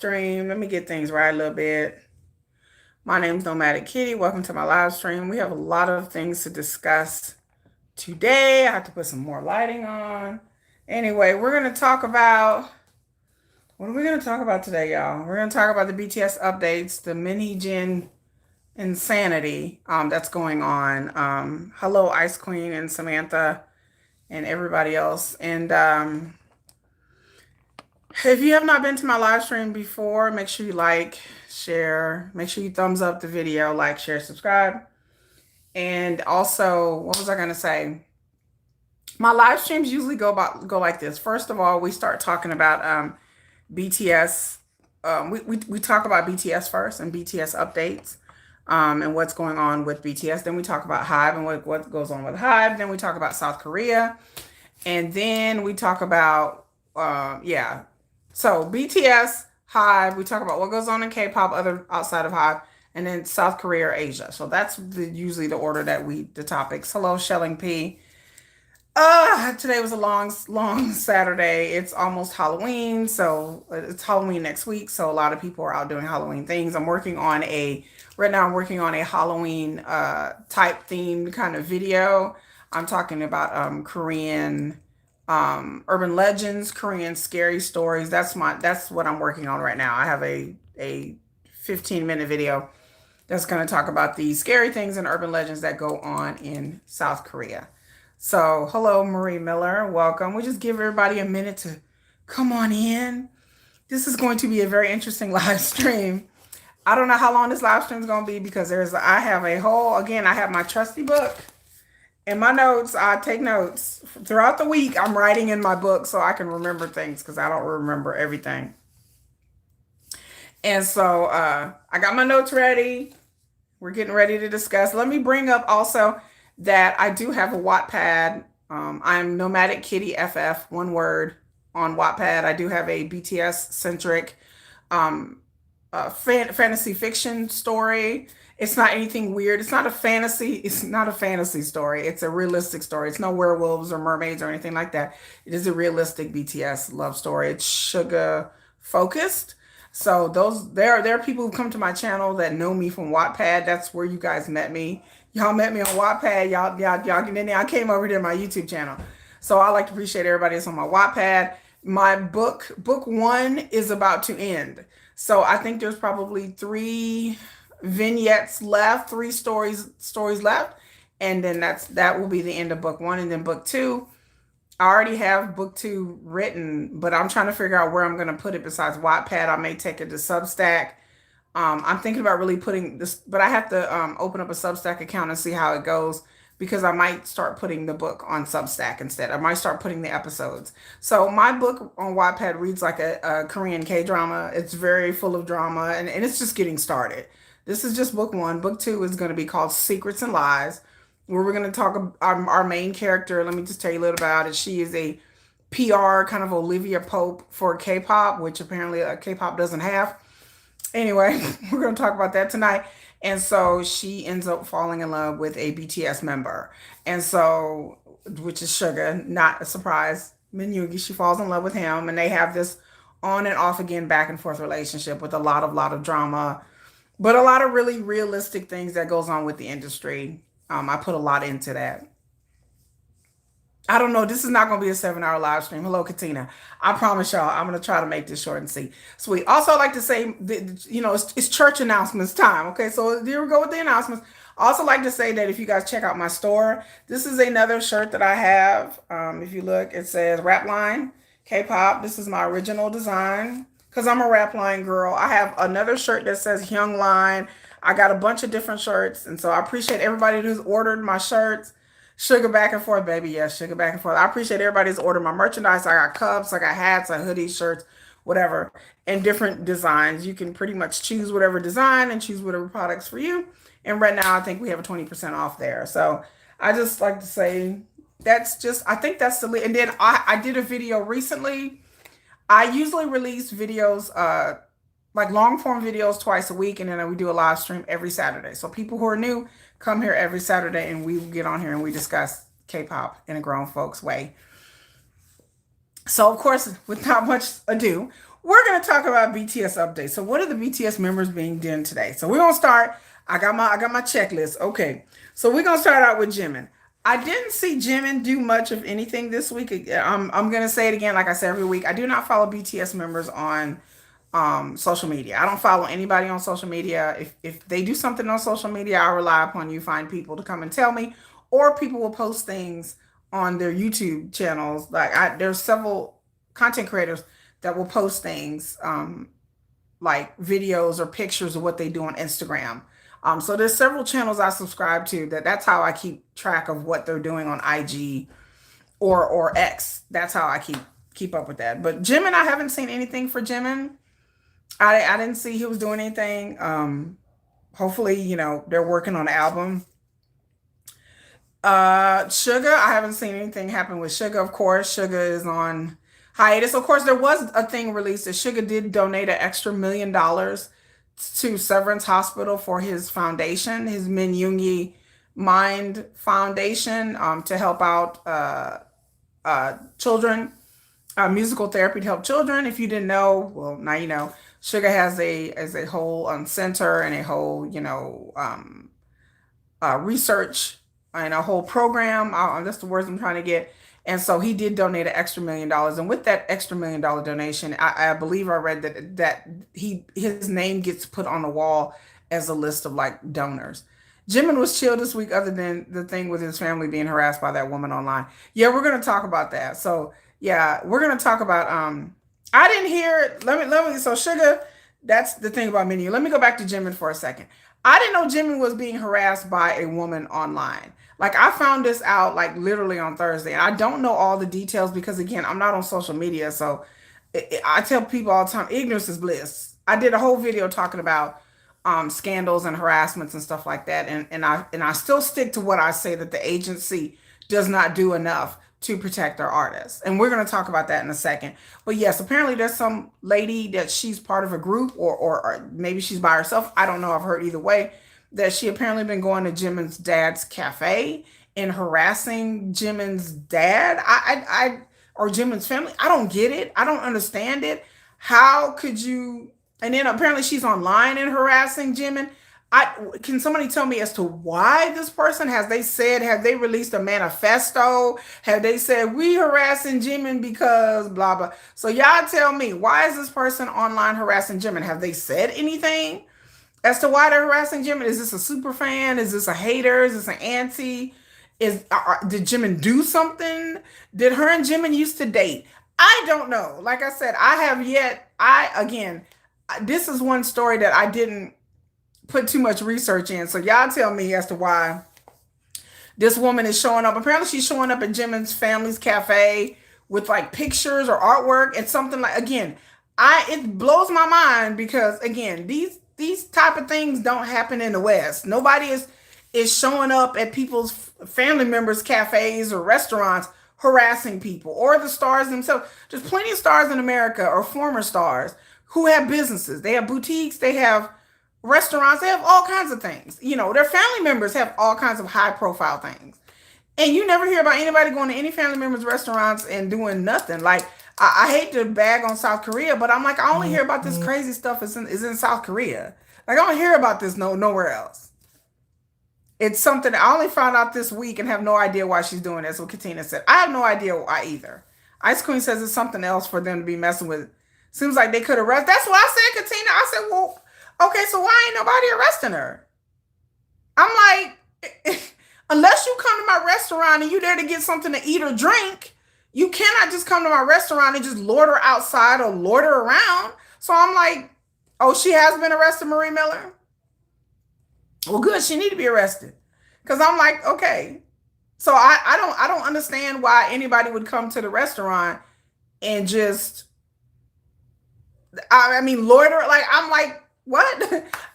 stream. Let me get things right a little bit. My name's NomadicKitty. Welcome to my live stream. We have a lot of things to discuss today. I have to put some more lighting on. Anyway, we're going to talk about what are we going to talk about today, y'all? We're going to talk about the BTS updates, the Hee-jin insanity that's going on. Hello, Ice Queen and Samantha and everybody else. And if you have not been to my live stream before, make sure you like, share, make sure you thumbs up the video, like, share, subscribe. And also, what was I going to say? My live streams usually go like this. First of all, we start talking about BTS. We talk about BTS first and BTS updates and what's going on with BTS. Then we talk about Hive and what goes on with Hive. Then we talk about South Korea. And then we talk about, yeah. So BTS, Hive, we talk about what goes on in K-pop, other outside of Hive, and then South Korea or Asia. So that's usually the order that the topics. Hello, Shelling P. Today was a long Saturday. It's almost Halloween, so it's Halloween next week. So a lot of people are out doing Halloween things. Right now I'm working on a Halloween type themed kind of video. I'm talking about Korean urban legends, Korean scary stories. That's what I'm working on right now. I have a 15-minute video that's going to talk about the scary things and urban legends that go on in South Korea. So, hello, Marie Miller. Welcome. We just give everybody a minute to come on in. This is going to be a very interesting live stream. I don't know how long this live stream is going to be because I have my trusty book and my notes. I take notes throughout the week. I'm writing in my book so I can remember things because I don't remember everything. And so I got my notes ready. We're getting ready to discuss. Let me bring up also that I do have a Wattpad. I'm NomadicKitty FF, one word, on Wattpad. I do have a BTS centric fantasy fiction story. It's not anything weird. It's not a fantasy story. It's a realistic story. It's no werewolves or mermaids or anything like that. It is a realistic BTS love story. It's sugar focused. So there are people who come to my channel that know me from Wattpad. That's where you guys met me. Y'all met me on Wattpad. Y'all get in there. I came over to my YouTube channel. So I like to appreciate everybody that's on my Wattpad. My book 1 is about to end. So I think there's probably 3 vignettes left, 3 stories left. And then that will be the end of book 1. And then book 2, I already have book 2 written, but I'm trying to figure out where I'm going to put it besides Wattpad. I may take it to Substack. I'm thinking about really putting this, but I have to open up a Substack account and see how it goes because I might start putting the book on Substack instead. I might start putting the episodes. So my book on Wattpad reads like a Korean K-drama. It's very full of drama and it's just getting started. This is just book 1. Book 2 is going to be called Secrets and Lies, where we're going to talk about our main character. Let me just tell you a little about it. She is a PR kind of Olivia Pope for K-pop, which apparently K-pop doesn't have. Anyway, we're going to talk about that tonight. And so she ends up falling in love with a BTS member. And so, which is Suga, not a surprise. Min she falls in love with him and they have this on and off again, back and forth relationship with a lot of drama, but a lot of really realistic things that goes on with the industry. I put a lot into that. I don't know. This is not going to be a 7-hour live stream. Hello, Katina. I promise y'all, I'm going to try to make this short and sweet. Also, I like to say, it's church announcements time. Okay, so here we go with the announcements. I also like to say that if you guys check out my store, this is another shirt that I have. If you look, it says Rap Line K-pop. This is my original design because I'm a Rap Line girl. I have another shirt that says Young Line. I got a bunch of different shirts, and so I appreciate everybody who's ordered my shirts. Sugar back and forth, baby. Yes, sugar back and forth. I appreciate everybody's order my merchandise. I got cups, I got hats, I got hoodies, shirts, whatever, and different designs. You can pretty much choose whatever design and choose whatever products for you. And right now, I think we have a 20% off there. So I just like to say I think that's the lead. And then I did a video recently. I usually release videos, like long form videos twice a week. And then we do a live stream every Saturday. So people who are new, come here every Saturday and we get on here and we discuss K-pop in a grown folks way. So, of course, without much ado, we're gonna talk about BTS updates. So what are the BTS members being done today? So we're gonna start. I got my checklist. Okay. So we're gonna start out with Jimin. I didn't see Jimin do much of anything this week. I'm gonna say it again, like I say every week. I do not follow BTS members on social media. I don't follow anybody on social media. If they do something on social media, I rely upon you find people to come and tell me, or people will post things on their YouTube channels. There's several content creators that will post things like videos or pictures of what they do on Instagram. So there's several channels I subscribe to that's how I keep track of what they're doing on IG or X. That's how I keep up with that. But Jimin, I haven't seen anything for Jimin. I didn't see he was doing anything. Hopefully, they're working on an album. Sugar, I haven't seen anything happen with Sugar. Of course, Sugar is on hiatus. Of course, there was a thing released that Sugar did donate an extra $1 million to Severance Hospital for his foundation, his Min Yoongi Mind Foundation, to help out children, musical therapy to help children. If you didn't know, well, now you know. Sugar has a whole center and a whole research and a whole program. That's the words I'm trying to get. And so he did donate an extra $1 million. And with that extra $1 million donation, I believe I read that his name gets put on the wall as a list of like donors. Jimin was chill this week, other than the thing with his family being harassed by that woman online. Yeah, we're gonna talk about that. So yeah, we're gonna talk about I didn't hear let me so Sugar, that's the thing about Menu. Let me go back to Jimin for a second. I didn't know Jimin was being harassed by a woman online. Like I found this out like literally on Thursday. And I don't know all the details because again, I'm not on social media. So I tell people all the time, ignorance is bliss. I did a whole video talking about scandals and harassments and stuff like that. And I still stick to what I say, that the agency does not do enough to protect their artists. And we're going to talk about that in a second. But yes, apparently there's some lady that she's part of a group or maybe she's by herself. I don't know. I've heard either way, that she apparently been going to Jimin's dad's cafe and harassing Jimin's dad. Or Jimin's family. I don't get it. I don't understand it. How could you? And then apparently she's online and harassing Jimin. Can somebody tell me as to why this person, have they released a manifesto? Have they said we harassing Jimin because blah blah? So y'all tell me, why is this person online harassing Jimin? Have they said anything as to why they're harassing Jimin? Is this a super fan? Is this a hater? Is this an anti? Did Jimin do something? Did her and Jimin used to date? I don't know. Like I said, this is one story that I didn't put too much research in. So y'all tell me as to why this woman is showing up. Apparently she's showing up at Jimin's family's cafe with like pictures or artwork and something like, again, it blows my mind because again, these type of things don't happen in the West. Nobody is showing up at people's family members' cafes or restaurants harassing people, or the stars themselves. There's plenty of stars in America, or former stars, who have businesses. They have boutiques, they have restaurants, they have all kinds of things. Their family members have all kinds of high profile things. And you never hear about anybody going to any family members' restaurants and doing nothing. Like, I hate to bag on South Korea, but I'm like, I only hear about this crazy stuff is in South Korea. Like, I don't hear about this nowhere else. It's something I only found out this week and have no idea why she's doing this. What Katina said. I have no idea why either. Ice Queen says it's something else for them to be messing with. Seems like they could arrest. That's what I said, Katina. I said, well, okay, so why ain't nobody arresting her? I'm like, unless you come to my restaurant and you there to get something to eat or drink, you cannot just come to my restaurant and just loiter outside or loiter around. So I'm like, oh, she has been arrested, Marie Miller? Well, good. She need to be arrested. Because I'm like, okay. So I don't understand why anybody would come to the restaurant and just, loiter. Like, I'm like, what?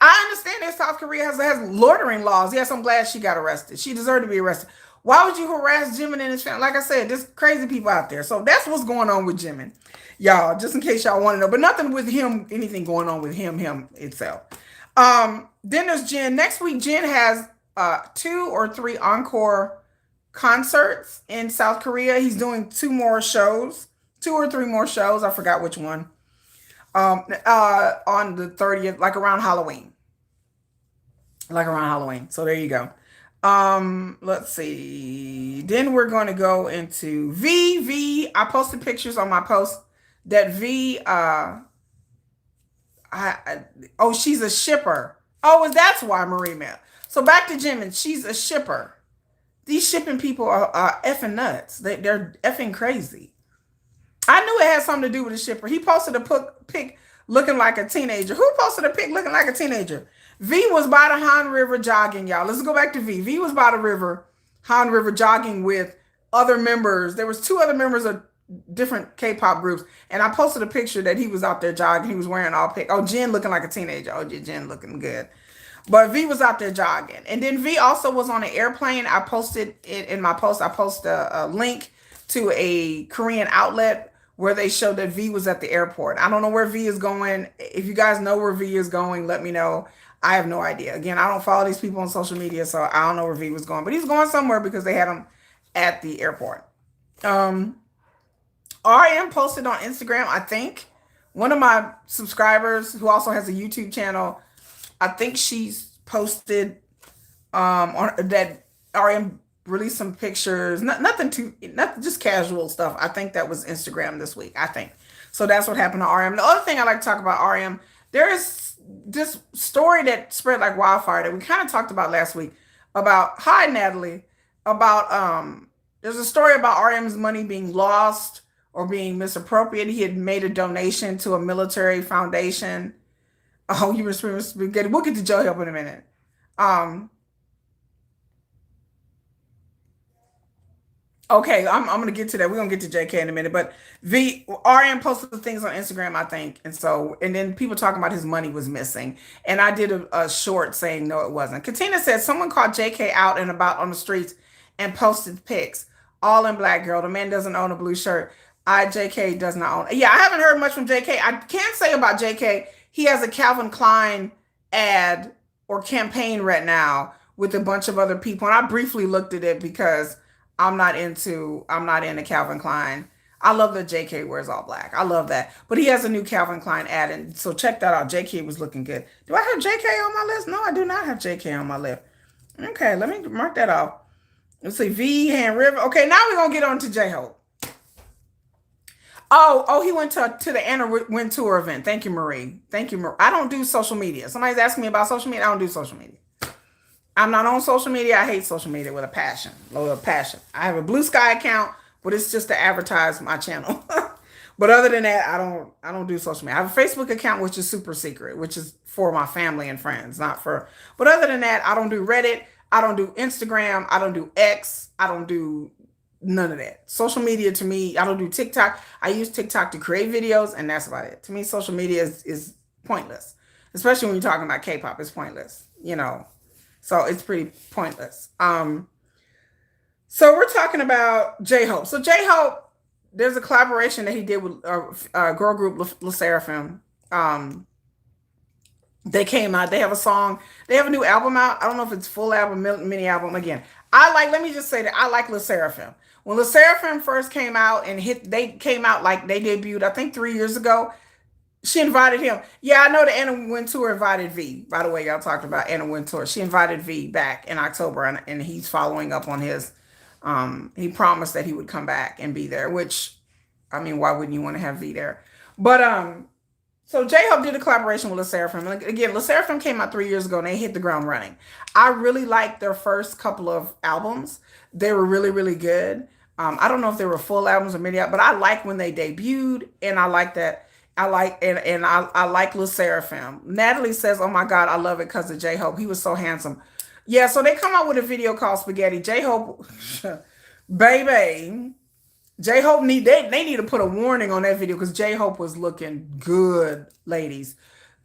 I understand that South Korea has loitering laws. Yes, I'm glad she got arrested. She deserved to be arrested. Why would you harass Jimin and his family? Like I said, there's crazy people out there. So that's what's going on with Jimin. Y'all, just in case y'all want to know. But nothing with him, anything going on with him itself. Then there's Jin. Next week, Jin has 2 or 3 encore concerts in South Korea. He's doing 2 or 3 more shows. I forgot which one. On the 30th, like around Halloween. Like around Halloween. So there you go. Let's see. Then we're going to go into V. I posted pictures on my post that V oh, she's a shipper. Oh, and that's why Marie Mel. So back to Jimin, she's a shipper. These shipping people are effing nuts. They're effing crazy. I knew it had something to do with the shipper. He posted a pic looking like a teenager. Who posted a pic looking like a teenager? V was by the Han River jogging, y'all. Let's go back to V. V was by the river, Han River, jogging with other members. There was two other members of different K-pop groups, and I posted a picture that he was out there jogging. He was wearing all pink. Oh, Jin looking like a teenager. Oh, yeah, Jin looking good. But V was out there jogging. And then V also was on an airplane. I posted it in my post. I posted a link to a Korean outlet where they showed that V was at the airport. I don't know where V is going. If you guys know where V is going, let me know. I have no idea. Again, I don't follow these people on social media, so I don't know where V was going. But he's going somewhere because they had him at the airport. RM posted on Instagram, I think. One of my subscribers who also has a YouTube channel, I think she's posted on that RM released some pictures. Nothing just casual stuff. I think that was Instagram this week. I think so. That's what happened to RM. The other thing I like to talk about RM, there is this story that spread like wildfire that we kind of talked about last week about hi Natalie about there's a story about RM's money being lost or being misappropriated. He had made a donation to a military foundation. Oh, you were screaming spaghetti. We'll get to Joe Help in a minute. Okay, I'm gonna get to that. We're gonna get to JK in a minute, but RM posted the things on Instagram, I think, and then people talking about his money was missing, and I did a short saying no, it wasn't. Katina said someone called JK out and about on the streets and posted pics, all in black. Girl, the man doesn't own a blue shirt. JK does not own. Yeah, I haven't heard much from JK. I can say about JK, he has a Calvin Klein ad or campaign right now with a bunch of other people, and I briefly looked at it because I'm not into Calvin Klein. I love that JK wears all black. I love that. But he has a new Calvin Klein ad, and so check that out. JK was looking good. Do I have JK on my list? No, I do not have JK on my list. Okay, let me mark that off. Let's see. V, Han River. Okay, now we're gonna get on to J-Hope. Oh, he went to the Anna Wintour event. Thank you, Marie. Thank you, Marie. I don't do social media. Somebody's asking me about social media. I don't do social media. I'm not on social media. I hate social media with a passion. I have a Blue Sky account, but it's just to advertise my channel. But other than that, I don't do social media. I have a Facebook account which is super secret, which is for my family and friends, not for. But other than that, I don't do Reddit. I don't do Instagram. I don't do X. I don't do none of that. Social media to me, I don't do TikTok. I use TikTok to create videos, and that's about it. To me, social media is pointless, especially when you're talking about K-pop. It's pointless, So it's pretty pointless. So we're talking about J-Hope. So J-Hope, there's a collaboration that he did with a girl group, Le Sserafim. They came out. They have a song. They have a new album out. I don't know if it's full album, mini album. Again, let me just say that I like Le Sserafim. When Le Sserafim first came out they came out like they debuted, I think 3 years ago. She invited him. Yeah, I know that Anna Wintour invited V. By the way, y'all talked about Anna Wintour. She invited V back in October, and he's following up on his. He promised that he would come back and be there. Which, I mean, why wouldn't you want to have V there? But so J-Hope did a collaboration with Le Sserafim. Again, Le Sserafim came out 3 years ago, and they hit the ground running. I really liked their first couple of albums. They were really, really good. I don't know if they were full albums or mini, but I like when they debuted, and I like that. I like Le Sserafim. Natalie says, "Oh my God, I love it because of J-Hope. He was so handsome." Yeah, so they come out with a video called Spaghetti. J-Hope, baby, J-Hope they need to put a warning on that video because J-Hope was looking good, ladies.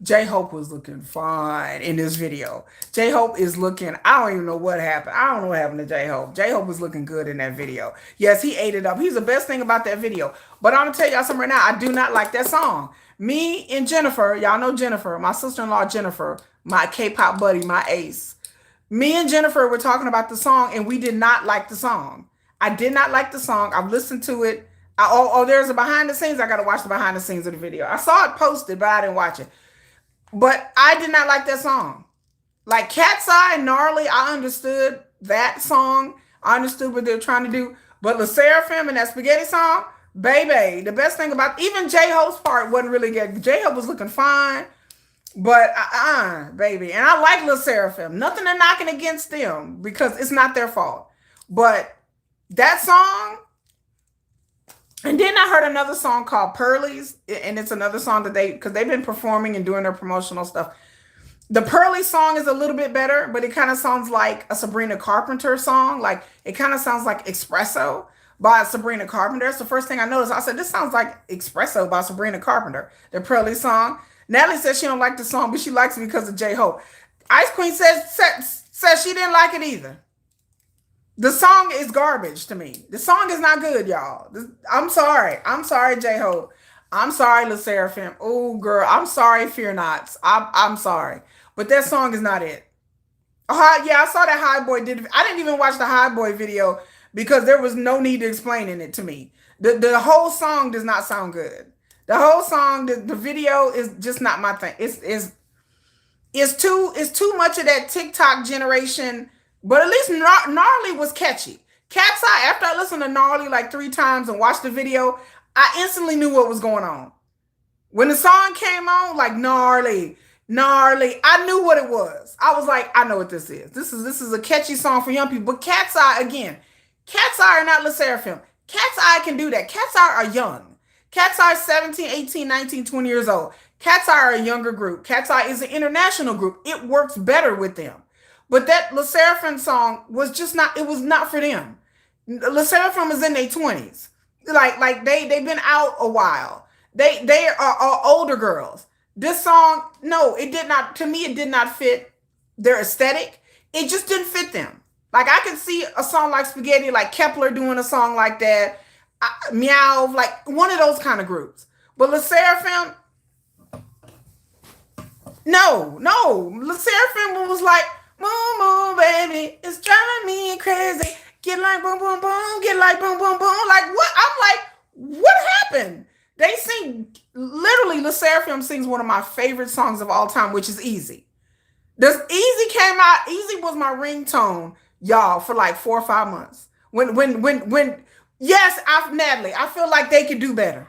J-Hope was looking fine in this video. J-Hope is looking, I don't even know what happened. I don't know what happened to J-Hope. J-Hope was looking good in that video. Yes, he ate it up. He's the best thing about that video. But I'm going to tell y'all something right now. I do not like that song. Me and Jennifer, y'all know Jennifer, my sister-in-law Jennifer, my K-pop buddy, my ace. Me and Jennifer were talking about the song, and we did not like the song. I did not like the song. I've listened to it. There's a behind the scenes. I got to watch the behind the scenes of the video. I saw it posted, but I didn't watch it. But I did not like that song. Like Cat's Eye and Gnarly, I understood that song. I understood what they were trying to do. But Le Seraphim and that spaghetti song, baby, the best thing about even J-Ho's part wasn't really good. J-Ho was looking fine, but baby. And I like Le Seraphim. Nothing to knocking against them because it's not their fault. But that song, and then I heard another song called Pearlies, and it's another song that because they've been performing and doing their promotional stuff. The Pearly song is a little bit better, but it kind of sounds like a Sabrina Carpenter song. Like it kind of sounds like Espresso by Sabrina Carpenter. That's the first thing I noticed. I said, this sounds like Espresso by Sabrina Carpenter, the Pearly song. Natalie says she don't like the song, but she likes it because of J-Hope. Ice Queen says she didn't like it either. The song is garbage to me. The song is not good, y'all. I'm sorry. I'm sorry, J-Hope. I'm sorry, Le Seraphim. Oh, girl. I'm sorry, Fear Nots. I'm sorry. But that song is not it. Yeah, I saw that High Boy did. I didn't even watch the High Boy video because there was no need to explaining it to me. The whole song does not sound good. The whole song, the video is just not my thing. It's too much of that TikTok generation. But at least Gnarly was catchy. Cat's Eye, after I listened to Gnarly like 3 times and watched the video, I instantly knew what was going on. When the song came on, like gnarly, I knew what it was. I was like, I know what this is. This is a catchy song for young people. But Cat's Eye, again, Cat's Eye are not Le Seraphim. Cat's Eye can do that. Cat's Eye are young. Cat's Eye is 17, 18, 19, 20 years old. Cat's Eye are a younger group. Cat's Eye is an international group. It works better with them. But that Le Seraphim song was just not, it was not for them. Le Seraphim is in their 20s. Like they've been out a while. They are older girls. This song, no, it did not, to me, it did not fit their aesthetic. It just didn't fit them. Like I could see a song like Spaghetti, like Kepler doing a song like that. Meow, like one of those kind of groups. But Le Seraphim, no. Le Seraphim was like, moo, baby, it's driving me crazy. Get like boom, boom, boom. Get like boom, boom, boom. Like what? I'm like, what happened? They sing, literally, Le Seraphim sings one of my favorite songs of all time, which is Easy. This Easy came out. Easy was my ringtone, y'all, for like 4 or 5 months. Yes, Natalie, I feel like they could do better.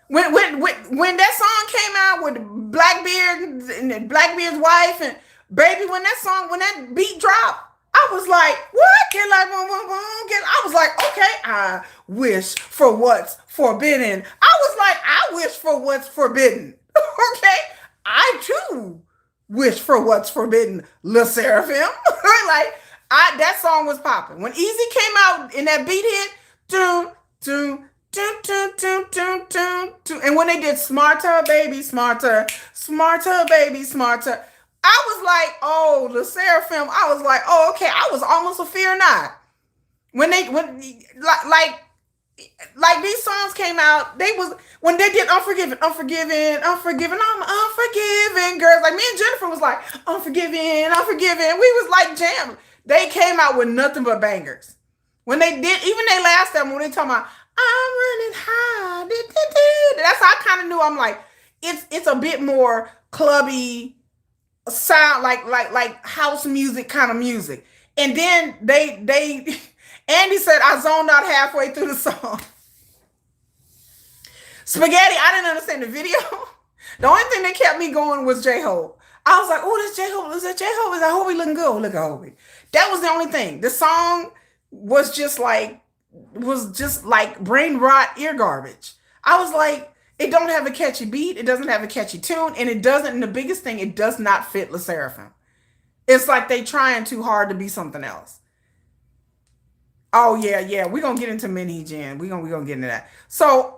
When that song came out with Blackbeard and Blackbeard's wife and baby, when that beat dropped, I was like, what? Get like boom, boom, boom. I was like, okay, I wish for what's forbidden. I was like, I wish for what's forbidden. Okay, I too wish for what's forbidden. Le Seraphim, that song was popping when Easy came out and that beat hit. And when they did Smarter, Baby, Smarter, Baby, Smarter. I was like, oh, Le Seraphim. I was like, oh, okay. I was almost a Fear Not. When these songs came out, when they did Unforgiven, I'm Unforgiven, girls. Like me and Jennifer was like, Unforgiven. We was like jam. They came out with nothing but bangers. When they did, even their last album, when they talking about, I'm running high. That's how I kind of knew. I'm like, it's a bit more clubby, sound like house music kind of music. And then Andy said I zoned out halfway through the song. Spaghetti, I didn't understand the video. The only thing that kept me going was J-Hope. I was like, oh, that's J-Hope. Is that J-Hope? Is that Hobie looking good? Look at Hobie. That was the only thing. The song was just like brain rot ear garbage. I was like, it don't have a catchy beat. It doesn't have a catchy tune. And the biggest thing, it does not fit Le Seraphim. It's like they trying too hard to be something else. Oh, yeah. We're going to get into Hee-jin. We're gonna get into that. So,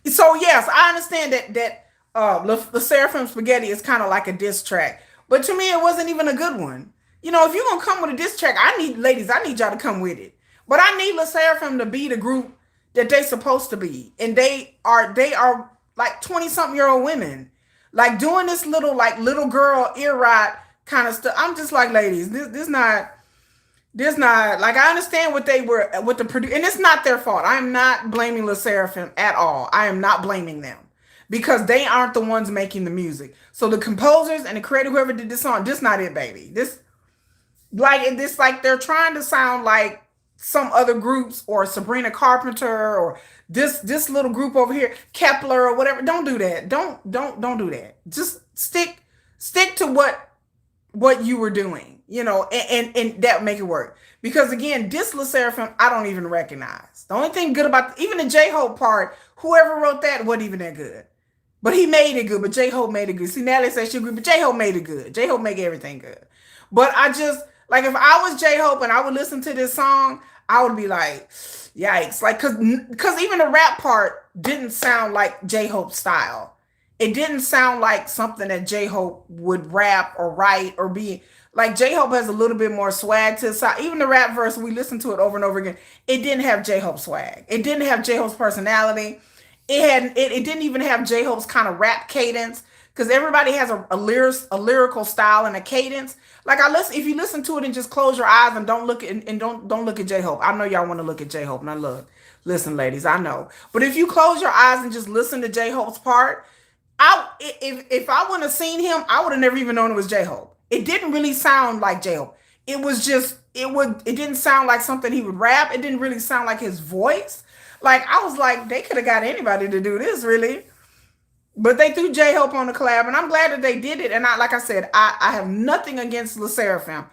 yes, I understand that Le Seraphim Spaghetti is kind of like a diss track. But to me, it wasn't even a good one. You know, if you're going to come with a diss track, I need y'all to come with it. But I need Le Seraphim to be the group that they supposed to be. And they are like 20-something-year-old women. Like doing this little girl ear rot kind of stuff. I'm just like, ladies, this not There's not like I understand what they were what the produce, and it's not their fault. I am not blaming Le Seraphim at all. I am not blaming them because they aren't the ones making the music. So the composers and the creator, whoever did this song, this not it, baby. This like they're trying to sound like some other groups or Sabrina Carpenter or this little group over here, Kepler or whatever. Don't do that. Don't do that. Just stick to what you were doing, and that make it work. Because again, this Le Seraphim, I don't even recognize. The only thing good about even the J Hope part, whoever wrote that wasn't even that good. But he made it good. But J Hope made it good. See, Natalie said she agreed, but J Hope made it good. J Hope make everything good. But I just like if I was J Hope and I would listen to this song, I would be like, yikes! Like, cause even the rap part didn't sound like J Hope style. It didn't sound like something that J Hope would rap or write or be like. J Hope has a little bit more swag to his side. Even the rap verse, we listened to it over and over again. It didn't have J Hope swag. It didn't have J Hope's personality. It didn't even have J Hope's kind of rap cadence because everybody has a lyrical style and a cadence. Like if you listen to it and just close your eyes and don't look at and don't look at J Hope. I know y'all want to look at J Hope, and I look. Listen, ladies, I know. But if you close your eyes and just listen to J Hope's part, if I wouldn't have seen him, I would have never even known it was J Hope. It didn't really sound like J Hope. It was just it didn't sound like something he would rap. It didn't really sound like his voice. Like I was like, they could have got anybody to do this, really. But they threw J Hope on the collab, and I'm glad that they did it. And like I said, I have nothing against Le Seraphim.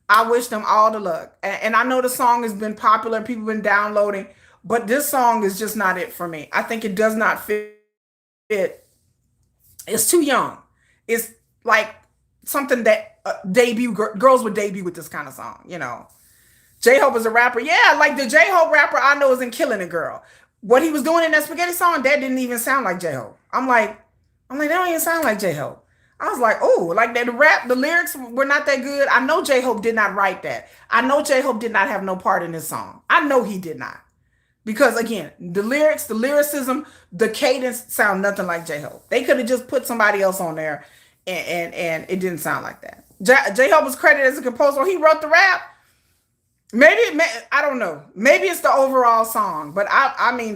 I wish them all the luck. And I know the song has been popular, people have been downloading, but this song is just not it for me. I think it does not fit. It's too young. It's like something that girls would debut with this kind of song. J Hope is a rapper. Yeah, like the J Hope rapper I know isn't Killing a Girl. What he was doing in that spaghetti song, that didn't even sound like J Hope. I'm like, that don't even sound like J Hope. I was like, oh, like the lyrics were not that good. I know J Hope did not write that. I know J Hope did not have no part in this song. I know he did not. Because again, the lyrics, the lyricism, the cadence sound nothing like J Hope. They could have just put somebody else on there, and it didn't sound like that. J Hope was credited as a composer. He wrote the rap. Maybe I don't know. Maybe it's the overall song, but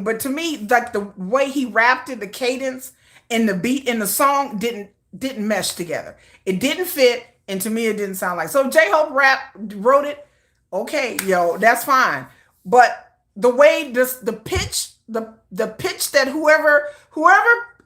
but to me, like the way he rapped it, the cadence and the beat in the song didn't mesh together. It didn't fit, and to me, it didn't sound like. So J Hope wrote it. Okay, yo, that's fine. But the way the pitch that whoever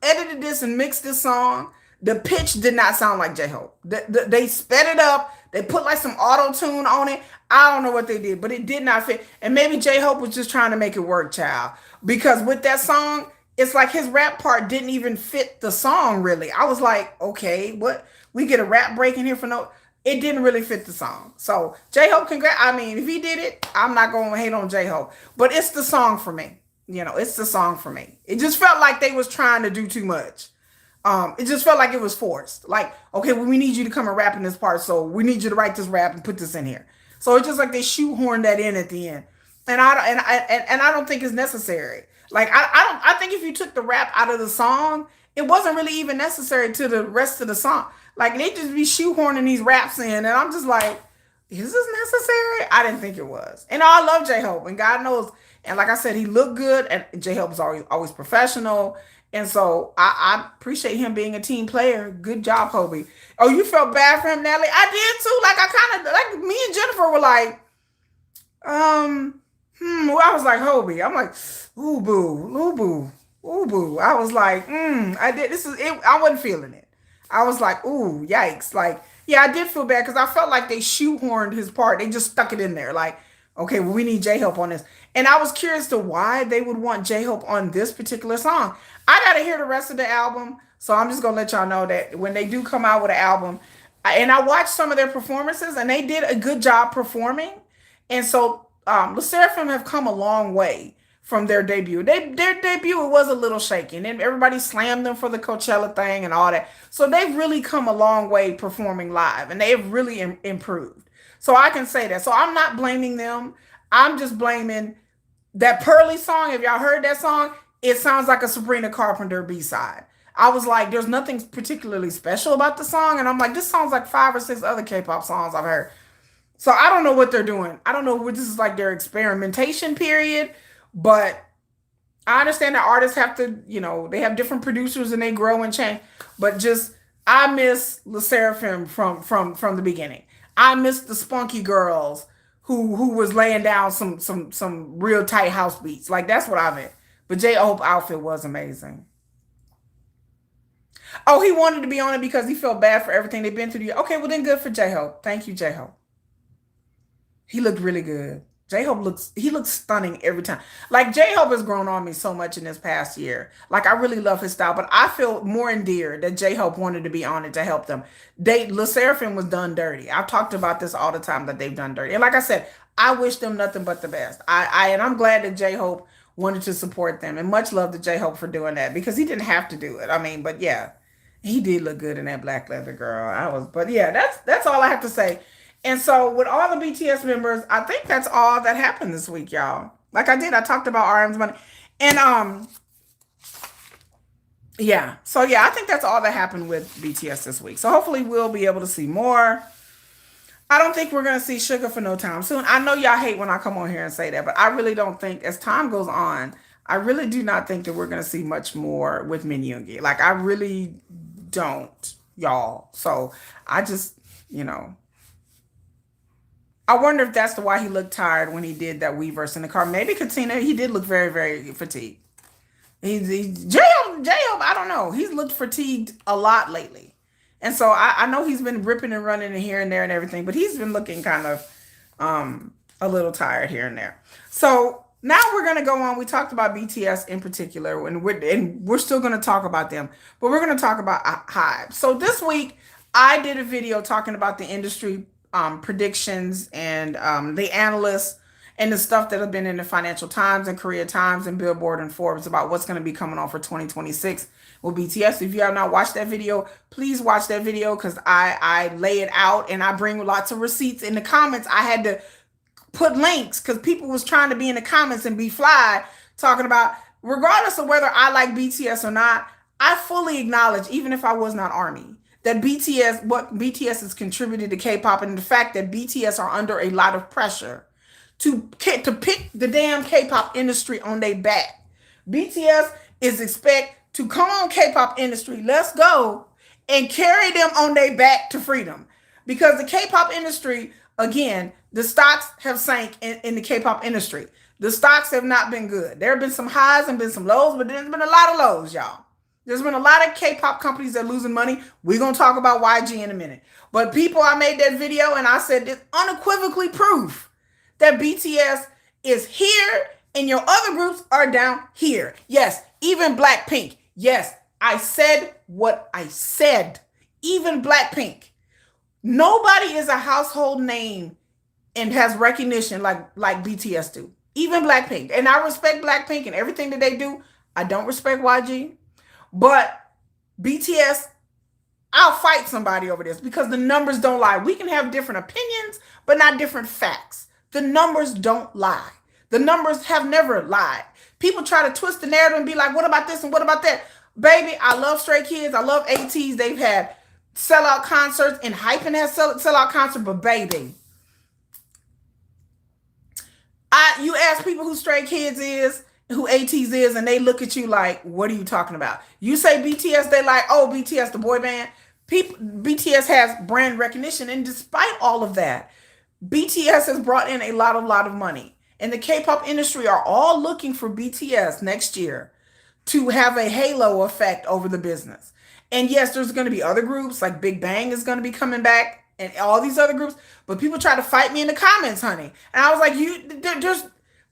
edited this and mixed this song, the pitch did not sound like J Hope. They sped it up. They put like some auto tune on it. I don't know what they did, but it did not fit. And maybe J Hope was just trying to make it work, child. Because with that song, it's like his rap part didn't even fit the song really. I was like, okay, what? We get a rap break in here for no. It didn't really fit the song. So J Hope, if he did it, I'm not going to hate on J Hope. But it's the song for me. It's the song for me. It just felt like they was trying to do too much. It just felt like it was forced. Like, okay, well, we need you to come and rap in this part, so we need you to write this rap and put this in here. So it's just like they shoehorned that in at the end, and I don't think it's necessary. Like I think if you took the rap out of the song, it wasn't really even necessary to the rest of the song. Like they just be shoehorning these raps in, and I'm just like, is this necessary? I didn't think it was. And I love J Hope, and God knows. And like I said, he looked good, and J Hope is always professional. And so I appreciate him being a team player. Good job, Hobie. Oh, you felt bad for him, Natalie? I did too. Like I kind of like me and Jennifer were like, well, I was like, Hobie. I'm like, ooh boo. I was like, I did this is it. I wasn't feeling it. I was like, ooh, yikes. Like, yeah, I did feel bad because I felt like they shoehorned his part. They just stuck it in there. Like, okay, well, we need J-Hope on this. And I was curious to why they would want J-Hope on this particular song. I got to hear the rest of the album. So I'm just going to let y'all know that when they do come out with an album, and I watched some of their performances, and they did a good job performing. And so Le Seraphim have come a long way from their debut. Their debut, it was a little shaky. And everybody slammed them for the Coachella thing and all that. So they've really come a long way performing live, and they've really improved. So I can say that. So I'm not blaming them. I'm just blaming that Pearly song. If y'all heard that song, it sounds like a Sabrina Carpenter B-side. I was like, there's nothing particularly special about the song. And I'm like, this sounds like 5 or 6 other K-pop songs I've heard. So I don't know what they're doing. I don't know what this is like their experimentation period, but I understand that artists have to, they have different producers and they grow and change. But just I miss Le Seraphim from the beginning. I miss the spunky girls who was laying down some real tight house beats. Like that's what I meant. But J Hope outfit was amazing. Oh, he wanted to be on it because he felt bad for everything they've been through. Okay, well then good for J Hope. Thank you, J Hope. He looked really good. J-Hope looks stunning every time. Like J-Hope has grown on me so much in this past year. Like I really love his style, but I feel more endeared that J-Hope wanted to be on it to help them. Le Seraphim was done dirty. I've talked about this all the time that they've done dirty. And like I said, I wish them nothing but the best. And I'm glad that J-Hope wanted to support them. And much love to J-Hope for doing that because he didn't have to do it. I mean, but yeah, he did look good in that black leather girl. But yeah, that's all I have to say. And so with all the BTS members, I think that's all that happened this week, y'all. Like I talked about RM's money. And yeah. So yeah, I think that's all that happened with BTS this week. So hopefully we'll be able to see more. I don't think we're gonna see Sugar for no time soon. I know y'all hate when I come on here and say that, but I really don't think as time goes on, I really do not think that we're gonna see much more with Min Yoongi. Like I really don't, y'all. So I just, you know, I wonder if that's the why he looked tired when he did that Weverse in the car. Maybe Katina, he did look very, very fatigued. J-Hope, I don't know. He's looked fatigued a lot lately. And so I know he's been ripping and running and here and there and everything, but he's been looking kind of a little tired here and there. So now we're gonna go on. We talked about BTS in particular, and we're still gonna talk about them, but we're gonna talk about Hive. So this week I did a video talking about the industry predictions and the analysts and the stuff that have been in the Financial Times and Korea Times and Billboard and Forbes about what's going to be coming on for 2026 with BTS. If you have not watched that video, please watch that video because I lay it out and I bring lots of receipts in the comments. I had to put links because people was trying to be in the comments and be fly talking about, regardless of whether I like BTS or not, I fully acknowledge, even if I was not ARMY, that what BTS has contributed to K-pop and the fact that BTS are under a lot of pressure to pick the damn K-pop industry on their back. BTS is expect to come on K-pop industry, let's go, and carry them on their back to freedom. Because the K-pop industry, again, the stocks have sank in the K-pop industry. The stocks have not been good. There have been some highs and been some lows, but there's been a lot of lows, y'all. There's been a lot of K-pop companies that are losing money. We're going to talk about YG in a minute. But people, I made that video and I said this unequivocally proof that BTS is here and your other groups are down here. Yes, even BLACKPINK. Yes, I said what I said. Even BLACKPINK. Nobody is a household name and has recognition like BTS do. Even BLACKPINK. And I respect BLACKPINK and everything that they do. I don't respect YG. But BTS, I'll fight somebody over this because the numbers don't lie. We can have different opinions, but not different facts. The numbers don't lie. The numbers have never lied. People try to twist the narrative and be like, what about this and what about that? Baby, I love Stray Kids. I love ATs. They've had sellout concerts and Hyphen has sellout concert, but baby, you ask people who Stray Kids is, who ATs is, and they look at you like, what are you talking about? You say BTS, they like, oh, BTS, the boy band. BTS has brand recognition, and despite all of that, BTS has brought in a lot of money. And the K-pop industry are all looking for BTS next year to have a halo effect over the business. And yes, there's going to be other groups, like Big Bang is going to be coming back, and all these other groups, but people try to fight me in the comments, honey. And I was like,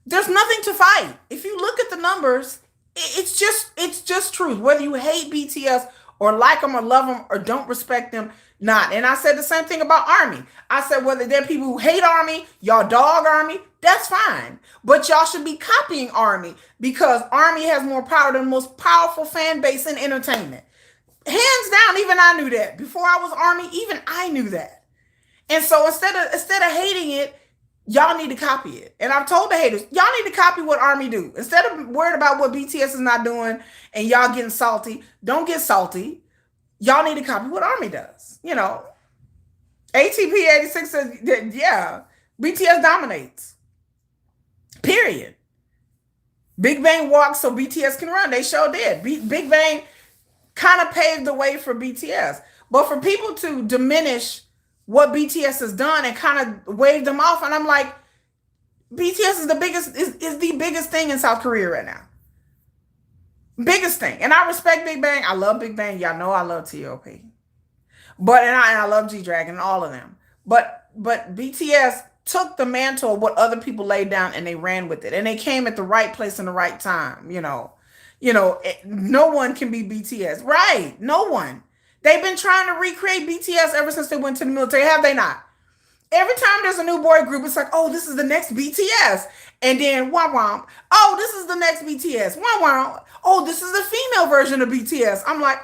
there's nothing to fight. If you look at the numbers, it's just truth. Whether you hate BTS or like them or love them or don't respect them, not. And I said the same thing about ARMY. I said whether there are people who hate ARMY, y'all dog ARMY, that's fine. But y'all should be copying ARMY because ARMY has more power than the most powerful fan base in entertainment. Hands down, even I knew that. Before I was ARMY, even I knew that. And so instead of hating it, y'all need to copy it. And I've told the haters, y'all need to copy what ARMY do. Instead of worried about what BTS is not doing and y'all getting salty, don't get salty. Y'all need to copy what ARMY does, you know. ATP 86 says, yeah, BTS dominates. Period. Big Bang walked so BTS can run. They sure did. Big Bang kind of paved the way for BTS. But for people to diminish what BTS has done and kind of wave them off, and I'm like, BTS is the biggest thing in South Korea right now. Biggest thing. And I respect Big Bang. I love Big Bang. Y'all know I love T.O.P. But I love G-Dragon and all of them. But BTS took the mantle of what other people laid down and they ran with it. And they came at the right place in the right time, no one can be BTS. Right. No one. They've been trying to recreate BTS ever since they went to the military, have they not? Every time there's a new boy group, it's like, oh, this is the next BTS. And then, womp, oh, this is the next BTS. Womp, oh, this is the female version of BTS. I'm like,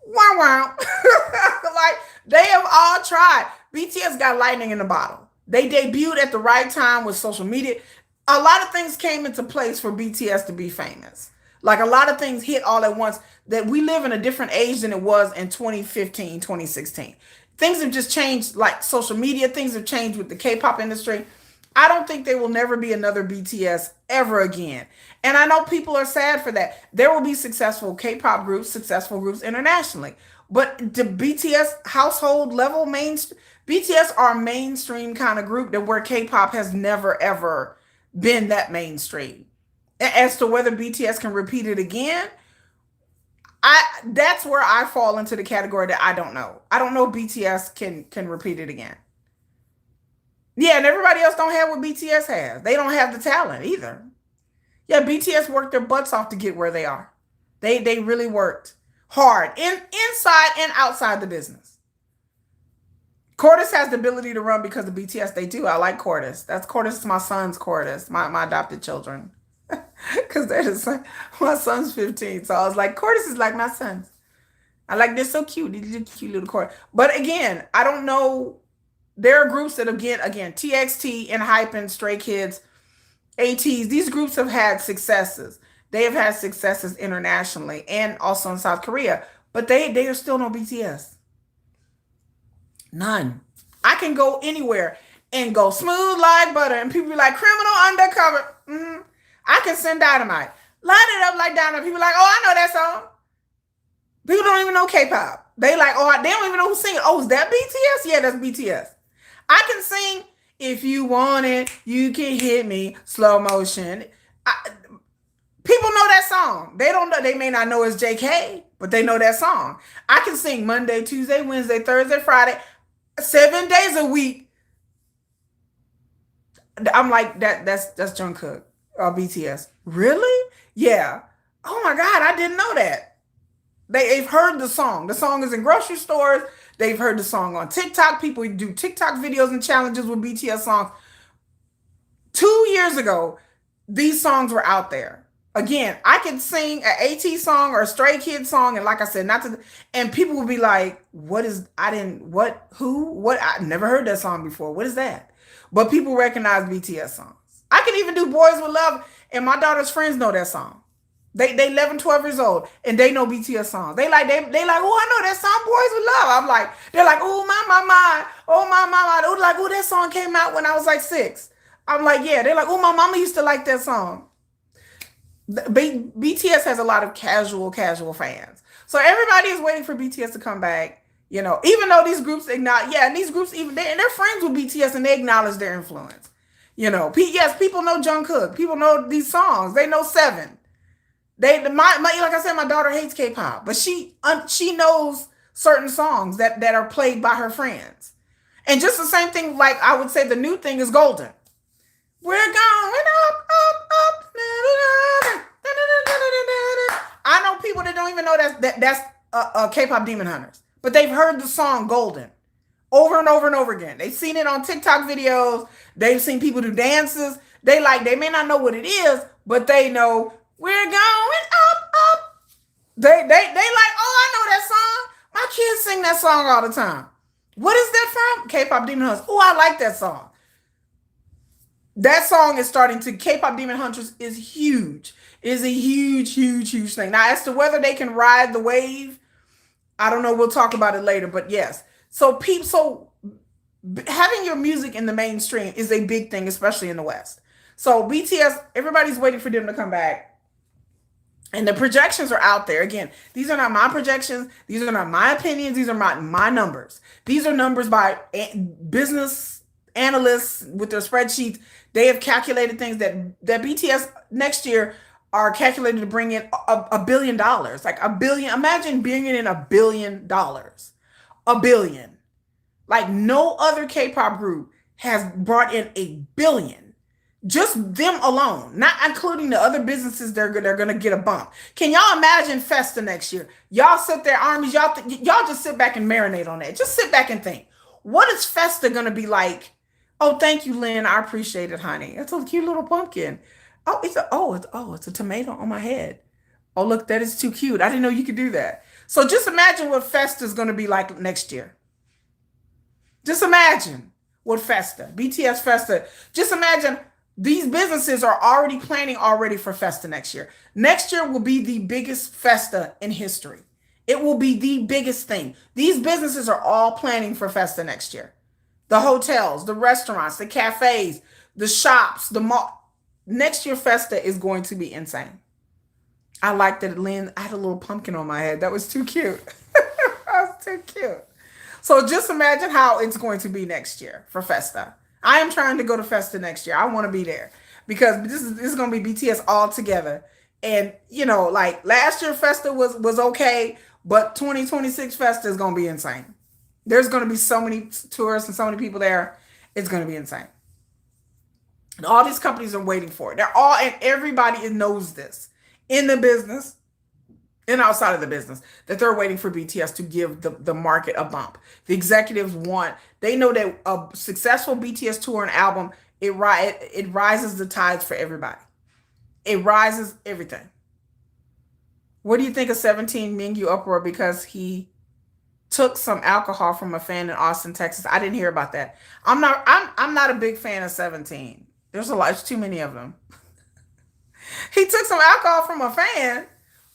womp. Like, they have all tried. BTS got lightning in the bottle. They debuted at the right time with social media. A lot of things came into place for BTS to be famous. Like, a lot of things hit all at once, that we live in a different age than it was in 2015, 2016. Things have just changed, like social media. Things have changed with the K-pop industry. I don't think there will never be another BTS ever again. And I know people are sad for that. There will be successful K-pop groups, successful groups internationally. But the BTS household level, BTS are a mainstream kind of group that where K-pop has never, ever been that mainstream. As to whether BTS can repeat it again, that's where I fall into the category that I don't know. I don't know if BTS can repeat it again. Yeah, and everybody else don't have what BTS has. They don't have the talent either. Yeah, BTS worked their butts off to get where they are. They really worked hard inside and outside the business. Cordis has the ability to run because of BTS. They do. I like Cordis. Cordis is my son's Cordis, my adopted children. Because they're the same. My son's 15. So I was like, Cordis is like my son's. I like, they're so cute. They're cute little Cordis. But again, I don't know. There are groups that again, TXT and Hype, Stray Kids, ATs. These groups have had successes. They have had successes internationally and also in South Korea. But they are still no BTS. None. I can go anywhere and go smooth like butter. And people be like, criminal undercover. Mm-hmm. I can send Dynamite. Light it up like Dynamite. People like, oh, I know that song. People don't even know K-pop. They like, oh, they don't even know who's singing. Oh, is that BTS? Yeah, that's BTS. I can sing If You Want It, You Can Hit Me, slow motion. People know that song. They don't know. They may not know it's JK, but they know that song. I can sing Monday, Tuesday, Wednesday, Thursday, Friday, 7 days a week. I'm like, that's Jungkook. BTS. Really? Yeah. Oh my God, I didn't know that. They've heard the song. The song is in grocery stores. They've heard the song on TikTok. People do TikTok videos and challenges with BTS songs. 2 years ago, these songs were out there. Again, I could sing an AT song or a Stray Kids song, and like I said, and people would be like, I never heard that song before. What is that? But people recognize BTS songs. I can even do Boys With Love, and my daughter's friends know that song. They 11, 12 years old, and they know BTS songs. They like, oh, I know that song, Boys With Love. I'm like, they're like, oh, my, oh, my. They're like, oh, that song came out when I was like 6. I'm like, yeah. They're like, oh, my mama used to like that song. BTS has a lot of casual fans. So everybody is waiting for BTS to come back. Even though these groups acknowledge, and these groups they're friends with BTS and they acknowledge their influence. Yes, people know Jungkook. People know these songs. They know 7. Like I said, my daughter hates K-pop, but she knows certain songs that are played by her friends. And just the same thing, like I would say the new thing is Golden. We're going up. I know people that don't even know that's K-pop Demon Hunters, but they've heard the song Golden over and over and over again. They've seen it on TikTok videos. They've seen people do dances. They may not know what it is, but they know we're going up. They like, oh, I know that song. My kids sing that song all the time. What is that from? K-pop Demon Hunters. Oh, I like that song. That song is starting to, K-pop Demon Hunters is huge. It is a huge thing. Now, as to whether they can ride the wave, I don't know. We'll talk about it later, but yes. So having your music in the mainstream is a big thing, especially in the West. So BTS, everybody's waiting for them to come back. And the projections are out there. Again, these are not my projections. These are not my opinions. These are my numbers. These are numbers by business analysts with their spreadsheets. They have calculated things that BTS next year are calculated to bring in $1 billion. Like a billion. Imagine bringing in $1 billion. $1 billion. Like no other K-pop group has brought in $1 billion. Just them alone, not including the other businesses they're going to get a bump. Can y'all imagine Festa next year? Y'all sit there, armies, y'all just sit back and marinate on that. Just sit back and think. What is Festa going to be like? Oh, thank you, Lynn. I appreciate it, honey. It's a cute little pumpkin. Oh, it's a tomato on my head. Oh, look, that is too cute. I didn't know you could do that. So just imagine what Festa is going to be like next year. Just imagine what Festa, BTS Festa. Just imagine. These businesses are already planning for Festa next year. Next year will be the biggest Festa in history. It will be the biggest thing. These businesses are all planning for Festa next year. The hotels, the restaurants, the cafes, the shops, the mall. Next year Festa is going to be insane. I like that, Lynn. I had a little pumpkin on my head. That was too cute. That was too cute. So just imagine how it's going to be next year for Festa. I am trying to go to Festa next year. I want to be there because this is going to be BTS all together. And, like last year Festa was okay, but 2026 Festa is going to be insane. There's going to be so many tourists and so many people there. It's going to be insane. And all these companies are waiting for it. And everybody knows this in the business and outside of the business, that they're waiting for BTS to give the market a bump. The executives they know that a successful BTS tour and album, it rises the tides for everybody. It rises everything. What do you think of 17 Mingyu uproar because he took some alcohol from a fan in Austin, Texas? I didn't hear about that. I'm not a big fan of 17. There's too many of them. He took some alcohol from a fan.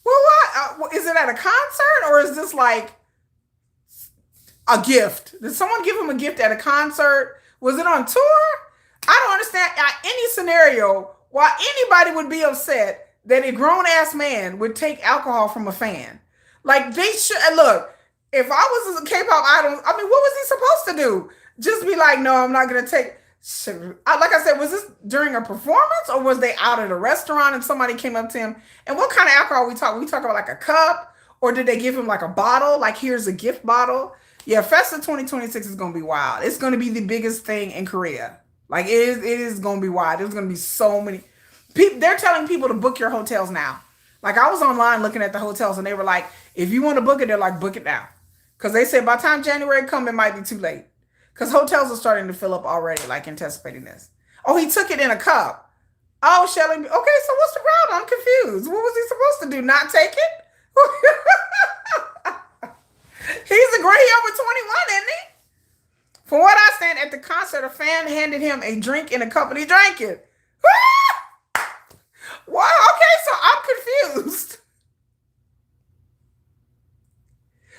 Well, what? Is it at a concert or is this like a gift? Did someone give him a gift at a concert? Was it on tour? I don't understand any scenario why anybody would be upset that a grown-ass man would take alcohol from a fan. Like, they should, look, if I was a K-pop idol, I mean, what was he supposed to do? Just be like, no, I'm not going to take... Like I said, was this during a performance or was they out at a restaurant and somebody came up to him? And what kind of alcohol we talk? We talk about like a cup, or did they give him like a bottle? Like, here's a gift bottle. Yeah, Festa 2026 is going to be wild. It's going to be the biggest thing in Korea. Like, it is going to be wild. There's going to be so many people. They're telling people to book your hotels now. Like, I was online looking at the hotels and they were like, if you want to book it, they're like, book it now. Because they said by the time January comes, it might be too late. Because hotels are starting to fill up already, like anticipating this. Oh, he took it in a cup. Oh, Shelly. Okay, so what's the problem? I'm confused. What was he supposed to do? Not take it? He's a great over 21, isn't he? From what I stand at the concert, a fan handed him a drink in a cup and he drank it. Wow, okay, so I'm confused.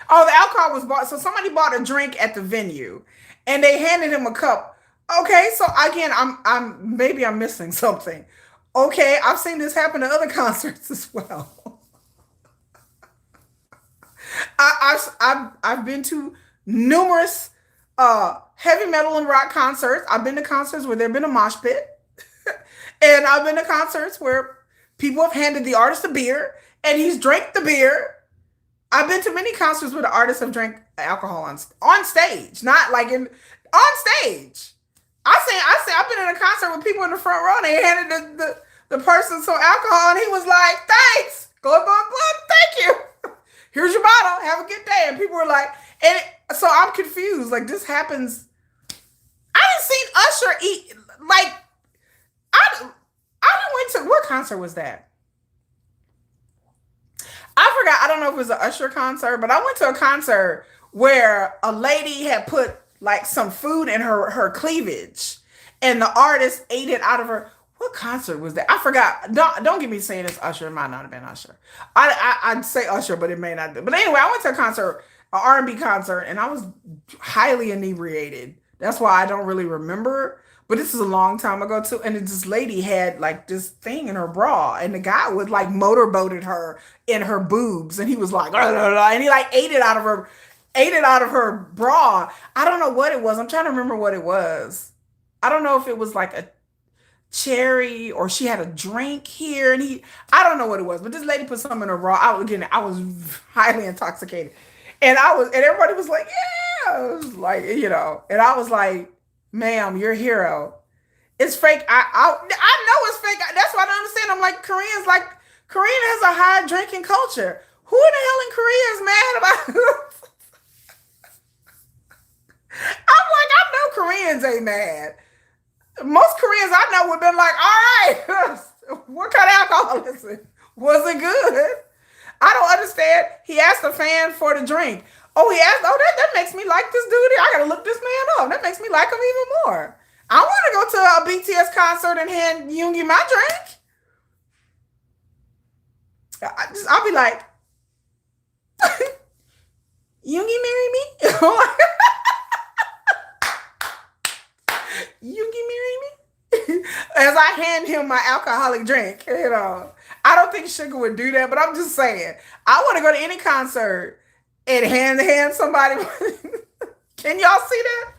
Oh, the alcohol was bought. So somebody bought a drink at the venue and they handed him a cup. Okay, so again, maybe I'm missing something. Okay, I've seen this happen to other concerts as well. I've been to numerous heavy metal and rock concerts. I've been to concerts where there's been a mosh pit. And I've been to concerts where people have handed the artist a beer and he's drank the beer. I've been to many concerts where the artists have drank alcohol on stage, not like on stage. I've been in a concert with people in the front row and they handed the person some alcohol and he was like, thanks, glug, glug, glug, thank you. Here's your bottle, have a good day. And people were like, so I'm confused. Like, this happens. I didn't see Usher eat, like, I went to, what concert was that? I forgot. I don't know if it was an Usher concert, but I went to a concert where a lady had put like some food in her cleavage and the artist ate it out of her. What concert was that? I forgot. Don't get me saying it's Usher. It might not have been Usher. I'd say Usher, but it may not be. But anyway, I went to a concert, an R&B concert, and I was highly inebriated That's why I don't really remember. But this is a long time ago too. And this lady had like this thing in her bra, and the guy would like motorboated her in her boobs, and he was like, "Rah, rah, rah," and he like ate it out of her bra. I don't know what it was. I'm trying to remember what it was. I don't know if it was like a cherry or she had a drink here, and I don't know what it was, but this lady put something in her bra. I was highly intoxicated, and everybody was like, yeah, it was like, and I was like, ma'am, you're a hero. It's fake. I know it's fake. That's why I don't understand. I'm like, Korean has a high drinking culture. Who in the hell in Korea is mad about? I'm like, I know Koreans ain't mad. Most Koreans I know would have been like, all right, what kind of alcohol is it? Was it good? I don't understand. He asked the fan for the drink. Oh, he asked, oh, that makes me like this dude. I gotta look this man up. That makes me like him even more. I want to go to a BTS concert and hand Yoongi my drink. I'll be like, Yoongi marry me? Yoongi marry me? As I hand him my alcoholic drink, I don't think Sugar would do that, but I'm just saying, I want to go to any concert and hand somebody. Can y'all see that?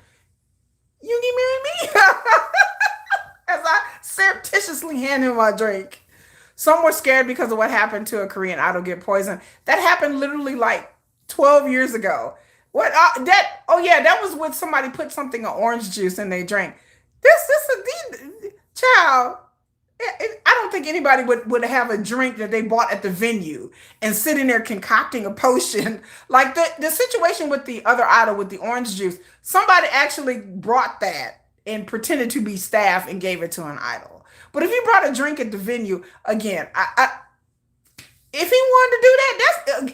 Yoongi marry me? As I surreptitiously hand him my drink. Some were scared because of what happened to a Korean idol get poisoned. That happened literally like 12 years ago. What that? Oh yeah, that was when somebody put something in orange juice and they drank. Child. I don't think anybody would have a drink that they bought at the venue and sitting there concocting a potion. Like the situation with the other idol with the orange juice, somebody actually brought that and pretended to be staff and gave it to an idol. But if you brought a drink at the venue, again, if he wanted to do that,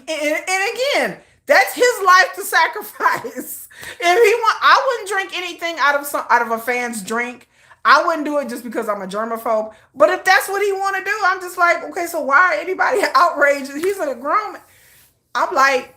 and again, that's his life to sacrifice. I wouldn't drink anything out of a fan's drink. I wouldn't do it just because I'm a germaphobe. But if that's what he want to do, I'm just like, okay, so why anybody outraged? He's a grown man. I'm like,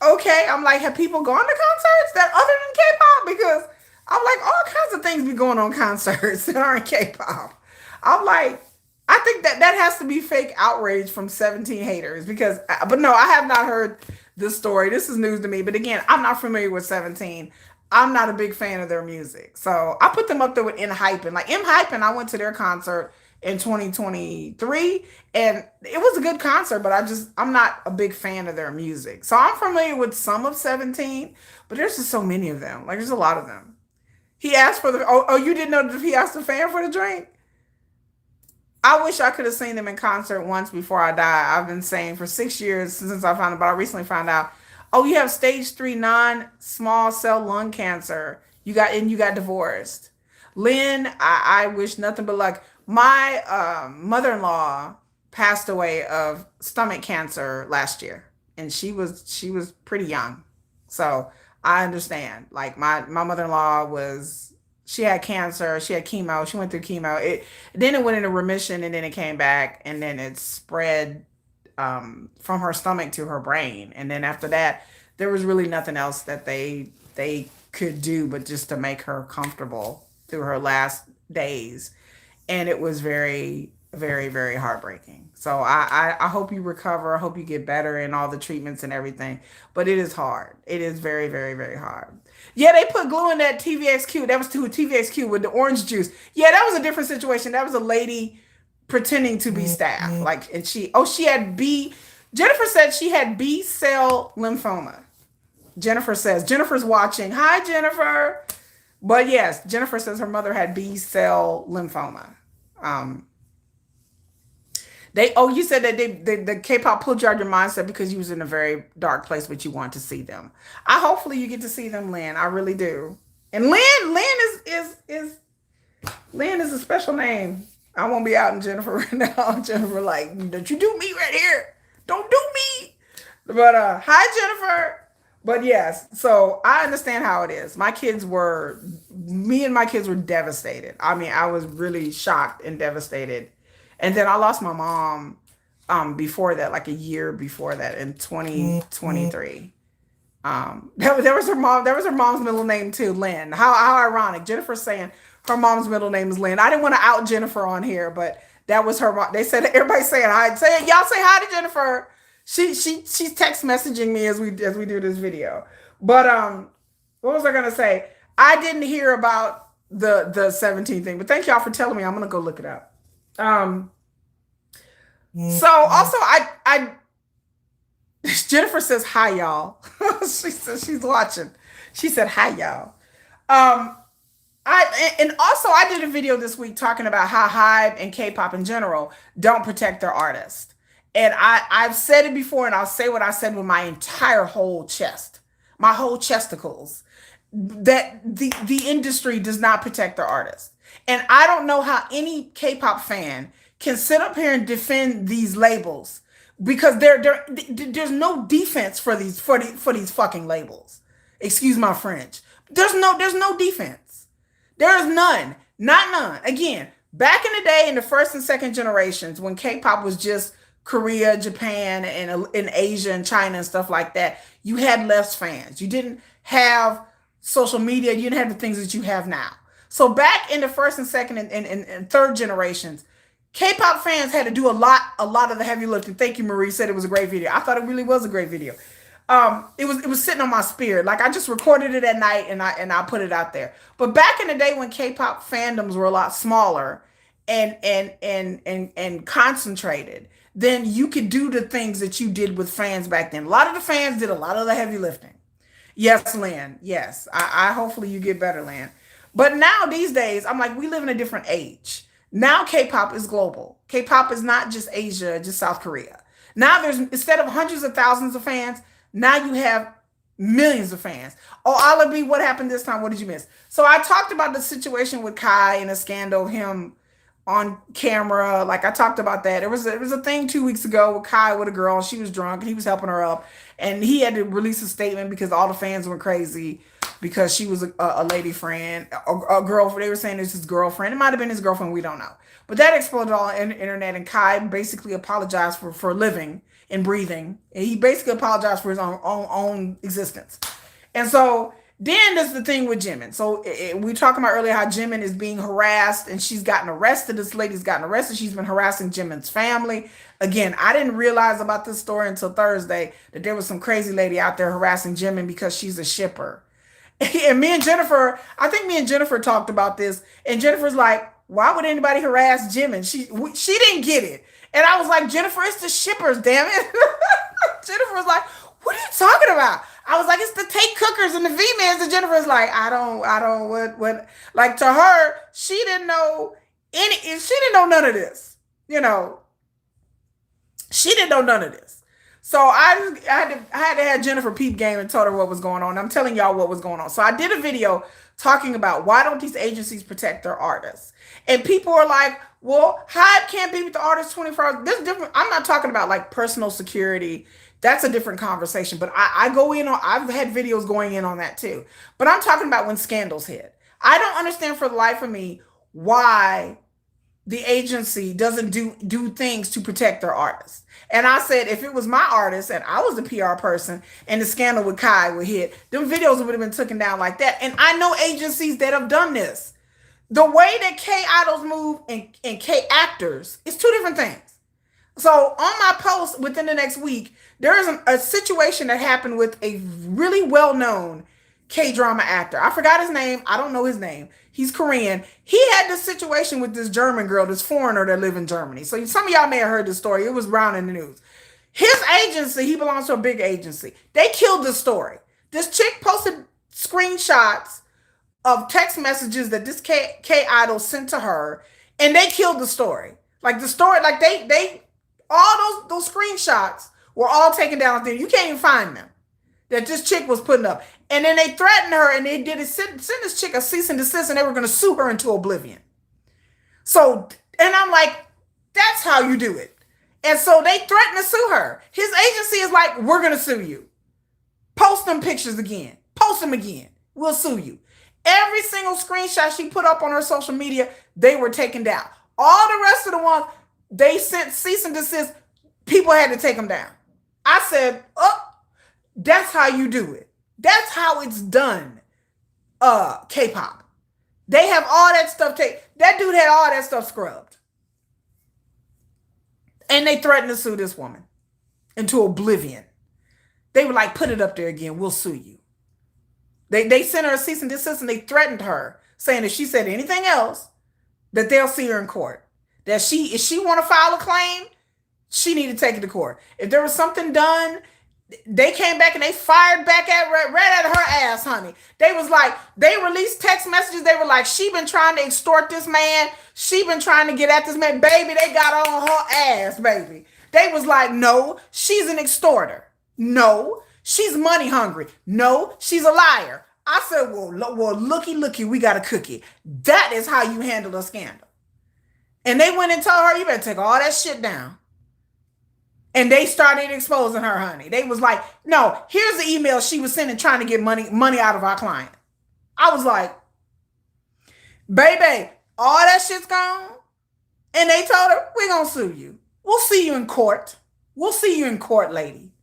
okay. I'm like, have people gone to concerts that other than K-pop? Because I'm like, all kinds of things be going on concerts that aren't K-pop. I'm like, I think that has to be fake outrage from 17 haters but no, I have not heard this story. This is news to me. But again, I'm not familiar with 17. I'm not a big fan of their music. So I put them up there with Hypen. Like Hypen, I went to their concert in 2023 and it was a good concert, but I'm not a big fan of their music. So I'm familiar with some of 17, but there's just so many of them. Like there's a lot of them. He asked for you didn't know that he asked the fan for the drink? I wish I could have seen them in concert once before I die. I've been saying for 6 years since I found out, but I recently found out, oh, you have stage 3 non-small cell lung cancer. You got divorced. Lynn, I wish nothing but luck. My mother-in-law passed away of stomach cancer last year, and she was pretty young. So I understand. Like my mother-in-law she had cancer, she had chemo, she went through chemo. Then it went into remission, and then it came back, and then it spread from her stomach to her brain. And then after that, there was really nothing else that they could do but just to make her comfortable through her last days. And it was very, very, very heartbreaking. So I hope you recover. I hope you get better and all the treatments and everything. But it is hard. It is very, very, very hard. Yeah, they put glue in that TVXQ. That was to TVXQ with the orange juice. Yeah, that was a different situation. That was a lady pretending to be staff. Like, and she had Jennifer said she had B cell lymphoma. Jennifer's watching. Hi, Jennifer. But yes, Jennifer says her mother had B cell lymphoma. You said that the K-pop pulled you out of your mindset because you was in a very dark place, but you want to see them. Hopefully you get to see them, Lynn. I really do. And Lynn is a special name. I won't be out in Jennifer right now. Jennifer, like, don't you do me right here. Don't do me. But hi, Jennifer. But yes, so I understand how it is. Me and my kids were devastated. I mean, I was really shocked and devastated. And then I lost my mom before that, like a year before that in 2023. There was her mom. There was her mom's middle name too, Lynn. How ironic. Jennifer's saying her mom's middle name is Lynn. I didn't want to out Jennifer on here, but that was her mom. They said everybody's saying hi. Say y'all say hi to Jennifer. She's text messaging me as we do this video. But what was I gonna say? I didn't hear about the 17 thing, but thank y'all for telling me. I'm gonna go look it up. So also I Jennifer says hi y'all. She says she's watching. She said hi y'all. I did a video this week talking about how Hybe and K-pop in general don't protect their artists. And I've said it before, and I'll say what I said with my entire whole chest, my whole chesticles, that the industry does not protect their artists. And I don't know how any K-pop fan can sit up here and defend these labels because there's no defense for these these fucking labels. Excuse my French. There's no defense. There is none. Not none. Again, back in the day, in the first and second generations, when K-pop was just Korea, Japan, and in Asia and China and stuff like that, you had less fans. You didn't have social media. You didn't have the things that you have now. So back in the first and second and third generations, K-pop fans had to do a lot of the heavy lifting. Thank you, Marie. Said it was a great video. I thought it really was a great video. It was sitting on my spirit. Like I just recorded it at night and I put it out there. But back in the day when K-pop fandoms were a lot smaller and concentrated, then you could do the things that you did with fans back then. A lot of the fans did a lot of the heavy lifting. Yes, Lynn. Yes. I hopefully you get better, Lynn. But now these days, I'm like, we live in a different age. Now K-pop is global. K-pop is not just Asia, just South Korea. Now there's, instead of hundreds of thousands of fans, now you have millions of fans. Oh, Alabi, what happened this time? What did you miss? So I talked about the situation with Kai and a scandal of him on camera. Like I talked about that. It was a thing 2 weeks ago with Kai with a girl. And she was drunk and he was helping her up. And he had to release a statement because all the fans went crazy because she was a lady friend, a girlfriend. They were saying it's his girlfriend. It might have been his girlfriend. We don't know. But that exploded all on the internet. And Kai basically apologized for living and breathing. And he basically apologized for his own existence. And so then there's the thing with Jimin. So we talking about earlier how Jimin is being harassed and she's gotten arrested. This lady's gotten arrested. She's been harassing Jimin's family. Again, I didn't realize about this story until Thursday that there was some crazy lady out there harassing Jimin because she's a shipper. And me and Jennifer, I think me and Jennifer talked about this. And Jennifer's like, why would anybody harass Jimin? She didn't get it. And I was like, Jennifer, it's the shippers, damn it. Jennifer was like, what are you talking about? I was like, it's the Take Cookers and the V-Mans. And Jennifer's like, I don't, what, like to her, she didn't know none of this. You know, she didn't know none of this. So I had to have Jennifer peep game and told her what was going on. I'm telling y'all what was going on. So I did a video talking about why don't these agencies protect their artists? And people are like, well, Hybe can't be with the artist 24 hours. This is different. I'm not talking about like personal security. That's a different conversation. But I go in on, I've had videos going in on that too. But I'm talking about when scandals hit. I don't understand for the life of me why the agency doesn't do things to protect their artists. And I said, if it was my artist and I was the PR person and the scandal with Kai would hit, them videos would have been taken down like that. And I know agencies that have done this. The way that K-idols move and K-actors is two different things. So on my post within the next week, there is a situation that happened with a really well-known K-drama actor. I forgot his name. I don't know his name. He's Korean. He had this situation with this German girl, this foreigner that live in Germany. So some of y'all may have heard this story. It was around in the news. His agency, he belongs to a big agency. They killed the story. This chick posted screenshots of text messages that this K-idol sent to her, and they killed the story. Like the story, like they all those screenshots were all taken down there. You can't even find them. That this chick was putting up. And then they threatened her and they did it, send this chick a cease and desist, and they were going to sue her into oblivion. So, and I'm like, that's how you do it. And so they threatened to sue her. His agency is like, we're going to sue you. Post them pictures again. Post them again. We'll sue you. Every single screenshot she put up on her social media, they were taken down. All the rest of the ones, they sent cease and desist. People had to take them down. I said, oh, that's how you do it. That's how it's done. K-pop. They have all that stuff. That dude had all that stuff scrubbed. And they threatened to sue this woman into oblivion. They were like, put it up there again. We'll sue you. They sent her a cease and desist, and they threatened her, saying if she said anything else, that they'll see her in court. That if she want to file a claim, she need to take it to court. If there was something done, they came back and they fired back right at her ass, honey. They was like, they released text messages. They were like, she been trying to extort this man. She been trying to get at this man. Baby, they got on her ass, baby. They was like, no, she's an extorter. No, she's money hungry. No, she's a liar. I said, well, looky, we got a cookie. That is how you handle a scandal. And they went and told her, you better take all that shit down. And they started exposing her, honey. They was like, no, here's the email she was sending trying to get money out of our client. I was like, baby, all that shit's gone. And they told her, we're going to sue you. We'll see you in court. We'll see you in court, lady.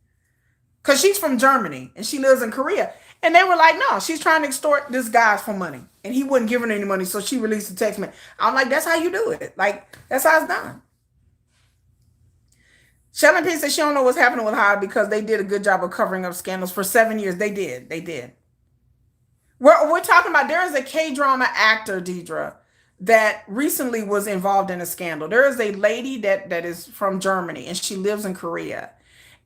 Because she's from Germany and she lives in Korea. And they were like, no, she's trying to extort this guy for money. And he wouldn't give her any money, so she released a text message. I'm like, that's how you do it. Like, that's how it's done. Shelly P said she don't know what's happening with Hybe because they did a good job of covering up scandals for 7 years. They did. We're talking about, there is a K-drama actor, Deidre, that recently was involved in a scandal. There is a lady that is from Germany and she lives in Korea.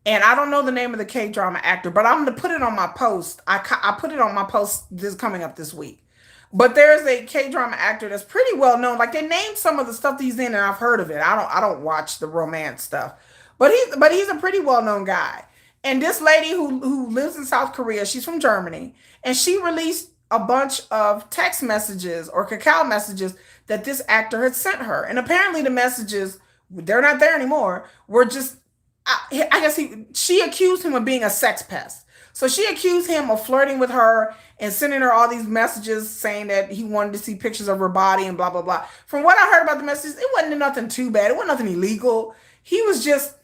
And I don't know the name of the K-drama actor, but I'm going to put it on my post. I put it on my post this coming up this week. But there's a K-drama actor that's pretty well known. Like, they named some of the stuff he's in and I've heard of it. I don't watch the romance stuff. But he's a pretty well-known guy. And this lady who lives in South Korea, she's from Germany, and she released a bunch of text messages or cacao messages that this actor had sent her. And apparently the messages, they're not there anymore, were just, I guess she accused him of being a sex pest. So she accused him of flirting with her and sending her all these messages saying that he wanted to see pictures of her body and blah, blah, blah. From what I heard about the messages, it wasn't nothing too bad. It wasn't nothing illegal. He was just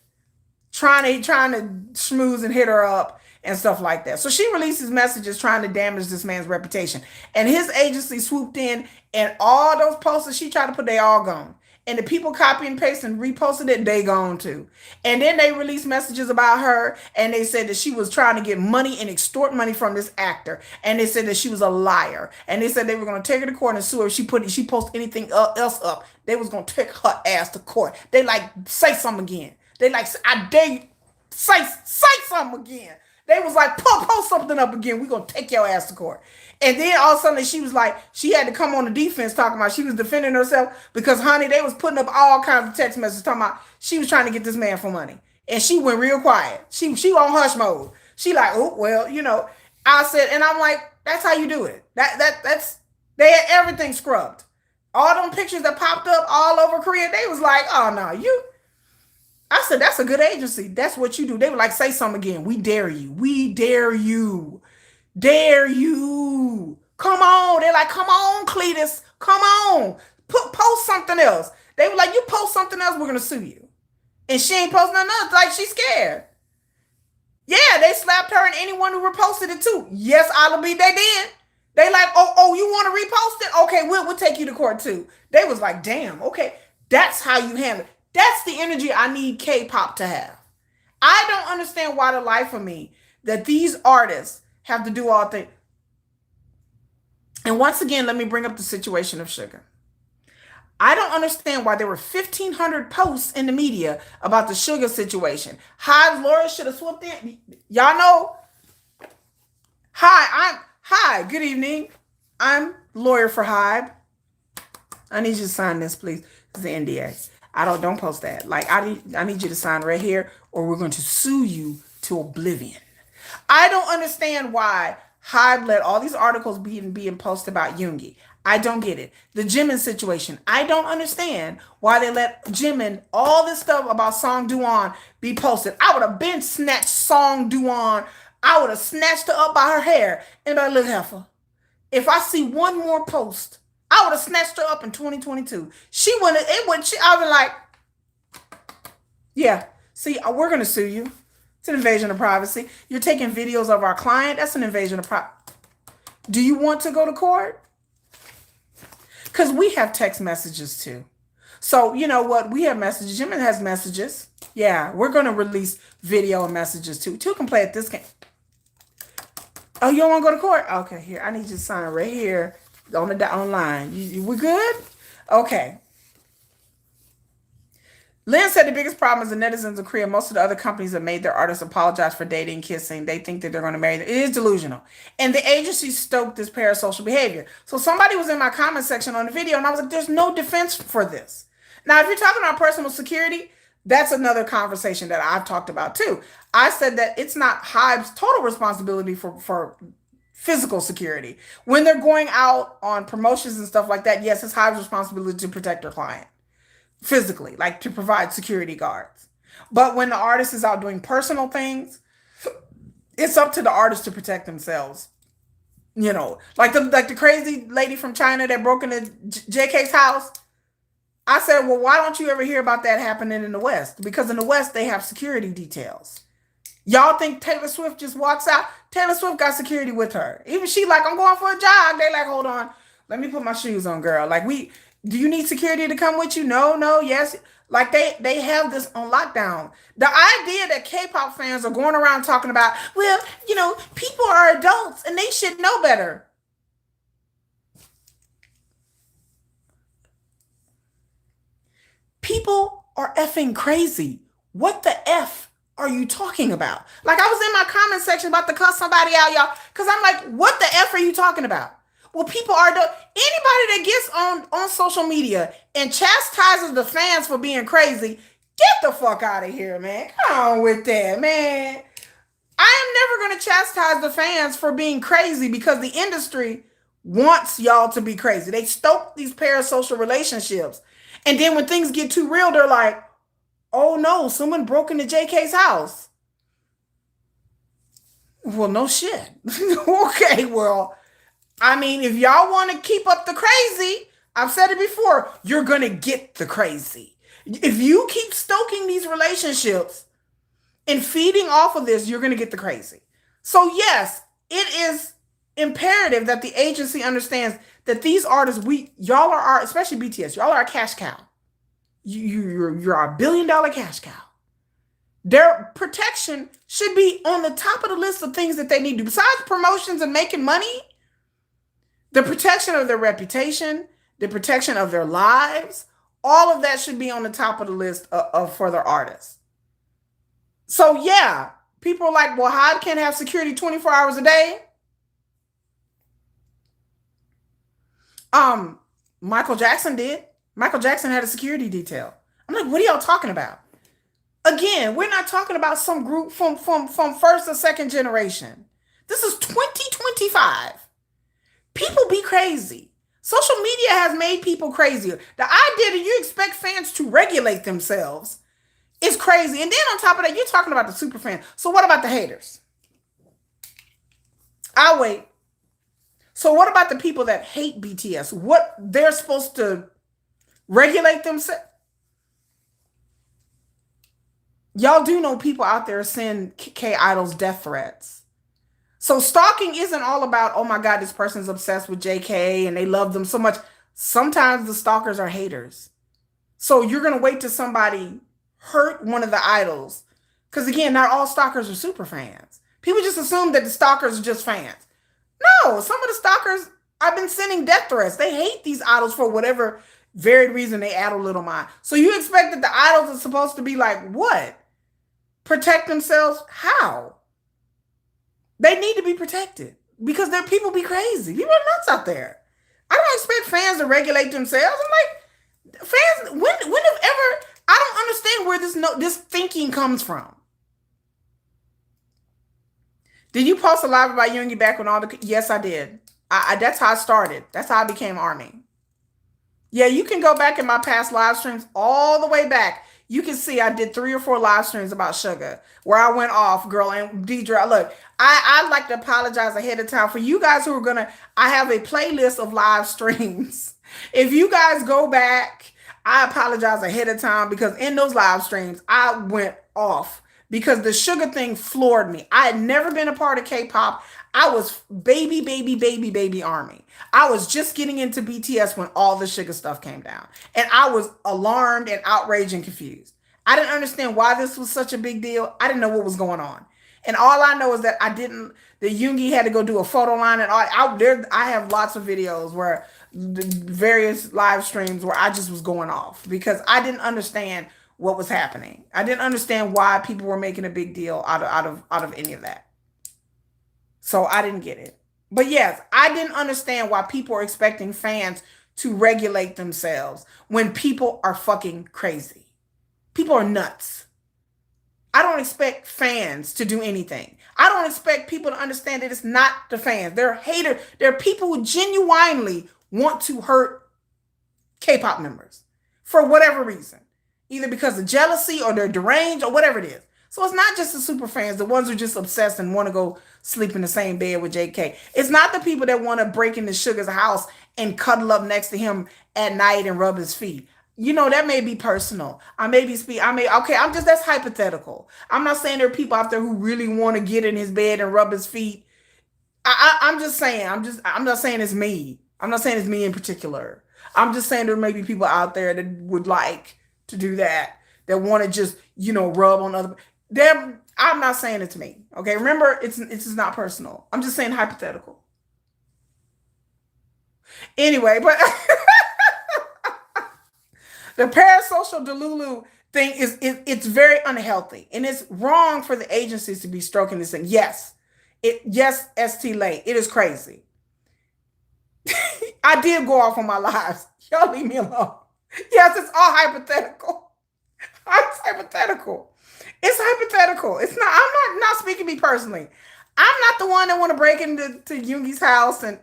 trying to schmooze and hit her up and stuff like that. So she releases messages trying to damage this man's reputation. And his agency swooped in, and all those posts that she tried to put, they all gone. And the people copy and paste and reposted it, they gone too. And then they released messages about her, and they said that she was trying to get money and extort money from this actor. And they said that she was a liar. And they said they were going to take her to court and sue her if she post anything else up. They was going to take her ass to court. They like, say something again. They like, I dare you, say something again. They was like, post something up again. We're going to take your ass to court. And then all of a sudden she was like, she had to come on the defense talking about she was defending herself because, honey, they was putting up all kinds of text messages talking about she was trying to get this man for money. And she went real quiet. She on hush mode. She like, oh, well, you know, I said, and I'm like, that's how you do it. That's they had everything scrubbed. All them pictures that popped up all over Korea, they was like, oh, no, I said, that's a good agency. That's what you do. They were like, say something again. We dare you. We dare you. Dare you. Come on. They're like, come on, Cletus. Come on. Post something else. They were like, you post something else, we're going to sue you. And she ain't posting nothing else. Like, she's scared. Yeah, they slapped her and anyone who reposted it too. Yes, I'll be, they did. They like, oh, you want to repost it? Okay, we'll take you to court too. They was like, damn, okay. That's how you handle it. That's the energy I need K-pop to have. I don't understand why the life of me that these artists have to do all things. And once again, let me bring up the situation of Sugar. I don't understand why there were 1,500 posts in the media about the Sugar situation. Hybe's lawyer should have swooped in. Y'all know. Hi, good evening. I'm lawyer for Hybe. I need you to sign this, please. It's the NDA. Don't post that. Like, I need you to sign right here, or we're going to sue you to oblivion. I don't understand why Hybe let all these articles being posted about Yoongi. I don't get it. The Jimin situation. I don't understand why they let Jimin, all this stuff about Song Do-won be posted. I would have been snatched Song Do-won. I would have snatched her up by her hair and by little heifer. If I see one more post, I would have snatched her up in 2022. I was like, yeah, see, we're going to sue you. It's an invasion of privacy. You're taking videos of our client. That's an invasion of privacy. Do you want to go to court? Because we have text messages too. So, you know what? We have messages. Jim has messages. Yeah, we're going to release video and messages too. Two can play at this game. Oh, you don't want to go to court? Okay, here. I need you to sign right here on the online. We good? Okay. Lynn said the biggest problem is the netizens in Korea. Most of the other companies have made their artists apologize for dating, kissing. They think that they're going to marry them. It is delusional. And the agency stoked this parasocial behavior. So somebody was in my comment section on the video, and I was like, there's no defense for this. Now, if you're talking about personal security, that's another conversation that I've talked about too. I said that it's not Hive's total responsibility for physical security. When they're going out on promotions and stuff like that, yes, it's Hive's responsibility to protect their client physically, like to provide security guards. But when the artist is out doing personal things, it's up to the artist to protect themselves. You know, like the crazy lady from China that broke into JK's house. I said, well, why don't you ever hear about that happening in the West? Because in the West, they have security details. Y'all think Taylor Swift just walks out? Taylor Swift got security with her. Even she like, I'm going for a jog. They like, hold on. Let me put my shoes on, girl. Like, do you need security to come with you? No, yes. Like they have this on lockdown. The idea that K-pop fans are going around talking about, well, you know, people are adults and they should know better. People are effing crazy. What the F are you talking about? Like I was in my comment section about to cuss somebody out, y'all, because I'm like, what the F are you talking about? Well, people are anybody that gets on social media and chastises the fans for being crazy, get the fuck out of here, man. Come on with that, man. I am never going to chastise the fans for being crazy because the industry wants y'all to be crazy. They stoke these parasocial relationships. And then when things get too real, they're like, oh no, someone broke into JK's house. Well, no shit. Okay, well, I mean, if y'all want to keep up the crazy, I've said it before, you're going to get the crazy. If you keep stoking these relationships and feeding off of this, you're going to get the crazy. So yes, it is imperative that the agency understands that these artists, y'all are our, especially BTS, y'all are a cash cow. You're our $1 billion cash cow. Their protection should be on the top of the list of things that they need to do. Besides promotions and making money, the protection of their reputation, the protection of their lives, all of that should be on the top of the list for their artists. So yeah, people are like, well, Hive can't have security 24 hours a day. Michael Jackson did. Michael Jackson had a security detail. I'm like, what are y'all talking about? Again, we're not talking about some group from first or second generation. This is 2025. People be crazy. Social media has made people crazier. The idea that you expect fans to regulate themselves is crazy. And then on top of that, you're talking about the super fan. So what about the haters? I'll wait. So what about the people that hate BTS? What they're supposed to regulate themselves? Y'all do know people out there send K-idols death threats. So stalking isn't all about, oh my God, this person's obsessed with JK and they love them so much. Sometimes the stalkers are haters. So you're going to wait till somebody hurt one of the idols. Because again, not all stalkers are super fans. People just assume that the stalkers are just fans. No, some of the stalkers, I've been sending death threats. They hate these idols for whatever varied reason they add a little mind. So you expect that the idols are supposed to be like, what? Protect themselves? How? They need to be protected because their people be crazy. People are nuts out there. I don't expect fans to regulate themselves. I'm like, fans, when have ever, I don't understand where this thinking comes from. Did you post a live about Yoongi back when all the, yes, I did. That's how I started. That's how I became ARMY. Yeah, you can go back in my past live streams all the way back. You can see I did 3 or 4 live streams about Sugar where I went off, girl. And Deidre, look, I'd like to apologize ahead of time for you guys who are going to, I have a playlist of live streams. If you guys go back, I apologize ahead of time because in those live streams, I went off. because the sugar thing floored me. I had never been a part of K-pop. I was baby army. I was just getting into BTS when all the sugar stuff came down. And I was alarmed and outraged and confused. I didn't understand why this was such a big deal. I didn't know what was going on. And all I know is that the Yoongi had to go do a photo line, and I have lots of videos where the various live streams where I just was going off because I didn't understand what was happening. I didn't understand why people were making a big deal out of any of that. So I didn't get it. But yes, I didn't understand why people are expecting fans to regulate themselves when people are fucking crazy. People are nuts. I don't expect fans to do anything. I don't expect people to understand that it's not the fans. They're haters. They're people who genuinely want to hurt K-pop members for whatever reason, either because of jealousy or they're deranged or whatever it is. So it's not just the super fans, the ones who are just obsessed and want to go sleep in the same bed with JK. It's not the people that want to break into Sugar's house and cuddle up next to him at night and rub his feet. You know, that may be personal. Okay, that's hypothetical. I'm not saying there are people out there who really want to get in his bed and rub his feet. I'm just saying, I'm not saying it's me. I'm not saying it's me in particular. I'm just saying there may be people out there that would like to do that want to just, rub on other. I'm not saying it's me. Okay, remember, it's just not personal. I'm just saying hypothetical. Anyway, but the parasocial delulu thing it's very unhealthy, and it's wrong for the agencies to be stroking this thing. Yes, ST late. It is crazy. I did go off on my lives. Y'all leave me alone. Yes, it's all hypothetical. It's hypothetical. It's hypothetical. It's not. I'm not speaking to me personally. I'm not the one that want to break into Yoongi's house and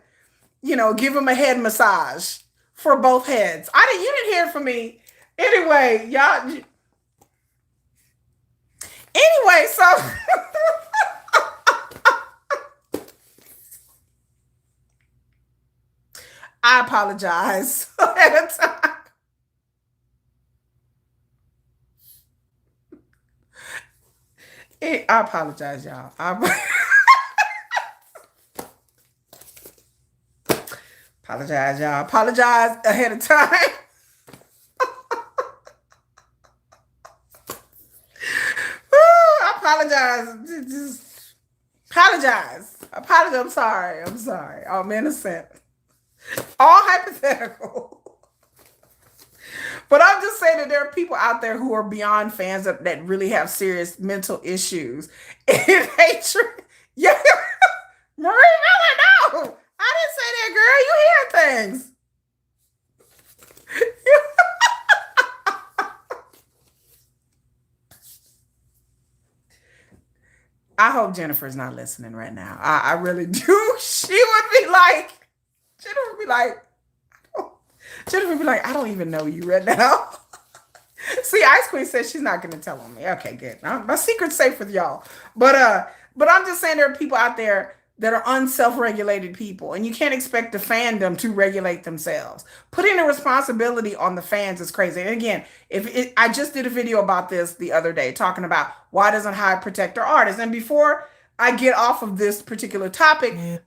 give him a head massage for both heads. You didn't hear from me. Anyway, y'all. Anyway, so I apologize ahead of time. I apologize, y'all. Apologize, y'all. Apologize ahead of time. Apologize. Just apologize. Apologize. I'm sorry. I'm innocent. All hypothetical. But I'm just saying that there are people out there who are beyond fans that really have serious mental issues and hatred. Yeah. Marie Miller, no. I didn't say that, girl. You hear things. I hope Jennifer's not listening right now. I really do. She would be like, I don't even know you right now. See, Ice Queen says she's not going to tell on me. Okay, good. My secret's safe with y'all. But I'm just saying there are people out there that are unself-regulated people, and you can't expect the fandom to regulate themselves. Putting the responsibility on the fans is crazy. And again, I just did a video about this the other day, talking about why doesn't HYBE protect their artists. And before I get off of this particular topic, Jennifer,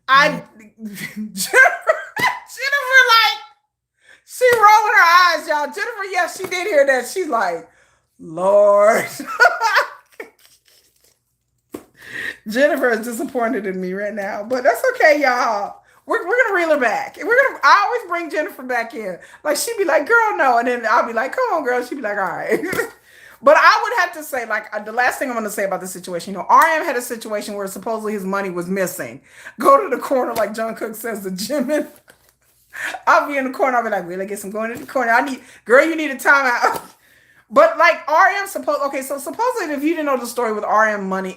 she rolling her eyes, y'all. Jennifer, yes, she did hear that. She's like, Lord. Jennifer is disappointed in me right now, but that's okay, y'all. We're gonna reel her back. I always bring Jennifer back in. Like, she'd be like, girl, no. And then I'll be like, come on, girl. She'd be like, all right. But I would have to say, the last thing I'm gonna say about this situation, RM had a situation where supposedly his money was missing. Go to the corner, like John Cook says, the gym. I'll be in the corner. I'll be like, really get some going in the corner. You need a timeout. But RM supposedly, if you didn't know the story with RM money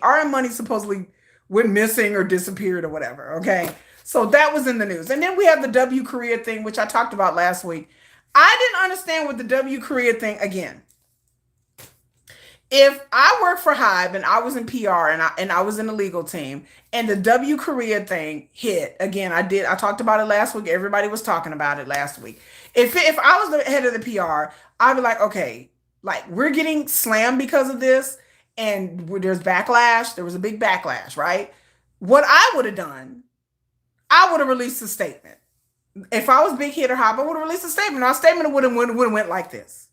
supposedly went missing or disappeared or whatever. Okay. So that was in the news. And then we have the W Korea thing, which I talked about last week. I didn't understand with the W Korea thing again. If I worked for HYBE and I was in PR and I was in the legal team and the W Korea thing hit, again, I talked about it last week. Everybody was talking about it last week. If I was the head of the PR, I'd be like, okay, we're getting slammed because of this, and there's backlash. There was a big backlash, right? What I would have done, I would have released a statement. If I was Big Hit or Hop, I would have released a statement. Our statement would have went like this.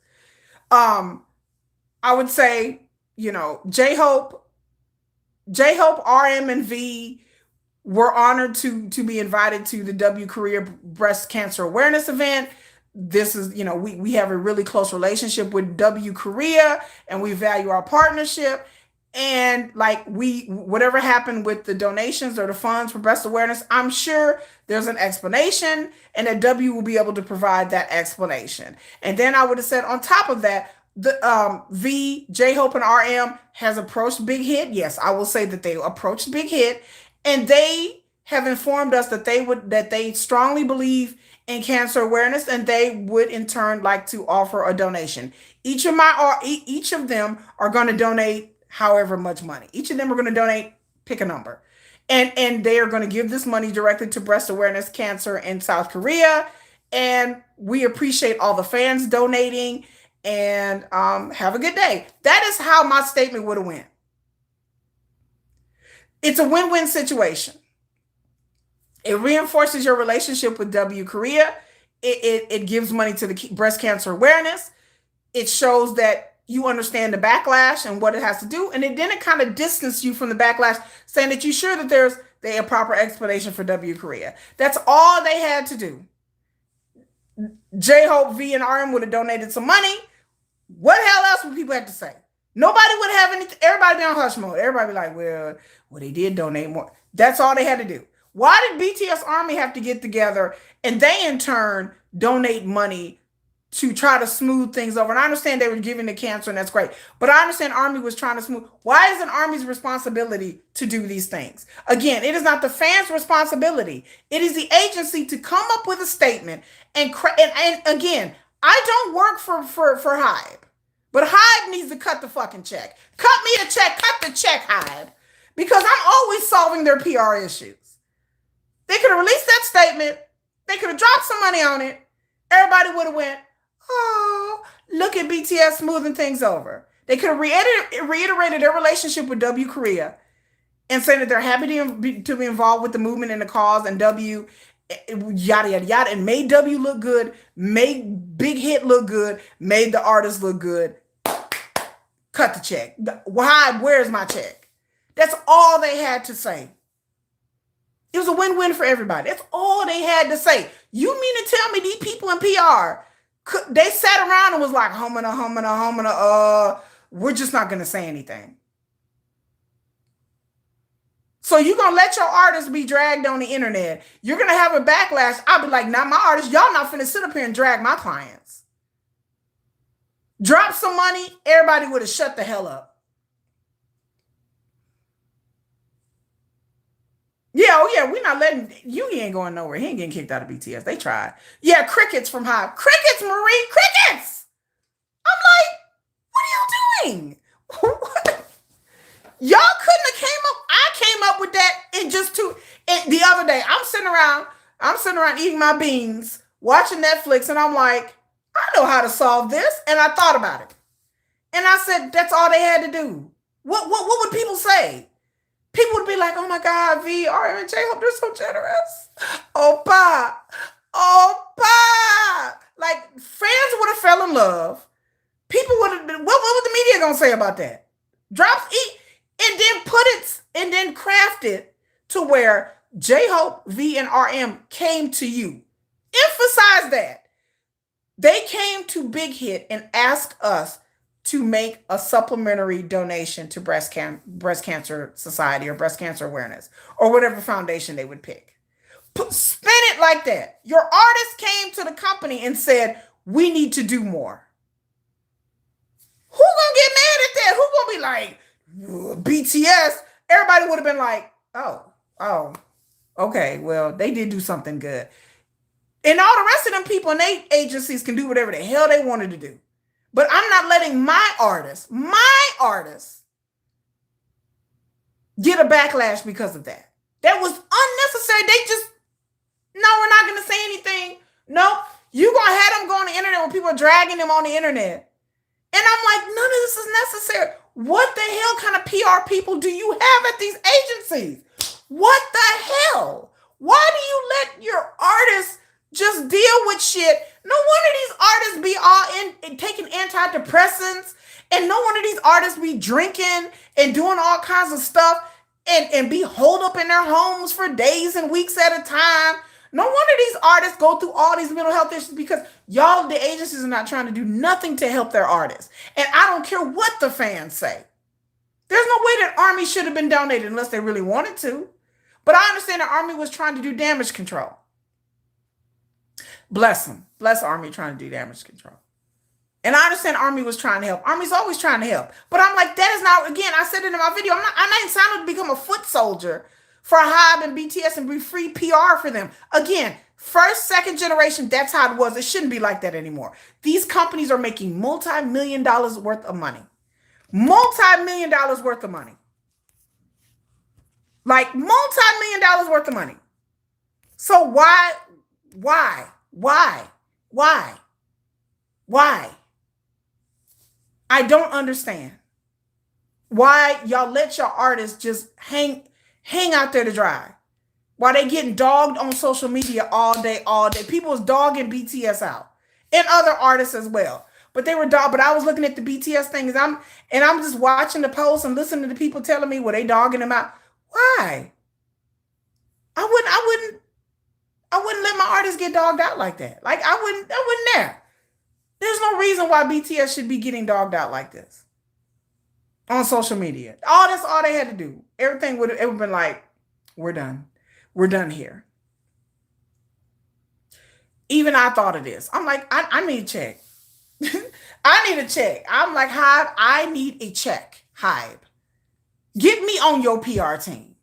I would say, J Hope, RM, and V were honored to be invited to the W Korea Breast Cancer Awareness event. This is, we have a really close relationship with W Korea, and we value our partnership. And like whatever happened with the donations or the funds for breast awareness, I'm sure there's an explanation, and that W will be able to provide that explanation. And then I would have said on top of that, the J Hope, and RM has approached Big Hit. Yes, I will say that they approached Big Hit, and they have informed us that they strongly believe in cancer awareness, and they would in turn like to offer a donation. Each of them are going to donate however much money. Each of them are going to donate, pick a number. And they are going to give this money directly to breast awareness cancer in South Korea. And we appreciate all the fans donating, and have a good day. That is how my statement would have went. It's a win-win situation. It reinforces your relationship with W Korea. It gives money to the breast cancer awareness. It shows that you understand the backlash and what it has to do. And then it kind of distances you from the backlash, saying that you're sure that there's a proper explanation for W Korea. That's all they had to do. J-Hope, V, and RM would have donated some money. What the hell else would people have to say? Nobody would have anything. Everybody be on hush mode. Everybody be like, well, they did donate more. That's all they had to do. Why did BTS Army have to get together and they in turn donate money to try to smooth things over? And I understand they were giving the cancer, and that's great. But I understand Army was trying to smooth. Why is it Army's responsibility to do these things? Again, it is not the fans' responsibility. It is the agency to come up with a statement. And again, I don't work for Hybe, but Hybe needs to cut the fucking check. Cut me a check. Cut the check, Hybe, because I'm always solving their PR issues. They could have released that statement. They could have dropped some money on it. Everybody would have went, oh, look at BTS smoothing things over. They could have reiterated their relationship with W Korea and saying that they're happy to be involved with the movement and the cause, and W, yada, yada, yada, and made W look good, made Big Hit look good, made the artist look good. Cut the check. Why? Where's my check? That's all they had to say. It was a win-win for everybody. That's all they had to say. You mean to tell me these people in PR, they sat around and was like, we're just not going to say anything. So you're going to let your artists be dragged on the internet. You're going to have a backlash. I'll be like, nah, my artists, y'all not finna sit up here and drag my clients. Drop some money, everybody would have shut the hell up. Yeah, oh yeah, we're not letting you. He ain't going nowhere. He ain't getting kicked out of BTS. They tried. Yeah, crickets from Hybe. Crickets, Marie, crickets. I'm like, what are you doing? Y'all couldn't have came up. I came up with that in just the other day. I'm sitting around eating my beans, watching Netflix, and I'm like, I know how to solve this. And I thought about it. And I said, that's all they had to do. What would people say? People would be like, oh my God, V, RM, and J-Hope, they're so generous. Oppa. Like, fans would have fell in love. People would have been, what would the media gonna say about that? And then craft it to where J-Hope, V, and RM came to you. Emphasize that. They came to Big Hit and asked us to make a supplementary donation to Breast Cancer Society or Breast Cancer Awareness or whatever foundation they would pick. Spin it like that. Your artist came to the company and said, we need to do more. Who gonna get mad at that? Who gonna be like, BTS? Everybody would have been like, oh, okay, well, they did do something good. And all the rest of them people and they agencies can do whatever the hell they wanted to do. But I'm not letting my artists get a backlash because of that. That was unnecessary. No, we're not going to say anything. Nope. You're going to have them go on the internet when people are dragging them on the internet. And I'm like, none of this is necessary. What the hell kind of PR people do you have at these agencies? What the hell? Why do you let your artists just deal with shit? No wonder these artists be all in taking antidepressants, and no wonder these artists be drinking and doing all kinds of stuff and be holed up in their homes for days and weeks at a time. No wonder these artists go through all these mental health issues, because y'all, the agencies, are not trying to do nothing to help their artists. And I don't care what the fans say. There's no way that Army should have been donated unless they really wanted to. But I understand the Army was trying to do damage control. Bless them. Bless Army trying to do damage control. And I understand Army was trying to help. Army's always trying to help. But I'm like, that is not, again, I said it in my video, I'm not signed up to become a foot soldier for HYBE and BTS and be free PR for them. Again, first, second generation, that's how it was. It shouldn't be like that anymore. These companies are making multi-million dollars worth of money. Multi-million dollars worth of money. Like multi-million dollars worth of money. So why? I don't understand why y'all let your artists just hang out there to dry. Why they getting dogged on social media all day. People was dogging BTS out, and other artists as well. But they were dogged. But I was looking at the BTS things. I'm just watching the posts and listening to the people telling me, well, they dogging them out. Why? I wouldn't let my artists get dogged out like that. Like I wouldn't dare. There's no reason why BTS should be getting dogged out like this on social media. That's all they had to do. Everything would have been like, we're done. We're done here. Even I thought of this. I'm like, I need a check. I need a check. I'm like, HYBE, I need a check. HYBE, get me on your PR team.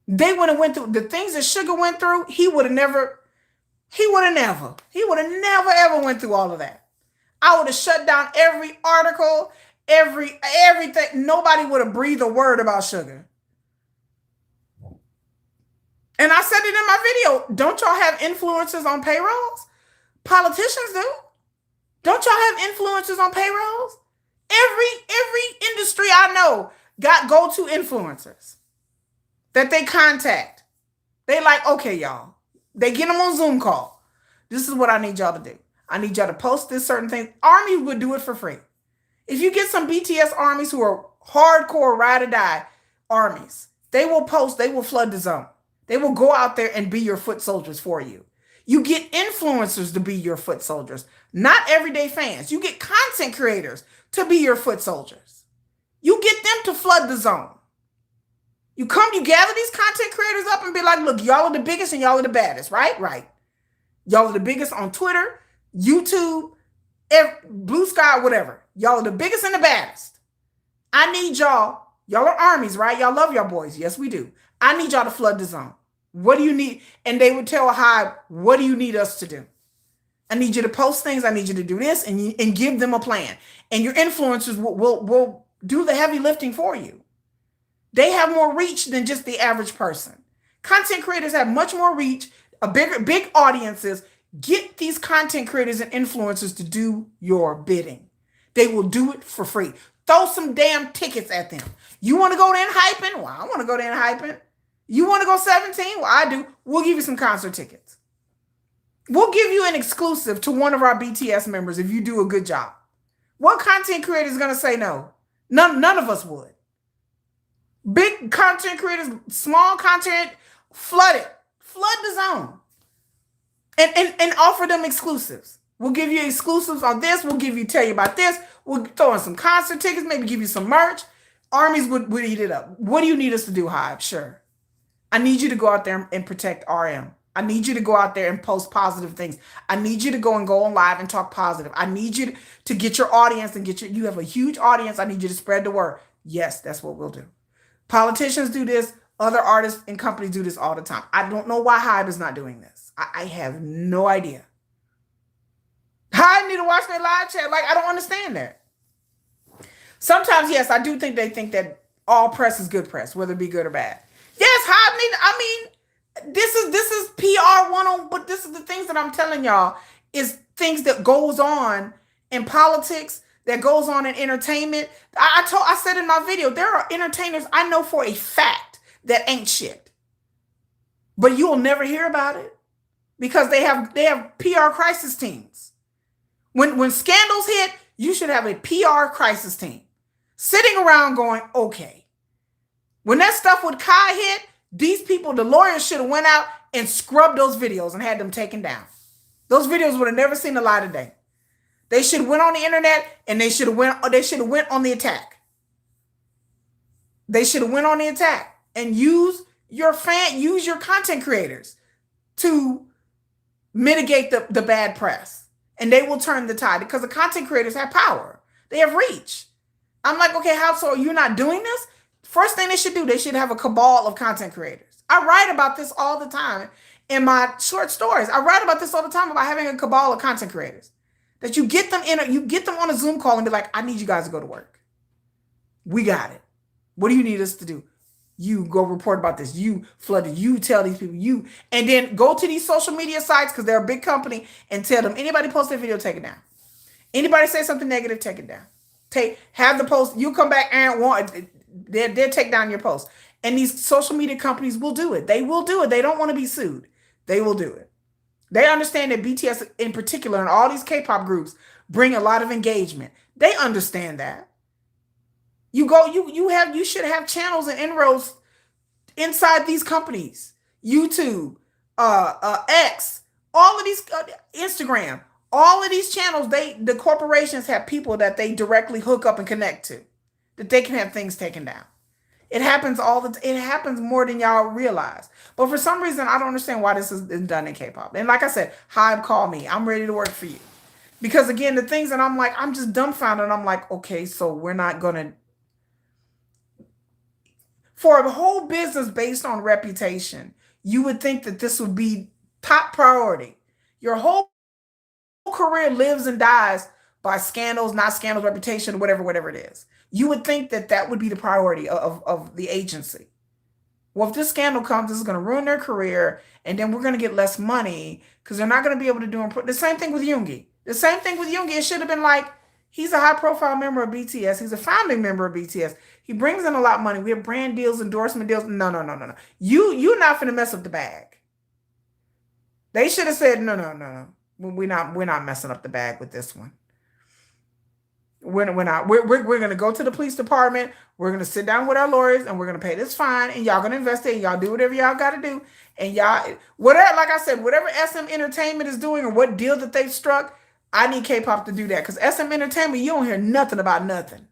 They would have went through the things that Sugar went through. He would have never ever went through all of that. I would have shut down every article, everything. Nobody would have breathed a word about Sugar. And I said it in my video. Don't y'all have influencers on payrolls? Politicians do. Don't y'all have influencers on payrolls? Every industry I know got go-to influencers that they contact. They like, okay, y'all. They get them on Zoom call. This is what I need y'all to do. I need y'all to post this certain thing. Army would do it for free. If you get some BTS armies who are hardcore ride or die armies, they will post, they will flood the zone. They will go out there and be your foot soldiers for you. You get influencers to be your foot soldiers, not everyday fans. You get content creators to be your foot soldiers. You get them to flood the zone. You gather these content creators up and be like, look, y'all are the biggest and y'all are the baddest, right? Right. Y'all are the biggest on Twitter, YouTube, Blue Sky, whatever. Y'all are the biggest and the baddest. I need y'all. Y'all are armies, right? Y'all love y'all boys. Yes, we do. I need y'all to flood the zone. What do you need? And they would tell HYBE, what do you need us to do? I need you to post things. I need you to do this and give them a plan. And your influencers will do the heavy lifting for you. They have more reach than just the average person. Content creators have much more reach, big audiences. Get these content creators and influencers to do your bidding. They will do it for free. Throw some damn tickets at them. You want to go there and hyping? Well, I want to go there and hyping. You want to go 17? Well, I do. We'll give you some concert tickets. We'll give you an exclusive to one of our BTS members if you do a good job. What content creator is going to say no? None of us would. Big content creators, small content, flood it. Flood the zone. And offer them exclusives. We'll give you exclusives on this. We'll tell you about this. We'll throw in some concert tickets, maybe give you some merch. Armies would eat it up. What do you need us to do, HYBE? Sure. I need you to go out there and protect RM. I need you to go out there and post positive things. I need you to go on live and talk positive. I need you to get your audience and you have a huge audience. I need you to spread the word. Yes, that's what we'll do. Politicians do this. Other artists and companies do this all the time. I don't know why HYBE is not doing this. I have no idea. HYBE need to watch their live chat. Like, I don't understand that. Sometimes, yes, I do think they think that all press is good press, whether it be good or bad. Yes, HYBE need, I mean, this is PR 101, but this is the things that I'm telling y'all is things that goes on in politics that goes on in entertainment. I said in my video, there are entertainers I know for a fact that ain't shit. But you'll never hear about it because they have PR crisis teams. When scandals hit, you should have a PR crisis team sitting around going, okay. When that stuff with Kai hit, these people, the lawyers should have went out and scrubbed those videos and had them taken down. Those videos would have never seen the light of day. They should have went on the internet and they should have went on the attack. They should have went on the attack and use your content creators to mitigate the bad press. And they will turn the tide because the content creators have power. They have reach. I'm like, okay, how so? You're not doing this? First thing they should do, they should have a cabal of content creators. I write about this all the time in my short stories. I write about this all the time about having a cabal of content creators. That you get them on a Zoom call and be like, I need you guys to go to work. We got it. What do you need us to do? You go report about this. You flood it. You tell these people. And then go to these social media sites because they're a big company and tell them anybody post their video, take it down. Anybody say something negative, take it down. Have the post. You come back and they'll take down your post. And these social media companies will do it. They will do it. They don't want to be sued. They will do it. They understand that BTS in particular and all these K-pop groups bring a lot of engagement. They understand that. You should have channels and inroads inside these companies. YouTube, X, all of these, Instagram, all of these channels, the corporations have people that they directly hook up and connect to, that they can have things taken down. It happens it happens more than y'all realize. But for some reason, I don't understand why this is done in K-pop. And like I said, Hybe, call me. I'm ready to work for you. Because again, the things that I'm like, I'm just dumbfounded. I'm like, okay, so we're not going to, for a whole business based on reputation, you would think that this would be top priority. Your whole career lives and dies by scandals, not scandals, reputation, whatever it is. You would think that that would be the priority of the agency. Well, if this scandal comes, this is going to ruin their career, and then we're going to get less money because they're not going to be able to do the same thing with Yoongi. The same thing with Yoongi. It should have been like, he's a high-profile member of BTS. He's a founding member of BTS. He brings in a lot of money. We have brand deals, endorsement deals. No. You're not finna mess up the bag. They should have said, no. We're not messing up the bag with this one. We're not. We're gonna go to the police department. We're gonna sit down with our lawyers and we're gonna pay this fine. And y'all gonna investigate. And y'all do whatever y'all gotta do. And y'all, whatever, like I said, whatever SM Entertainment is doing or what deal that they've struck, I need K-pop to do that. Because SM Entertainment, you don't hear nothing about nothing.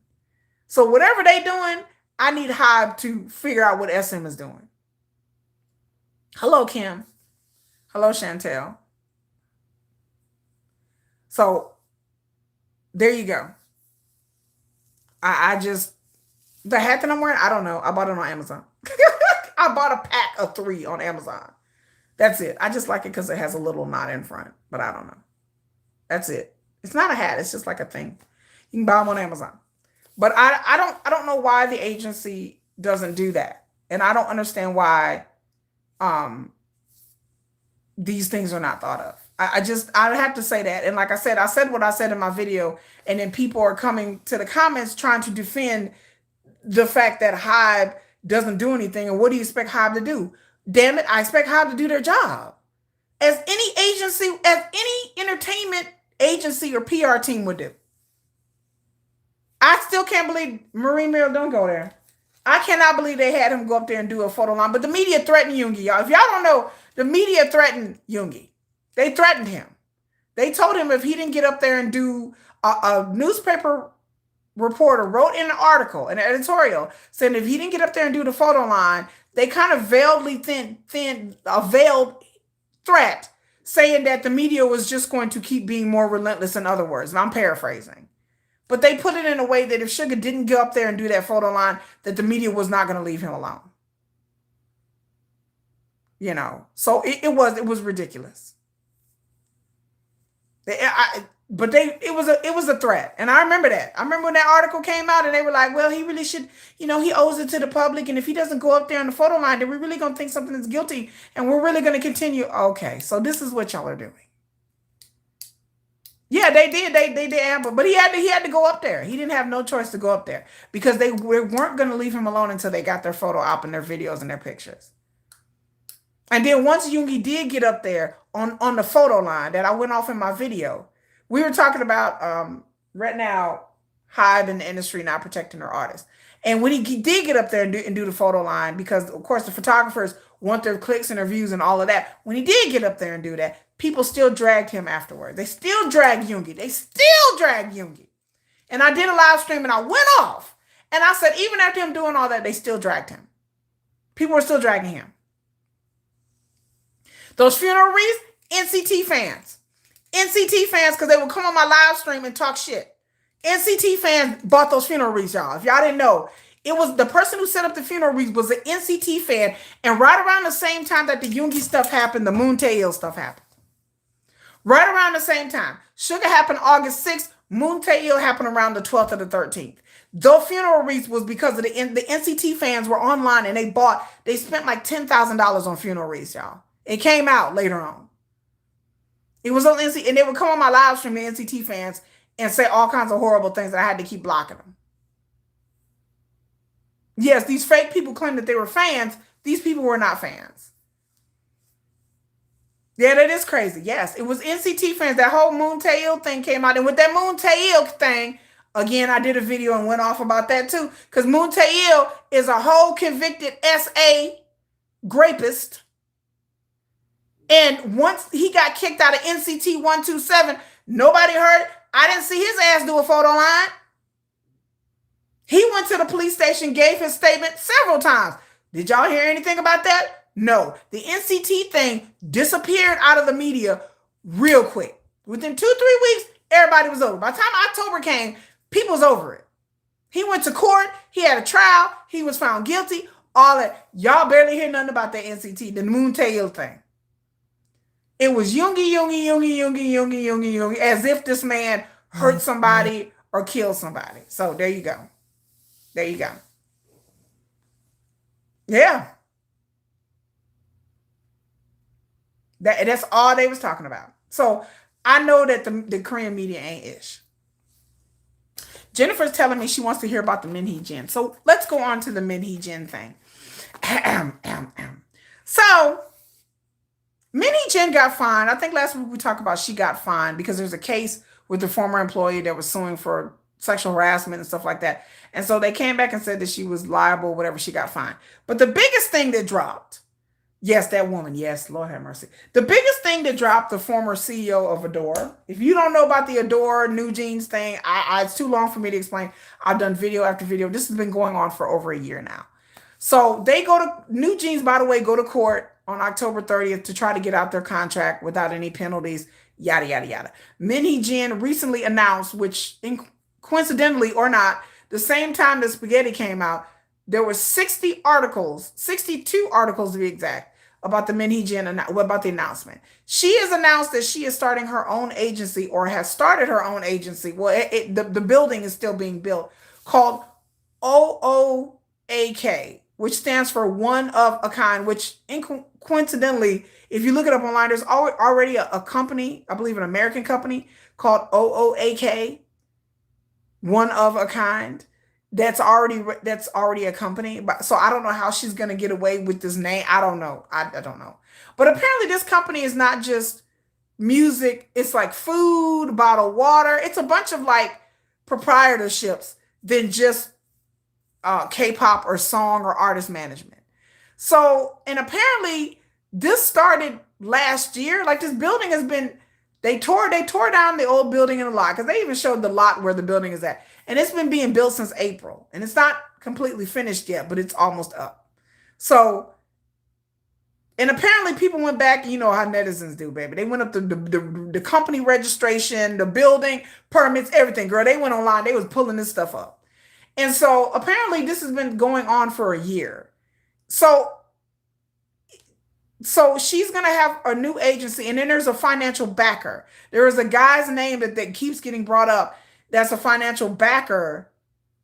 So whatever they doing, I need Hybe to figure out what SM is doing. Hello, Kim. Hello, Chantel. So there you go. I just, the hat that I'm wearing, I don't know. I bought it on Amazon. I bought a pack of 3 on Amazon. That's it. I just like it because it has a little knot in front, but I don't know. That's it. It's not a hat. It's just like a thing. You can buy them on Amazon. But I don't know why the agency doesn't do that. And I don't understand why these things are not thought of. I have to say that. And like I said what I said in my video, and then people are coming to the comments trying to defend the fact that Hybe doesn't do anything. And what do you expect Hybe to do? Damn it, I expect Hybe to do their job. As any agency, as any entertainment agency or PR team would do. I still can't believe Marie Merrill don't go there. I cannot believe they had him go up there and do a photo line. But the media threatened Yoongi, y'all. If y'all don't know, the media threatened Yoongi. They threatened him. They told him if he didn't get up there and do a newspaper reporter wrote in an article, an editorial, saying if he didn't get up there and do the photo line, they kind of a veiled threat saying that the media was just going to keep being more relentless, in other words. And I'm paraphrasing. But they put it in a way that if Sugar didn't go up there and do that photo line, that the media was not going to leave him alone. You know, so it was ridiculous. It was a threat. And I remember that. I remember when that article came out and they were like, well, he really should, he owes it to the public. And if he doesn't go up there on the photo line, then we're really going to think something is guilty. And we're really going to continue. Okay, so this is what y'all are doing. Yeah, they did. They did ambush, but he had to go up there. He didn't have no choice to go up there because they weren't going to leave him alone until they got their photo op and their videos and their pictures. And then once Yoongi did get up there on the photo line that I went off in my video, we were talking about right now Hive in the industry not protecting their artists. And when he did get up there and do the photo line, because of course the photographers want their clicks and their views and all of that. When he did get up there and do that, people still dragged him afterwards. They still dragged Yoongi. They still dragged Yoongi. And I did a live stream and I went off. And I said, even after him doing all that, they still dragged him. People were still dragging him. Those funeral wreaths, NCT fans. NCT fans, because they would come on my live stream and talk shit. NCT fans bought those funeral wreaths, y'all. If y'all didn't know, it was the person who set up the funeral wreaths was an NCT fan. And right around the same time that the Yoongi stuff happened, the Moon Tae-il stuff happened. Right around the same time. Sugar happened August 6th. Moon Tae-il happened around the 12th or the 13th. Those funeral wreaths was because of the NCT fans were online and they spent like $10,000 on funeral wreaths, y'all. It came out later on. It was on NCT, and they would come on my live stream, the NCT fans, and say all kinds of horrible things, and I had to keep blocking them. Yes, these fake people claim that they were fans. These people were not fans. Yeah, that is crazy. Yes, it was NCT fans. That whole Moon Tae-il thing came out. And with that Moon Tae-il thing, again, I did a video and went off about that too. Because Moon Tae-il is a whole convicted SA rapist. And once he got kicked out of NCT 127, nobody heard. I didn't see his ass do a photo line. He went to the police station, gave his statement several times. Did y'all hear anything about that? No. The NCT thing disappeared out of the media real quick. Within 2-3 weeks, everybody was over. By the time October came, people was over it. He went to court. He had a trial. He was found guilty. All that. Y'all barely hear nothing about that NCT, the Moon Tae-il thing. It was Yoongi, as if this man hurt somebody or killed somebody. So there you go. There you go. Yeah. That's all they was talking about. So I know that the Korean media ain't ish. Jennifer's telling me she wants to hear about the Min Hee-jin. So let's go on to the Min Hee-jin thing. So Min Hee-jin got fined. I think last week we talked about she got fined because there's a case with the former employee that was suing for sexual harassment and stuff like that. And so they came back and said that she was liable, whatever, she got fined. But the biggest thing that dropped, yes, that woman, yes, Lord have mercy. The biggest thing that dropped, the former CEO of Adore. If you don't know about the Adore New Jeans thing, it's too long for me to explain. I've done video after video. This has been going on for over a year now. So they go to, New Jeans, by the way, go to court on October 30th to try to get out their contract without any penalties, yada, yada, yada. Min Hee-jin recently announced, which coincidentally or not, the same time that Spaghetti came out, there were 62 articles to be exact, about the Min Hee-jin, about the announcement. She has announced that she is starting her own agency, or has started her own agency. Well, the building is still being built, called OOAK, which stands for One of a Kind, which coincidentally, if you look it up online, there's already a company, I believe an American company, called OOAK, One of a Kind. That's already a company. But so I don't know how she's gonna get away with this name. I don't know. I don't know. But apparently this company is not just music, it's like food, bottled water. It's a bunch of like proprietorships than just K-pop or song or artist management. So, and apparently this started last year. Like this building has been, they tore down the old building in the lot, because they even showed the lot where the building is at. And it's been being built since April. And it's not completely finished yet, but it's almost up. So, and apparently people went back, you know how netizens do, baby. They went up to the company registration, the building permits, everything, girl. They went online. They was pulling this stuff up. And so apparently this has been going on for a year. So she's going to have a new agency, and then there's a financial backer. There is a guy's name that keeps getting brought up that's a financial backer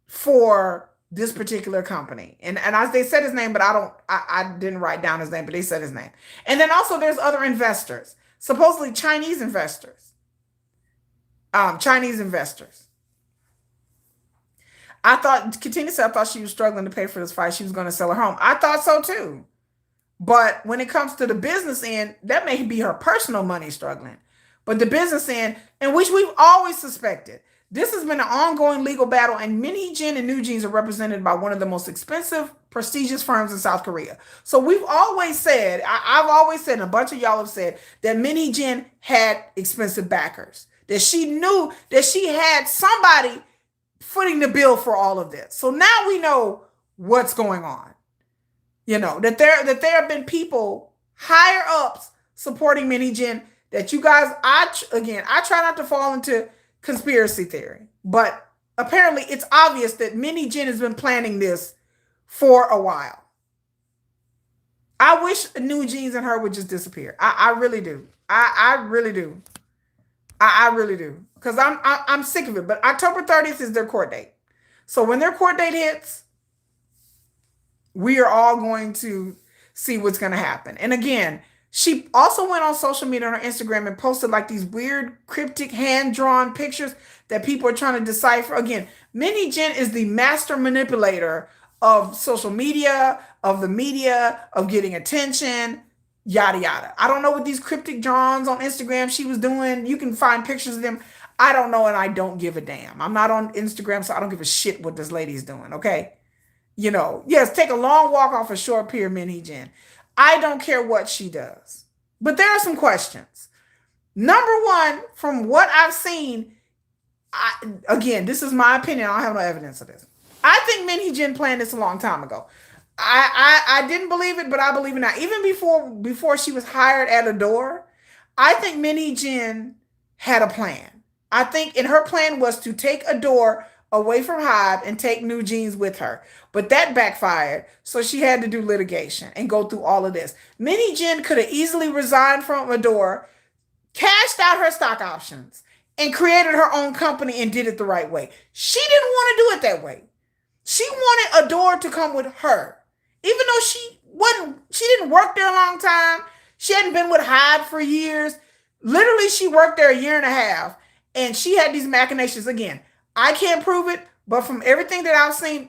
for this particular company. And they said his name, but I didn't write down his name, but they said his name. And then also there's other investors, supposedly Chinese investors. Chinese investors. I thought, Katina said, I thought she was struggling to pay for this fight. She was going to sell her home. I thought so too. But when it comes to the business end, that may be her personal money struggling. But the business end, in which we've always suspected, this has been an ongoing legal battle, and Hee-jin and New Jeans are represented by one of the most expensive, prestigious firms in South Korea. So we've always said, I've always said, and a bunch of y'all have said, that Hee-jin had expensive backers, that she knew that she had somebody footing the bill for all of this. So now we know what's going on. You know, that there have been people higher ups supporting Hee-jin, that you guys, I try not to fall into conspiracy theory, but apparently it's obvious that Hee-jin has been planning this for a while. I wish New Jeans and her would just disappear. I really do. I really do. I really do. Because I'm sick of it. But October 30th is their court date. So when their court date hits, we are all going to see what's going to happen. And again, she also went on social media on her Instagram and posted like these weird, cryptic, hand-drawn pictures that people are trying to decipher. Again, Hee-jin is the master manipulator of social media, of the media, of getting attention, yada, yada. I don't know what these cryptic drawings on Instagram she was doing. You can find pictures of them. I don't know, and I don't give a damn. I'm not on Instagram, so I don't give a shit what this lady's doing, okay? You know, yes, take a long walk off a short pier, Hee-jin. I don't care what she does. But there are some questions. Number one, from what I've seen, again, this is my opinion. I don't have no evidence of this. I think Hee-jin planned this a long time ago. I didn't believe it, but I believe it now. Even before she was hired at Adore, I think Hee-jin had a plan. I think, and her plan was to take Adore away from Hybe and take New Jeans with her. But that backfired, so she had to do litigation and go through all of this. Hee-jin could have easily resigned from Adore, cashed out her stock options, and created her own company and did it the right way. She didn't want to do it that way. She wanted Adore to come with her. Even though she didn't work there a long time. She hadn't been with Hybe for years. Literally, she worked there a year and a half, and she had these machinations. Again, I can't prove it, but from everything that I've seen,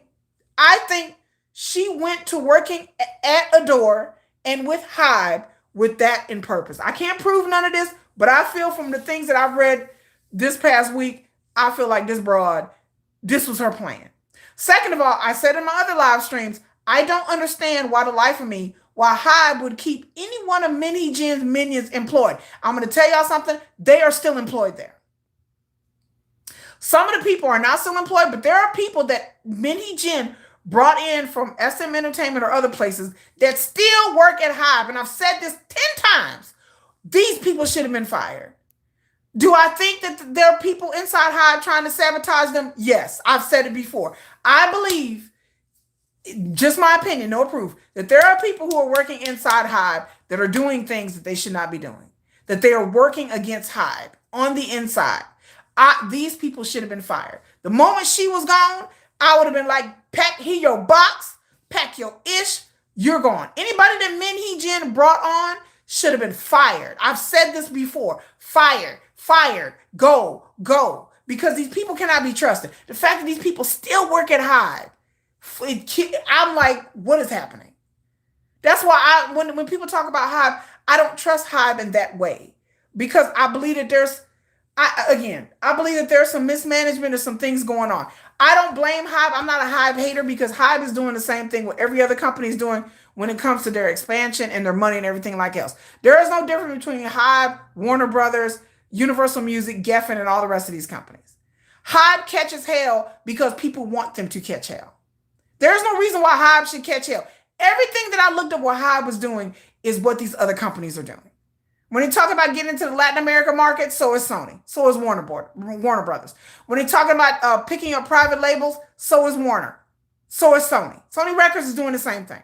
I think she went to working at Adore and with Hybe with that in purpose. I can't prove none of this, but I feel from the things that I've read this past week, I feel like this was her plan. Second of all, I said in my other live streams, I don't understand why the life of me, why Hybe would keep any one of Hee-jin's minions employed. I'm going to tell y'all something. They are still employed there. Some of the people are not still employed, but there are people that Hee-jin brought in from SM Entertainment or other places that still work at Hybe. And I've said this 10 times. These people should have been fired. Do I think that there are people inside Hybe trying to sabotage them? Yes, I've said it before. I believe, just my opinion, no proof, that there are people who are working inside Hybe that are doing things that they should not be doing. That they are working against Hybe on the inside. These people should have been fired. The moment she was gone, I would have been like, pack your box, pack your ish, you're gone. Anybody that Hee-jin brought on should have been fired. I've said this before. Fired, go. Because these people cannot be trusted. The fact that these people still work at Hybe, I'm like, what is happening? That's why when people talk about Hybe, I don't trust Hybe in that way. Because I believe that I believe that there's some mismanagement or some things going on. I don't blame Hybe. I'm not a Hybe hater because Hybe is doing the same thing what every other company is doing when it comes to their expansion and their money and everything like else. There is no difference between Hybe, Warner Brothers, Universal Music, Geffen, and all the rest of these companies. Hybe catches hell because people want them to catch hell. There's no reason why Hybe should catch hell. Everything that I looked up what Hybe was doing is what these other companies are doing. When they talk about getting into the Latin America market, so is Sony. So is Warner Brothers. When they talk about picking up private labels, so is Warner. So is Sony. Sony Records is doing the same thing.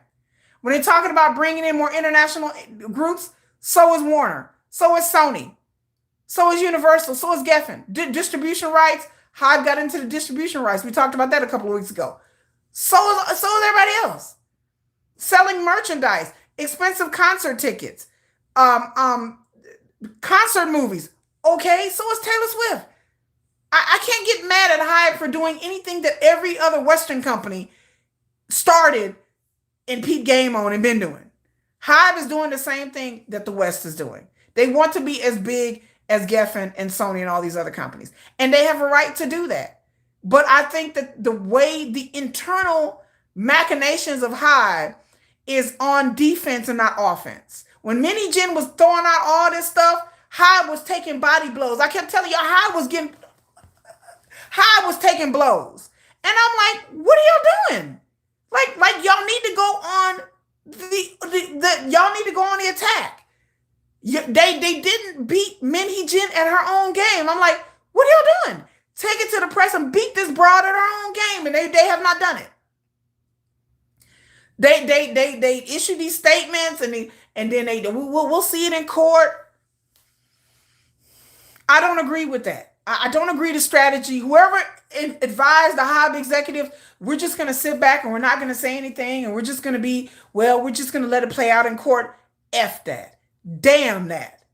When they're talking about bringing in more international groups, so is Warner. So is Sony. So is Universal. So is Geffen. Distribution rights. Hybe got into the distribution rights. We talked about that a couple of weeks ago. So is everybody else. Selling merchandise, expensive concert tickets, concert movies. Okay, so is Taylor Swift. I can't get mad at Hybe for doing anything that every other Western company started and peep game on and been doing. Hybe is doing the same thing that the West is doing. They want to be as big as Geffen and Sony and all these other companies. And they have a right to do that. But I think that the way the internal machinations of Hybe is on defense and not offense. When Minnie Jin was throwing out all this stuff, Hybe was taking body blows. I kept telling y'all Hybe was taking blows. And I'm like, what are y'all doing? Like y'all need to go on y'all need to go on the attack. They didn't beat Min Hee-jin at her own game. I'm like, what are y'all doing? Take it to the press and beat this broad at her own game, and they have not done it. They issue these statements and then we'll see it in court. I don't agree with that. I don't agree to strategy. Whoever advised the Hybe executive, we're just going to sit back and we're not going to say anything and we're just going to we're just going to let it play out in court. F that. Damn that.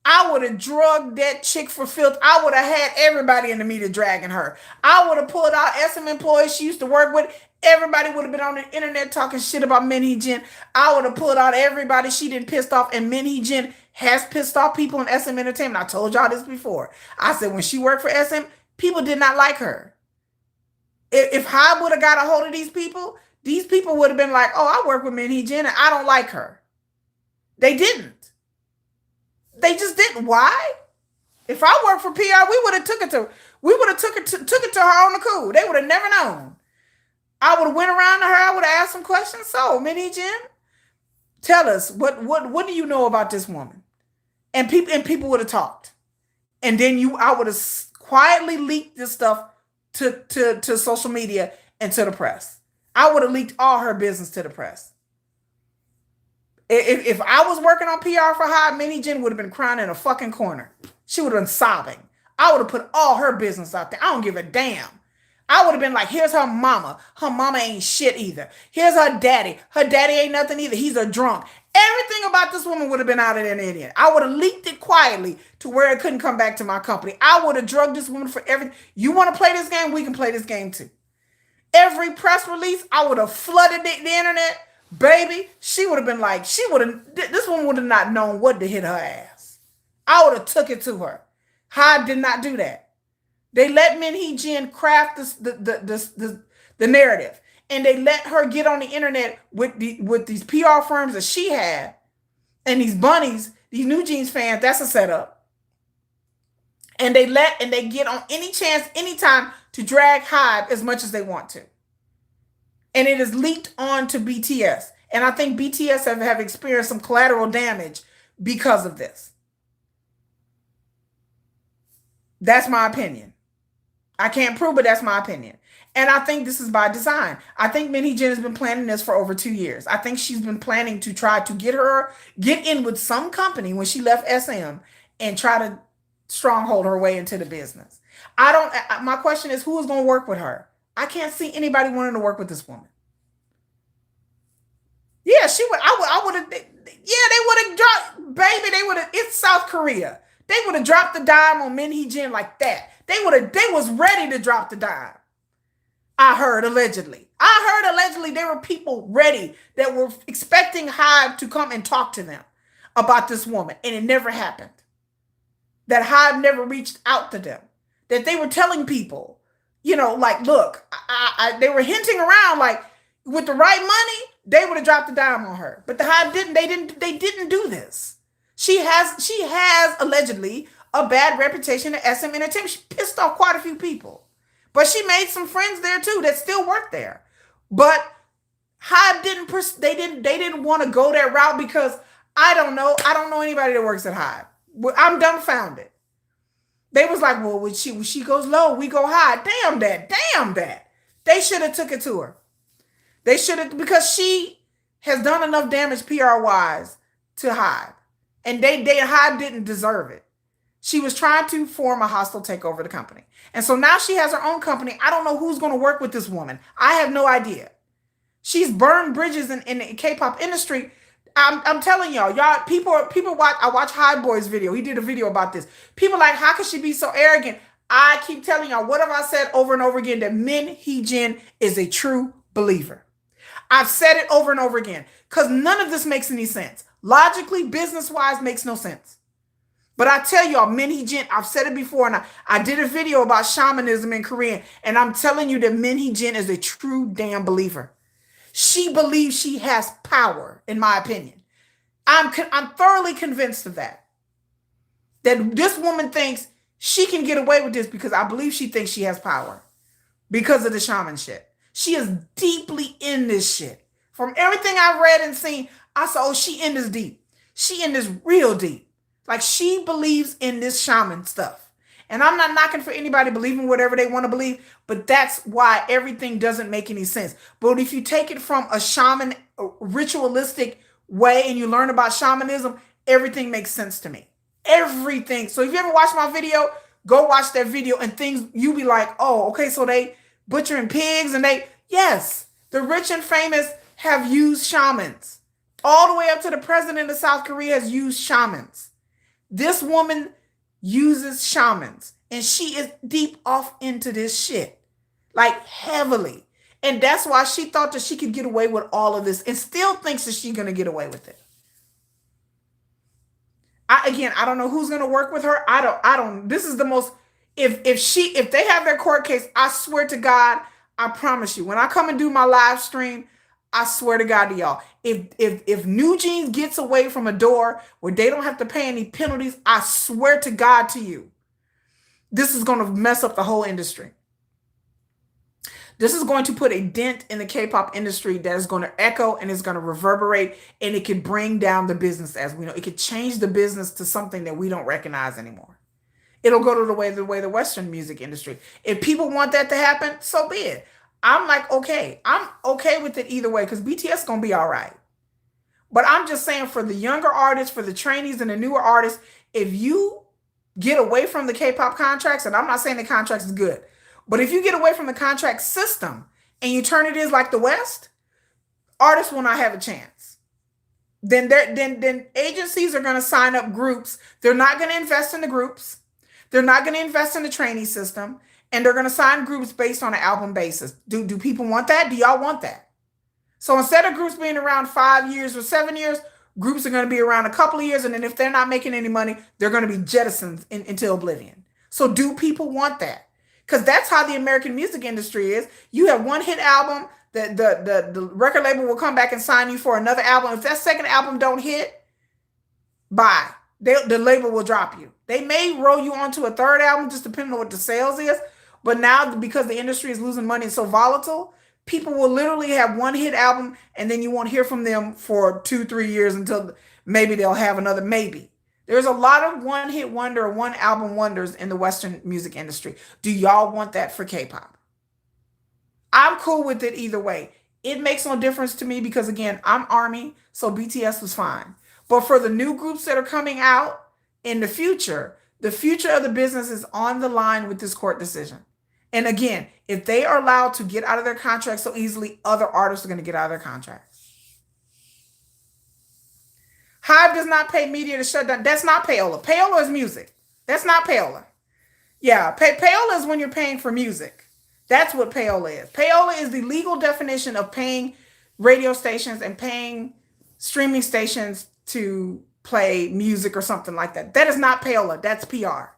I would have drugged that chick for filth. I would have had everybody in the media dragging her. I would have pulled out SM employees she used to work with. Everybody would have been on the internet talking shit about Min Hee-jin. I would have pulled out everybody she didn't pissed off, and Min Hee-jin has pissed off people in SM Entertainment. I told y'all this before. I said when she worked for SM, people did not like her. If Hybe would have got a hold of these people would have been like, oh, I work with Min Hee-jin and I don't like her. They didn't. They just didn't. Why? If I worked for PR, we would have took it to her on the cool. They would have never known. I would have went around to her. I would have asked some questions. So, Min Hee-jin, tell us what do you know about this woman? And people would have talked. And then I would have quietly leaked this stuff to social media and to the press. I would have leaked all her business to the press. If I was working on PR for Hybe, Min Hee-jin would have been crying in a fucking corner. She would have been sobbing. I would have put all her business out there. I don't give a damn. I would have been like, here's her mama. Her mama ain't shit either. Here's her daddy. Her daddy ain't nothing either. He's a drunk. Everything about this woman would have been out of an idiot. I would have leaked it quietly to where it couldn't come back to my company. I would have drugged this woman for everything. You want to play this game? We can play this game too. Every press release, I would have flooded the internet. Baby, she would have been like, this woman would have not known what to hit her ass. I would have took it to her. Hybe did not do that. They let Min Hee-jin craft the narrative. And they let her get on the internet with these PR firms that she had. And these bunnies, these New Jeans fans, that's a setup. And they get on any chance, anytime to drag Hybe as much as they want to. And it is leaked on to BTS. And I think BTS have experienced some collateral damage because of this. That's my opinion. I can't prove it, that's my opinion. And I think this is by design. I think Min Hee-jin has been planning this for over 2 years. I think she's been planning to try to get in with some company when she left SM and try to stronghold her way into the business. My question is, who is going to work with her? I can't see anybody wanting to work with this woman. Yeah, she would. I would have. Yeah, they would have dropped, baby. They would have. It's South Korea. They would have dropped the dime on Min Hee-jin like that. They was ready to drop the dime. I heard allegedly there were people ready that were expecting Hybe to come and talk to them about this woman, and it never happened. That Hybe never reached out to them. That they were telling people, like, look, they were hinting around, like, with the right money, they would have dropped the dime on her. But the Hybe didn't. They didn't do this. She has allegedly a bad reputation at SM Entertainment. She pissed off quite a few people. But she made some friends there too that still work there. But Hybe they didn't want to go that route because I don't know anybody that works at Hybe. I'm dumbfounded. They was like, well, when she goes low, we go high. Damn that. They should have took it to her. They should have, because she has done enough damage PR-wise to Hybe. And Hybe didn't deserve it. She was trying to form a hostile takeover of the company. And so now she has her own company. I don't know who's going to work with this woman. I have no idea. She's burned bridges in the K-pop industry. I'm telling y'all, people watch. I watch Hybe Boy's video. He did a video about this. People like, how could she be so arrogant? I keep telling y'all, what have I said over and over again? That Min Hee-jin is a true believer. I've said it over and over again because none of this makes any sense. Logically, business-wise, makes no sense. But I tell y'all, Min Hee-jin, I've said it before, and I did a video about shamanism in Korean, and I'm telling you that Min Hee-jin is a true damn believer. She believes she has power, in my opinion. I'm thoroughly convinced of that. That this woman thinks she can get away with this because I believe she thinks she has power because of the shaman shit. She is deeply in this shit. From everything I've read and seen, I said, oh, she in this deep. She in this real deep. Like, she believes in this shaman stuff. And I'm not knocking for anybody believing whatever they want to believe, but that's why everything doesn't make any sense. But if you take it from a shaman, a ritualistic way, and you learn about shamanism, everything makes sense to me. Everything. So if you ever watch my video, go watch that video and things, you be like, oh, okay, so they butchering pigs and yes, the rich and famous have used shamans. All the way up to the president of South Korea has used shamans. This woman uses shamans and she is deep off into this shit, like heavily. And that's why she thought that she could get away with all of this and still thinks that she's going to get away with it. I don't know who's going to work with her. I don't, this is the most, if they have their court case, I swear to God, I promise you, when I come and do my live stream, I swear to God to y'all, if New Jeans gets away from a door where they don't have to pay any penalties, I swear to God to you, this is going to mess up the whole industry. This is going to put a dent in the K-pop industry that is going to echo and is going to reverberate, and it could bring down the business as we know. It could change the business to something that we don't recognize anymore. It'll go to the way the Western music industry. If people want that to happen, so be it. I'm like, okay. I'm okay with it either way because BTS is going to be all right. But I'm just saying, for the younger artists, for the trainees and the newer artists, if you get away from the K-pop contracts, and I'm not saying the contracts is good, but if you get away from the contract system and you turn it is like the West, artists will not have a chance. Then agencies are going to sign up groups. They're not going to invest in the groups. They're not going to invest in the trainee system. And they're going to sign groups based on an album basis. Do people want that? Do y'all want that? So instead of groups being around 5 years or 7 years, groups are going to be around a couple of years. And then if they're not making any money, they're going to be jettisoned into oblivion. So do people want that? Because that's how the American music industry is. You have one hit album, the record label will come back and sign you for another album. If that second album don't hit, bye. The label will drop you. They may roll you onto a third album, just depending on what the sales is. But now, because the industry is losing money, it's so volatile, people will literally have one hit album and then you won't hear from them for 2-3 years until maybe they'll have another maybe. There's a lot of one hit wonder or one album wonders in the Western music industry. Do y'all want that for K-pop? I'm cool with it either way. It makes no difference to me because, again, I'm ARMY, so BTS was fine. But for the new groups that are coming out in the future of the business is on the line with this court decision. And again, if they are allowed to get out of their contract so easily, other artists are going to get out of their contracts. Hive does not pay media to shut down. That's not payola. Payola is music. That's not payola. Yeah, payola is when you're paying for music. That's what payola is. Payola is the legal definition of paying radio stations and paying streaming stations to play music or something like that. That is not payola. That's PR.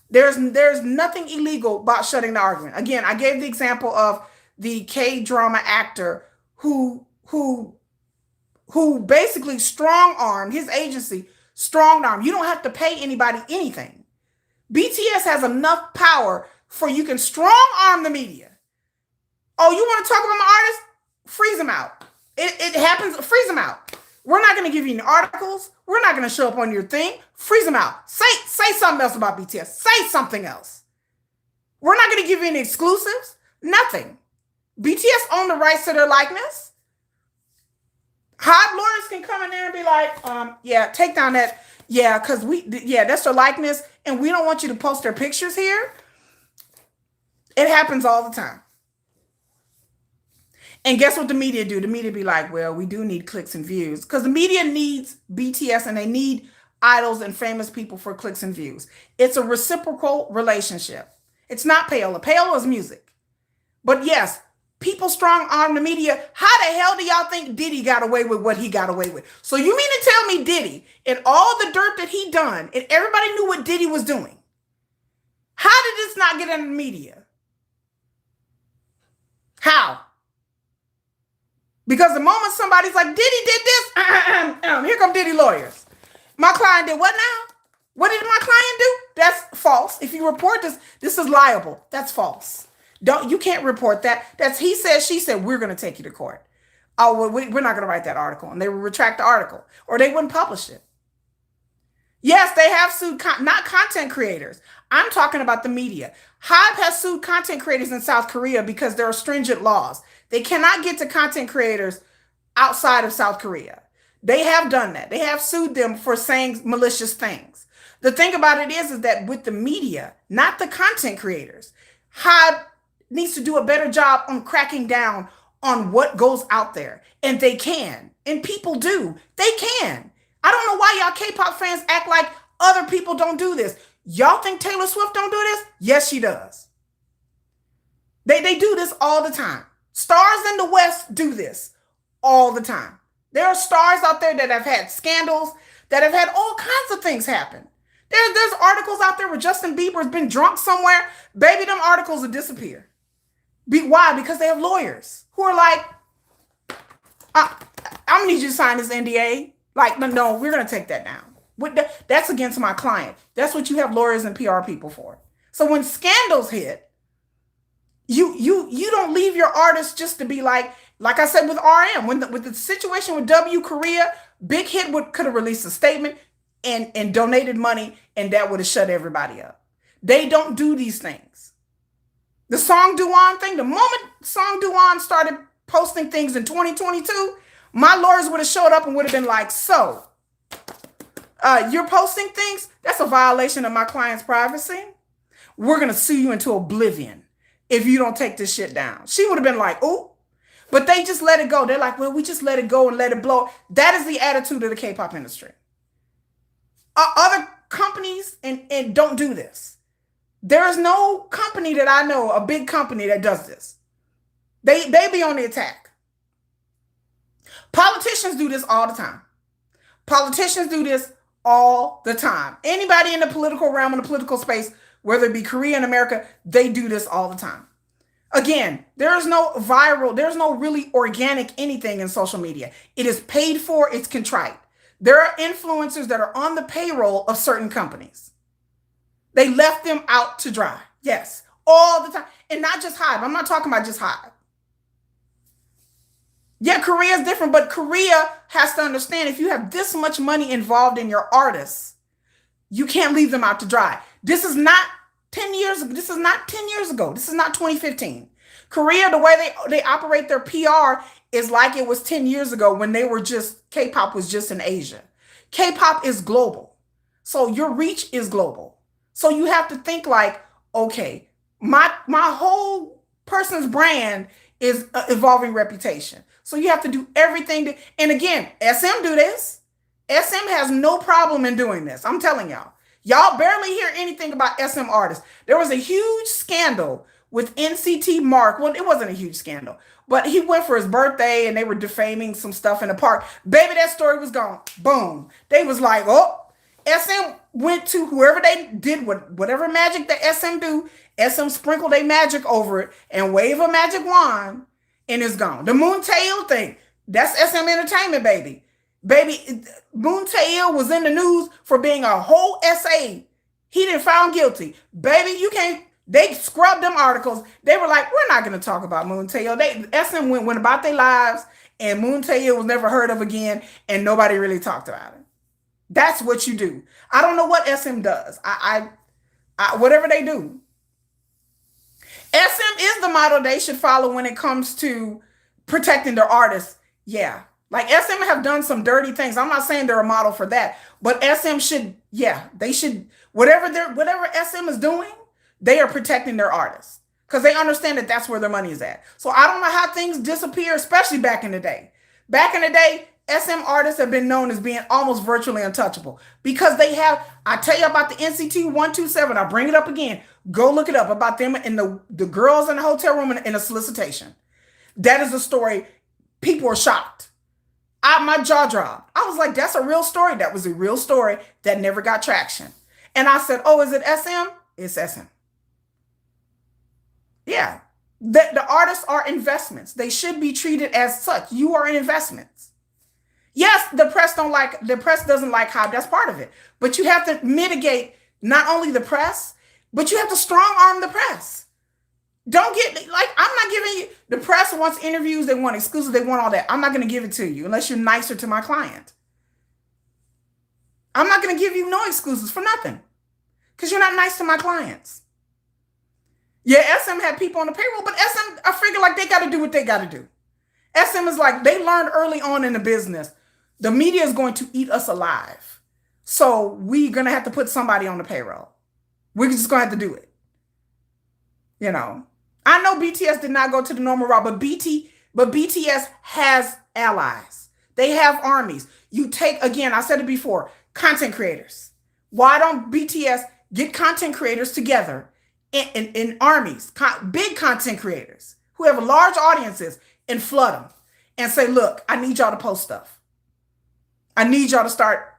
There's nothing illegal about shutting the argument. Again, I gave the example of the K-drama actor who basically strong-armed his agency, strong-armed. You don't have to pay anybody anything. BTS has enough power for you can strong-arm the media. Oh, you want to talk about my artist? Freeze them out. It happens. Freeze them out. We're not going to give you any articles. We're not going to show up on your thing. Freeze them out. Say something else about BTS. Say something else. We're not going to give you any exclusives. Nothing. BTS own the rights to their likeness. Hive lawyers can come in there and be like, yeah, take down that. Yeah, because that's their likeness. And we don't want you to post their pictures here. It happens all the time. And guess what the media do? The media be like, well, we do need clicks and views. Because the media needs BTS and they need idols and famous people for clicks and views. It's a reciprocal relationship. It's not payola. Payola is music. But yes, people strong arm the media. How the hell do y'all think Diddy got away with what he got away with? So you mean to tell me Diddy and all the dirt that he done and everybody knew what Diddy was doing? How did this not get in the media? How? Because the moment somebody's like, Diddy did this, here come Diddy lawyers. My client did what now? What did my client do? That's false. If you report this, this is liable. That's false. You can't report that. That's he said, she said, we're going to take you to court. Oh, well, we're not going to write that article. And they would retract the article or they wouldn't publish it. Yes, they have sued, not content creators. I'm talking about the media. Hive has sued content creators in South Korea because there are stringent laws. They cannot get to content creators outside of South Korea. They have done that. They have sued them for saying malicious things. The thing about it is that with the media, not the content creators, Hive needs to do a better job on cracking down on what goes out there. And they can. And people do. They can. I don't know why y'all K-pop fans act like other people don't do this. Y'all think Taylor Swift don't do this? Yes, she does. They do this all the time. Stars in the West do this all the time. There are stars out there that have had scandals, that have had all kinds of things happen. There's articles out there where Justin Bieber's been drunk somewhere. Baby, them articles will disappear. Why? Because they have lawyers who are like, I'm going to need you to sign this NDA. Like, no, we're going to take that down. That's against my client. That's what you have lawyers and PR people for. So when scandals hit, you don't leave your artists just to be like I said with RM, with the situation with W Korea, Big Hit could have released a statement and donated money, and that would have shut everybody up. They don't do these things. The Song Do-On thing, the moment Song Do-On started posting things in 2022, my lawyers would have showed up and would have been like, so, you're posting things? That's a violation of my client's privacy. We're going to sue you into oblivion if you don't take this shit down. She would have been like, oh, but they just let it go. They're like, well, we just let it go and let it blow. That is the attitude of the K-pop industry. Other companies and don't do this. There is no company that I know, a big company that does this. They be on the attack. Politicians do this all the time. Politicians do this all the time. Anybody in the political realm, in the political space, whether it be Korea and America, they do this all the time. Again, there's no really organic anything in social media. It is paid for, it's contrite. There are influencers that are on the payroll of certain companies. They left them out to dry. Yes, all the time. And not just Hive. I'm not talking about just Hive. Yeah, Korea is different, but Korea has to understand if you have this much money involved in your artists, you can't leave them out to dry. This is not 10 years ago. This is not 10 years ago. This is not 2015. Korea, the way they operate their PR is like it was 10 years ago when they were just, K-pop was just in Asia. K-pop is global. So your reach is global. So you have to think like, okay, my whole person's brand is evolving reputation. So you have to do everything and again, SM do this. SM has no problem in doing this. I'm telling y'all. Y'all barely hear anything about SM artists. There was a huge scandal with NCT Mark. Well, it wasn't a huge scandal, but he went for his birthday and they were defaming some stuff in the park. Baby, that story was gone. Boom. They was like, oh, SM went to whoever they did whatever magic that SM do. SM sprinkled a magic over it and wave a magic wand and it's gone. The Moon Tae-il thing, that's SM Entertainment, baby. Baby, Moon Tae-il was in the news for being a whole SA. He didn't found guilty. Baby, you can't, they scrubbed them articles. They were like, we're not going to talk about Moon Tae-il. SM went about their lives and Moon Tae-il was never heard of again and nobody really talked about it. That's what you do. I don't know what SM does. I whatever they do. SM is the model they should follow when it comes to protecting their artists. Yeah. Like SM have done some dirty things. I'm not saying they're a model for that, but SM should, yeah, they should, whatever SM is doing, they are protecting their artists because they understand that that's where their money is at. So I don't know how things disappear, especially back in the day. Back in the day, SM artists have been known as being almost virtually untouchable because they have, I tell you about the NCT 127, I'll bring it up again. Go look it up about them and the girls in the hotel room in a solicitation. That is a story. People are shocked. My jaw dropped. I was like, that's a real story. That was a real story that never got traction. And I said, oh, is it SM? It's SM. Yeah. The artists are investments. They should be treated as such. You are an investment. Yes, the press doesn't like hype. That's part of it. But you have to mitigate not only the press, but you have to strong arm the press. Don't get, like, I'm not giving you, the press wants interviews, they want exclusives, they want all that. I'm not going to give it to you unless you're nicer to my client. I'm not going to give you no exclusives for nothing because you're not nice to my clients. Yeah, SM had people on the payroll, but SM, I figure like they got to do what they got to do. SM is like, they learned early on in the business, the media is going to eat us alive. So we're going to have to put somebody on the payroll. We're just going to have to do it. You know, I know BTS did not go to the normal route, but BTS has allies. They have armies. You take, again, I said it before, content creators. Why don't BTS get content creators together in armies, big content creators who have large audiences and flood them and say, look, I need y'all to post stuff. I need y'all to start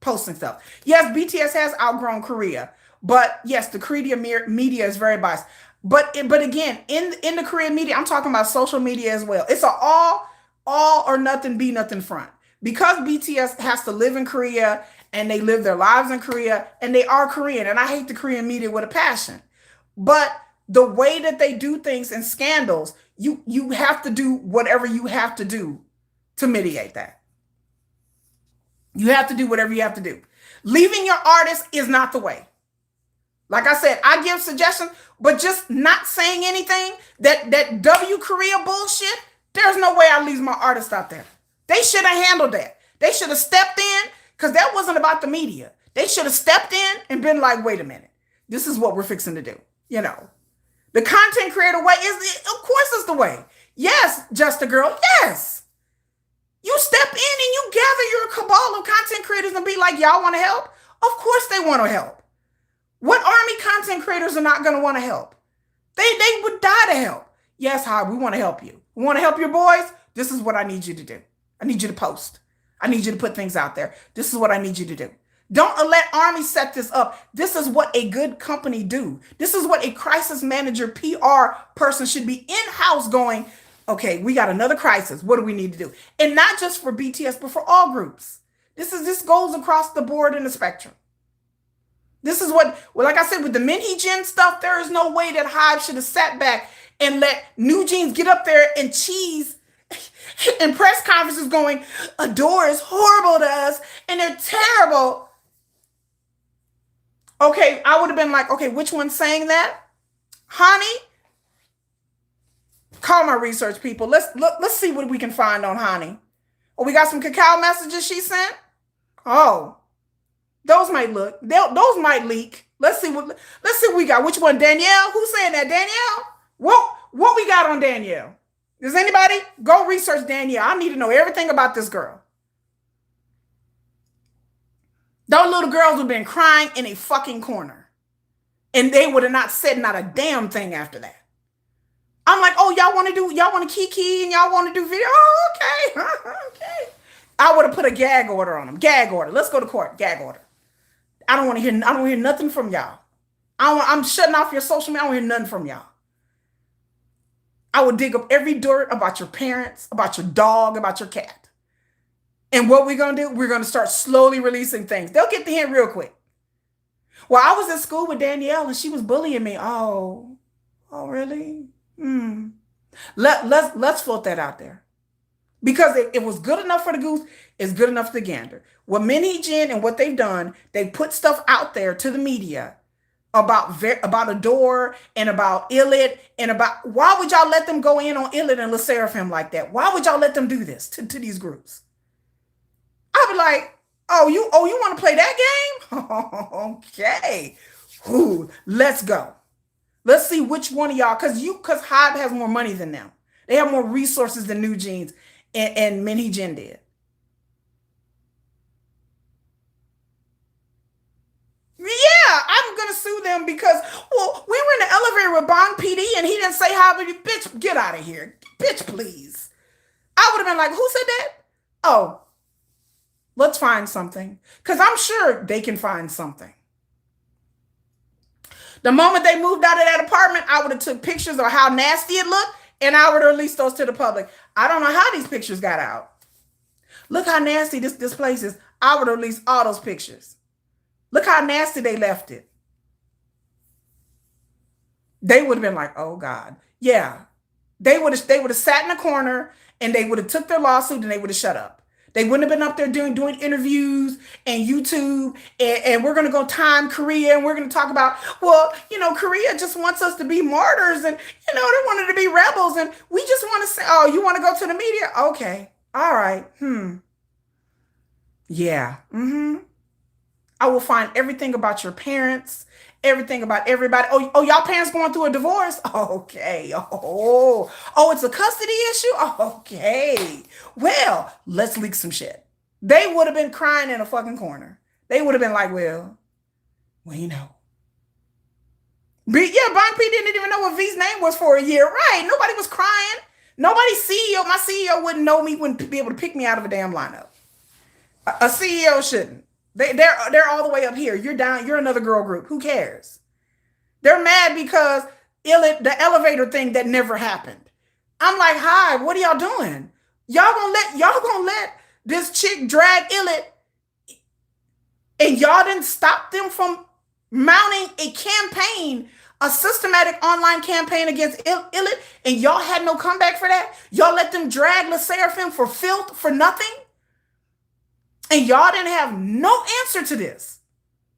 posting stuff. Yes, BTS has outgrown Korea, but yes, the Korean media is very biased. But again, in the Korean media, I'm talking about social media as well. It's an all or nothing, be nothing front. Because BTS has to live in Korea and they live their lives in Korea and they are Korean. And I hate the Korean media with a passion. But the way that they do things in scandals, you have to do whatever you have to do to mitigate that. You have to do whatever you have to do. Leaving your artist is not the way. Like I said, I give suggestions, but just not saying anything, that W Korea bullshit, there's no way I leave my artist out there. They should have handled that. They should have stepped in because that wasn't about the media. They should have stepped in and been like, wait a minute, this is what we're fixing to do. You know, the content creator way of course, is the way. Yes, Just a Girl, yes. You step in and you gather your cabal of content creators and be like, y'all want to help? Of course they want to help. What army content creators are not going to want to help? They would die to help. Yes, hi, we want to help you. We want to help your boys? This is what I need you to do. I need you to post. I need you to put things out there. This is what I need you to do. Don't let Army set this up. This is what a good company do. This is what a crisis manager, PR person should be in-house going, okay, we got another crisis. What do we need to do? And not just for BTS, but for all groups. This goes across the board in the spectrum. This is what, well, like I said, with the Hee-jin stuff, there is no way that Hive should have sat back and let New Jeans get up there and cheese in press conferences going, Adore is horrible to us and they're terrible. Okay, I would have been like, okay, which one's saying that? Honey? Call my research people. Let's see what we can find on Honey. Oh, we got some cacao messages she sent? Oh. Those might those might leak. Let's see what we got. Which one? Danielle? Who's saying that? Danielle? What we got on Danielle? Does anybody go research Danielle? I need to know everything about this girl. Those little girls have been crying in a fucking corner. And they would have not said not a damn thing after that. I'm like, oh, y'all want to kiki and y'all want to do video? Oh, okay. Okay. I would have put a gag order on them. Gag order. Let's go to court. Gag order. I don't want to hear nothing from y'all. I'm shutting off your social media. I don't hear nothing from y'all. I would dig up every dirt about your parents, about your dog, about your cat. And what we're going to do, we're going to start slowly releasing things. They'll get the hint real quick. Well, I was in school with Danielle and she was bullying me. Oh, really? Let's float that out there. Because it was good enough for the goose, it's good enough for the gander. What Hee-jin and what they've done, they put stuff out there to the media about Adore and about Illit and about, why would y'all let them go in on Illit and Le Sserafim like that? Why would y'all let them do this to these groups? I'd be like, oh, you want to play that game? Okay. Ooh, let's go. Let's see which one of y'all, because Hive has more money than them. They have more resources than New Jeans and Hee-jin did. him because, well, we were in the elevator with Bong PD and he didn't say hi, but you, bitch, get out of here. Bitch, please. I would have been like, who said that? Oh, let's find something. Because I'm sure they can find something. The moment they moved out of that apartment, I would have took pictures of how nasty it looked and I would have released those to the public. I don't know how these pictures got out. Look how nasty this place is. I would have released all those pictures. Look how nasty they left it. They would have been like, oh God. Yeah. They would have sat in a corner and they would have took their lawsuit and they would have shut up. They wouldn't have been up there doing interviews and YouTube and we're going to go time Korea and we're going to talk about, well, Korea just wants us to be martyrs and, they wanted to be rebels and we just want to say, oh, you want to go to the media? Okay. All right. Yeah. I will find everything about your parents, everything about everybody. Oh, y'all parents going through a divorce? Okay. Oh, it's a custody issue? Okay. Well, let's leak some shit. They would have been crying in a fucking corner. They would have been like, well, yeah, Bong P didn't even know what V's name was for a year. Right. Nobody was crying. Nobody's CEO, my CEO wouldn't know me, wouldn't be able to pick me out of a damn lineup. A CEO shouldn't. They're all the way up here. You're down. You're another girl group. Who cares? They're mad because the elevator thing that never happened. I'm like, hi, what are y'all doing? Y'all gonna let this chick drag Illit, and y'all didn't stop them from mounting a campaign, a systematic online campaign against Illit, and y'all had no comeback for that. Y'all let them drag Le Sserafim for filth for nothing. And y'all didn't have no answer to this.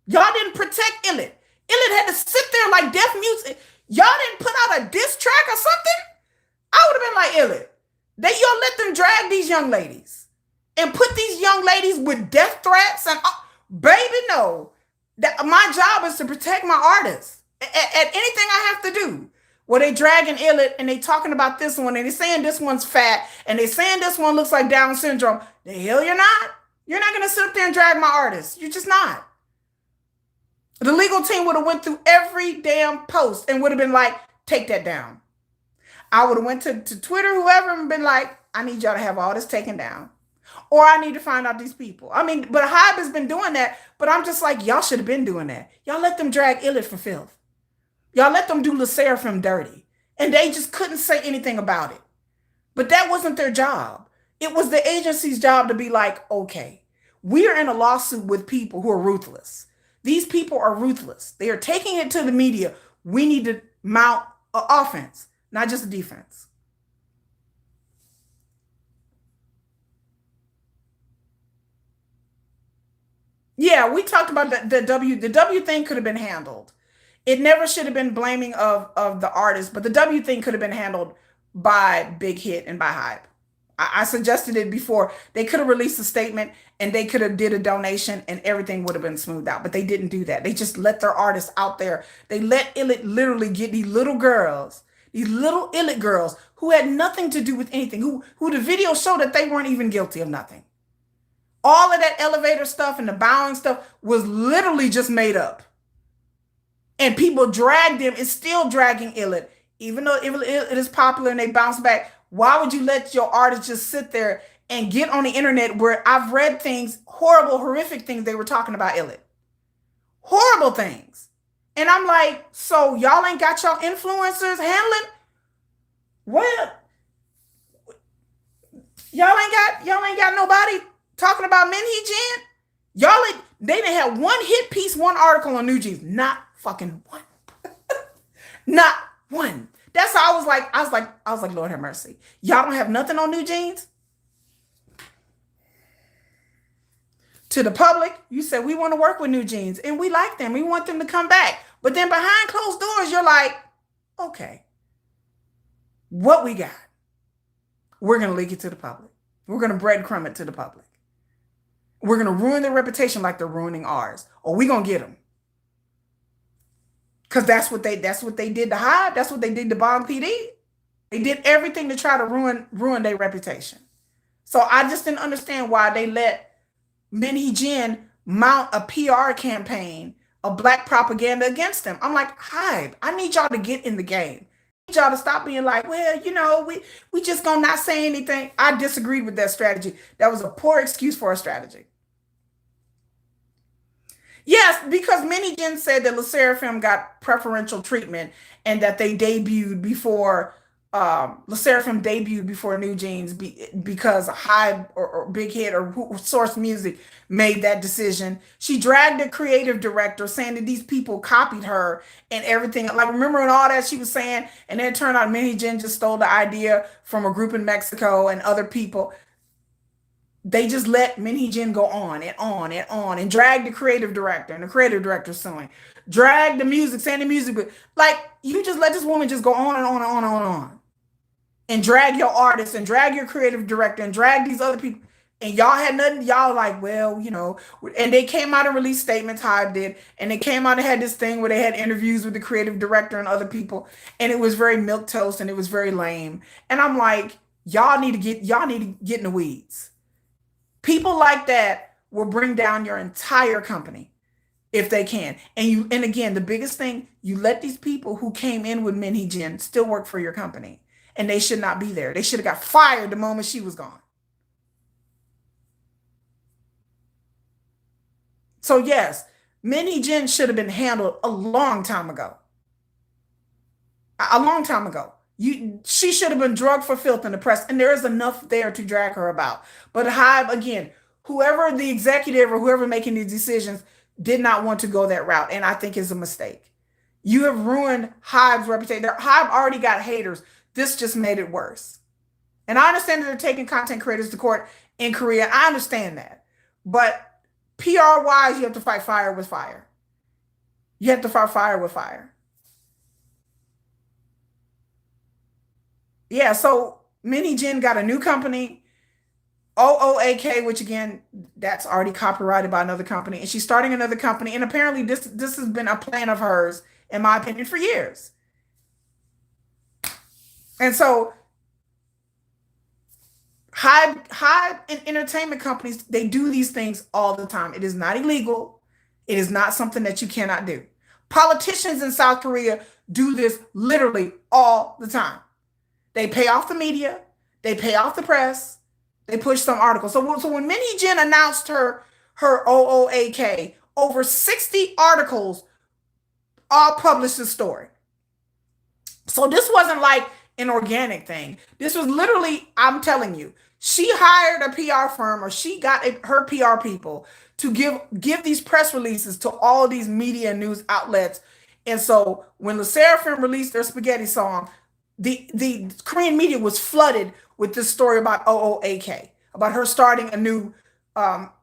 Y'all didn't protect Illit. Illit had to sit there like deaf mutes. Y'all didn't put out a diss track or something? I would have been like, Illit, y'all let them drag these young ladies and put these young ladies with death threats and baby, no. My job is to protect my artists at anything I have to do. Well, they dragging Illit and they talking about this one and they saying this one's fat and they saying this one looks like Down syndrome. The hell you're not. You're not going to sit up there and drag my artists. You're just not. The legal team would have went through every damn post and would have been like, take that down. I would have went to Twitter, whoever, and been like, I need y'all to have all this taken down. Or I need to find out these people. I mean, but Hybe has been doing that, but I'm just like, y'all should have been doing that. Y'all let them drag Illit for filth. Y'all let them do Le Sserafim dirty. And they just couldn't say anything about it. But that wasn't their job. It was the agency's job to be like, okay, we are in a lawsuit with people who are ruthless. These people are ruthless. They are taking it to the media. We need to mount an offense, not just a defense. Yeah, we talked about the W thing could have been handled. It never should have been blaming of the artist, but the W thing could have been handled by Big Hit and by Hybe. I suggested it before. They could have released a statement and they could have did a donation and everything would have been smoothed out. But they didn't do that. They just let their artists out there. They let Illit literally get these little girls, these little Illit girls who had nothing to do with anything, who the video showed that they weren't even guilty of nothing. All of that elevator stuff and the bowing stuff was literally just made up. And people dragged them and still dragging Illit. Even though it is popular and they bounce back, why would you let your artist just sit there and get on the internet where I've read things, horrible, horrific things they were talking about Illit? Horrible things. And I'm like, so y'all ain't got y'all influencers handling? What? Y'all ain't got nobody talking about men Hee-jin? They didn't have one hit piece, one article on New Jeans. Not fucking one. Not one. That's how I was like, Lord have mercy. Y'all don't have nothing on New Jeans? To the public, you said we want to work with New Jeans and we like them. We want them to come back. But then behind closed doors, you're like, okay, what we got? We're going to leak it to the public. We're going to breadcrumb it to the public. We're going to ruin their reputation like they're ruining ours. Or we're going to get them. Because that's what they did to Hybe. That's what they did to Bong PD. They did everything to try to ruin their reputation. So I just didn't understand why they let Min Hee-jin mount a PR campaign a black propaganda against them. I'm like, Hybe, I need y'all to get in the game. I need y'all to stop being like, well, we just gonna not say anything. I disagreed with that strategy. That was a poor excuse for a strategy. Yes, because many Jen said that LE SSERAFIM got preferential treatment and that they debuted before LE SSERAFIM debuted before New Jeans because High or Big Hit or Source Music made that decision. She dragged the creative director saying that these people copied her and everything. Like, remember when all that she was saying, and then it turned out Many Jen just stole the idea from a group in Mexico and other people. They just let Hee-jin go on and on and on and drag the creative director, and the creative director suing. Drag the music, saying the music, but like, you just let this woman just go on and on and on and on and on. And drag your artists and drag your creative director and drag these other people. And y'all had nothing, y'all like, well, and they came out and released statements, Hybe did, and they came out and had this thing where they had interviews with the creative director and other people, and it was very milquetoast and it was very lame. And I'm like, y'all need to get in the weeds. People like that will bring down your entire company if they can. And again, the biggest thing, you let these people who came in with Hee-jin still work for your company. And they should not be there. They should have got fired the moment she was gone. So yes, Hee-jin should have been handled a long time ago. A long time ago. She should have been drugged for filth in the press, and there is enough there to drag her about. But Hybe, again, whoever the executive or whoever making these decisions did not want to go that route, and I think is a mistake. You have ruined Hybe's reputation. Hybe already got haters. This just made it worse. And I understand that they're taking content creators to court in Korea. I understand that. But PR-wise, you have to fight fire with fire. You have to fight fire with fire. Yeah, so Hee-jin got a new company, OOAK, which again, that's already copyrighted by another company. And she's starting another company. And apparently this has been a plan of hers, in my opinion, for years. And so Hybe and entertainment companies, they do these things all the time. It is not illegal. It is not something that you cannot do. Politicians in South Korea do this literally all the time. They pay off the media. They pay off the press. They push some articles. So when Hee-jin announced her OOAK, over 60 articles all published the story. So this wasn't like an organic thing. This was literally, I'm telling you, she hired a PR firm, or she got her PR people to give these press releases to all these media and news outlets. And so when LE SSERAFIM released their spaghetti song, the Korean media was flooded with this story about OOAK, about her starting a new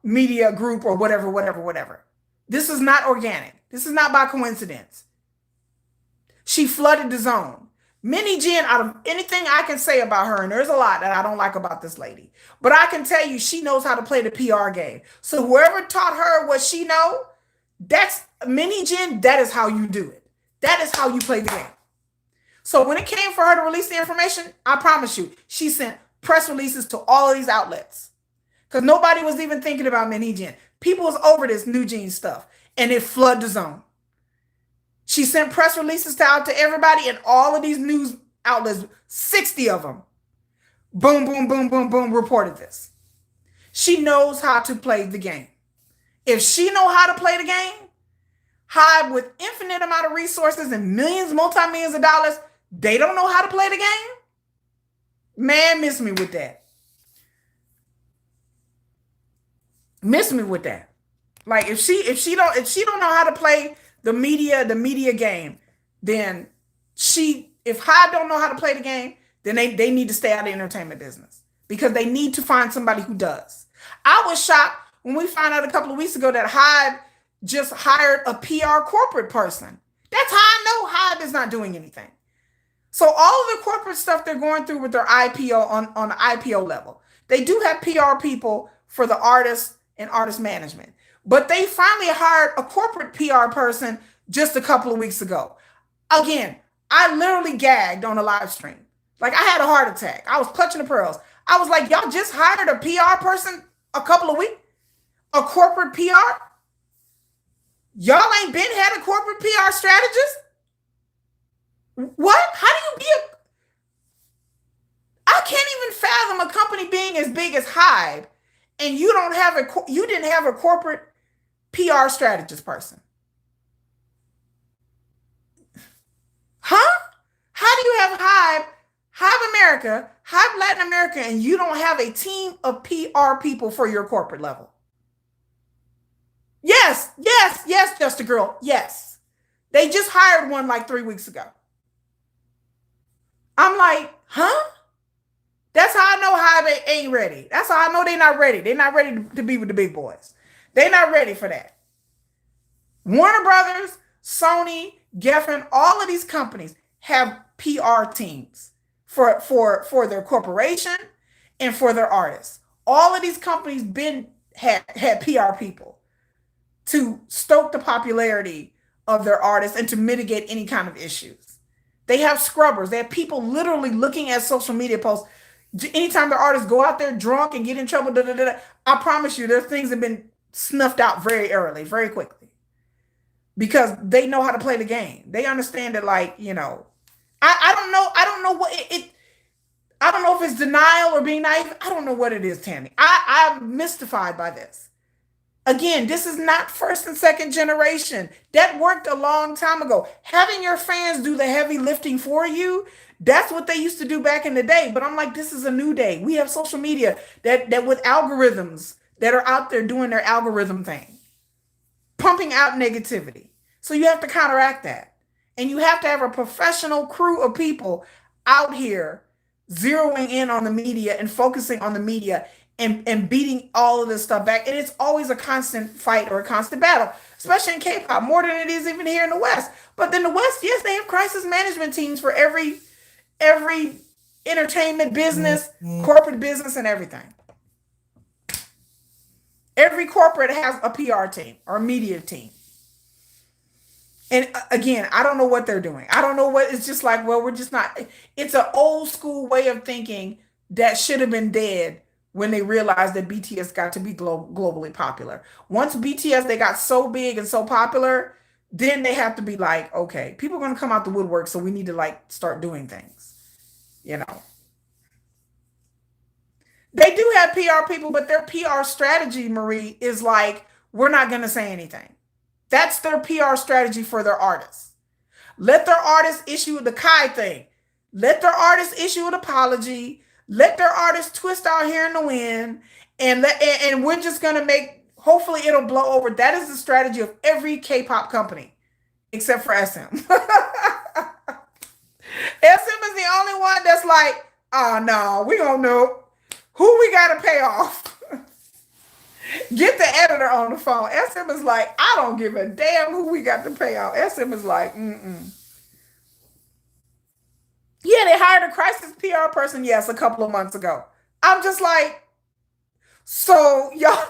media group or whatever. This is not organic. This is not by coincidence. She flooded the zone. Hee-jin, out of anything I can say about her, and there's a lot that I don't like about this lady, but I can tell you she knows how to play the PR game. So whoever taught her what she know, that's Hee-jin, that is how you do it. That is how you play the game. So when it came for her to release the information, I promise you, she sent press releases to all of these outlets. Because nobody was even thinking about Hee-jin. People was over this New Jeans stuff, and it flooded the zone. She sent press releases out to everybody, and all of these news outlets, 60 of them, boom, boom, boom, boom, boom, reported this. She knows how to play the game. If she know how to play the game, Hybe, with infinite amount of resources and millions, multi-millions of dollars, they don't know how to play the game? Man, miss me with that. Miss me with that. Like, if she don't know how to play the media game, then if Hybe don't know how to play the game, then they need to stay out of the entertainment business, because they need to find somebody who does. I was shocked when we found out a couple of weeks ago that Hybe just hired a PR corporate person. That's how I know Hybe is not doing anything. So all of the corporate stuff they're going through with their IPO on the IPO level, they do have PR people for the artists and artist management. But they finally hired a corporate PR person just a couple of weeks ago. Again, I literally gagged on a live stream. Like, I had a heart attack. I was clutching the pearls. I was like, y'all just hired a PR person a couple of weeks? A corporate PR? Y'all ain't been had a corporate PR strategist? What? How do you be a I can't even fathom a company being as big as Hive and you didn't have a corporate PR strategist person. Huh? How do you have Hive America, Hive Latin America, and you don't have a team of PR people for your corporate level? Yes, yes, yes, just a girl. Yes. They just hired one like 3 weeks ago. I'm like, huh? That's how I know Hive ain't ready. That's how I know they're not ready. They're not ready to be with the big boys. They're not ready for that. Warner Brothers, Sony, Geffen, all of these companies have PR teams for their corporation and for their artists. All of these companies had PR people to stoke the popularity of their artists and to mitigate any kind of issues. They have scrubbers. They have people literally looking at social media posts. Anytime the artists go out there drunk and get in trouble, I promise you, their things have been snuffed out very early, very quickly, because they know how to play the game. They understand that, like, I don't know. I don't know what I don't know if it's denial or being naive. I don't know what it is, Tammy. I'm mystified by this. Again, this is not first and second generation. That worked a long time ago. Having your fans do the heavy lifting for you, that's what they used to do back in the day. But I'm like, this is a new day. We have social media that with algorithms that are out there doing their algorithm thing, pumping out negativity. So you have to counteract that. And you have to have a professional crew of people out here zeroing in on the media and focusing on the media and beating all of this stuff back. And it's always a constant fight or a constant battle, especially in K-pop, more than it is even here in the West. But in the West, yes, they have crisis management teams for every entertainment business, corporate business, and everything. Every corporate has a PR team or media team. And again, I don't know what they're doing. I don't know what it's just like, well, we're just not. It's an old school way of thinking that should have been dead when they realized that BTS got to be globally popular. Once BTS, they got so big and so popular, then they have to be like, okay, people are going to come out the woodwork, so we need to like start doing things. You know, they do have PR people, but their PR strategy, Marie, is like, we're not going to say anything. That's their PR strategy for their artists. Let their artists issue the Kai thing. Let their artists issue an apology. Let their artists twist out here in the wind, and we're just gonna make. Hopefully, it'll blow over. That is the strategy of every K-pop company, except for SM. SM is the only one that's like, oh no, we don't know who we gotta pay off. Get the editor on the phone. SM is like, I don't give a damn who we got to pay off. SM is like, mm-mm. Yeah, they hired a crisis PR person, yes, a couple of months ago. I'm just like, so y'all,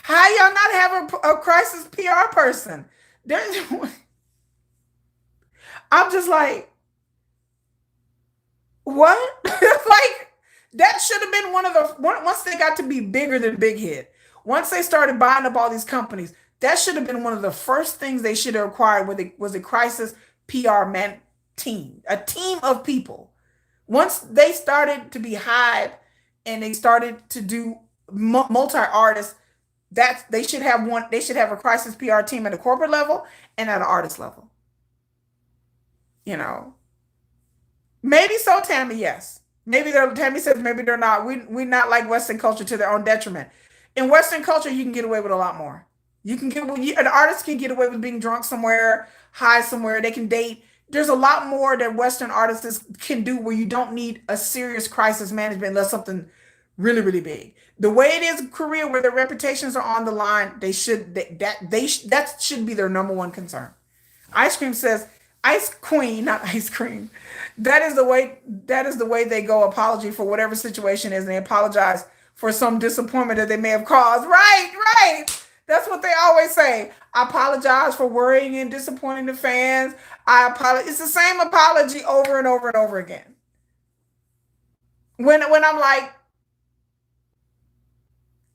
how y'all not have a crisis PR person? There's, I'm just like, what? Like, that should have been one of the, once they got to be bigger than Big Hit, once they started buying up all these companies, that should have been one of the first things they should have acquired was a crisis PR man team, a team of people. Once they started to be Hive and they started to do multi artists, that they should have one. They should have a crisis PR team at a corporate level and at an artist level. You know, maybe so, Tammy. Yes, maybe they're. Tammy says maybe they're not. We not like Western culture to their own detriment. In Western culture, you can get away with a lot more. You can get an artist can get away with being drunk somewhere, high somewhere. They can date. There's a lot more that Western artists can do where you don't need a serious crisis management unless something really, really big. The way it is in Korea, where their reputations are on the line, that should be their number one concern. Ice Cream says, Ice Queen, not ice cream. That is the way. That is the way they go. Apology for whatever situation is, and they apologize for some disappointment that they may have caused. Right, right. That's what they always say. I apologize for worrying and disappointing the fans. I apologize. It's the same apology over and over and over again. When I'm like,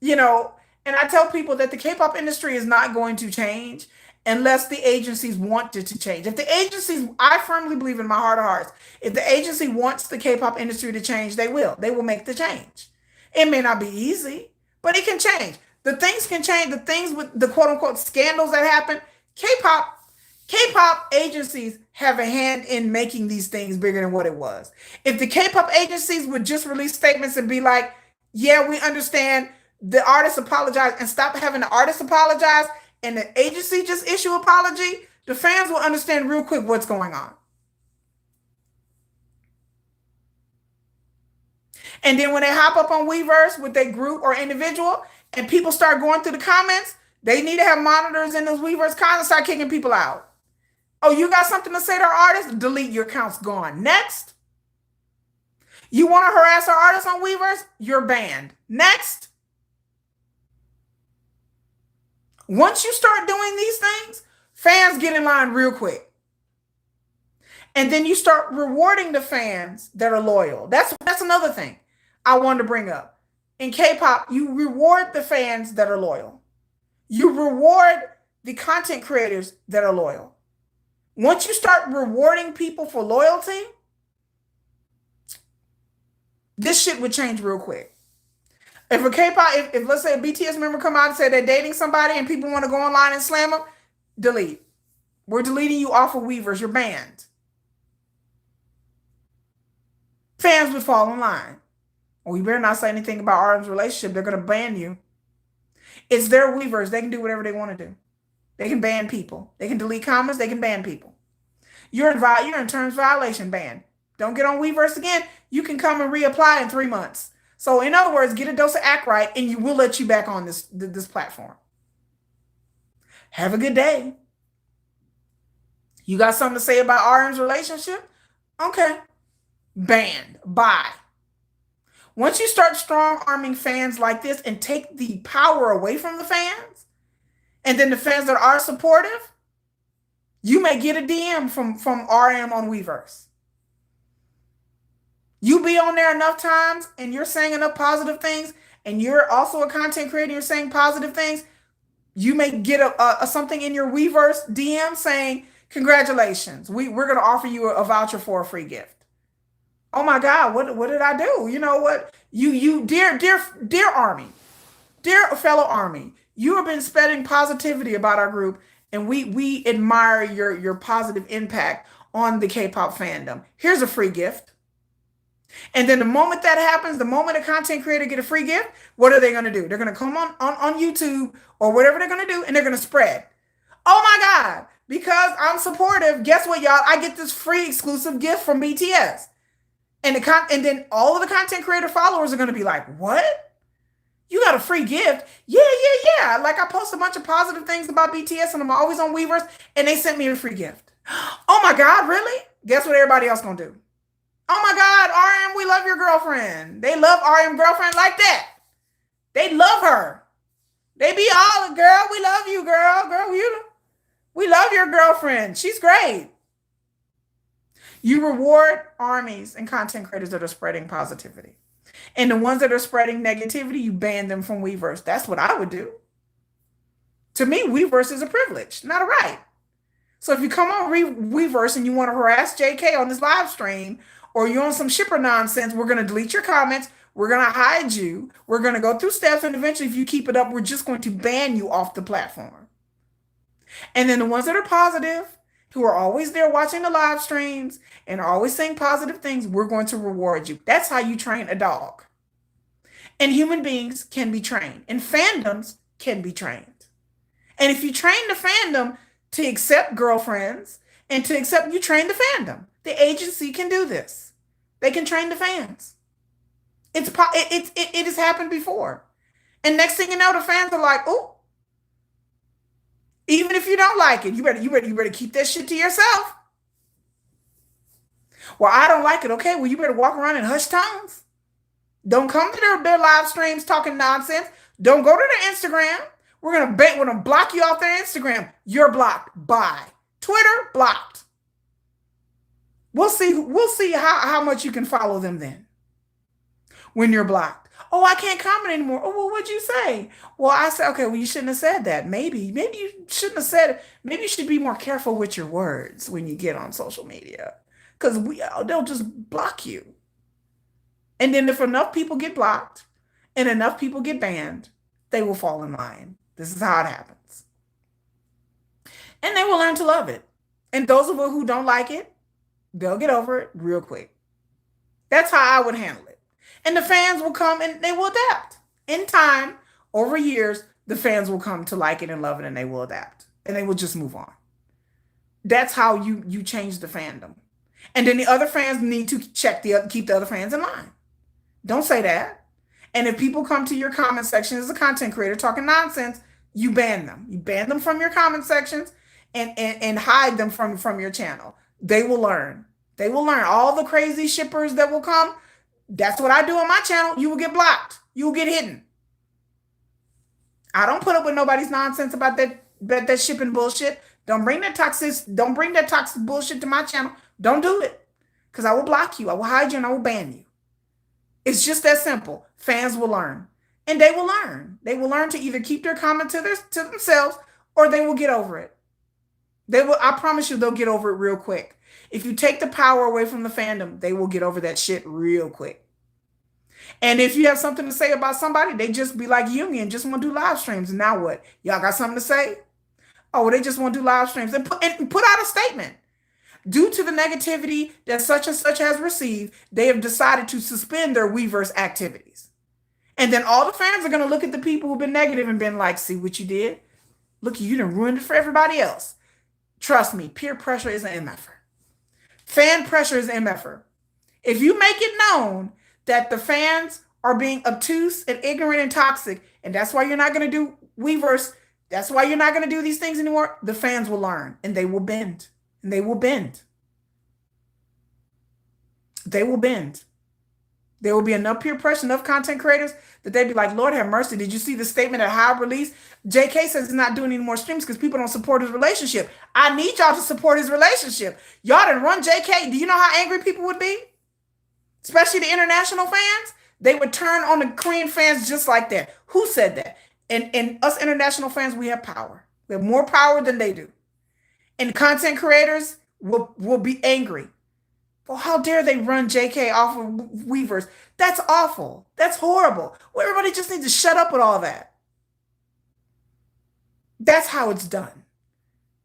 you know, And I tell people that the K-pop industry is not going to change unless the agencies want it to change. If the agencies, I firmly believe in my heart of hearts, if the agency wants the K-pop industry to change, they will. They will make the change. It may not be easy, but it can change. The things can change. The things with the quote unquote scandals that happen, K-pop, K-pop agencies have a hand in making these things bigger than what it was. If the K-pop agencies would just release statements and be like, yeah, we understand the artist apologize and stop having the artist apologize and the agency just issue apology, the fans will understand real quick what's going on. And then when they hop up on Weverse with their group or individual and people start going through the comments, they need to have monitors in those Weverse comments, start kicking people out. Oh, you got something to say to our artist? Delete your account's gone. Next. You want to harass our artists on Weverse? You're banned. Next. Once you start doing these things, fans get in line real quick. And then you start rewarding the fans that are loyal. That's another thing I wanted to bring up. In K-pop, you reward the fans that are loyal. You reward the content creators that are loyal. Once you start rewarding people for loyalty, this shit would change real quick. If a K-pop, if let's say a BTS member come out and say they're dating somebody and people want to go online and slam them, delete. We're deleting you off of Weverse. You're banned. Fans would fall in line. Well, you better not say anything about Artem's relationship. They're going to ban you. It's their Weverse. They can do whatever they want to do. They can ban people. They can delete comments. They can ban people. You're in terms violation ban. Don't get on Weverse again. You can come and reapply in 3 months. So in other words, get a dose of act right and you will let you back on this platform. Have a good day. You got something to say about Artem's relationship? Okay. Banned. Bye. Once you start strong arming fans like this and take the power away from the fans, and then the fans that are supportive, you may get a DM from RM on Weverse. You be on there enough times and you're saying enough positive things, and you're also a content creator, you're saying positive things, you may get a something in your Weverse DM saying, congratulations, we're going to offer you a voucher for a free gift. Oh my God, what did I do? You know what? You dear Army, dear fellow Army, you have been spreading positivity about our group, and we admire your positive impact on the K-pop fandom. Here's a free gift. And then the moment that happens, the moment a content creator get a free gift, what are they going to do? They're going to come on YouTube or whatever they're going to do, and they're going to spread. Oh my God, because I'm supportive, guess what, y'all? I get this free exclusive gift from BTS. And then all of the content creator followers are going to be like, what? You got a free gift? Yeah. Like I post a bunch of positive things about BTS and I'm always on Weverse and they sent me a free gift. Oh my God, really? Guess what everybody else going to do? Oh my God, RM, we love your girlfriend. They love RM girlfriend like that. They love her. They be all, girl, we love you, girl. We love your girlfriend. She's great. You reward armies and content creators that are spreading positivity. And the ones that are spreading negativity, you ban them from Weverse. That's what I would do. To me, Weverse is a privilege, not a right. So if you come on Weverse and you want to harass JK on this live stream, or you're on some shipper nonsense, we're going to delete your comments. We're going to hide you. We're going to go through steps. And eventually, if you keep it up, we're just going to ban you off the platform. And then the ones that are positive, who are always there watching the live streams and are always saying positive things, we're going to reward you. That's how you train a dog. And human beings can be trained, and fandoms can be trained. And if you train the fandom to accept girlfriends and to accept, you train the fandom. The agency can do this. They can train the fans. It has happened before. And next thing you know, the fans are like, oh, even if you don't like it, you better keep that shit to yourself. Well, I don't like it. Okay, well, you better walk around in hushed tones. Don't come to their live streams talking nonsense. Don't go to their Instagram. We're gonna block you off their Instagram. You're blocked. Bye. Twitter, blocked. We'll see how much you can follow them then when you're blocked. Oh, I can't comment anymore. Oh, well, what'd you say? Well, I said, okay, well, you shouldn't have said that. Maybe you shouldn't have said it. Maybe you should be more careful with your words when you get on social media, because they'll just block you. And then if enough people get blocked and enough people get banned, they will fall in line. This is how it happens. And they will learn to love it. And those of us who don't like it, they'll get over it real quick. That's how I would handle it. And the fans will come and they will adapt. In time, over years, the fans will come to like it and love it, and they will adapt. And they will just move on. That's how you change the fandom. And then the other fans need to keep the other fans in line. Don't say that. And if people come to your comment section as a content creator talking nonsense, you ban them. You ban them from your comment sections and hide them from your channel. They will learn. They will learn. All the crazy shippers that will come, that's what I do on my channel. You will get blocked. You will get hidden. I don't put up with nobody's nonsense about that shipping bullshit. Don't bring that toxic bullshit to my channel. Don't do it. Because I will block you. I will hide you and I will ban you. It's just that simple. Fans will learn. And they will learn. They will learn to either keep their comment to themselves, or they will get over it. I promise you, they'll get over it real quick. If you take the power away from the fandom, they will get over that shit real quick. And if you have something to say about somebody, they just be like Yu and just want to do live streams. And now what? Y'all got something to say? Oh, they just want to do live streams and put out a statement. Due to the negativity that such and such has received, they have decided to suspend their Weverse activities. And then all the fans are going to look at the people who've been negative and been like, see what you did? Look, you done ruined it for everybody else. Trust me, peer pressure is an MFer. Fan pressure is an MFer. If you make it known that the fans are being obtuse and ignorant and toxic, and that's why you're not going to do Weverse, that's why you're not going to do these things anymore, the fans will learn and they will bend. And they will bend. They will bend. There will be enough peer pressure, enough content creators that they'd be like, Lord have mercy. Did you see the statement at High Release? JK says he's not doing any more streams because people don't support his relationship. I need y'all to support his relationship. Y'all done run JK. Do you know how angry people would be? Especially the international fans. They would turn on the Korean fans just like that. Who said that? And us international fans, we have power. We have more power than they do. And content creators will be angry. Well, how dare they run JK off of Weverse? That's awful. That's horrible. Well, everybody just needs to shut up with all that. That's how it's done.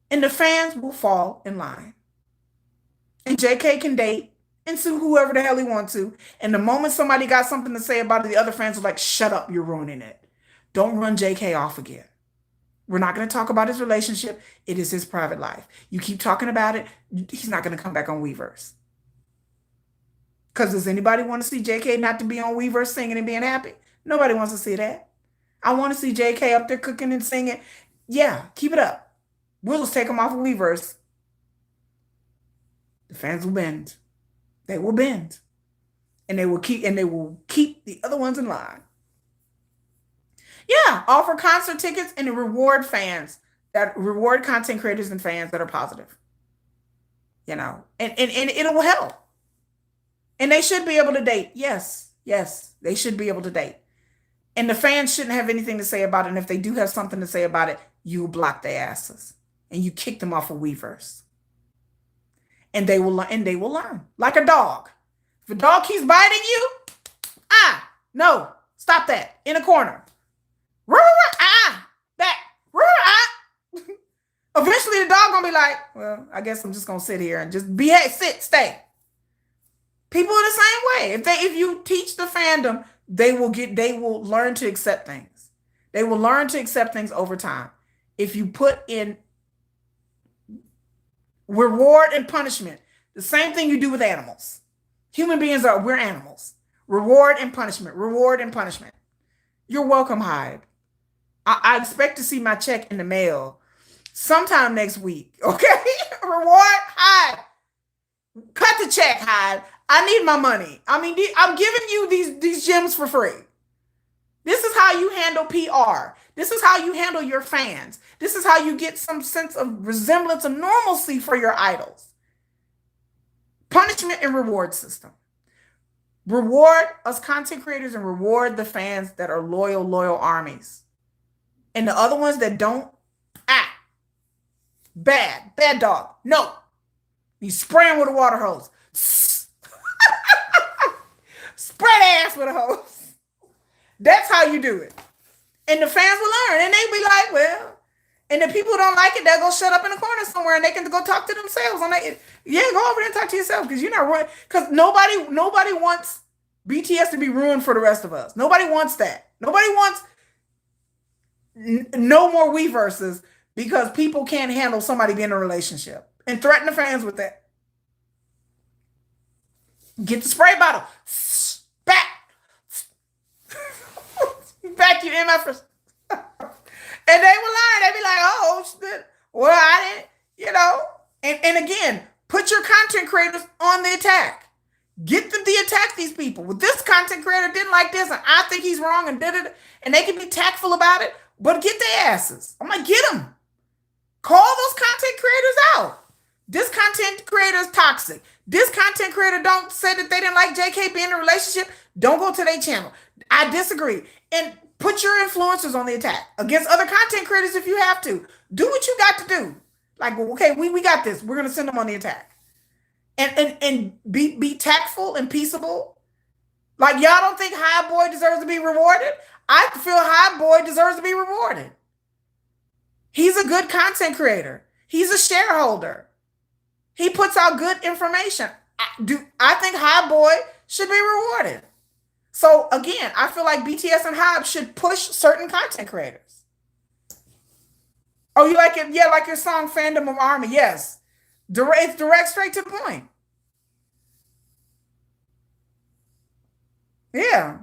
And the fans will fall in line. And JK can date and sue whoever the hell he wants to. And the moment somebody got something to say about it, the other fans are like, shut up, you're ruining it. Don't run JK off again. We're not going to talk about his relationship. It is his private life. You keep talking about it, he's not going to come back on Weverse. Because does anybody want to see JK not to be on Weverse singing and being happy? Nobody wants to see that. I want to see JK up there cooking and singing. Yeah, keep it up. We'll just take him off of Weverse. The fans will bend. They will bend. And they will keep the other ones in line. Yeah, offer concert tickets and reward content creators and fans that are positive. You know, and it will help. And they should be able to date. Yes, they should be able to date. And the fans shouldn't have anything to say about it. And if they do have something to say about it, you block their asses and you kick them off of Weverse. And they will learn. Like a dog. If a dog keeps biting you, no, stop that. In a corner. Back. Eventually the dog gonna be like, well, I guess I'm just gonna sit here and just stay. People are the same way. If you teach the fandom, they will learn to accept things. They will learn to accept things over time. If you put in reward and punishment, the same thing you do with animals. Human beings we're animals. Reward and punishment. Reward and punishment. You're welcome, Hyde. I expect to see my check in the mail sometime next week. Okay? Reward, Hyde. Cut the check, Hyde. I need my money. I mean, I'm giving you these gems for free. This is how you handle PR. This is how you handle your fans. This is how you get some sense of resemblance of normalcy for your idols. Punishment and reward system. Reward us content creators and reward the fans that are loyal armies. And the other ones that don't, bad dog. No. You spray them with a water hose. Spray their ass with a hose. That's how you do it. And the fans will learn. And they be like, well, and the people who don't like it, they'll go shut up in the corner somewhere and they can go talk to themselves. Yeah, go over there and talk to yourself because you're not ruined. Because nobody wants BTS to be ruined for the rest of us. Nobody wants that. Nobody wants no more Weverses because people can't handle somebody being in a relationship and threaten the fans with that. Get the spray bottle. Back you in my first. And they will learn. They be like, oh, shit. Well, I didn't, And again, put your content creators on the attack. Get them to attack these people. Well, this content creator didn't like this, and I think he's wrong and did it. And they can be tactful about it, but get their asses. I'm like, get them. Call those content creators out. This content creator is toxic. This content creator don't say that they didn't like JK being in a relationship. Don't go to their channel. I disagree. And put your influencers on the attack against other content creators if you have to. Do what you got to do. Like, okay, we got this. We're gonna send them on the attack. And be tactful and peaceable. Like, y'all don't think High Boy deserves to be rewarded? I feel High Boy deserves to be rewarded. He's a good content creator. He's a shareholder. He puts out good information. I think High Boy should be rewarded. So again, I feel like BTS and Hybe should push certain content creators. Oh, you like it? Yeah, like your song Fandom of Army. Yes. It's direct, straight to the point. Yeah.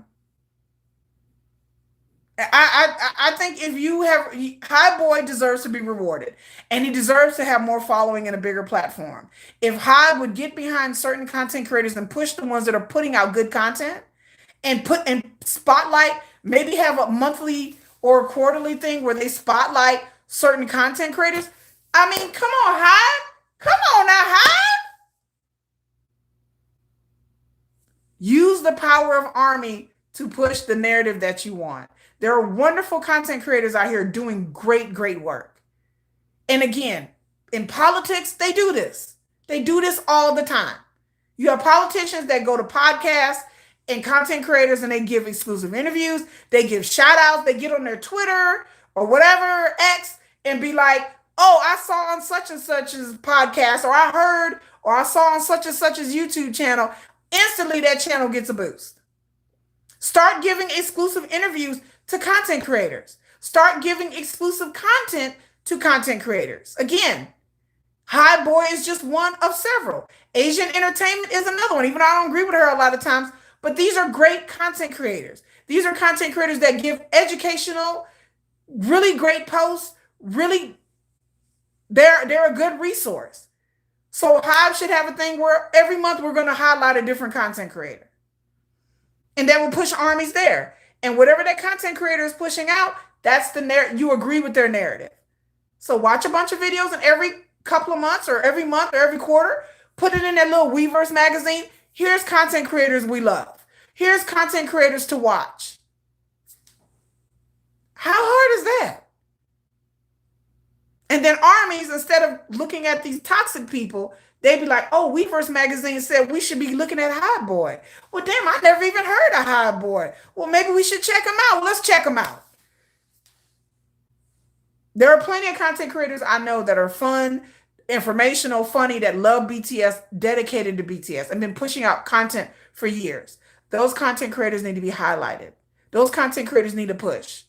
I think if you have High Boy deserves to be rewarded and he deserves to have more following and a bigger platform. If Hybe would get behind certain content creators and push the ones that are putting out good content and spotlight, maybe have a monthly or a quarterly thing where they spotlight certain content creators. I mean, come on, Hybe. Come on now, Hybe. Use the power of Army to push the narrative that you want. There are wonderful content creators out here doing great work. And again, in politics, they do this. They do this all the time. You have politicians that go to podcasts and content creators and they give exclusive interviews. They give shout outs. They get on their Twitter or whatever, X, and be like, oh, I saw on such and such's podcast, or I heard, or I saw on such and such's YouTube channel. Instantly, that channel gets a boost. Start giving exclusive interviews to content creators. Start giving exclusive content to content creators. Again, High Boy is just one of several. Asian Entertainment is another one, even though I don't agree with her a lot of times, but these are great content creators. These are content creators that give educational, really great posts, really, they're a good resource. So Hybe should have a thing where every month we're going to highlight a different content creator. And that will push armies there. And whatever that content creator is pushing out, that's the narrative. You agree with their narrative. So watch a bunch of videos and every couple of months or every month or every quarter, put it in that little Weverse magazine. Here's content creators we love. Here's content creators to watch. How hard is that? And then armies, instead of looking at these toxic people, they'd be like, oh, Weverse magazine said we should be looking at High Boy. Well, damn, I never even heard of High Boy. Well, maybe we should check him out. Well, let's check him out. There are plenty of content creators I know that are fun, informational, funny, that love BTS, dedicated to BTS, and been pushing out content for years. Those content creators need to be highlighted. Those content creators need to push.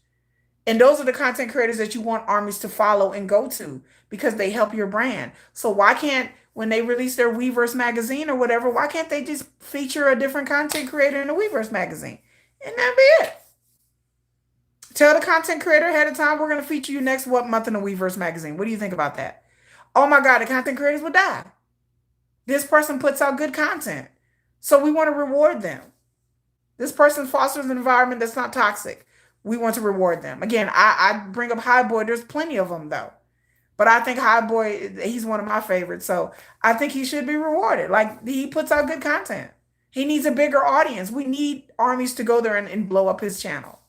And those are the content creators that you want armies to follow and go to because they help your brand. So why can't, when they release their Weverse magazine or whatever, why can't they just feature a different content creator in the Weverse magazine? And that'd be it. Tell the content creator ahead of time, we're going to feature you next what month in the Weverse magazine. What do you think about that? Oh my God, the content creators will die. This person puts out good content. So we want to reward them. This person fosters an environment that's not toxic. We want to reward them. Again, I bring up High Boy. There's plenty of them though. But I think High Boy, he's one of my favorites. So I think he should be rewarded. Like, he puts out good content. He needs a bigger audience. We need armies to go there and blow up his channel.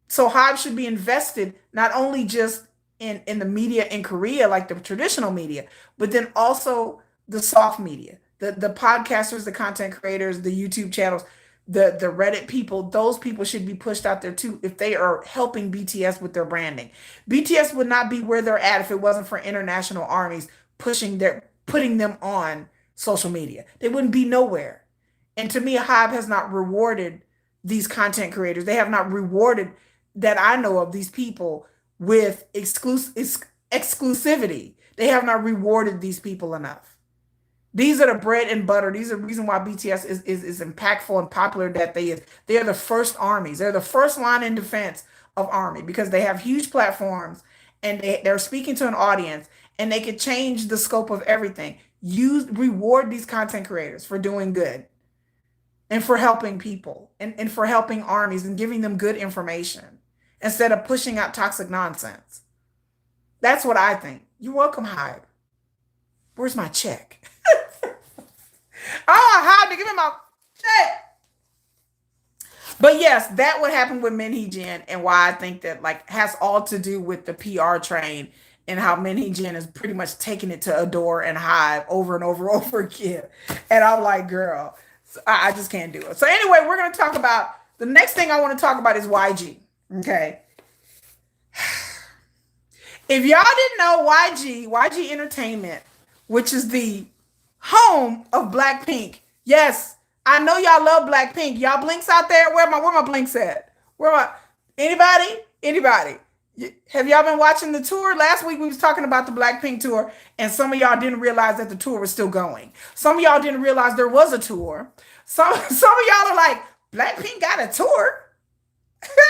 So Hive should be invested not only just in the media in Korea, like the traditional media, but then also the soft media, the podcasters, the content creators, the YouTube channels, the Reddit people. Those people should be pushed out there too if they are helping BTS with their branding. BTS would not be where they're at if it wasn't for international armies putting them on social media. They wouldn't be nowhere. And to me, Hive has not rewarded these content creators. They have not rewarded that I know of these people with exclusivity. They have not rewarded these people enough. These are the bread and butter. These are the reason why BTS is impactful and popular that they are the first armies. They're the first line in defense of army because they have huge platforms and they're speaking to an audience and they can change the scope of everything. Reward these content creators for doing good and for helping people and for helping armies and giving them good information instead of pushing out toxic nonsense. That's what I think. You're welcome, Hive. Where's my check? Oh, Hive to give me my check. But yes, that would happen with Min Hee-jin and why I think that like has all to do with the PR train and how Min Hee-jin is pretty much taking it to Adore and Hive over and over and over again. And I'm like, girl, I just can't do it. So anyway, we're going to talk about the next thing I want to talk about is YG. Okay. If y'all didn't know YG Entertainment, which is the home of Blackpink. Yes, I know y'all love Blackpink. Y'all blinks out there? Where my blinks at? Anybody? Anybody? Have y'all been watching the tour? Last week we was talking about the Blackpink tour, and some of y'all didn't realize that the tour was still going. Some of y'all didn't realize there was a tour. Some of y'all are like, Blackpink got a tour?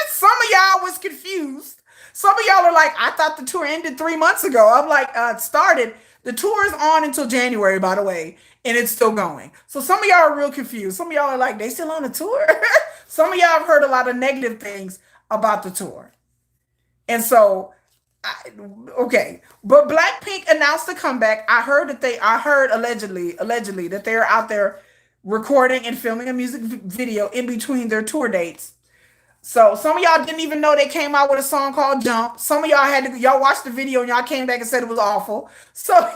Some of y'all was confused. Some of y'all are like, I thought the tour ended 3 months ago. I'm like, it started. The tour is on until January, by the way, and it's still going. So some of y'all are real confused. Some of y'all are like, they still on the tour? Some of y'all have heard a lot of negative things about the tour. And so, okay. But Blackpink announced a comeback. I heard allegedly that they're out there recording and filming a music video in between their tour dates. So some of y'all didn't even know they came out with a song called Jump. Some of y'all watched the video and y'all came back and said it was awful. So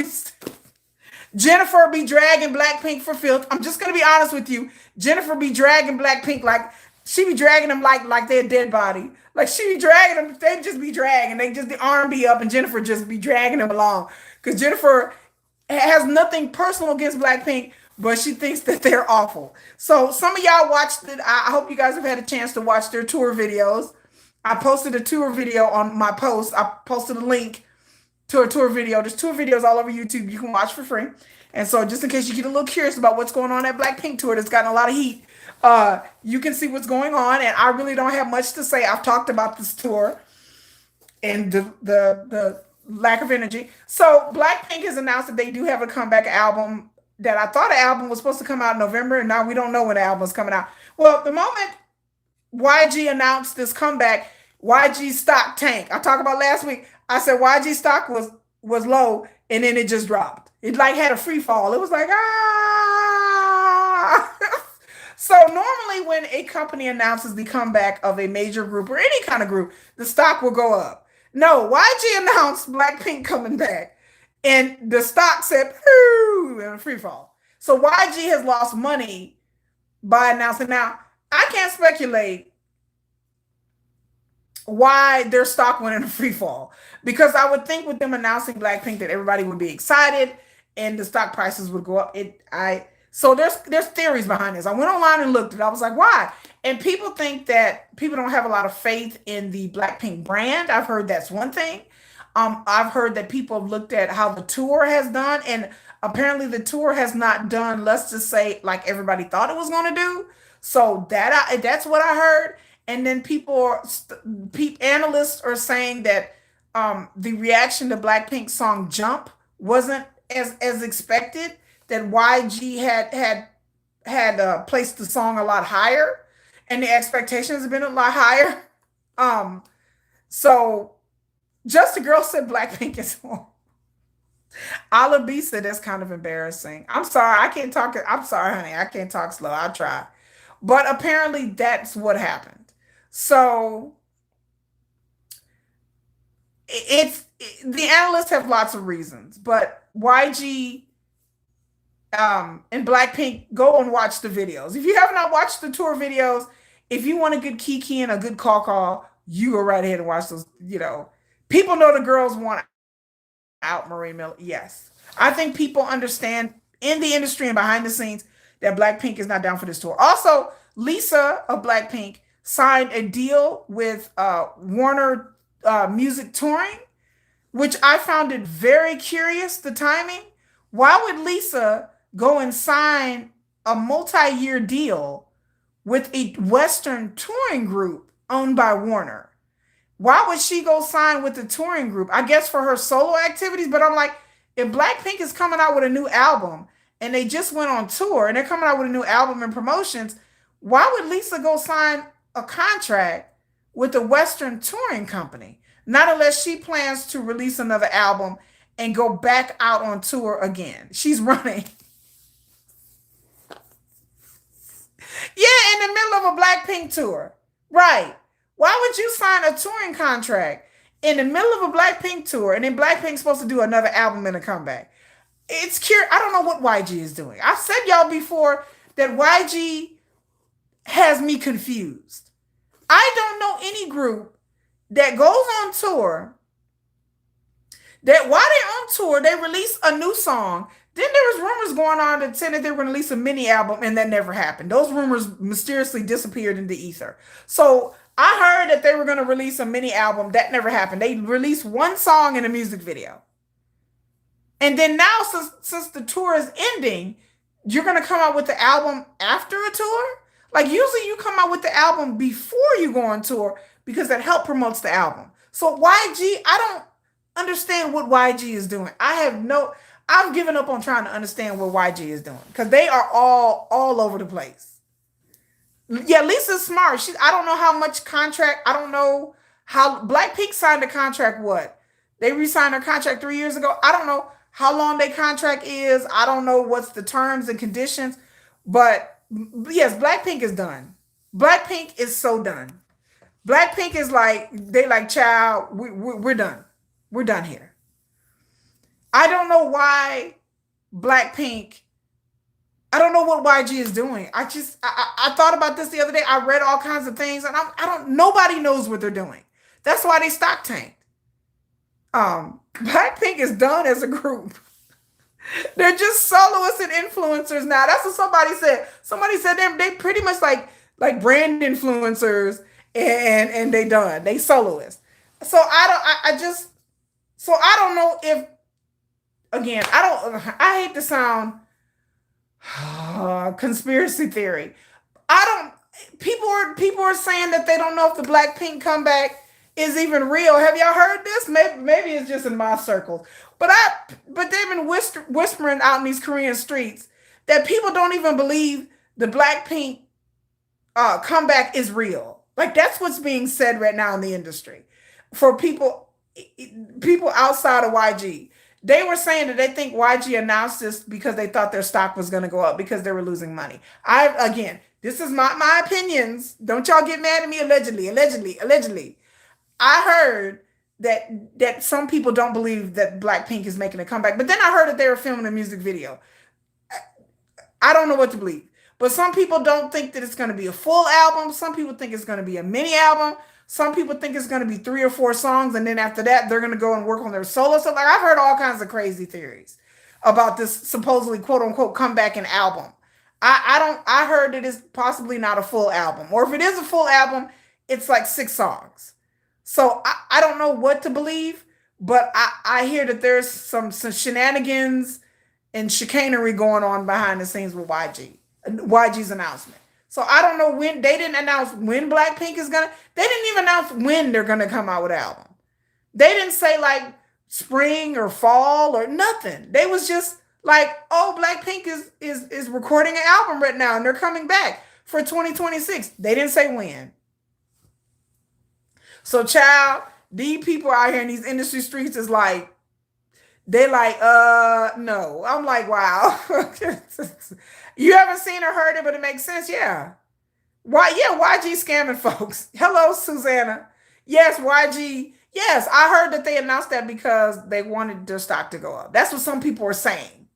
Jennifer be dragging Blackpink for filth. I'm just gonna be honest with you. Jennifer be dragging Blackpink like she be dragging them like they're a dead body. Like she be dragging them, they just be dragging. They just the arm be up and Jennifer just be dragging them along. Because Jennifer has nothing personal against Blackpink, but she thinks that they're awful. So some of y'all watched it. I hope you guys have had a chance to watch their tour videos. I posted a tour video on my post. I posted a link to a tour video. There's tour videos all over YouTube you can watch for free. And so just in case you get a little curious about what's going on at Blackpink tour that's gotten a lot of heat, you can see what's going on. And I really don't have much to say. I've talked about this tour and the lack of energy. So Blackpink has announced that they do have a comeback album that I thought an album was supposed to come out in November, and now we don't know when the album is coming out. Well, the moment YG announced this comeback, YG stock tanked. I talked about last week. I said YG stock was low, and then it just dropped. It like had a free fall. It was like, ah. So normally when a company announces the comeback of a major group or any kind of group, the stock will go up. No, YG announced Blackpink coming back. And the stock said, in a free fall. So YG has lost money by announcing. Now, I can't speculate why their stock went in a free fall. Because I would think with them announcing Blackpink that everybody would be excited and the stock prices would go up. So there's theories behind this. I went online and looked and I was like, why? And people think that people don't have a lot of faith in the Blackpink brand. I've heard that's one thing. I've heard that people have looked at how the tour has done, and apparently the tour has not done, let's just say, like everybody thought it was going to do. So that's what I heard. And then analysts are saying that the reaction to Blackpink's song Jump wasn't as expected, that YG had placed the song a lot higher, and the expectations have been a lot higher. So Just a Girl said Blackpink is horrible. Ala B said that's kind of embarrassing. I'm sorry, I can't talk. I'm sorry, honey, I can't talk slow. I'll try. But apparently that's what happened. So the analysts have lots of reasons, but YG and Blackpink, go and watch the videos. If you have not watched the tour videos, if you want a good kiki and a good call, you go right ahead and watch those. People know the girls want out Marie Miller. Yes. I think people understand in the industry and behind the scenes that Blackpink is not down for this tour. Also, Lisa of Blackpink signed a deal with Warner Music Touring, which I found it very curious, the timing. Why would Lisa go and sign a multi-year deal with a Western touring group owned by Warner? Why would she go sign with the touring group? I guess for her solo activities, but I'm like, if Blackpink is coming out with a new album and they just went on tour and they're coming out with a new album and promotions, why would Lisa go sign a contract with a Western touring company? Not unless she plans to release another album and go back out on tour again. She's running. Yeah, in the middle of a Blackpink tour. Right. Why would you sign a touring contract in the middle of a Blackpink tour and then Blackpink's supposed to do another album and a comeback? It's curious. I don't know what YG is doing. I've said y'all before that YG has me confused. I don't know any group that goes on tour, that while they're on tour, they release a new song. Then there was rumors going on that said that they were going to release a mini album, and that never happened. Those rumors mysteriously disappeared in the ether. So I heard that they were going to release a mini album. That never happened. They released one song in a music video. And then now, since the tour is ending, you're going to come out with the album after a tour? Like, usually you come out with the album before you go on tour because that help promotes the album. So YG, I don't understand what YG is doing. I've given up on trying to understand what YG is doing because they are all over the place. Yeah, Lisa's smart. I don't know how much contract. I don't know how Blackpink signed a contract. What? They re-signed their contract 3 years ago. I don't know how long their contract is. I don't know what's the terms and conditions. But yes, Blackpink is done. Blackpink is so done. Blackpink is like, they like, child, we're done. We're done here. I don't know why Blackpink, I don't know what YG is doing. I thought about this the other day. I read all kinds of things and nobody knows what they're doing. That's why they stock tanked. Blackpink is done as a group. They're just soloists and influencers now. That's what somebody said. Somebody said they pretty much like brand influencers and they done. They soloists. So I don't know if, again, I hate to sound conspiracy theory. People are saying that they don't know if the Blackpink comeback is even real. Have y'all heard this? Maybe it's just in my circles. But they've been whispering out in these Korean streets that people don't even believe the Blackpink comeback is real. Like, that's what's being said right now in the industry. For people outside of YG. They were saying that they think YG announced this because they thought their stock was going to go up because they were losing money. Again, this is my opinions. Don't y'all get mad at me. Allegedly. I heard that some people don't believe that Blackpink is making a comeback. But then I heard that they were filming a music video. I don't know what to believe. But some people don't think that it's going to be a full album. Some people think it's going to be a mini album. Some people think it's going to be 3 or 4 songs. And then after that, they're going to go and work on their solo stuff. Like, I've heard all kinds of crazy theories about this supposedly quote unquote comeback and album. I heard that it's possibly not a full album. Or if it is a full album, it's like 6 songs. So I don't know what to believe, but I hear that there's some shenanigans and chicanery going on behind the scenes with YG's announcement. So I don't know when. They didn't announce when Blackpink is gonna. They didn't even announce when they're gonna come out with an album. They didn't say like spring or fall or nothing. They was just like, oh, Blackpink is recording an album right now and they're coming back for 2026. They didn't say when. So, child, these people out here in these industry streets is like, They like, no. I'm like, wow. You haven't seen or heard it, but it makes sense. Yeah. Why? Yeah, YG scamming folks. Hello, Susanna. Yes, YG. Yes, I heard that they announced that because they wanted their stock to go up. That's what some people are saying.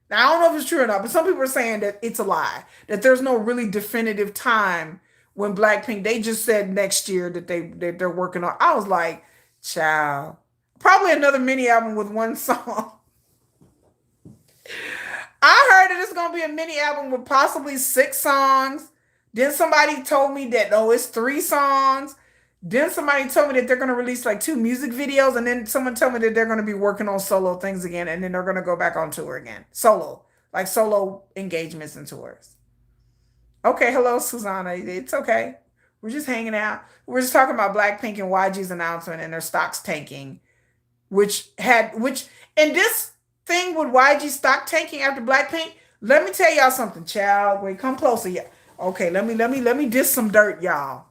Now, I don't know if it's true or not, but some people are saying that it's a lie, that there's no really definitive time when Blackpink, they just said next year that they're working on. I was like, child, probably another mini album with one song. I heard that it's gonna be a mini album with possibly 6 songs. Then somebody told me that it's 3 songs. Then somebody told me that they're gonna release like 2 music videos, and then someone told me that they're gonna be working on solo things again, and then they're gonna go back on tour again. Solo engagements and tours. Okay, hello, Susanna. It's okay. We're just hanging out. We're just talking about Blackpink and YG's announcement and their stocks tanking, and this thing with YG stock tanking after Blackpink. Let me tell y'all something, child. Wait, come closer, yeah. Okay, let me dish some dirt, y'all.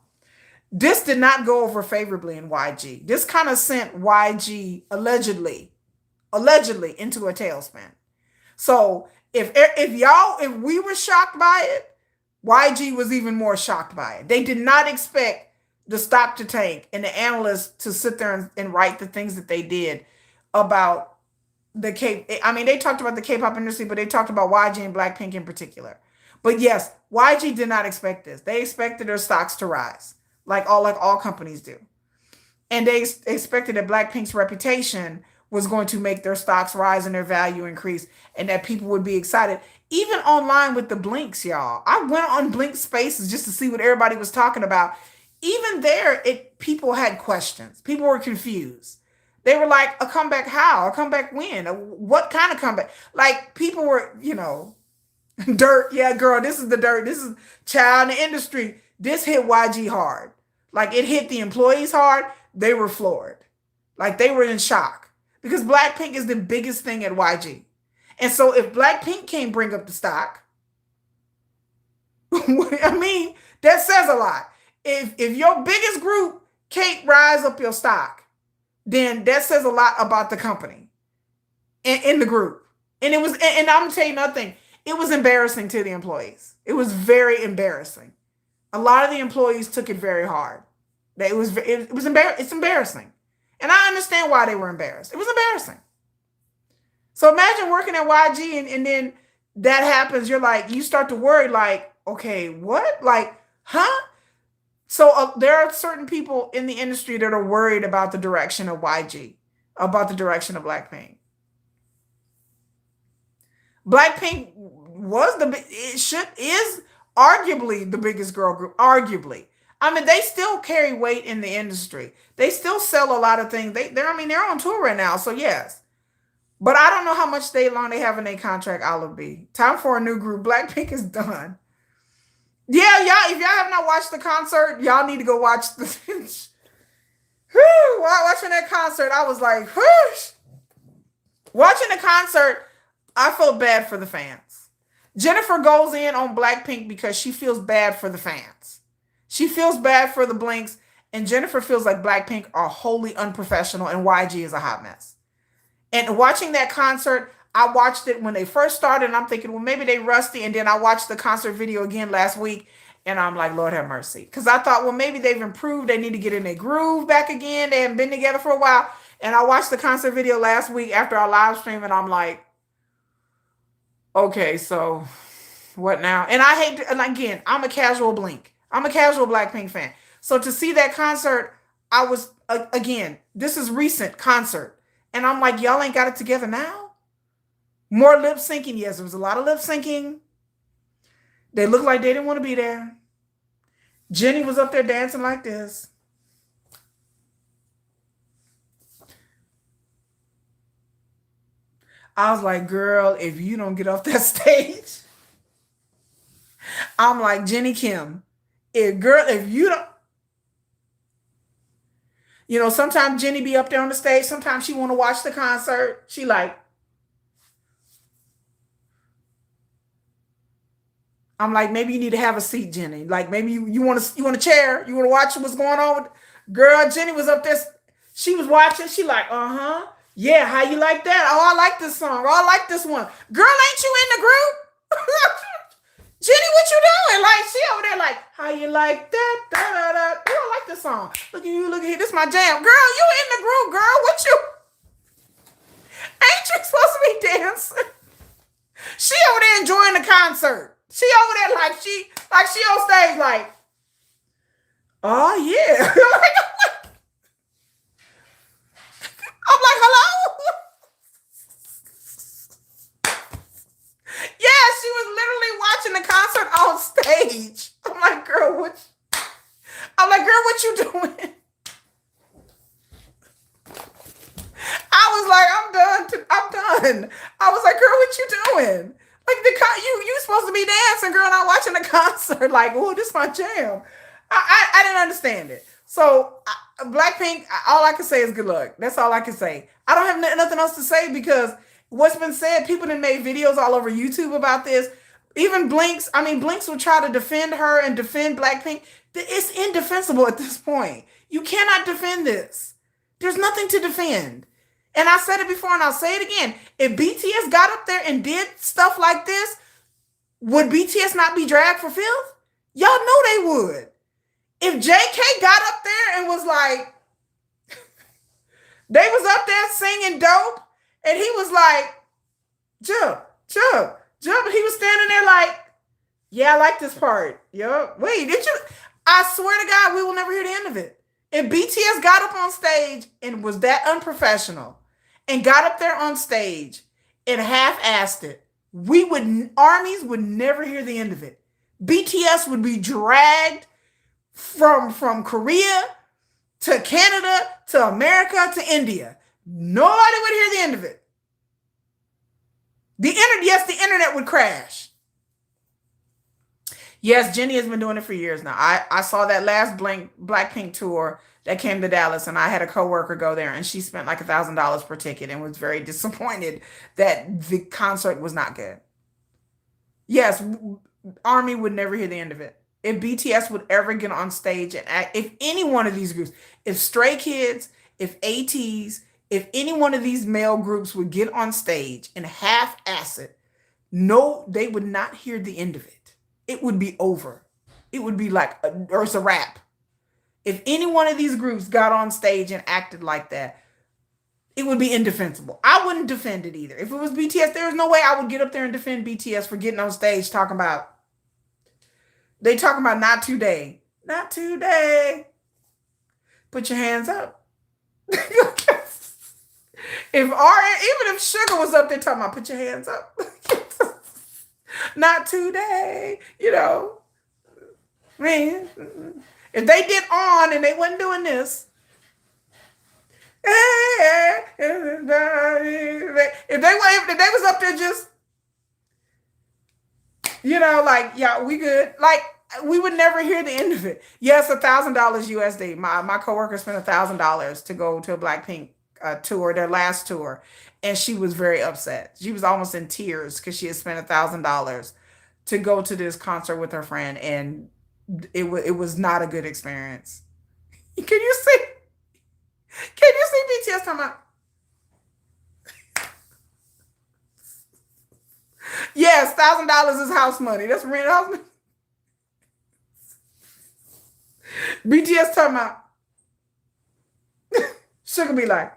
This did not go over favorably in YG. This kind of sent YG allegedly into a tailspin. So if we were shocked by it, YG was even more shocked by it. They did not expect the stock to tank and the analysts to sit there and write the things that they did about the K. I mean, they talked about the K-pop industry, but they talked about YG and Blackpink in particular. But yes, YG did not expect this. They expected their stocks to rise, like all companies do. And they expected that Blackpink's reputation was going to make their stocks rise and their value increase, and that people would be excited. Even online with the Blinks, y'all. I went on Blink Spaces just to see what everybody was talking about. Even there, people had questions. People were confused. They were like, a comeback how? A comeback when? What kind of comeback? Like, people were, dirt. Yeah, girl, this is the dirt. This is child in the industry. This hit YG hard. Like, it hit the employees hard. They were floored. Like, they were in shock. Because Blackpink is the biggest thing at YG. And so if Blackpink can't bring up the stock, I mean, that says a lot. If your biggest group can't rise up your stock, then that says a lot about the company in the group. And I'm gonna tell you another thing. It was embarrassing to the employees. It was very embarrassing. A lot of the employees took it very hard. It's embarrassing. And I understand why they were embarrassed. It was embarrassing. So imagine working at YG and then that happens. You're like, you start to worry like, okay, what? Like, huh? So there are certain people in the industry that are worried about the direction of YG, about the direction of Blackpink. Blackpink is arguably the biggest girl group, arguably. I mean, they still carry weight in the industry. They still sell a lot of things. They're on tour right now, so yes. But I don't know how much long they have in their contract, Olive B. Time for a new group. Blackpink is done. Yeah, y'all, if y'all have not watched the concert, y'all need to go watch the while watching that concert, I was like, whoosh. Watching the concert, I felt bad for the fans. Jennifer goes in on Blackpink because she feels bad for the fans. She feels bad for the Blinks, and Jennifer feels like Blackpink are wholly unprofessional and YG is a hot mess. And watching that concert, I watched it when they first started, and I'm thinking, well, maybe they rusty. And then I watched the concert video again last week, and I'm like, Lord have mercy. Because I thought, well, maybe they've improved. They need to get in their groove back again. They haven't been together for a while. And I watched the concert video last week after our live stream, and I'm like, okay, so what now? And I hate to, and again, I'm a casual Blink. I'm a casual Blackpink fan. So to see that concert, I was, again, this is recent concert. And I'm like, y'all ain't got it together now? More lip syncing. Yes, there was a lot of lip syncing. They looked like they didn't want to be there. Jenny was up there dancing like this. I was like, girl, if you don't get off that stage, I'm like, Jenny Kim, if you don't, sometimes Jenny be up there on the stage. Sometimes she want to watch the concert. She like, I'm like, maybe you need to have a seat, Jenny. Like, maybe you want a chair. You want to watch what's going on with girl. Jenny was up there. She was watching. She like, Yeah, how you like that? Oh, I like this song. Oh, I like this one. Girl, ain't you in the group? Jenny, what you doing? Like, she over there like, how you like that? Da, da, da. You don't like this song. Look at you, look at you. This is my jam. Girl, you in the group, girl. What you, ain't you supposed to be dancing? She over there enjoying the concert. She over there like she on stage like, oh yeah. I'm like, hello? Yeah, she was literally watching the concert on stage. I'm like, girl, what? I'm like, girl, what you doing? I was like, I'm done. I'm done. I was like, girl, what you doing? Like you supposed to be dancing, girl, and I'm watching the concert. Like, oh, this is my jam. I didn't understand it. So Blackpink, all I can say is good luck. That's all I can say. I don't have nothing else to say because what's been said, people have made videos all over YouTube about this. Even Blinks will try to defend her and defend Blackpink. It's indefensible at this point. You cannot defend this. There's nothing to defend. And I said it before and I'll say it again. If BTS got up there and did stuff like this, would BTS not be dragged for filth? Y'all know they would. If JK got up there and was like, they was up there singing dope, and he was like, jump, jump, jump. And he was standing there like, yeah, I like this part. Yup. Wait, did you? I swear to God, we will never hear the end of it. If BTS got up on stage and was that unprofessional and got up there on stage and half-assed it, armies would never hear the end of it. BTS would be dragged from Korea to Canada to America to India. Nobody would hear the end of it. The internet would crash. Yes, Jenny has been doing it for years now. I saw that last Blackpink tour that came to Dallas, and I had a coworker go there, and she spent like $1,000 per ticket and was very disappointed that the concert was not good. Yes, Army would never hear the end of it. If BTS would ever get on stage and act, if any one of these groups, if Stray Kids, if ATs, if any one of these male groups would get on stage and half-ass it, no, they would not hear the end of it. It would be over. It would be like, or it's a wrap. If any one of these groups got on stage and acted like that, it would be indefensible. I wouldn't defend it either. If it was BTS, there was no way I would get up there and defend BTS for getting on stage talking about, they talking about not today. Not today. Put your hands up. Even if Sugar was up there talking about put your hands up. Not today. You know. Man. If they did on and they wasn't doing this. If they was up there just, you know, like, yeah, we good. Like, we would never hear the end of it. Yes, $1,000 USD. My coworker spent $1,000 to go to a Blackpink tour, their last tour, and she was very upset. She was almost in tears because she had spent $1,000 to go to this concert with her friend, and it was not a good experience. Can you see? Can you see BTS talking about? Yes, $1,000 is house money. That's rent house money. BTS talking about. Sugar be like,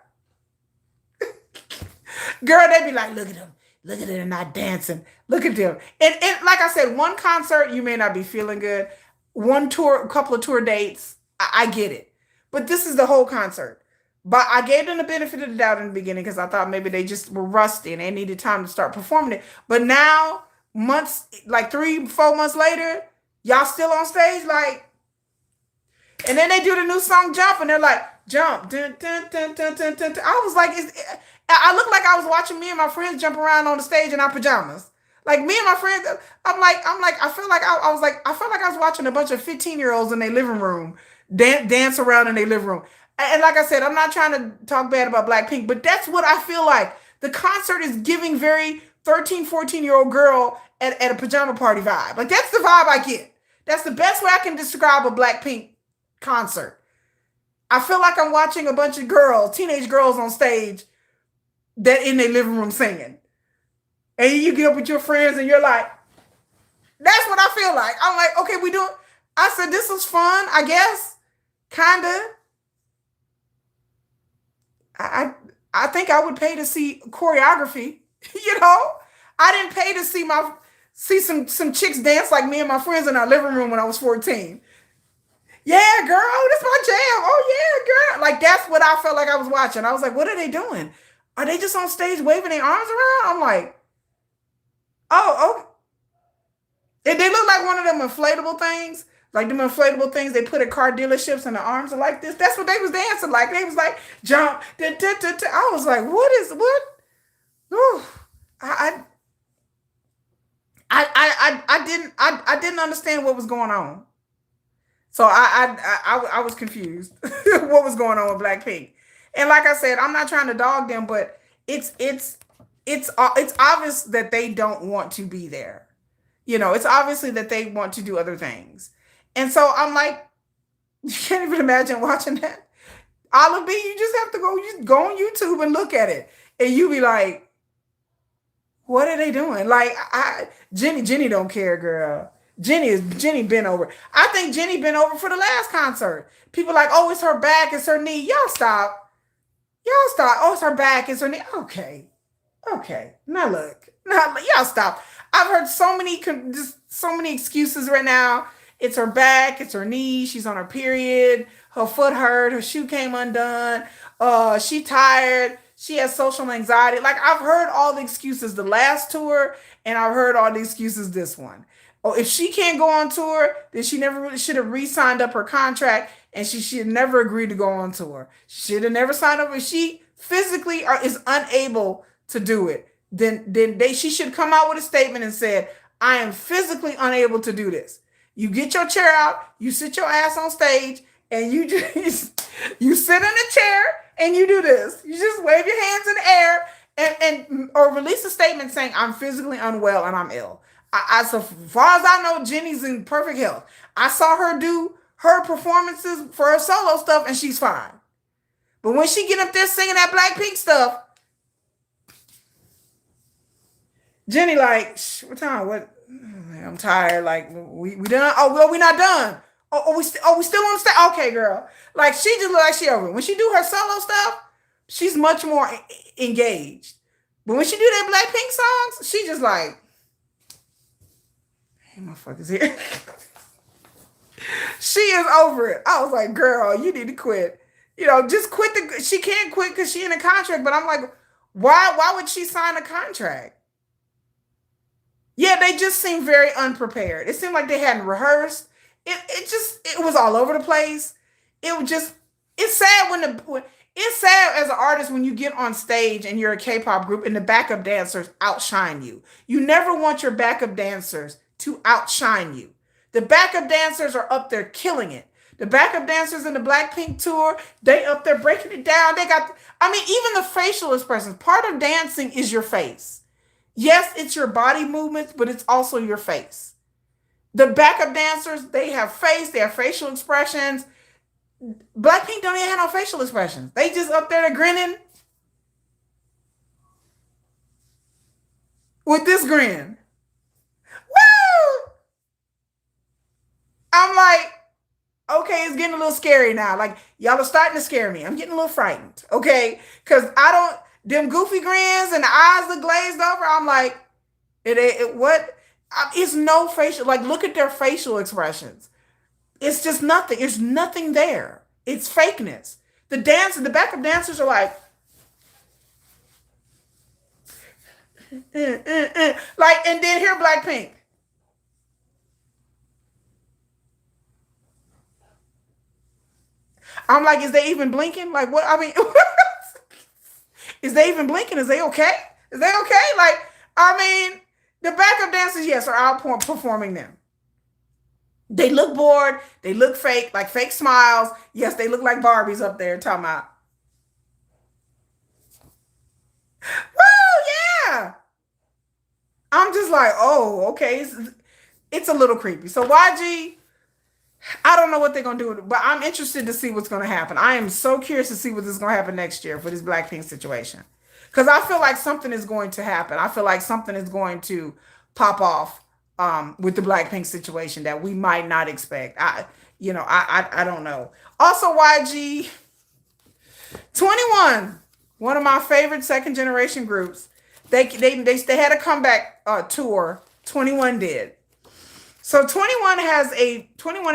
girl, they be like, look at them. Look at them not dancing. Look at them. And like I said, one concert, you may not be feeling good. One tour, a couple of tour dates, I get it. But this is the whole concert. But I gave them the benefit of the doubt in the beginning because I thought maybe they just were rusty and they needed time to start performing it. But now, months, like 3-4 months later, y'all still on stage, like, and then they do the new song Jump, and they're like, jump. Dun, dun, dun, dun, dun, dun, dun. I was like, I looked like I was watching me and my friends jump around on the stage in our pajamas. Like me and my friends, I felt like I was watching a bunch of 15-year-olds in their living room dance around in their living room. And like I said, I'm not trying to talk bad about Blackpink, but that's what I feel like. The concert is giving very 13, 14-year-old girl at a pajama party vibe. Like, that's the vibe I get. That's the best way I can describe a Blackpink concert. I feel like I'm watching a bunch of girls, teenage girls on stage, that in their living room singing. And you get up with your friends and you're like, that's what I feel like. I'm like, okay, we doing. I said, this was fun, I guess. Kinda. I I think I would pay to see choreography. You know, I didn't pay to see some chicks dance like me and my friends in our living room when I was 14. Yeah, girl, this my jam. Oh yeah, girl. Like that's what I felt like I was watching. I was like, what are they doing? Are they just on stage waving their arms around? I'm like, oh, they look like one of them inflatable things. Like them inflatable things they put at car dealerships and the arms are like this. That's what they was dancing like. They was like jump. Da, da, da, da. I was like, what? Ooh, I, I didn't understand what was going on. So I was confused what was going on with Blackpink. And like I said, I'm not trying to dog them, but it's obvious that they don't want to be there. You know, it's obviously that they want to do other things. And so I'm like, you can't even imagine watching that. Olive B, you just have to go on YouTube and look at it. And you be like, what are they doing? Like Jenny don't care, girl. Jenny been over. I think Jenny been over for the last concert. People like, oh, it's her back, it's her knee. Y'all stop. Y'all stop. Oh, it's her back, it's her knee. Okay. Okay. Now look. Now y'all stop. I've heard so many excuses right now. It's her back, it's her knee, she's on her period, her foot hurt, her shoe came undone, she tired, she has social anxiety. Like I've heard all the excuses the last tour, and I've heard all the excuses this one. Oh, if she can't go on tour, then she never really should have re-signed up her contract, and she should never agreed to go on tour. She should have never signed up. If she physically is unable to do it, then she should come out with a statement and said, I am physically unable to do this. You get your chair out, you sit your ass on stage, and you just you sit in a chair and you do this. You just wave your hands in the air and or release a statement saying I'm physically unwell and I'm ill. So far as I know, Jenny's in perfect health. I saw her do her performances for her solo stuff, and she's fine. But when she get up there singing that Blackpink stuff, Jenny like, what time? What? I'm tired. Like we done. Oh well, we not done. We still on stage. Okay, girl. Like she just look like she over. When she do her solo stuff, she's much more engaged. But when she do that Blackpink songs, she just like, hey, motherfuckers here. She is over it. I was like, girl, you need to quit. You know, just quit she can't quit because she in a contract. But I'm like, why would she sign a contract? Yeah, they just seemed very unprepared. It seemed like they hadn't rehearsed. It was all over the place. It was just it's sad it's sad as an artist when you get on stage and you're a K-pop group and the backup dancers outshine you. You never want your backup dancers to outshine you. The backup dancers are up there killing it. The backup dancers in the Blackpink tour, they up there breaking it down. Even the facial expressions. Part of dancing is your face. Yes, it's your body movements, but it's also your face. The backup dancers, they have facial expressions. Blackpink don't even have no facial expressions. They just up there grinning with this grin. Woo! I'm like, okay, it's getting a little scary now. Like, y'all are starting to scare me. I'm getting a little frightened, okay? Because them goofy grins and the eyes look glazed over. I'm like, what? It's no facial. Like, look at their facial expressions. It's just nothing. There's nothing there. It's fakeness. The backup dancers are like, like, and then here Blackpink. I'm like, is they even blinking? Like, what? I mean, is they even blinking? Is they okay? Is they okay? Like, I mean, the backup dancers, yes, are outperforming them. They look bored. They look fake, like fake smiles. Yes, they look like Barbies up there talking about, woo, yeah. I'm just like, oh, okay. It's a little creepy. So YG, I don't know what they're gonna do with it, but I'm interested to see what's gonna happen. I am so curious to see what's gonna happen next year for this Blackpink situation. because I feel like something is going to happen. I feel like something is going to pop off with the Blackpink situation that we might not expect. I don't know. Also, YG 21, one of my favorite second generation groups. They had a comeback tour. 21 did. So 21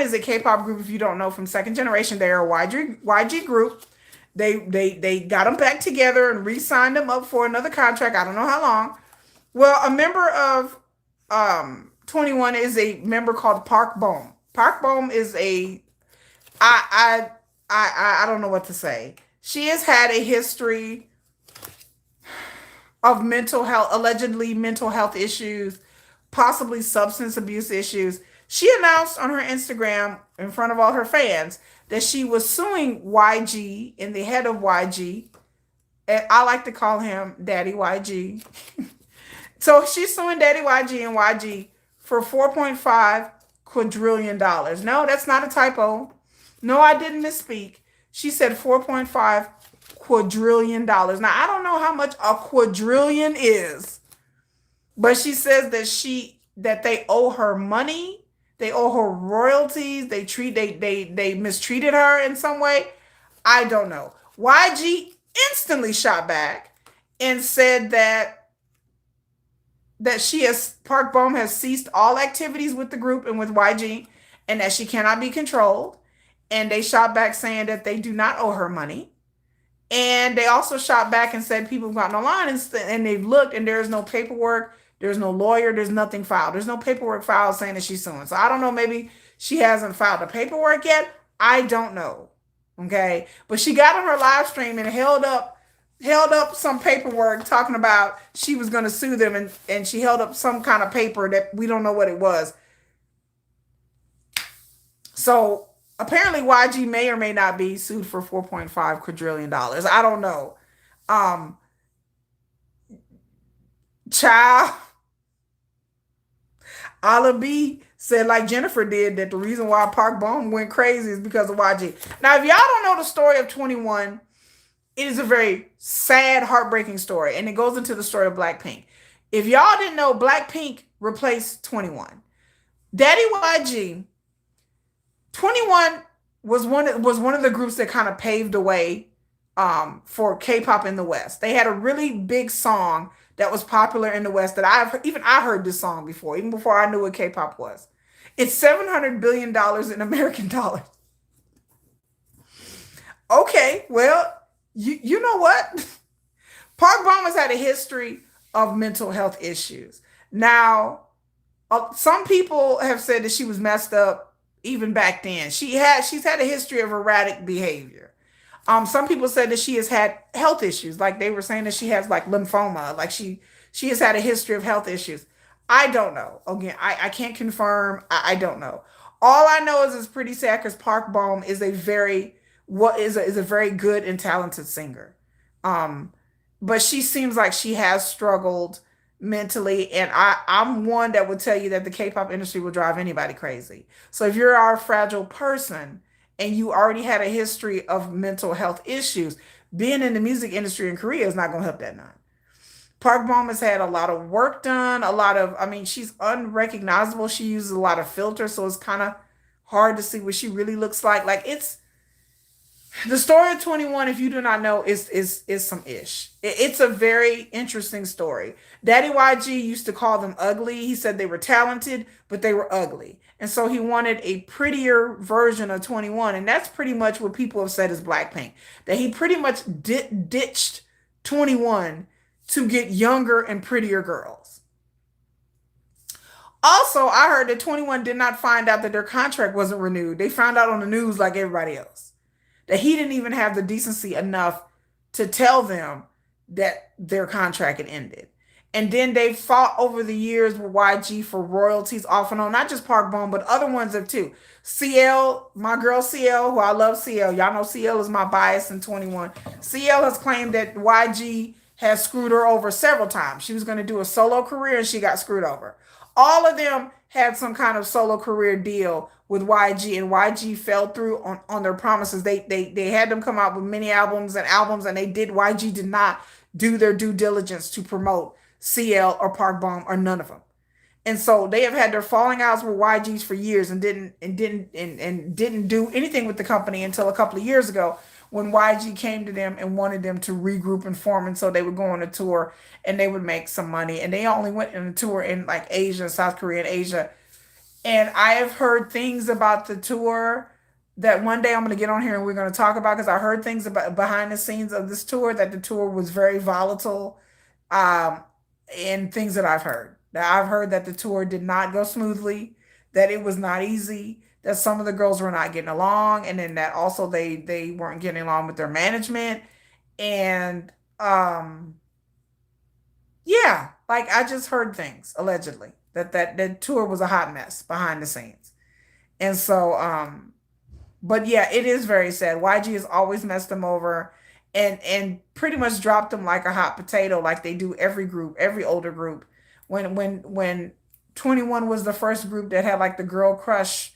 is a K-pop group. If you don't know, from second generation, they are a YG group. They got them back together and re-signed them up for another contract. I don't know how long. Well, a member of 21 is a member called Park Bom. Park Bom is I don't know what to say. She has had a history of allegedly mental health issues, possibly substance abuse issues. She announced on her Instagram in front of all her fans that she was suing YG and the head of YG. And I like to call him Daddy YG. So she's suing Daddy YG and YG for $4.5 quadrillion. No, that's not a typo. No, I didn't misspeak. She said $4.5 quadrillion. Now, I don't know how much a quadrillion is, but she says that they owe her money. They owe her royalties. They mistreated her in some way. I don't know. YG instantly shot back and said that Park Bom has ceased all activities with the group and with YG, and that she cannot be controlled. And they shot back saying that they do not owe her money. And they also shot back and said people have gotten online and they've looked and there's no paperwork, there's no lawyer, there's nothing filed. There's no paperwork filed saying that she's suing. So I don't know, maybe she hasn't filed the paperwork yet. I don't know. Okay. But she got on her live stream and held up some paperwork talking about she was going to sue them, and she held up some kind of paper that we don't know what it was. So apparently YG may or may not be sued for $4.5 quadrillion. I don't know. Child, Ala B said, like Jennifer did, that the reason why Park Bom went crazy is because of YG. Now, if y'all don't know the story of 21, it is a very sad, heartbreaking story, and it goes into the story of Blackpink. If y'all didn't know, Blackpink replaced 21. Daddy YG, 21 was one of the groups that kind of paved the way for K-pop in the West. They had a really big song that was popular in the West that I heard this song before, even before I knew what K-pop was. It's $700 billion in American dollars. Okay, well, you know what? Park Bom has had a history of mental health issues. Now, some people have said that she was messed up even back then. She's had a history of erratic behavior. Some people said that she has had health issues, like they were saying that she has like lymphoma, like she has had a history of health issues. I don't know. Again, I can't confirm. I don't know. All I know is it's pretty sad because Park Bom is a very good and talented singer. But she seems like she has struggled mentally, and I'm one that would tell you that the K-pop industry will drive anybody crazy. So if you're a fragile person and you already had a history of mental health issues, being in the music industry in Korea is not going to help that none. Park Bom has had a lot of work done, she's unrecognizable. She uses a lot of filters, so it's kind of hard to see what she really looks like. Like, it's the story of 21, if you do not know, is some ish. It's a very interesting story. Daddy YG used to call them ugly. He said they were talented, but they were ugly. And so he wanted a prettier version of 21. And that's pretty much what people have said is Blackpink. That he pretty much ditched 21 to get younger and prettier girls. Also, I heard that 21 did not find out that their contract wasn't renewed. They found out on the news like everybody else. That he didn't even have the decency enough to tell them that their contract had ended. And then they fought over the years with YG for royalties off and on, not just Park Bom, but other ones have too. CL, my girl CL, who I love CL. Y'all know CL is my bias in 21. CL has claimed that YG has screwed her over several times. She was going to do a solo career and she got screwed over. All of them had some kind of solo career deal with YG, and YG fell through on their promises. They had them come out with mini albums and YG did not do their due diligence to promote CL or Park Bom or none of them. And so they have had their falling outs with YGs for years and didn't do anything with the company until a couple of years ago when YG came to them and wanted them to regroup and form. And so they would go on a tour and they would make some money. And they only went on a tour in like Asia, South Korea, and Asia. And I have heard things about the tour that one day I'm going to get on here and we're going to talk about, because I heard things about behind the scenes of this tour, that the tour was very volatile, um, and things that I've heard. Now, I've heard that the tour did not go smoothly, that it was not easy, that some of the girls were not getting along, and then that also they weren't getting along with their management. And yeah, like I just heard things allegedly that tour was a hot mess behind the scenes. And so but yeah, it is very sad. YG has always messed them over and pretty much dropped them like a hot potato, like they do every group, every older group. When 21 was the first group that had like the girl crush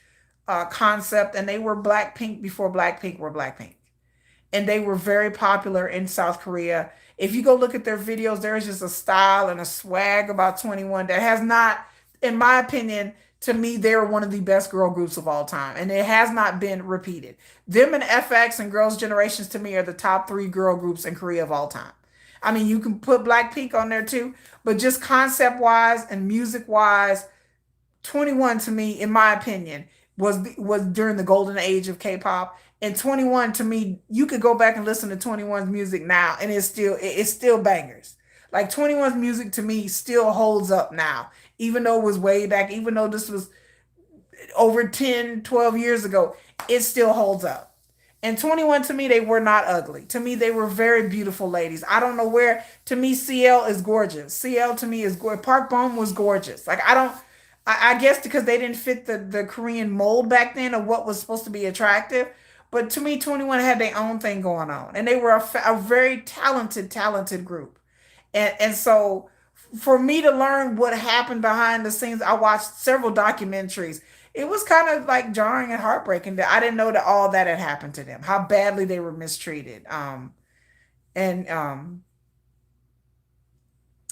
concept, and they were Blackpink before Blackpink were Blackpink, and they were very popular in South Korea. If you go look at their videos, there is just a style and a swag about 21 that has not, in my opinion, to me, they're one of the best girl groups of all time, and it has not been repeated. Them and FX and Girls' Generations to me are the top three girl groups in Korea of all time. I mean, you can put Blackpink on there too, but just concept wise and music wise, 21 to me, in my opinion, was during the golden age of K-pop. And 21 to me, you could go back and listen to 21's music now, and it's still bangers. Like 21's music to me still holds up now, even though it was way back, even though this was over 10, 12 years ago, it still holds up. And 21 to me, they were not ugly. To me, they were very beautiful ladies. I don't know where, to me, CL is gorgeous. CL to me is gorgeous. Park Bom was gorgeous. Like, I guess because they didn't fit the Korean mold back then of what was supposed to be attractive. But to me, 21 had their own thing going on. And they were a very talented group. And so for me to learn what happened behind the scenes, I watched several documentaries. It was kind of like jarring and heartbreaking that I didn't know that all that had happened to them, how badly they were mistreated. And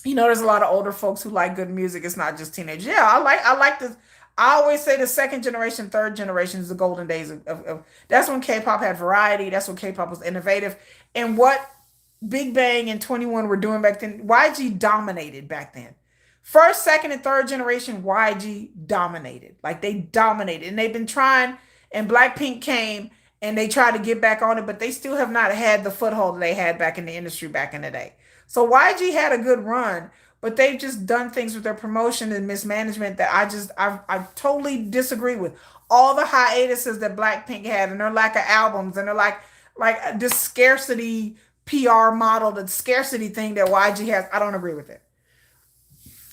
there's a lot of older folks who like good music. It's not just teenagers. Yeah, I like this. I always say the second generation, third generation is the golden days of that's when K-pop had variety. That's when K-pop was innovative. And what Big Bang and 21 were doing back then, YG dominated back then. First, second, and third generation, YG dominated. Like they dominated. And they've been trying, and Blackpink came and they tried to get back on it, but they still have not had the foothold they had back in the industry back in the day. So YG had a good run, but they've just done things with their promotion and mismanagement that I totally disagree with. All the hiatuses that Blackpink had, and their lack of albums, and their like this scarcity PR model, the scarcity thing that YG has, I don't agree with it.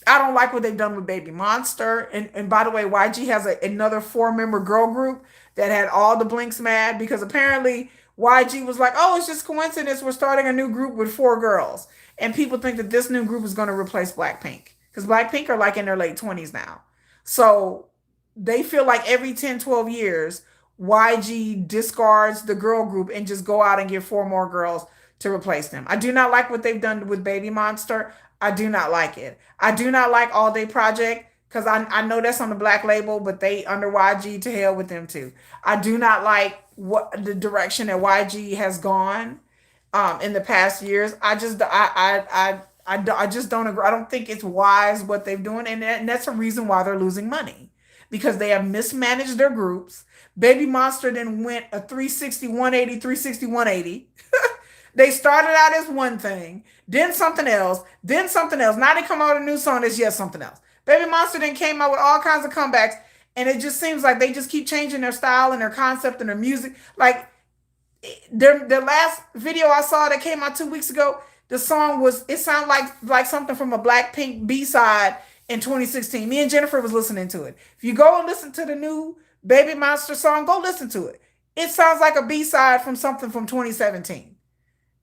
I don't like what they've done with Baby Monster. And by the way, YG has another four-member girl group that had all the blinks mad because apparently YG was like, oh, it's just coincidence. We're starting a new group with four girls. And people think that this new group is going to replace Blackpink because Blackpink are like in their late 20s now. So they feel like every 10, 12 years, YG discards the girl group and just go out and get four more girls to replace them. I do not like what they've done with Baby Monster. I do not like it. I do not like All Day Project because I know that's on the Black label, but they under YG, to hell with them too. I do not like what the direction that YG has gone in the past years. I just don't agree. I don't think it's wise what they're doing, and that's a reason why they're losing money because they have mismanaged their groups. Baby Monster then went a 360, 180, 360, 180. They started out as one thing, then something else, then something else. Now they come out with a new song that's yet something else. Baby Monster then came out with all kinds of comebacks, and it just seems like they just keep changing their style and their concept and their music. Like their last video I saw that came out 2 weeks ago, the song it sounded like something from a Blackpink B-side in 2016. Me and Jennifer was listening to it. If you go and listen to the new Baby Monster song, go listen to it. It sounds like a B-side from something from 2017.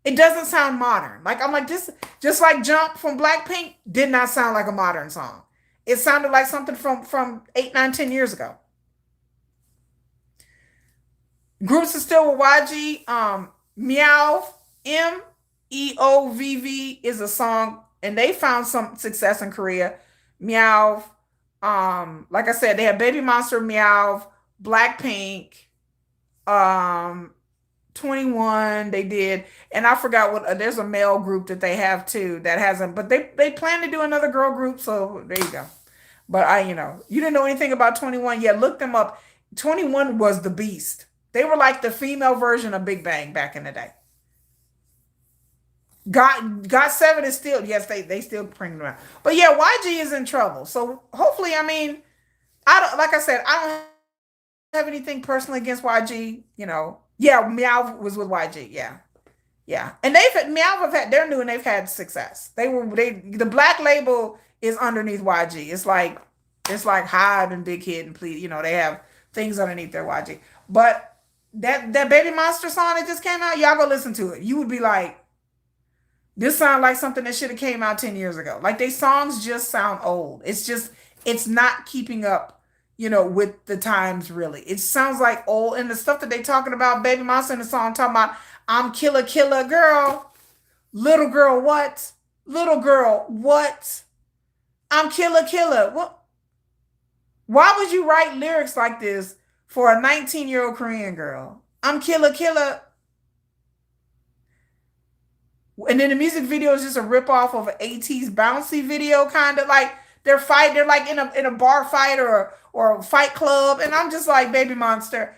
It doesn't sound modern. Like I'm like this, just like Jump from Blackpink did not sound like a modern song. It sounded like something from 8, 9, 10 years ago. Groups are still with YG. Meow, M, EOVV is a song, and they found some success in Korea. Meow. Like I said, they have Baby Monster, Meow, Blackpink, um, 21. They did, and I forgot what. There's a male group that they have too that hasn't, but they plan to do another girl group. So there you go. But you didn't know anything about 21. Yeah, look them up. 21 was the beast. They were like the female version of Big Bang back in the day. Got seven is still, yes, they still bring them out. But yeah, YG is in trouble. So hopefully, I mean, I don't, like I said, I don't have anything personally against YG. Yeah, Meow was with YG. Yeah, yeah, and Meow have had, they're new and they've had success. The black label is underneath YG. It's like Hyde and Big Hit and Please. They have things underneath their YG. But that Baby Monster song that just came out, y'all go listen to it. You would be like, this sounds like something that should have came out 10 years ago. Like, they songs just sound old. It's not keeping up, with the times, really. It sounds like old. And the stuff that they talking about, Baby Monster in the song talking about, I'm killer, killer girl. Little girl, what? Little girl, what? I'm killer, killer. What? Why would you write lyrics like this for a 19-year-old Korean girl? I'm killer, killer. And then the music video is just a ripoff of an 80s bouncy video, kind of like they're like in a bar fight or a fight club, and I'm just like, Baby Monster.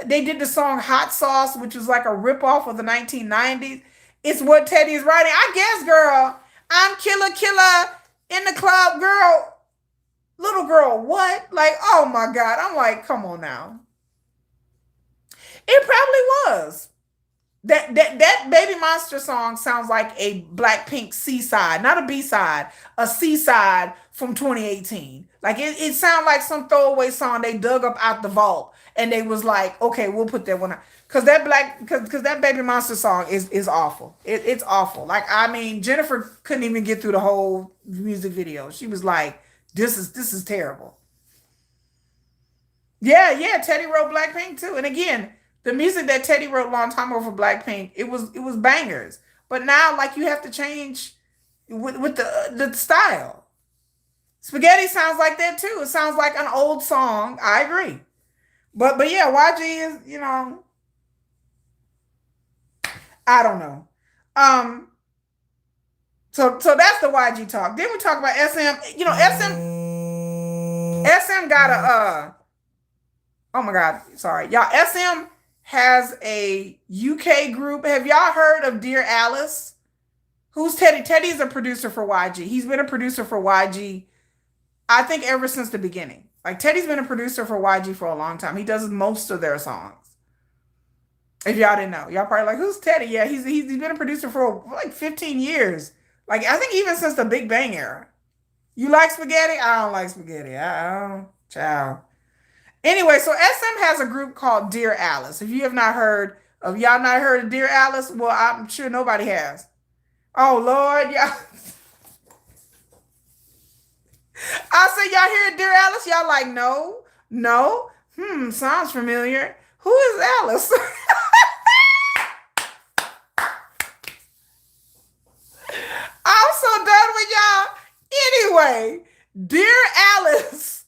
They did the song Hot Sauce, which was like a ripoff of the 1990s. It's what Teddy is writing. I guess, girl, I'm killer killer in the club, girl. Little girl, what? Like, oh my God. I'm like, come on now. It probably was. That Baby Monster song sounds like a Blackpink C side, not a B side, a C side from 2018. Like, it sounds like some throwaway song they dug up out the vault and they was like, okay, we'll put that one out. Because that Baby Monster song is awful. It's awful. Like, I mean, Jennifer couldn't even get through the whole music video. She was like, this is terrible. Yeah, yeah, Teddy wrote Blackpink too. And again, the music that Teddy wrote a long time ago for Blackpink, it was bangers. But now, like, you have to change with the style. Spaghetti sounds like that too. It sounds like an old song. I agree. But yeah, YG is, I don't know. Um, so that's the YG talk. Then we talk about SM. SM got a oh my God, sorry. Y'all, SM has a UK group. Have y'all heard of Dear Alice? Who's Teddy? Teddy's a producer for YG. He's been a producer for YG, I think, ever since the beginning. Like, Teddy's been a producer for YG for a long time. He does most of their songs. If y'all didn't know, y'all probably like, who's Teddy? Yeah, he's been a producer for like 15 years. Like, I think even since the Big Bang era. You like spaghetti? I don't like spaghetti. I don't. Ciao. Anyway, so SM has a group called Dear Alice. If you have not heard of, y'all not heard of Dear Alice, well, I'm sure nobody has. Oh Lord, y'all. I said, y'all hear Dear Alice? Y'all like, no, no. Sounds familiar. Who is Alice? I'm so done with y'all. Anyway, Dear Alice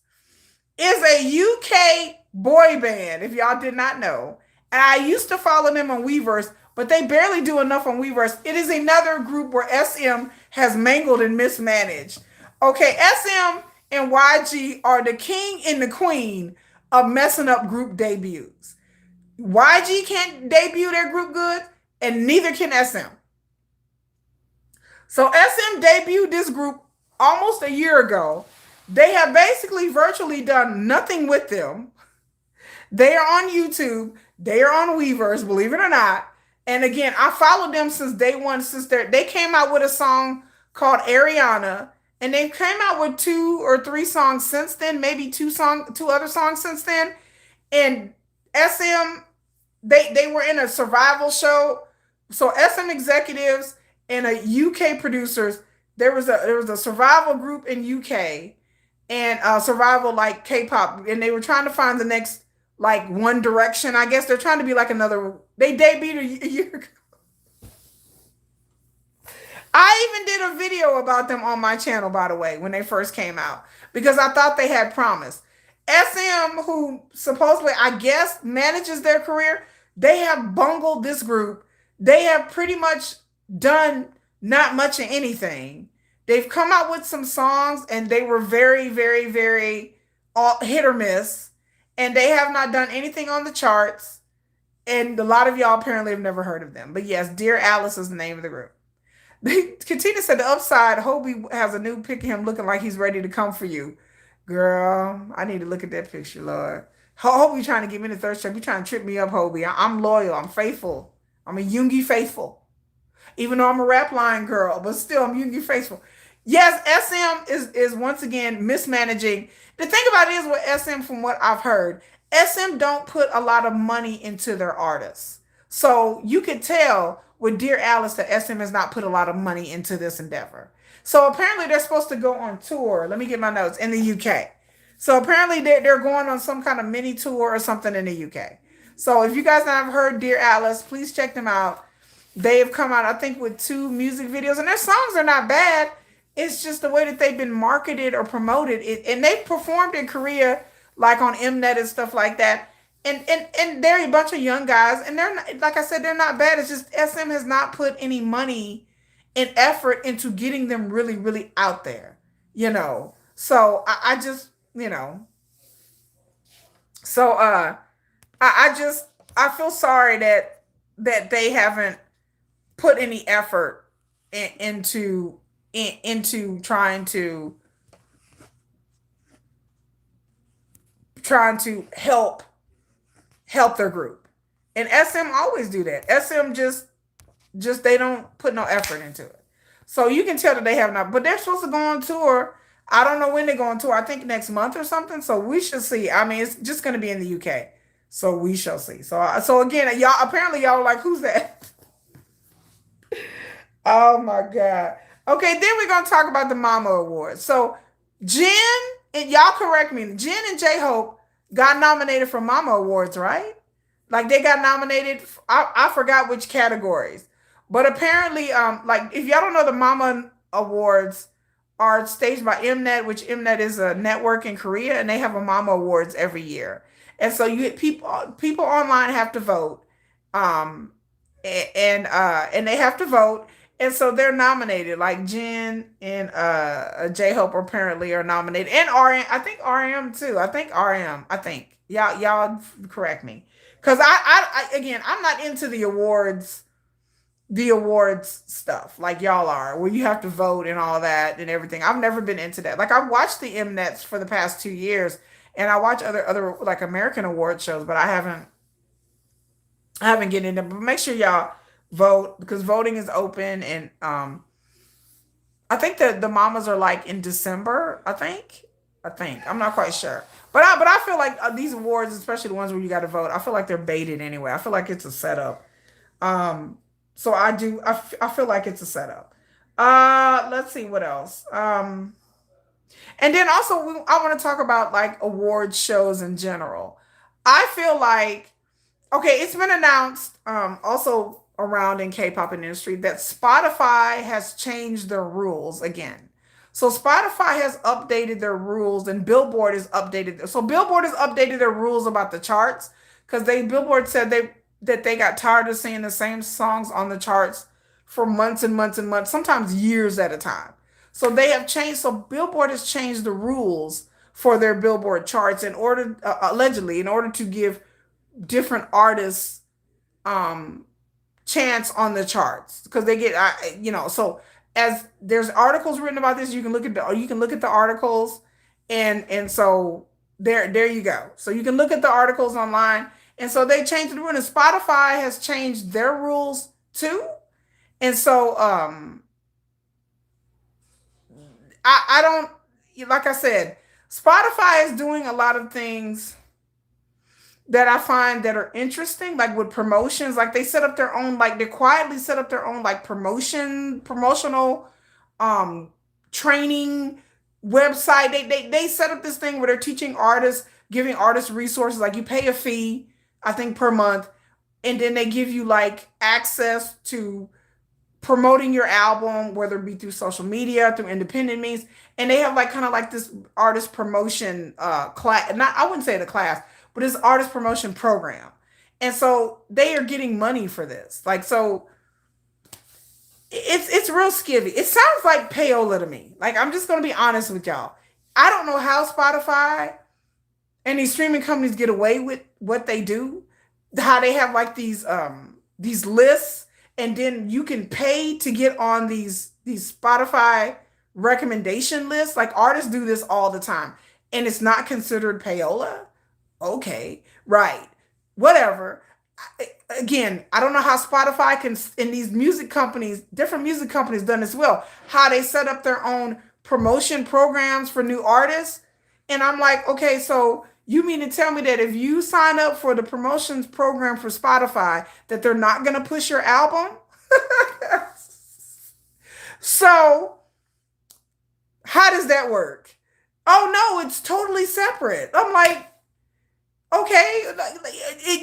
is a UK boy band, if y'all did not know. And I used to follow them on Weverse, but they barely do enough on Weverse. It is another group where SM has mangled and mismanaged. Okay, SM and YG are the king and the queen of messing up group debuts. YG can't debut their group good, and neither can SM. So SM debuted this group almost a year ago. They have basically virtually done nothing with them. They are on YouTube. They are on Weverse, believe it or not. And again, I followed them since day one, since they came out with a song called Ariana, and they came out with 2 or 3 songs since then, maybe 2 other songs since then. And SM, they were in a survival show. So SM executives and a UK producers, there was a survival group in UK and survival like K-pop, and they were trying to find the next like One Direction. I guess they're trying to be like another. They debuted a year ago. I even did a video about them on my channel, by the way, when they first came out, because I thought they had promise. SM, who supposedly, I guess, manages their career, they have bungled this group. They have pretty much done not much of anything. They've come out with some songs and they were very, very, very hit or miss. And they have not done anything on the charts. And a lot of y'all apparently have never heard of them. But yes, Dear Alice is the name of the group. Katina said the upside, Hobie has a new pic of him looking like he's ready to come for you. Girl, I need to look at that picture, Lord. Hobie trying to give me the thirst trap. You trying to trip me up, Hobie. I'm loyal. I'm faithful. I'm a Yoongi faithful. Even though I'm a rap line girl, but still I'm Yoongi faithful. Yes, SM is once again mismanaging. The thing about it is with SM, from what I've heard, SM don't put a lot of money into their artists. So you could tell with Dear Alice that SM has not put a lot of money into this endeavor. So apparently they're supposed to go on tour. Let me get my notes in the UK. So apparently they're going on some kind of mini tour or something in the UK. So if you guys have heard Dear Alice, please check them out. They have come out, I think, with 2 music videos, and their songs are not bad. It's just the way that they've been marketed or promoted. And they've performed in Korea, like on Mnet and stuff like that. And they're a bunch of young guys, and they're not, like I said, they're not bad. It's just SM has not put any money and effort into getting them really, really out there, you know. So I just, you know, so I feel sorry that they haven't put any effort into trying to help their group. And SM always do that. SM just they don't put no effort into it. So you can tell that they have not, but they're supposed to go on tour. I don't know when they go on tour. I think next month or something. So we should see. I mean, it's just going to be in the UK. So we shall see. So again, y'all apparently y'all are like, who's that? Oh my God. Okay, then we're gonna talk about the Mama Awards. So Jin, and y'all correct me, Jin and J-Hope got nominated for Mama Awards, right? Like they got nominated. I forgot which categories, but apparently, like if y'all don't know, the Mama Awards are staged by Mnet, which Mnet is a network in Korea, and they have a Mama Awards every year. And so you people online have to vote, um, and they have to vote, and so they're nominated. Like Jin and J-Hope apparently are nominated, and RM. I think RM too. I think RM. I think y'all correct me, because I again I'm not into the awards stuff like y'all are, where you have to vote and all that and everything. I've never been into that. Like I've watched the Mnets for the past 2 years, and I watch other like American award shows, but I haven't get into. But make sure y'all vote, because voting is open, and I think that the mamas are like in December. I think I'm not quite sure, but I feel like these awards, especially the ones where you got to vote, I feel like they're baited anyway. I feel like it's a setup. Um, so I feel like it's a setup. Let's see what else. And then also I want to talk about like award shows in general. I feel like, okay, it's been announced also around in K-pop industry that Spotify has changed their rules again. So Spotify has updated their rules, and Billboard is updated. So Billboard has updated their rules about the charts, because Billboard said they got tired of seeing the same songs on the charts for months and months and months, sometimes years at a time. So they have changed. So Billboard has changed the rules for their Billboard charts in order, allegedly, in order to give different artists chance on the charts, because they get so as there's articles written about this, you can look at the articles, and so there you go. So you can look at the articles online, and so they changed the rule, and Spotify has changed their rules too. And so I don't, like I said, Spotify is doing a lot of things that I find that are interesting, like with promotions. Like they set up their own, like they quietly set up their own like promotional training website. They set up this thing where they're teaching artists, giving artists resources. Like you pay a fee, I think, per month, and then they give you like access to promoting your album, whether it be through social media, through independent means. And they have like kind of like this artist promotion class. Not, I wouldn't say the class, but it's artist promotion program. And so they are getting money for this. Like, so it's real skivvy. It sounds like payola to me. Like, I'm just gonna be honest with y'all. I don't know how Spotify and these streaming companies get away with what they do. How they have like these lists, and then you can pay to get on these Spotify recommendation lists. Like, artists do this all the time, and it's not considered payola. Okay, right, whatever. Again, I don't know how Spotify can, and these music companies, different music companies done as well, how they set up their own promotion programs for new artists. And I'm like, okay, so you mean to tell me that if you sign up for the promotions program for Spotify, that they're not going to push your album? So how does that work? Oh no, it's totally separate. I'm like, okay,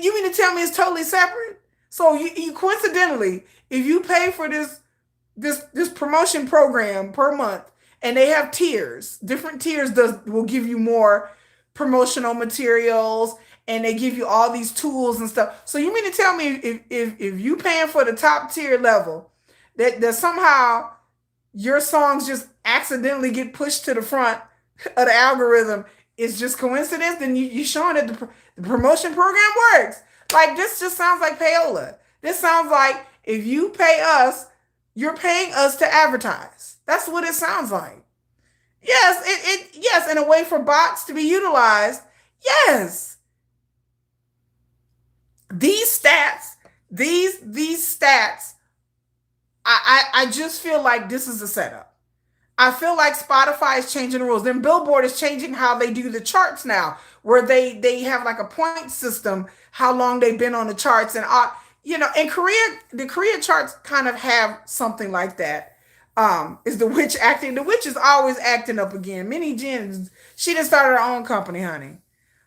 you mean to tell me it's totally separate? So you coincidentally, if you pay for this promotion program per month, and they have tiers, different tiers will give you more promotional materials, and they give you all these tools and stuff. So you mean to tell me if you paying for the top tier level, that somehow your songs just accidentally get pushed to the front of the algorithm? It's just coincidence? Then you showing that the promotion program works. Like, this just sounds like payola. This sounds like if you pay us, you're paying us to advertise. That's what it sounds like. Yes, yes, in a way for bots to be utilized. Yes. These stats, these stats, I just feel like this is a setup. I feel like Spotify is changing the rules. Then Billboard is changing how they do the charts now, where they have like a point system, how long they've been on the charts. And in Korea, the Korea charts kind of have something like that. Is the witch acting? The witch is always acting up again. Hee-jin, she just started her own company, honey.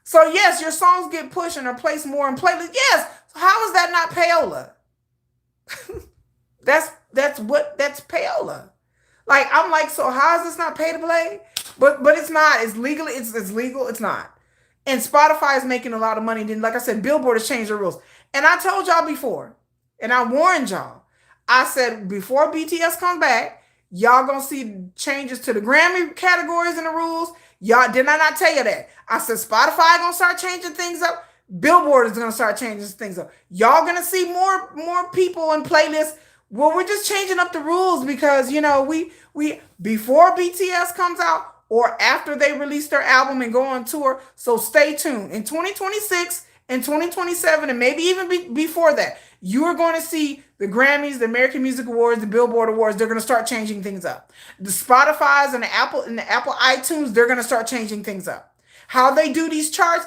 So yes, your songs get pushed and are placed more in playlists. Yes. So how is that not payola? That's payola. Like, I'm like, so how is this not pay to play? But it's not. It's legal. It's legal. It's not. And Spotify is making a lot of money. Then, like I said, Billboard has changed the rules. And I told y'all before, and I warned y'all. I said before BTS comes back, y'all gonna see changes to the Grammy categories and the rules. Y'all, did I not tell you that? I said Spotify gonna start changing things up. Billboard is gonna start changing things up. Y'all gonna see more people in playlists. Well, we're just changing up the rules because, we before BTS comes out or after they release their album and go on tour. So stay tuned. In 2026 and 2027, and maybe even before that, you are going to see the Grammys, the American Music Awards, the Billboard Awards. They're going to start changing things up. The Spotify's and the Apple iTunes, they're going to start changing things up. How they do these charts,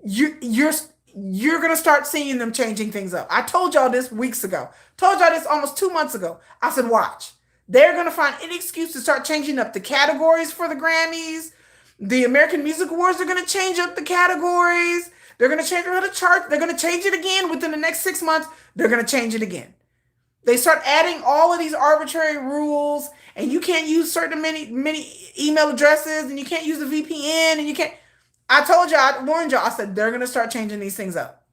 you're going to start seeing them changing things up. I told y'all this weeks ago. Told y'all this almost 2 months ago. I said, watch. They're going to find any excuse to start changing up the categories for the Grammys. The American Music Awards are going to change up the categories. They're going to change the chart. They're going to change it again within the next 6 months. They're going to change it again. They start adding all of these arbitrary rules, and you can't use certain many email addresses, and you can't use a VPN, and you can't. I told y'all, I warned y'all, I said they're going to start changing these things up.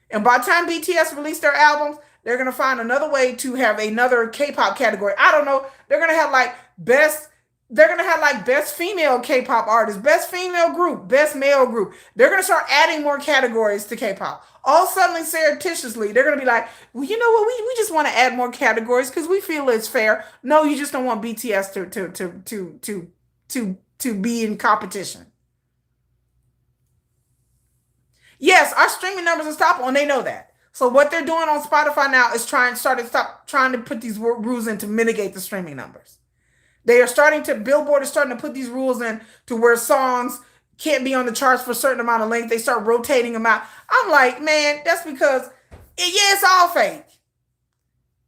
And by the time BTS release their albums, they're going to find another way to have another K-pop category. I don't know. They're going to have like best female K-pop artist, best female group, best male group. They're going to start adding more categories to K-pop. All suddenly, surreptitiously, they're going to be like, well, you know what? We just want to add more categories because we feel it's fair. No, you just don't want BTS to be in competition. Yes, our streaming numbers are stoppable, and they know that. So what they're doing on Spotify now is trying to put these rules in to mitigate the streaming numbers. Billboard is starting to put these rules in to where songs can't be on the charts for a certain amount of length. They start rotating them out. I'm like, man, that's because, it's all fake.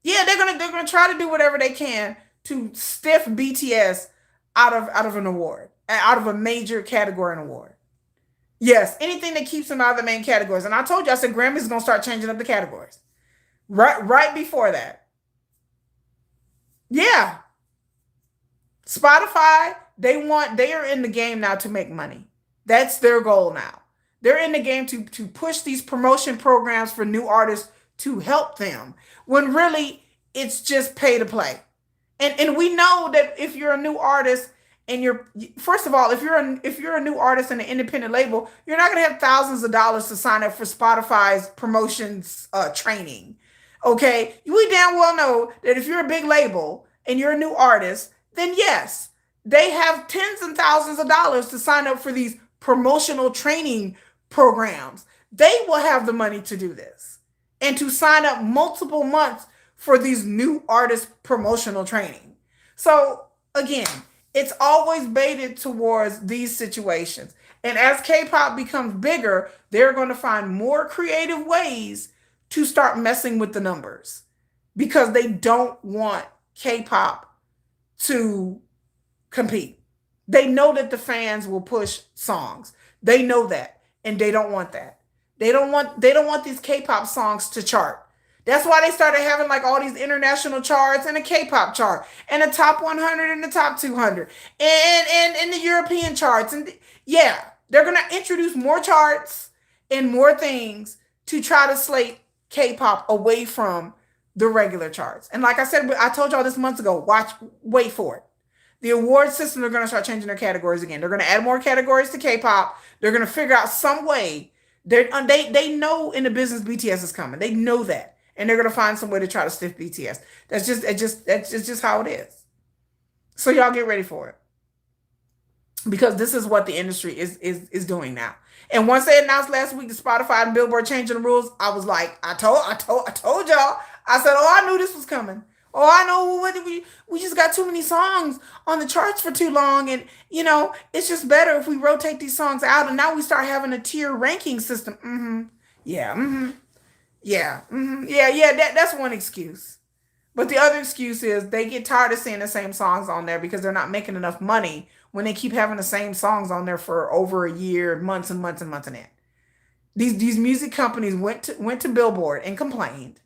Yeah, they're gonna try to do whatever they can to stiff BTS out of an award, out of a major category and award. Yes, anything that keeps them out of the main categories. And I told you, I said Grammys is going to start changing up the categories. Right before that. Yeah. Spotify, they are in the game now to make money. That's their goal now. They're in the game to push these promotion programs for new artists to help them. When really it's just pay to play. And we know that if you're a new artist and you're, first of all, if you're a new artist in an independent label, you're not going to have thousands of dollars to sign up for Spotify's promotions training. Okay, we damn well know that if you're a big label and you're a new artist, then yes, they have tens and thousands of dollars to sign up for these promotional training programs. They will have the money to do this and to sign up multiple months for these new artist promotional training. So again, it's always baited towards these situations. And as K-pop becomes bigger, they're going to find more creative ways to start messing with the numbers because they don't want K-pop to compete. They know that the fans will push songs. They know that, and they don't want that. They don't want these K-pop songs to chart. That's why they started having like all these international charts and a K-pop chart and a top 100 and the top 200 and the European charts. And yeah, they're going to introduce more charts and more things to try to slate K-pop away from the regular charts. And like I said, I told y'all this months ago, wait for it. The award system, they're going to start changing their categories again. They're going to add more categories to K-pop. They're going to figure out some way. They know in the business BTS is coming. They know that. And they're going to find some way to try to stiff BTS. That's just how it is. So y'all get ready for it. Because this is what the industry is doing now. And once they announced last week the Spotify and Billboard changing the rules, I was like, I told y'all. I said, oh, I knew this was coming. Oh, I know we just got too many songs on the charts for too long. And, it's just better if we rotate these songs out. And now we start having a tier ranking system. Mm-hmm. Yeah. Mm-hmm. Yeah. Mm-hmm. Yeah. That's one excuse. But the other excuse is they get tired of seeing the same songs on there because they're not making enough money when they keep having the same songs on there for over a year, months and months and months and end. These music companies went to Billboard and complained.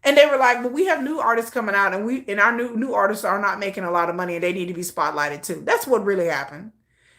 And they were like, well, we have new artists coming out and our new artists are not making a lot of money and they need to be spotlighted too. That's what really happened.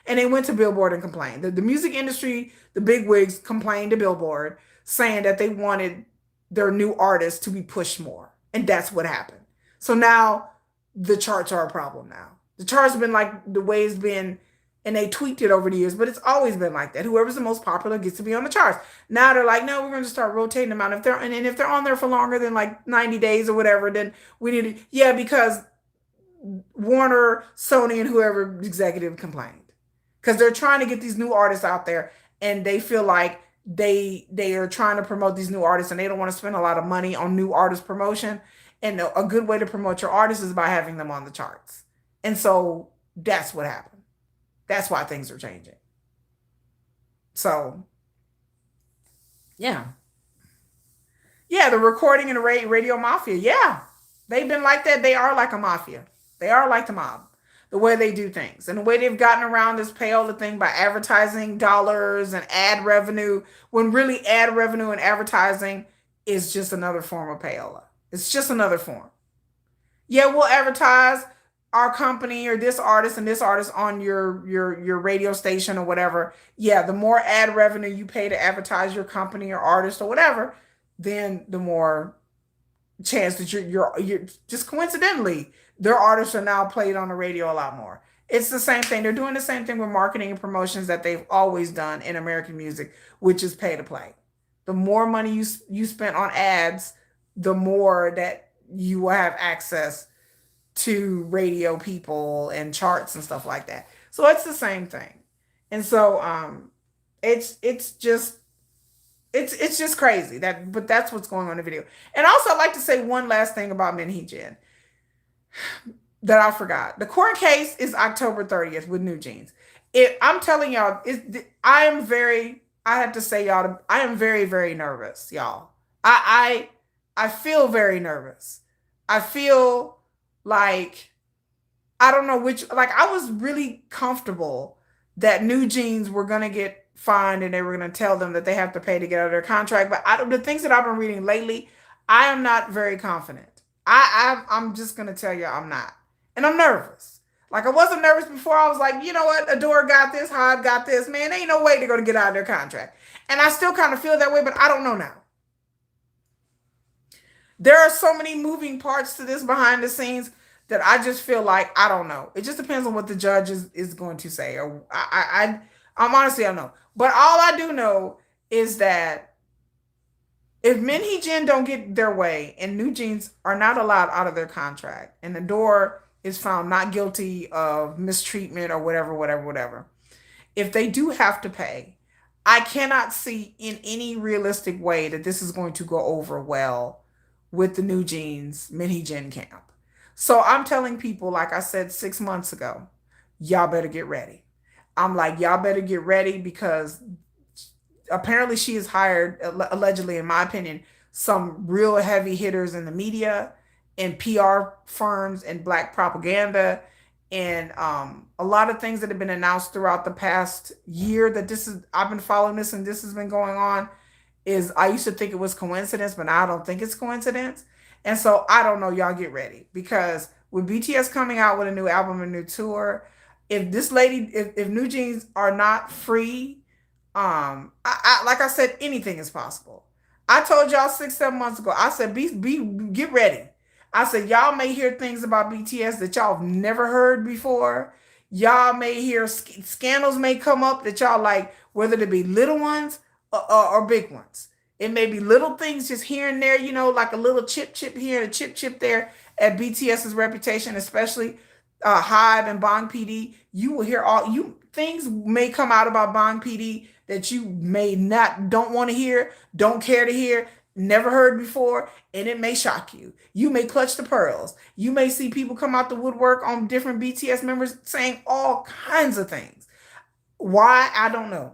And they went to Billboard and complained. The music industry, the big wigs complained to Billboard saying that they wanted their new artists to be pushed more. And that's what happened. So now the charts are a problem now. The charts have been like the way it's been, and they tweaked it over the years, but it's always been like that. Whoever's the most popular gets to be on the charts. Now they're like, no, we're going to start rotating them out. If they're on there for longer than like 90 days or whatever, then we need to, because Warner, Sony, and whoever executive complained. Because they're trying to get these new artists out there, and they feel like they are trying to promote these new artists, and they don't want to spend a lot of money on new artist promotion. And a good way to promote your artists is by having them on the charts. And so that's what happened. That's why things are changing. So, yeah. Yeah, the recording and the radio mafia. Yeah, they've been like that. They are like a mafia. They are like the mob, the way they do things. And the way they've gotten around this payola thing by advertising dollars and ad revenue, when really ad revenue and advertising is just another form of payola. It's just another form. Yeah, we'll advertise our company or this artist and this artist on your radio station or whatever. Yeah, the more ad revenue you pay to advertise your company or artist or whatever, then the more chance that you're just coincidentally, their artists are now played on the radio a lot more. It's the same thing. They're doing the same thing with marketing and promotions that they've always done in American music, which is pay to play. The more money you spent on ads, the more that you will have access to radio people and charts and stuff like that. So it's the same thing. And so it's just crazy but that's what's going on in the video. And also I'd like to say one last thing about Hee-jin that I forgot. The court case is October 30th with New Jeans. I'm telling y'all, I am very very, very nervous, y'all. I feel very nervous. I feel like, I don't know I was really comfortable that New Jeans were going to get fined and they were going to tell them that they have to pay to get out of their contract. But the things that I've been reading lately, I am not very confident. I'm just gonna tell you I'm not. And I'm nervous. Like I wasn't nervous before. I was like, you know what? Adore got this, Hyde got this. Man, ain't no way they're gonna get out of their contract. And I still kind of feel that way, but I don't know now. There are so many moving parts to this behind the scenes that I just feel like I don't know. It just depends on what the judge is going to say. Or I'm honestly I don't know. But all I do know is that if Min Hee Jin don't get their way and New Jeans are not allowed out of their contract and the door is found not guilty of mistreatment or whatever, whatever, whatever, if they do have to pay, I cannot see in any realistic way that this is going to go over well with the New Jeans Min Hee Jin camp. So I'm telling people, like I said 6 months ago, y'all better get ready. I'm like, y'all better get ready because apparently she has hired, allegedly, in my opinion, some real heavy hitters in the media and PR firms and black propaganda and a lot of things that have been announced throughout the past year that this is I've been following this and this has been going on is I used to think it was coincidence, but now I don't think it's coincidence. And so I don't know, y'all get ready because with BTS coming out with a new album, a new tour, if this lady, if New Jeans are not free, like I said, anything is possible. I told y'all 6, 7 months ago. I said, get ready. I said, y'all may hear things about BTS that y'all have never heard before. Y'all may hear scandals may come up that y'all like, whether they be little ones or big ones. It may be little things just here and there, you know, like a little chip here and a chip there at BTS's reputation, especially Hive and Bang PD. You will hear all you things may come out about Bang PD that you may not don't want to hear, don't care to hear, never heard before, and it may shock you. You may clutch the pearls. You may see people come out the woodwork on different BTS members saying all kinds of things. Why? I don't know.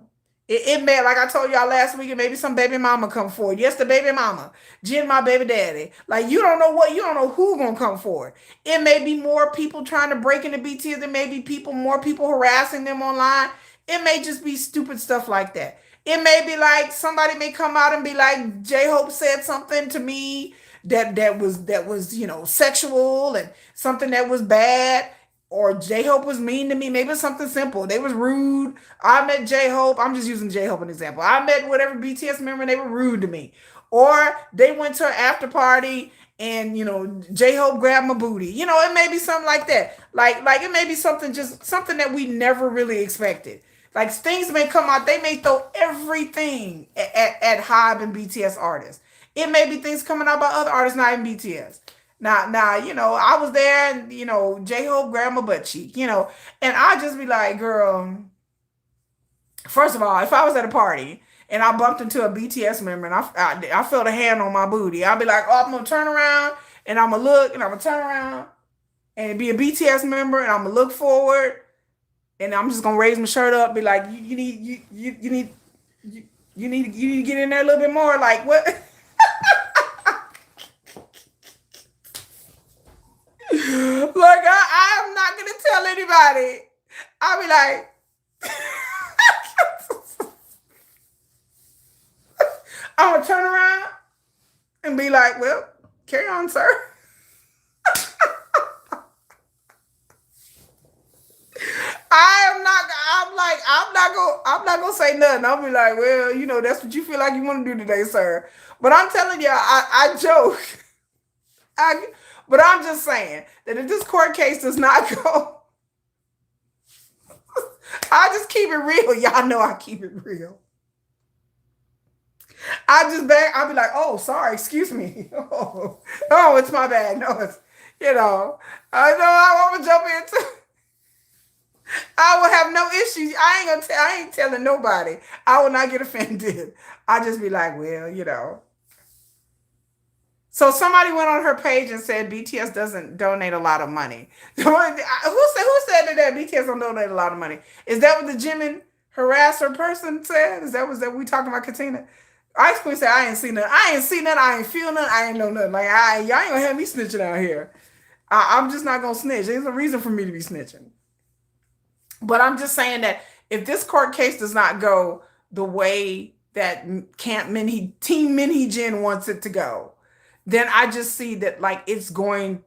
It may, like I told y'all last week, and maybe some baby mama come forward. Yes, the baby mama. Jin, my baby daddy. Like, you don't know what, you don't know who gonna come forward. It may be more people trying to break into BTS. There may be more people harassing them online. It may just be stupid stuff like that. It may be like somebody may come out and be like, J-Hope said something to me that was, you know, sexual and something that was bad. Or J-Hope was mean to me. Maybe it's something simple. They was rude. I met J-Hope. I'm just using J-Hope as an example. I met whatever BTS member and they were rude to me. Or they went to an after party and, you know, J-Hope grabbed my booty. You know, it may be something like that. Like it may be something, just something that we never really expected. Like things may come out. They may throw everything at Hybe and BTS artists. It may be things coming out by other artists, not in BTS. Now, you know, I was there and, you know, J-Hope grabbed my butt cheek, you know, and I just be like, girl, first of all, if I was at a party and I bumped into a BTS member and I felt a hand on my booty, I'd be like, oh, I'm going to turn around and I'm going to look and I'm going to turn around and be a BTS member and I'm going to look forward and I'm just going to raise my shirt up, be like, you need to get in there a little bit more. Like, what? Like I'm not gonna tell anybody. I'll be like, I'm gonna turn around and be like, well, carry on, sir. I'm not gonna say nothing. I'll be like, well, you know, that's what you feel like you want to do today, sir. But I'm telling you, I joke. But I'm just saying that if this court case does not go, I just keep it real. Y'all know I keep it real. I'll be like, oh, sorry, excuse me. Oh, it's my bad. No, it's, you know, I know I want to jump into. I will have no issues. I ain't telling nobody. I will not get offended. I just be like, well, you know. So somebody went on her page and said BTS doesn't donate a lot of money. Who said that BTS don't donate a lot of money? Is that what the Jimin harasser person said? Is that we talking about Katina? Ice Queen said, I ain't seen nothing. I ain't seen nothing. I ain't feel nothing. I ain't know nothing. Like, y'all ain't gonna have me snitching out here. I'm just not gonna snitch. There's a reason for me to be snitching. But I'm just saying that if this court case does not go the way that Team Min Hee Jin wants it to go, then I just see that like it's going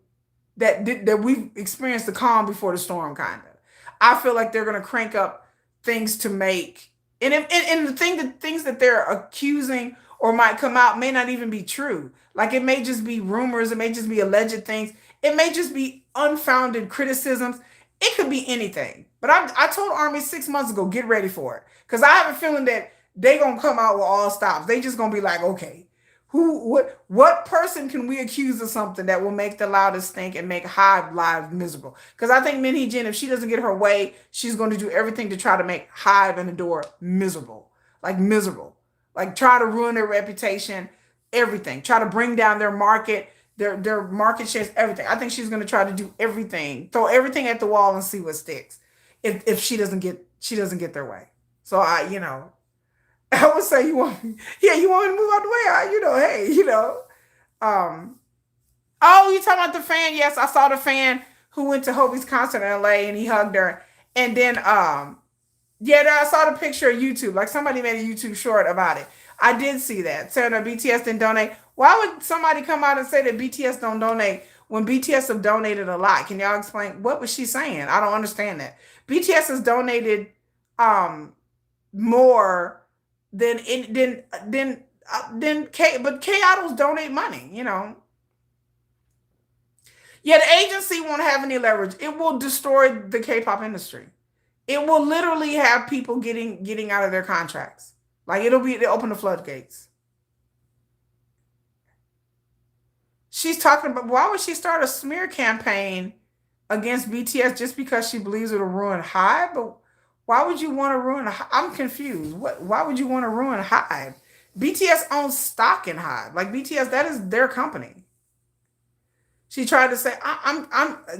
that we've experienced the calm before the storm, kind of. I feel like they're going to crank up things to make, and the things that they're accusing or might come out may not even be true. Like it may just be rumors, it may just be alleged things, it may just be unfounded criticisms. It could be anything. But I told Army 6 months ago, get ready for it, because I have a feeling that they gonna come out with all stops. They just gonna be like, okay, what person can we accuse of something that will make the loudest stink and make Hive live miserable? Because I think Hee-jin, if she doesn't get her way, she's going to do everything to try to make Hive and Adore miserable. Like miserable. Like try to ruin their reputation, everything. Try to bring down their market, their market shares, everything. I think she's going to try to do everything, throw everything at the wall and see what sticks. If she doesn't get their way. So I would say you want me to move out the way. Hey, Um, oh, you talking about the fan? Yes, I saw the fan who went to Hobie's concert in LA and he hugged her. And then, yeah, I saw the picture of YouTube. Like somebody made a YouTube short about it. I did see that. Saying that BTS didn't donate. Why would somebody come out and say that BTS don't donate when BTS have donated a lot? Can y'all explain? What was she saying? I don't understand that. BTS has donated more than K idols donate money, Yeah, the agency won't have any leverage. It will destroy the K-pop industry. It will literally have people getting out of their contracts. Like it'll open the floodgates. She's talking about, why would she start a smear campaign against BTS just because she believes it'll ruin Hive? But why would you want to ruin Hive? I'm confused. Why would you want to ruin Hive? BTS owns stock in Hive. Like BTS, that is their company. She tried to say,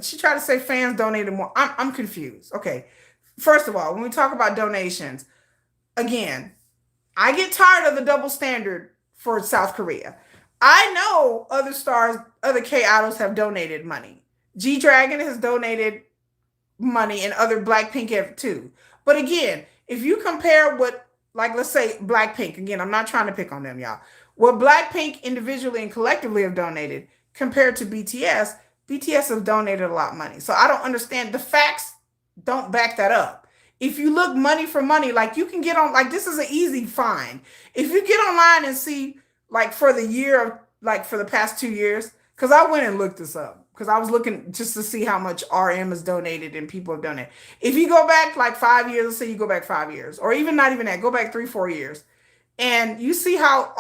she tried to say fans donated more. I'm confused. Okay. First of all, when we talk about donations, again, I get tired of the double standard for South Korea. I know other stars, other K idols have donated money. G-Dragon has donated money and other BLACKPINK have too. But again, if you compare what, like let's say BLACKPINK, again, I'm not trying to pick on them, y'all. What BLACKPINK individually and collectively have donated compared to BTS, BTS have donated a lot of money. So I don't understand. The facts don't back that up. If you look money for money, like you can get on, like this is an easy find. If you get online and see, like for the year, like for the past 2 years, because I went and looked this up, because I was looking just to see how much RM has donated and people have donated. If you go back like 5 years, let's say you go back 5 years, or even not even that, go back 3-4 years, and you see how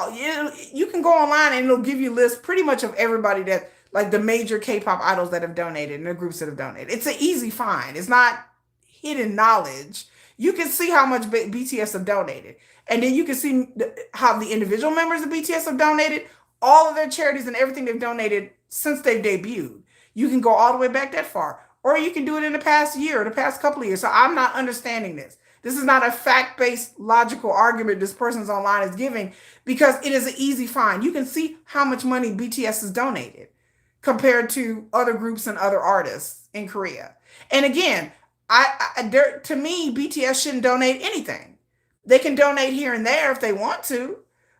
you can go online and it'll give you lists pretty much of everybody that, like the major K-pop idols that have donated and the groups that have donated. It's an easy find. It's not hidden knowledge. You can see how much BTS have donated. And then you can see how the individual members of BTS have donated, all of their charities and everything they've donated since they've debuted. You can go all the way back that far. Or you can do it in the past year or the past couple of years. So I'm not understanding this. This is not a fact-based logical argument this person's online is giving, because it is an easy find. You can see how much money BTS has donated compared to other groups and other artists in Korea. And again, to me, BTS shouldn't donate anything. They can donate here and there if they want to.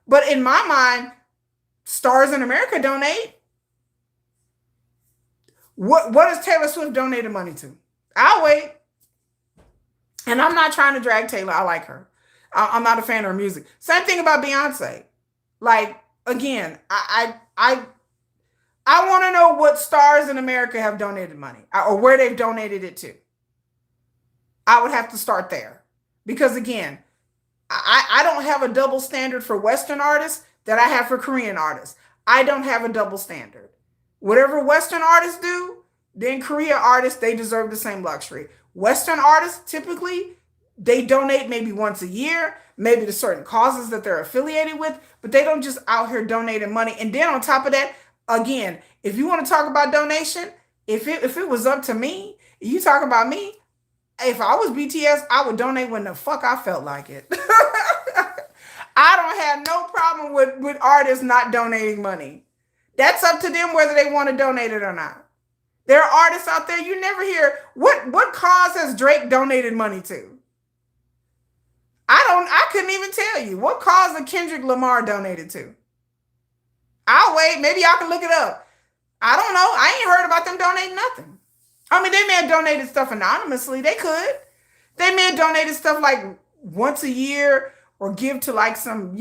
But in my mind, Stars in America donate. What does Taylor Swift donated money to? I'll wait. And I'm not trying to drag Taylor. I like her. I'm not a fan of her music. Same thing about Beyonce. Like, again, I want to know what Stars in America have donated money or where they've donated it to. I would have to start there. Because again, I don't have a double standard for Western artists that I have for Korean artists. I don't have a double standard. Whatever Western artists do, then Korean artists, they deserve the same luxury. Western artists, typically, they donate maybe once a year, maybe to certain causes that they're affiliated with, but they don't just out here donating money. And then on top of that, again, if you want to talk about donation, if it was up to me, you talk about me, if I was BTS, I would donate when the fuck I felt like it. I don't have no problem with artists not donating money. That's up to them whether they want to donate it or not. There are artists out there you never hear. What cause has Drake donated money to? I couldn't even tell you. What cause did Kendrick Lamar donated to? I'll wait. Maybe y'all can look it up. I don't know. I ain't heard about them donating nothing. I mean, they may have donated stuff anonymously. They could. They may have donated stuff like once a year or give to like some,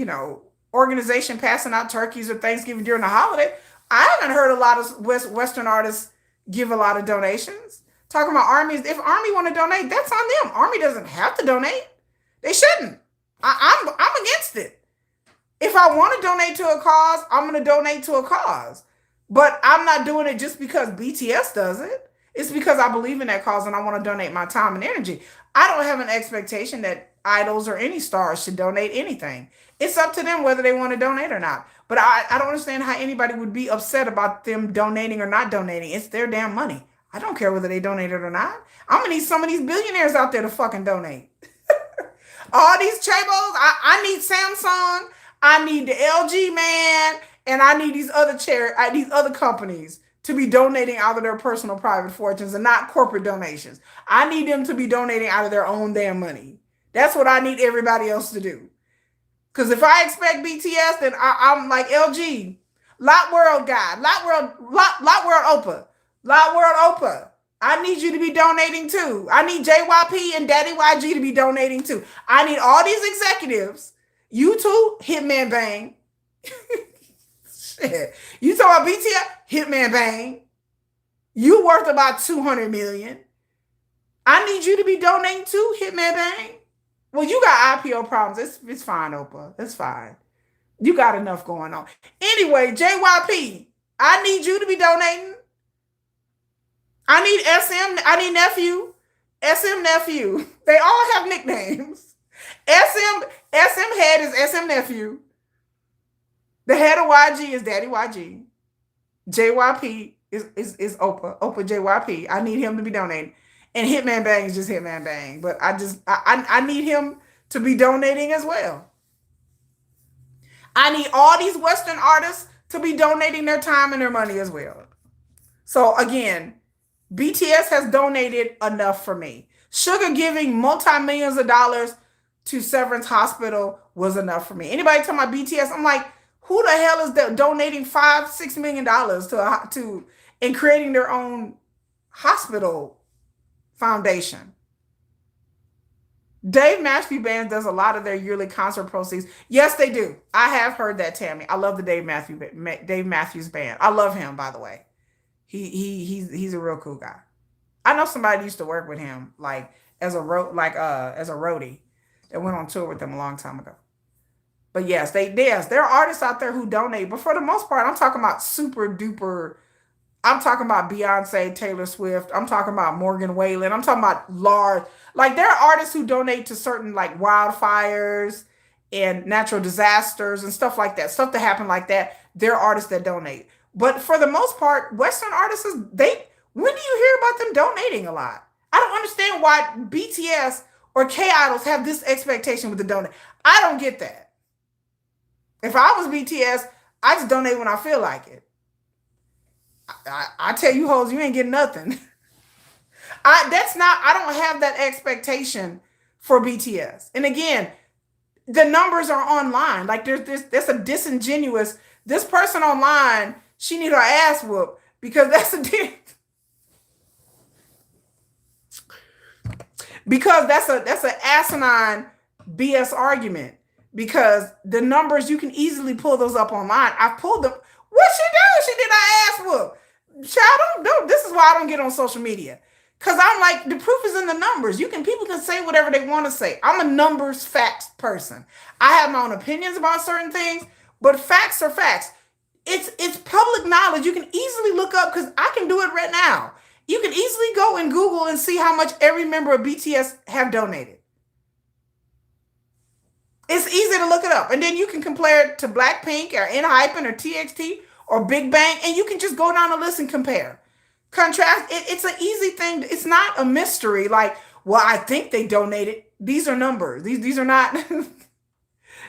organization passing out turkeys or Thanksgiving during the holiday. I haven't heard a lot of Western artists give a lot of donations. Talking about armies, if Army want to donate, that's on them. Army doesn't have to donate. They shouldn't. I'm against it. If I want to donate to a cause, I'm going to donate to a cause. But I'm not doing it just because BTS does it. It's because I believe in that cause and I want to donate my time and energy. I don't have an expectation that idols or any stars should donate anything. It's up to them whether they want to donate or not. But I don't understand how anybody would be upset about them donating or not donating. It's their damn money. I don't care whether they donated or not. I'm going to need some of these billionaires out there to fucking donate. All these Chabos, I need Samsung, I need the LG man, and I need these other companies to be donating out of their personal private fortunes and not corporate donations. I need them to be donating out of their own damn money. That's what I need everybody else to do. Because if I expect BTS, then I'm like LG, Lot World guy, Lot World Opa. I need you to be donating too. I need JYP and Daddy YG to be donating too. I need all these executives. You too, Hitman Bang. Shit. You talking about BTS? Hitman Bang. You worth about 200 million. I need you to be donating too, Hitman Bang. Well, you got IPO problems. It's fine, Oprah. It's fine. You got enough going on. Anyway, JYP, I need you to be donating. I need SM. I need nephew. SM nephew. They all have nicknames. SM head is SM nephew. The head of YG is Daddy YG. JYP is Oprah. Oprah JYP. I need him to be donating. And Hitman Bang is just Hitman Bang. But I need him to be donating as well. I need all these Western artists to be donating their time and their money as well. So again, BTS has donated enough for me. Sugar giving multi-millions of dollars to Severance Hospital was enough for me. Anybody talking about BTS, I'm like, who the hell is donating $5-6 million to and creating their own hospital foundation? Dave Matthews Band does a lot of their yearly concert proceeds. Yes, they do. I have heard that, Tammy. I love the Dave Matthews Band. I love him, by the way. He's a real cool guy. I know somebody used to work with him, like as a roadie that went on tour with them a long time ago. But yes, there are artists out there who donate, but for the most part, I'm talking about super duper. I'm talking about Beyonce, Taylor Swift. I'm talking about Morgan Wallen. I'm talking about large, like there are artists who donate to certain like wildfires and natural disasters and stuff like that, stuff that happen like that. There are artists that donate. But for the most part, Western artists, when do you hear about them donating a lot? I don't understand why BTS or K-idols have this expectation with the donate. I don't get that. If I was BTS, I just donate when I feel like it. I tell you hoes, you ain't getting nothing. I don't have that expectation for BTS. And again, the numbers are online. Like there's a disingenuous, this person online, she need her ass whooped because that's an asinine BS argument. Because the numbers, you can easily pull those up online. I pulled them. What she do? She did her ass whoop. Child, don't. This is why I don't get on social media. Because I'm like, the proof is in the numbers. People can say whatever they want to say. I'm a numbers, facts person. I have my own opinions about certain things, but facts are facts. It's public knowledge. You can easily look up, because I can do it right now. You can easily go and Google and see how much every member of BTS have donated. It's easy to look it up. And then you can compare it to BLACKPINK or NHYPEN or TXT or Big Bang. And you can just go down the list and compare. Contrast. It's an easy thing. It's not a mystery. Like, well, I think they donated. These are numbers. These are not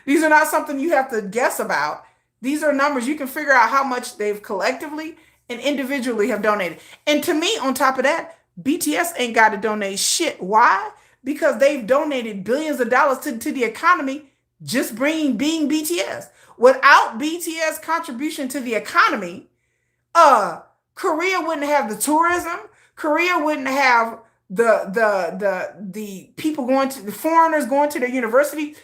these are not something you have to guess about. These are numbers. You can figure out how much they've collectively and individually have donated. And to me, on top of that, BTS ain't got to donate shit. Why? Because they've donated billions of dollars to the economy just being BTS. Without BTS contribution to the economy, Korea wouldn't have the tourism. Korea wouldn't have the people going to the foreigners going to their university,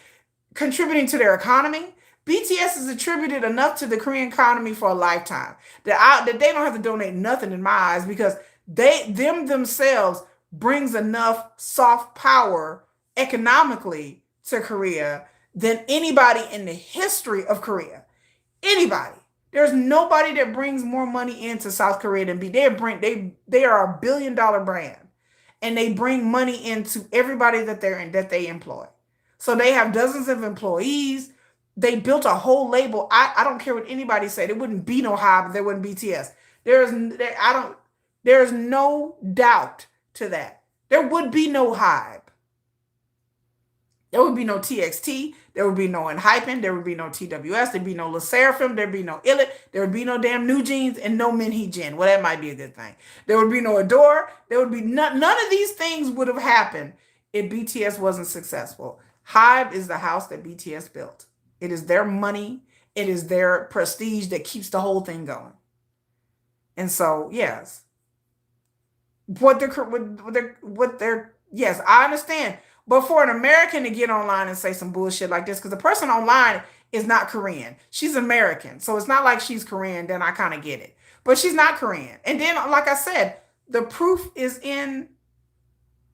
contributing to their economy. BTS has attributed enough to the Korean economy for a lifetime that they don't have to donate nothing in my eyes, because themselves brings enough soft power economically to Korea than anybody in the history of Korea. Anybody. There's nobody that brings more money into South Korea than they are a $1 billion brand, and they bring money into everybody that they employ. So they have dozens of employees. They built a whole label. I don't care what anybody said. There wouldn't be no Hybe if there wasn't BTS. There's no doubt to that. There would be no Hybe. There would be no TXT. There would be no Enhypen. There would be no TWS. There'd be no Le Sserafim. There'd be no Illit. There would be no damn New Jeans and no Hee-jin. Well, that might be a good thing. There would be no Adore. There would be none of these things would have happened if BTS wasn't successful. Hybe is the house that BTS built. It is their money. It is their prestige that keeps the whole thing going. And so, yes. Yes, I understand. But for an American to get online and say some bullshit like this, because the person online is not Korean. She's American. So it's not like she's Korean, then I kind of get it. But she's not Korean. And then, like I said, the proof is in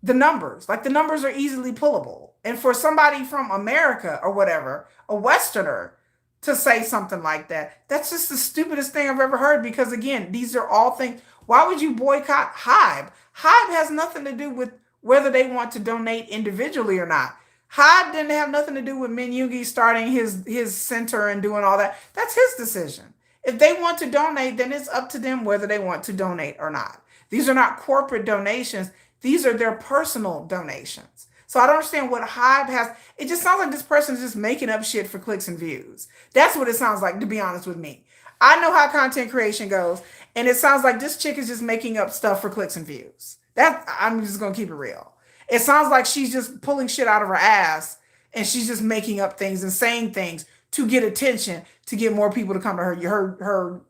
the numbers. Like, the numbers are easily pullable. And for somebody from America or whatever, a Westerner, to say something like that, that's just the stupidest thing I've ever heard. Because again, these are all things. Why would you boycott Hybe? Hybe has nothing to do with whether they want to donate individually or not. Hybe didn't have nothing to do with Min Yoongi starting his center and doing all that. That's his decision. If they want to donate, then it's up to them whether they want to donate or not. These are not corporate donations. These are their personal donations. So I don't understand what Hybe has. It just sounds like this person is just making up shit for clicks and views. That's what it sounds like, to be honest with me. I know how content creation goes, and it sounds like this chick is just making up stuff for clicks and views. I'm just going to keep it real. It sounds like she's just pulling shit out of her ass, and she's just making up things and saying things to get attention, to get more people to come to her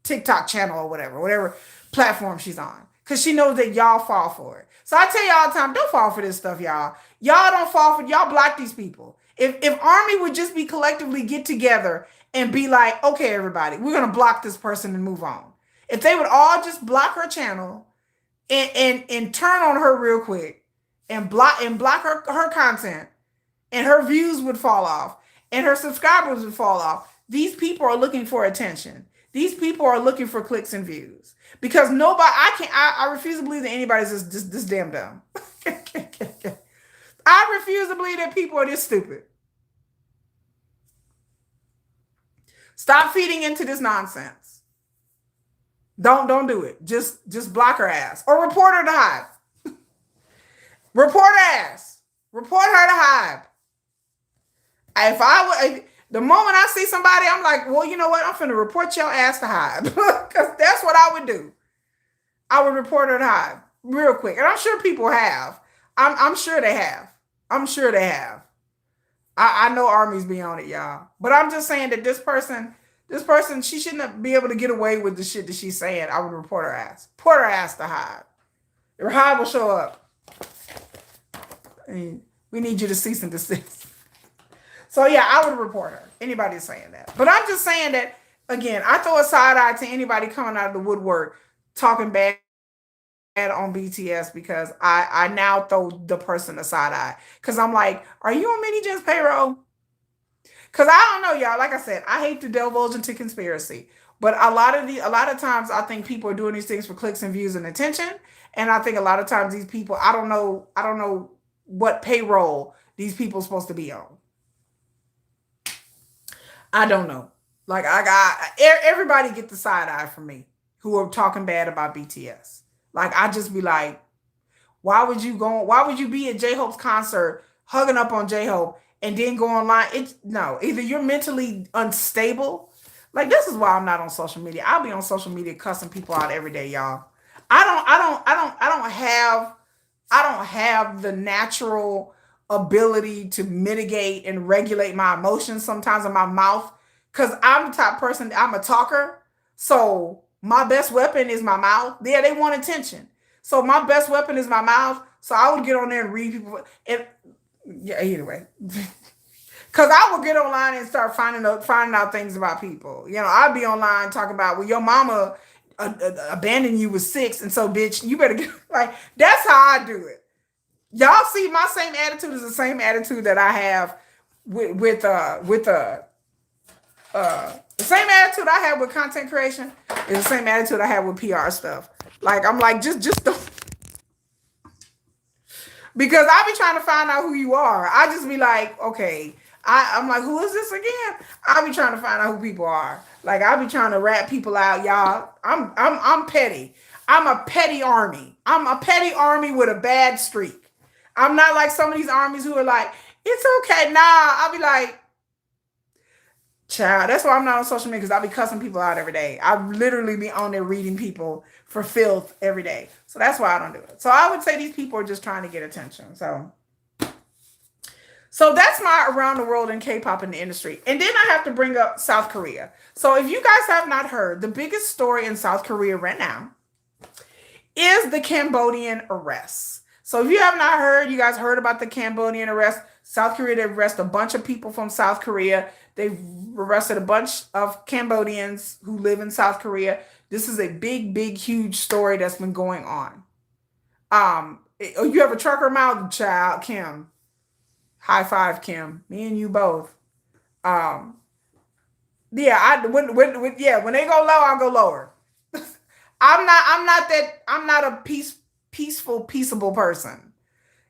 TikTok channel or whatever platform she's on. Because she knows that y'all fall for it. So I tell y'all all the time, don't fall for this stuff, y'all. Y'all don't fall for it. Y'all block these people. If Army would just be collectively get together and be like, okay, everybody, we're going to block this person and move on. If they would all just block her channel and turn on her real quick and block her content, and her views would fall off and her subscribers would fall off. These people are looking for attention. These people are looking for clicks and views, because I refuse to believe that anybody's this damn dumb. I refuse to believe that people are this stupid. Stop feeding into this nonsense. Don't do it. Just block her ass or report her to Hybe. Report her ass. Report her to Hybe. The moment I see somebody, I'm like, well, you know what? I'm finna report your ass to Hybe, because that's what I would do. I would report her to Hybe real quick, and I'm sure people have. I'm sure they have. I'm sure they have. I know Army's be on it, y'all. But I'm just saying that this person, she shouldn't be able to get away with the shit that she's saying. I would report her ass. Report her ass to Hybe. If Hybe will show up, I mean, we need you to cease and desist. So yeah, I would report her. Anybody saying that. But I'm just saying that, again, I throw a side eye to anybody coming out of the woodwork talking bad on BTS, because I now throw the person a side eye. Because I'm like, are you on Mini-Jin's payroll? Because I don't know, y'all. Like I said, I hate to divulge into conspiracy. But a lot of times I think people are doing these things for clicks and views and attention. And I think a lot of times these people, I don't know what payroll these people are supposed to be on. I don't know. Like, everybody get the side eye from me who are talking bad about BTS. Like, I just be like, why would you be at J-Hope's concert hugging up on J-Hope and then go online? Either you're mentally unstable. Like, this is why I'm not on social media. I'll be on social media cussing people out every day, y'all. I don't have the natural ability to mitigate and regulate my emotions sometimes in my mouth. Because I'm the type of person, I'm a talker. So my best weapon is my mouth. Yeah, they want attention. So my best weapon is my mouth. So I would get on there and read people. And yeah, anyway. Cause I would get online and start finding out things about people. You know, I'd be online talking about, well, your mama abandoned you with 6, and so bitch, you better get like that's how I do it. Y'all see, my same attitude is the same attitude that I have the same attitude I have with content creation is the same attitude I have with PR stuff. Like I'm like just don't, because I be trying to find out who you are. I just be like, okay, I'm like, who is this again? I be trying to find out who people are. Like I be trying to rat people out, y'all. I'm petty. I'm a petty army. I'm a petty army with a bad streak. I'm not like some of these armies who are like, it's okay. Nah, I'll be like, child. That's why I'm not on social media, because I'll be cussing people out every day. I literally be on there reading people for filth every day. So that's why I don't do it. So I would say these people are just trying to get attention. So that's my around the world in K-pop in the industry. And then I have to bring up South Korea. So if you guys have not heard, the biggest story in South Korea right now is the Cambodian arrests. So if you have not heard, you guys heard about the Cambodian arrest. South Korea, they've arrested a bunch of people from South Korea. They've arrested a bunch of Cambodians who live in South Korea. This is a big, huge story that's been going on. You have a trucker mouth, child, Kim. High five, Kim. Me and you both. Yeah, when they go low, I'll go lower. I'm not a peaceable person.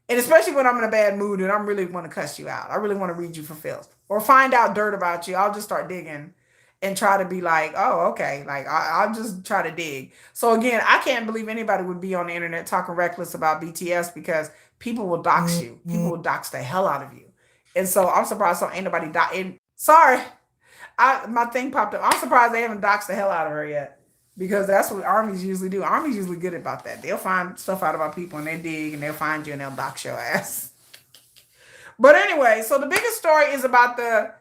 And especially when I'm in a bad mood and I really want to cuss you out. I really want to read you for filth or find out dirt about you. I'll just start digging and try to be like, oh, okay. Like I'll just try to dig. So again, I can't believe anybody would be on the internet talking reckless about BTS, because people will dox you. People will dox the hell out of you. And so I'm surprised ain't nobody sorry. My thing popped up. I'm surprised they haven't doxed the hell out of her yet, because that's what armies usually do. Armies usually good about that. They'll find stuff out about people and they dig and they'll find you and they'll dox your ass. But anyway, so the biggest story is about the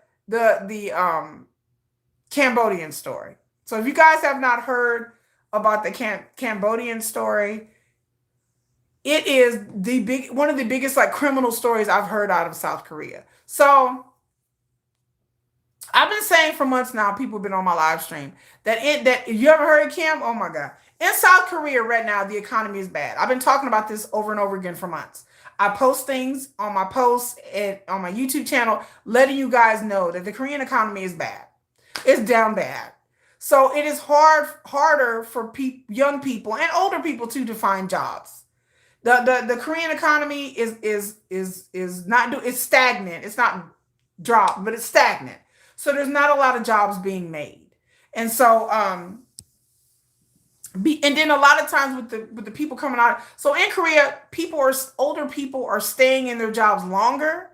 Cambodian story. So if you guys have not heard about the Cambodian story, it is one of the biggest like criminal stories I've heard out of South Korea. So I've been saying for months now, people have been on my live stream, that you ever heard of Kim? Oh my God. In South Korea right now, the economy is bad. I've been talking about this over and over again for months. I post things on my posts and on my YouTube channel, letting you guys know that the Korean economy is bad. It's down bad. So it is harder for young people and older people too to find jobs. The Korean economy is it's stagnant. It's not dropped, but it's stagnant. So there's not a lot of jobs being made. And so and then a lot of times with the people coming out. So in Korea, older people are staying in their jobs longer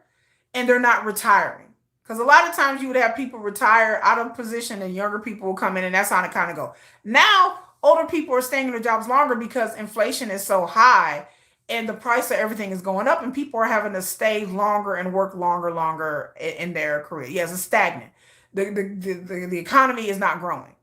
and they're not retiring. Because a lot of times you would have people retire out of position and younger people will come in, and that's how it kind of go. Now, older people are staying in their jobs longer because inflation is so high and the price of everything is going up, and people are having to stay longer and work longer in their career. Yes, it's stagnant. The economy is not growing.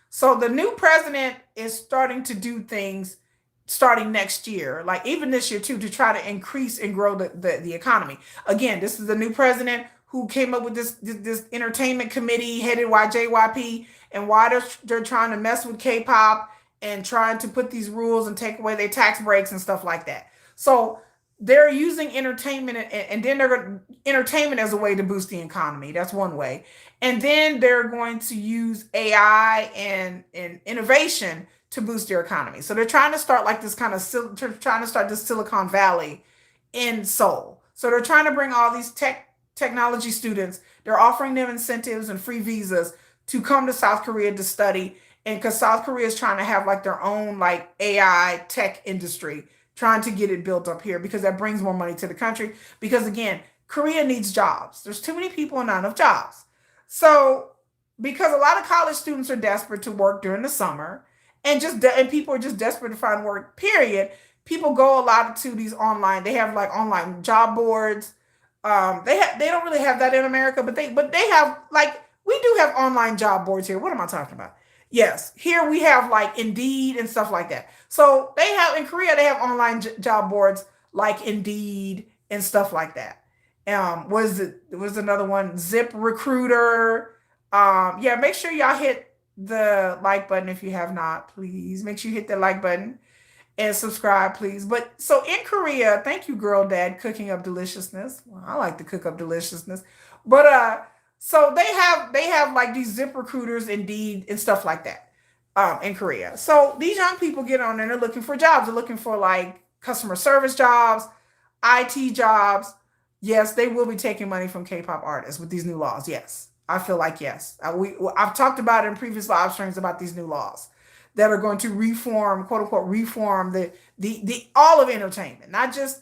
So the new president is starting to do things starting next year, like even this year too, to try to increase and grow the economy. Again, this is the new president who came up with this entertainment committee headed by JYP, and why they're trying to mess with K-pop and trying to put these rules and take away their tax breaks and stuff like that. So they're using entertainment and then they're going to entertainment as a way to boost the economy. That's one way. And then they're going to use AI and innovation to boost their economy. So they're trying to start like this kind of this Silicon Valley in Seoul. So they're trying to bring all these technology students. They're offering them incentives and free visas to come to South Korea to study. And because South Korea is trying to have like their own like AI tech industry, trying to get it built up here, because that brings more money to the country. Because again, Korea needs jobs. There's too many people and not enough jobs. So because a lot of college students are desperate to work during the summer, and people are just desperate to find work, period, people go a lot to these online. They have like online job boards They don't really have that in America, but they have, like, we do have online job boards here. What am I talking about? Yes, here we have like Indeed and stuff like that. So they have in Korea, they have online job boards like Indeed and stuff like that. Was another one, Zip Recruiter. Yeah, make sure y'all hit the like button if you have not. Please make sure you hit the like button and subscribe, please. But so in Korea, thank you, girl dad, cooking up deliciousness. Well, I like to cook up deliciousness. But so they have like these Zip Recruiters, Indeed, and stuff like that in Korea. So these young people get on and they're looking for jobs. They're looking for like customer service jobs, IT jobs. Yes, they will be taking money from K-pop artists with these new laws. Yes, I feel like yes. I've talked about it in previous live streams about these new laws that are going to reform, quote unquote, reform the all of entertainment, not just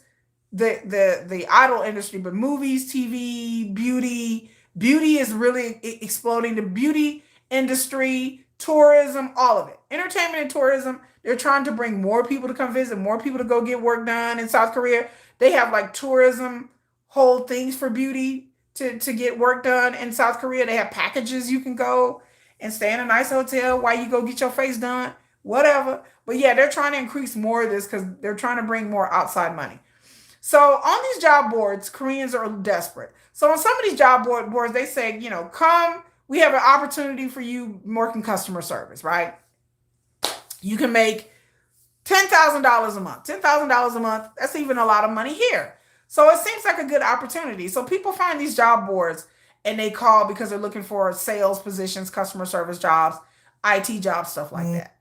the idol industry, but movies, TV, beauty. Beauty is really exploding. The beauty industry, tourism, all of it. Entertainment and tourism. They're trying to bring more people to come visit, more people to go get work done in South Korea. They have like tourism whole things for beauty to get work done in South Korea. They have packages you can go and stay in a nice hotel while you go get your face done, whatever. But yeah, they're trying to increase more of this because they're trying to bring more outside money. So on these job boards, Koreans are desperate. So on some of these job boards, they say, come, we have an opportunity for you working customer service, right? You can make $10,000 a month. $10,000 a month, that's even a lot of money here. So it seems like a good opportunity. So people find these job boards and they call because they're looking for sales positions, customer service jobs, IT jobs, stuff like that.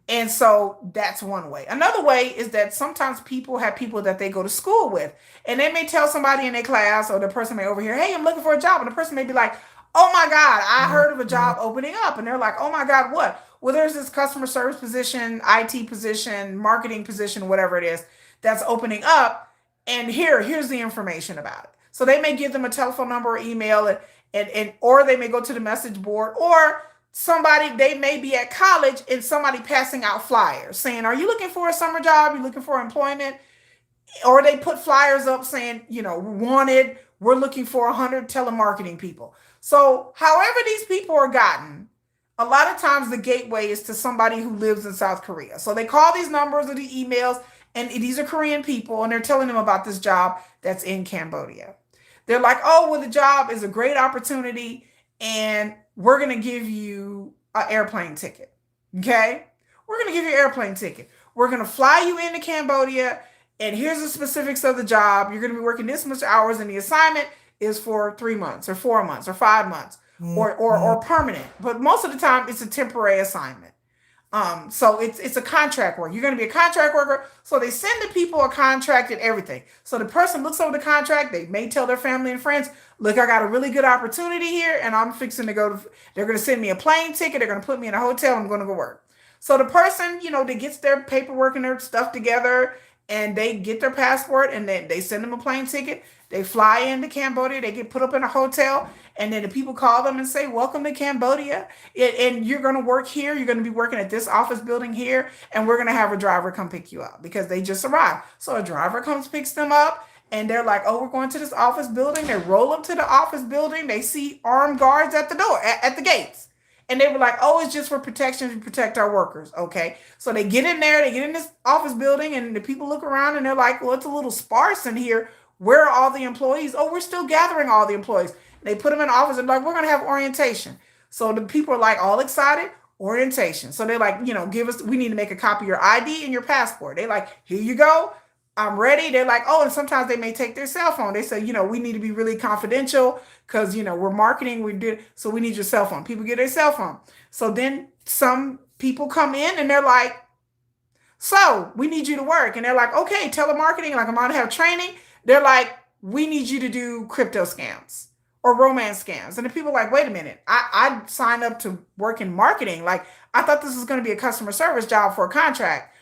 And so that's one way. Another way is that sometimes people have people that they go to school with, and they may tell somebody in their class, or the person may overhear, hey, I'm looking for a job. And the person may be like, oh my God, I heard of a job opening up. And they're like, oh my God, what? Well, there's this customer service position, IT position, marketing position, whatever it is, that's opening up. And here's the information about it. So they may give them a telephone number or email, and or they may go to the message board, or somebody, they may be at college and somebody passing out flyers saying, are you looking for a summer job? You looking for employment? Or they put flyers up saying, wanted, we're looking for 100 telemarketing people. So however these people are gotten, a lot of times the gateway is to somebody who lives in South Korea. So they call these numbers or the emails, and these are Korean people, and they're telling them about this job that's in Cambodia. They're like, oh, well, the job is a great opportunity, and we're going to give you an airplane ticket. Okay? We're going to give you an airplane ticket. We're going to fly you into Cambodia, and here's the specifics of the job. You're going to be working this much hours, and the assignment is for 3 months or 4 months or 5 months or permanent. But most of the time, it's a temporary assignment. So it's a contract work. You're going to be a contract worker. So they send the people a contract and everything. So the person looks over the contract. They may tell their family and friends, look, I got a really good opportunity here, and I'm fixing to go to, they're going to send me a plane ticket. They're going to put me in a hotel. I'm going to go work. So the person, they gets their paperwork and their stuff together, and they get their passport, and then they send them a plane ticket. They fly into Cambodia. They get put up in a hotel, and then the people call them and say, welcome to Cambodia. And you're going to work here. You're going to be working at this office building here, and we're going to have a driver come pick you up because they just arrived. So a driver comes, picks them up, and they're like, oh, we're going to this office building. They roll up to the office building. They see armed guards at the door, at the gates. And they were like, oh, it's just for protection to protect our workers. Okay. So they get in there, they get in this office building, and the people look around and they're like, well, it's a little sparse in here. Where are all the employees? Oh, we're still gathering all the employees. They put them in the office and like, we're going to have orientation. So the people are like all excited, orientation. So they're like, we need to make a copy of your ID and your passport. They're like, here you go. I'm ready. They're like, oh, and sometimes they may take their cell phone. They say, we need to be really confidential because, we're marketing. So we need your cell phone. People get their cell phone. So then some people come in and they're like, so we need you to work. And they're like, okay, telemarketing. Like, I'm going to have training. They're like, we need you to do crypto scams or romance scams. And the people are like, wait a minute. I signed up to work in marketing. Like, I thought this was going to be a customer service job for a contract.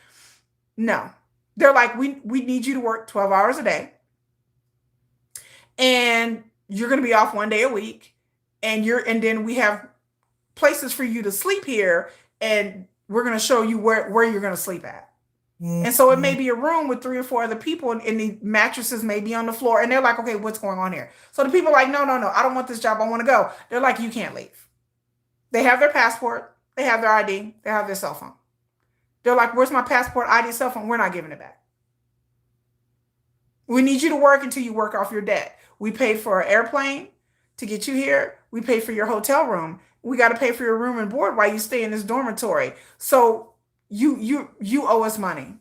No. They're like, we need you to work 12 hours a day, and you're going to be off 1 day a week, and then we have places for you to sleep here, and we're going to show you where you're going to sleep at. And so it may be a room with 3 or 4 other people, and the mattresses may be on the floor. And they're like, okay, what's going on here? So the people are like, no, no, no, I don't want this job. I want to go. They're like, you can't leave. They have their passport. They have their ID. They have their cell phone. They're like, where's my passport, ID, cell phone? We're not giving it back. We need you to work until you work off your debt. We paid for an airplane to get you here. We paid for your hotel room. We got to pay for your room and board while you stay in this dormitory. So you owe us money.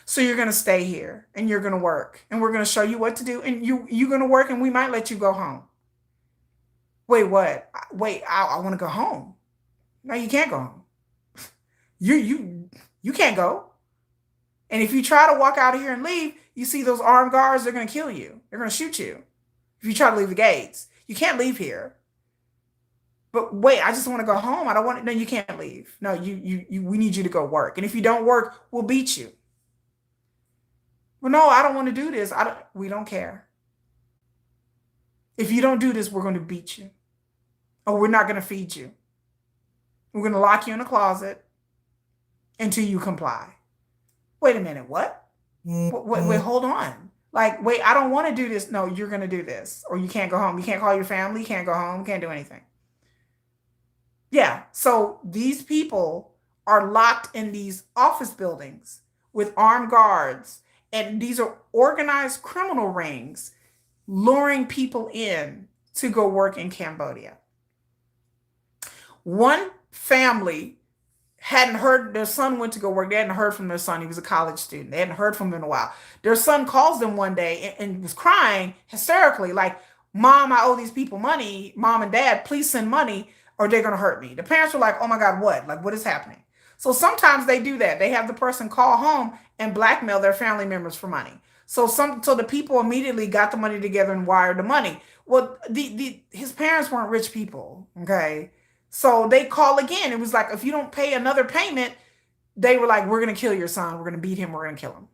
So you're going to stay here and you're going to work and we're going to show you what to do. And you're going to work and we might let you go home. Wait, what? Wait, I want to go home. No, you can't go home. You can't go. And if you try to walk out of here and leave, you see those armed guards, they're going to kill you. They're going to shoot you. If you try to leave the gates, you can't leave here. But wait, I just want to go home. I don't want to. No, you can't leave. No, we need you to go work. And if you don't work, we'll beat you. Well, no, I don't want to do this. We don't care. If you don't do this, we're going to beat you. Or we're not going to feed you. We're going to lock you in a closet until you comply. Wait a minute, what? Wait, hold on. Like, wait, I don't want to do this. No, you're going to do this. Or you can't go home. You can't call your family. You can't go home. You can't do anything. Yeah, so these people are locked in these office buildings with armed guards. And these are organized criminal rings luring people in to go work in Cambodia. One family hadn't heard, their son went to go work. They hadn't heard from their son. He was a college student. They hadn't heard from him in a while. Their son calls them one day and was crying hysterically, like, Mom, I owe these people money. Mom and Dad, please send money or they're going to hurt me. The parents were like, oh my God, what? Like, what is happening? So sometimes they do that. They have the person call home and blackmail their family members for money. So the people immediately got the money together and wired the money. Well, his parents weren't rich people, okay? So they call again. It was like, if you don't pay another payment, they were like, we're going to kill your son. We're going to beat him. We're going to kill him.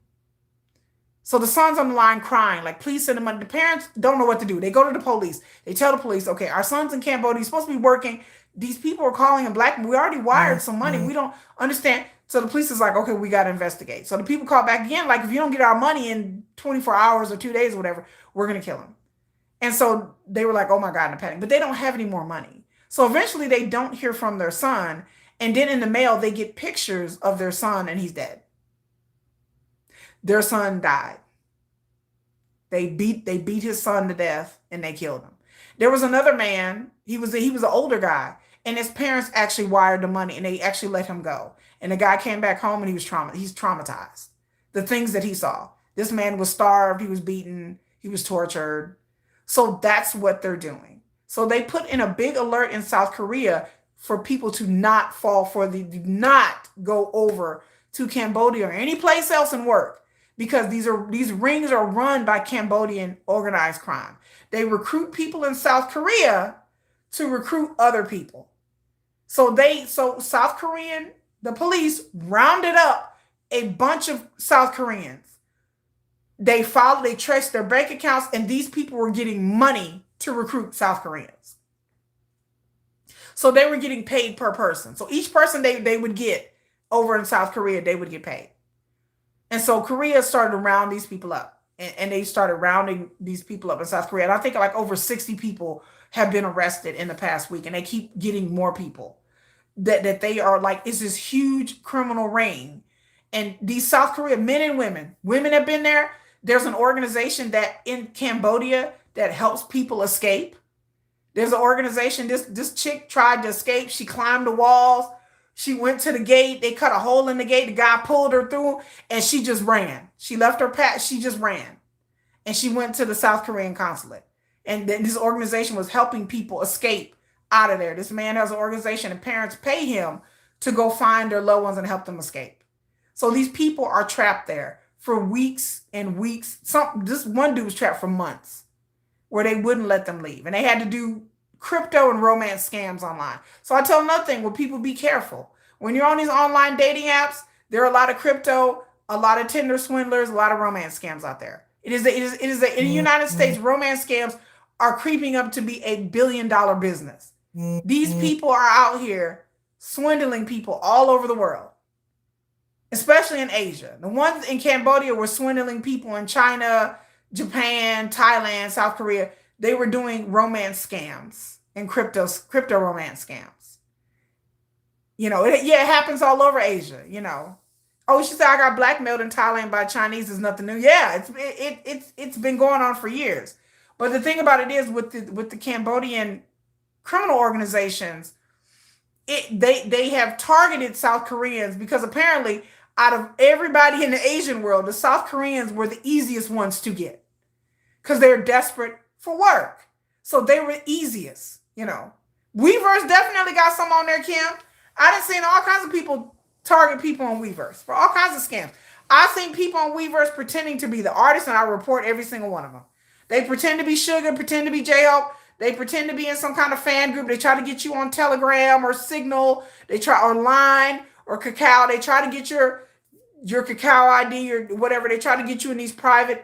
So the son's on the line crying, like, please send the money. The parents don't know what to do. They go to the police. They tell the police, okay, our son's in Cambodia. He's supposed to be working. These people are calling him black. We already wired some money. We don't understand. So the police is like, okay, we got to investigate. So the people call back again, like, if you don't get our money in 24 hours or 2 days or whatever, we're going to kill him. And so they were like, oh my God, in a panic. But they don't have any more money. So eventually they don't hear from their son. And then in the mail, they get pictures of their son and he's dead. Their son died. They beat his son to death and they killed him. There was another man. He was an older guy, and his parents actually wired the money and they actually let him go. And the guy came back home and he's traumatized. The things that he saw. This man was starved. He was beaten. He was tortured. So that's what they're doing. So they put in a big alert in South Korea for people to not do not go over to Cambodia or any place else and work, because these rings are run by Cambodian organized crime. They recruit people in South Korea to recruit other people. So South Korean, the police rounded up a bunch of South Koreans. They traced their bank accounts, and these people were getting money to recruit South Koreans. So they were getting paid per person. So each person they would get over in South Korea, they would get paid. And so Korea started to round these people up, and they started rounding these people up in South Korea. And I think like over 60 people have been arrested in the past week, and they keep getting more people that they are like, it's this huge criminal ring. And these South Korea men and women have been there. There's an organization that in Cambodia that helps people escape. There's an organization, this chick tried to escape. She climbed the walls. She went to the gate. They cut a hole in the gate. The guy pulled her through and she just ran. She left her path. She just ran. And she went to the South Korean consulate. And then this organization was helping people escape out of there. This man has an organization and parents pay him to go find their loved ones and help them escape. So these people are trapped there for weeks and weeks. This one dude was trapped for months where they wouldn't let them leave. And they had to do crypto and romance scams online. So I tell another thing, well, people be careful. When you're on these online dating apps, there are a lot of crypto, a lot of Tinder swindlers, a lot of romance scams out there. In the United States, romance scams are creeping up to be $1 billion business. These people are out here swindling people all over the world. especially in Asia. The ones in Cambodia were swindling people in China, Japan, Thailand, South Korea. They were doing romance scams and crypto romance scams. It happens all over Asia. Oh, she said I got blackmailed in Thailand by Chinese is nothing new. Yeah, it's been going on for years. But the thing about it is with the Cambodian criminal organizations, they have targeted South Koreans because apparently out of everybody in the Asian world, the South Koreans were the easiest ones to get because they're desperate for work. So they were easiest. Weverse definitely got some on there, Kim. I done seen all kinds of people target people on Weverse for all kinds of scams. I've seen people on Weverse pretending to be the artist, and I report every single one of them. They pretend to be Sugar, pretend to be J-Hope. They pretend to be in some kind of fan group. They try to get you on Telegram or Signal. They try or Line or Kakao. They try to get your Kakao ID or whatever. They try to get you in these private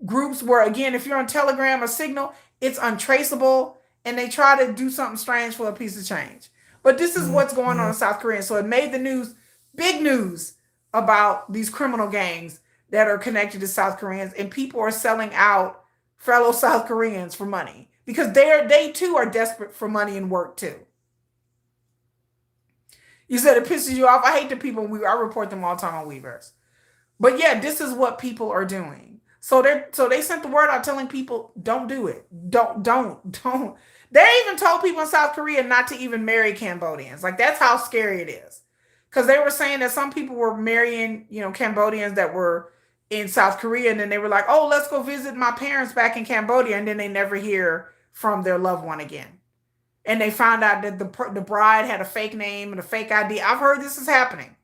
groups where, again, if you're on Telegram or Signal, it's untraceable, and they try to do something strange for a piece of change. But this is what's going on in South Korea. So it made the news, big news, about these criminal gangs that are connected to South Koreans, and people are selling out fellow South Koreans for money because they too are desperate for money and work too. You said it pisses you off. I hate the people. I report them all the time on Weverse. But yeah, this is what people are doing. So they sent the word out telling people, don't do it. Don't. They even told people in South Korea not to even marry Cambodians. Like, that's how scary it is. Because they were saying that some people were marrying, Cambodians that were in South Korea, and then they were like, oh, let's go visit my parents back in Cambodia, and then they never hear from their loved one again. And they found out that the bride had a fake name and a fake ID. I've heard this is happening.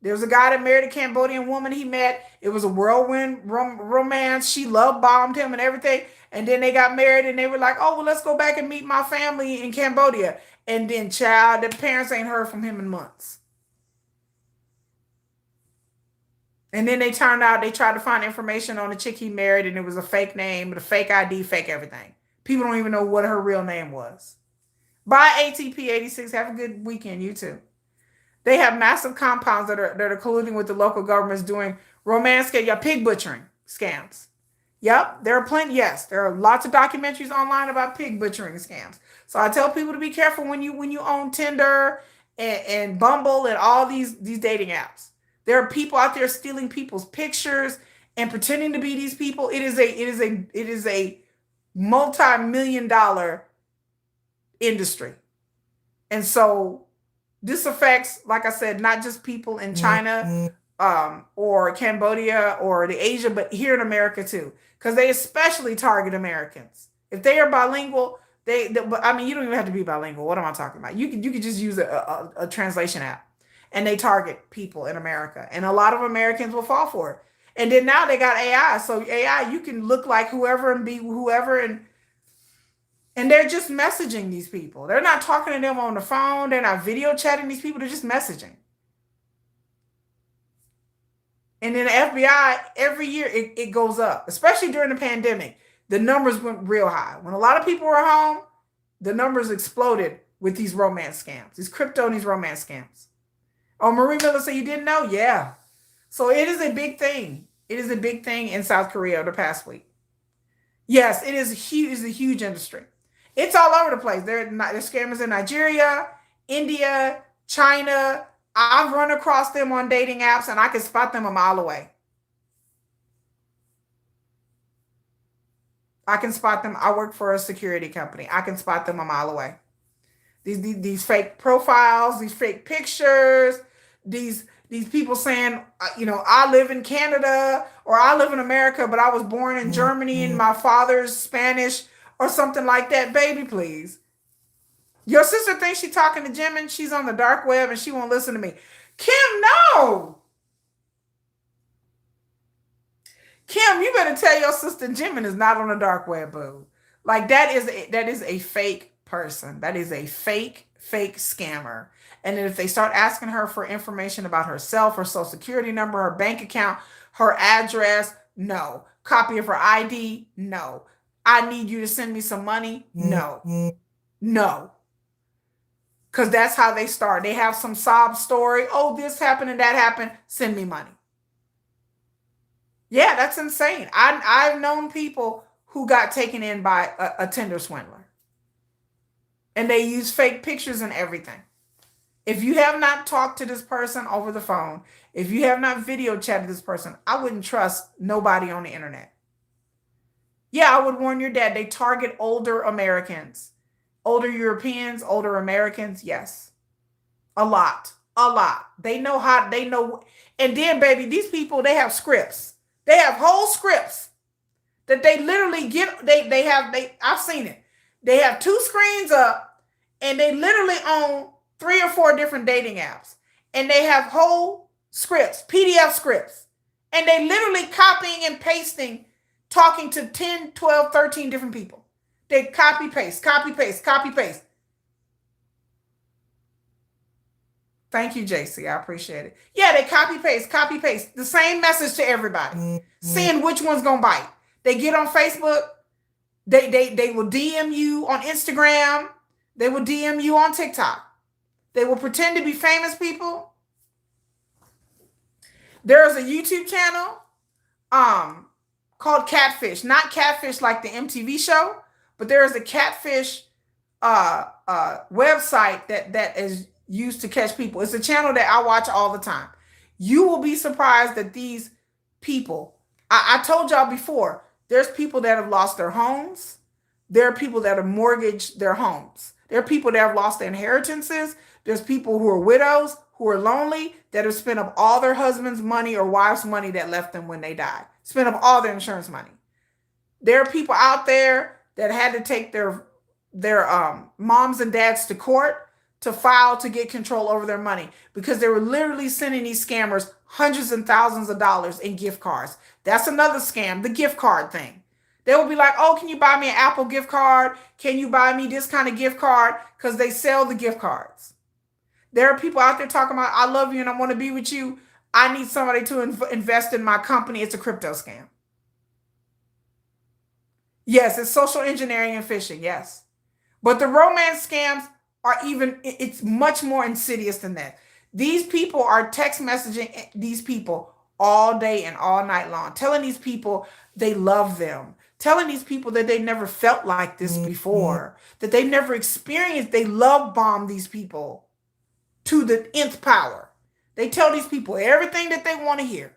There was a guy that married a Cambodian woman he met. It was a whirlwind romance. She love bombed him and everything. And then they got married and they were like, oh, well, let's go back and meet my family in Cambodia. And then, child, the parents ain't heard from him in months. And then they turned out, they tried to find information on the chick he married, and it was a fake name, a fake ID, fake everything. People don't even know what her real name was. Bye, ATP86. Have a good weekend. You too. They have massive compounds that are colluding with the local governments doing romance scams, pig butchering scams. Yep, there are plenty. Yes, there are lots of documentaries online about pig butchering scams. So I tell people to be careful when you own Tinder and Bumble and all these dating apps. There are people out there stealing people's pictures and pretending to be these people. It is a multi-million-dollar industry, and so this affects, like I said, not just people in China or Cambodia or the Asia, but here in America too, because they especially target Americans. If they are bilingual, you don't even have to be bilingual. What am I talking about? You could just use a translation app, and they target people in America, and a lot of Americans will fall for it. And then now they got AI, so AI, you can look like whoever and be whoever, and they're just messaging these people. They're not talking to them on the phone. They're not video chatting these people. They're just messaging. And then the FBI, every year, it goes up, especially during the pandemic. The numbers went real high. When a lot of people were home, the numbers exploded with these romance scams, these crypto and these romance scams. Oh, Marie Miller said you didn't know? Yeah. So it is a big thing. It is a big thing in South Korea the past week. Yes, it is huge. It's a huge industry. It's all over the place. There's scammers in Nigeria, India, China. I've run across them on dating apps, and I can spot them a mile away. I can spot them. I work for a security company. I can spot them a mile away. These fake profiles, these fake pictures, these people saying, I live in Canada or I live in America, but I was born in Germany and my father's Spanish, or something like that. Baby, please. Your sister thinks she's talking to Jim and she's on the dark web and she won't listen to me. Kim, no. Kim, you better tell your sister Jimin is not on the dark web, boo. Like, that is a fake person. That is a fake scammer. And then if they start asking her for information about herself, her social security number, her bank account, her address, no. Copy of her ID, no. I need you to send me some money, no. No. Because that's how they start. They have some sob story. Oh, this happened and that happened. Send me money. Yeah, that's insane. I've known people who got taken in by a Tinder swindler. And they use fake pictures and everything. If you have not talked to this person over the phone, if you have not video chatted this person, I wouldn't trust nobody on the internet. Yeah, I would warn your dad. They target older Americans, older Europeans, older Americans. Yes, a lot. They know how, they know. And then, baby, these people, they have scripts. They have whole scripts that they literally get. I've seen it. They have 2 screens up and they literally own 3 or 4 different dating apps. And they have whole scripts, PDF scripts. And they literally copying and pasting, talking to 10, 12, 13 different people. They copy, paste, copy, paste, copy, paste. Thank you, JC. I appreciate it. Yeah, they copy, paste, the same message to everybody, seeing which one's going to bite. They get on Facebook. They will DM you on Instagram. They will DM you on TikTok. They will pretend to be famous people. There is a YouTube channel called Catfish. Not Catfish like the MTV show, but there is a Catfish website that is used to catch people. It's a channel that I watch all the time. You will be surprised that these people, I told y'all before, there's people that have lost their homes. There are people that have mortgaged their homes. There are people that have lost their inheritances. There's people who are widows, who are lonely, that have spent up all their husband's money or wife's money that left them when they died. Spent up all their insurance money. There are people out there that had to take their moms and dads to court to file to get control over their money because they were literally sending these scammers hundreds and thousands of dollars in gift cards. That's another scam, the gift card thing. They will be like, oh, can you buy me an Apple gift card? Can you buy me this kind of gift card? Because they sell the gift cards. There are people out there talking about, I love you and I want to be with you. I need somebody to invest in my company. It's a crypto scam. Yes, it's social engineering and phishing. Yes. But the romance scams are it's much more insidious than that. These people are text messaging these people all day and all night long, telling these people they love them, telling these people that they never felt like this before, that they've never experienced. They love bomb these people to the nth power. They tell these people everything that they want to hear.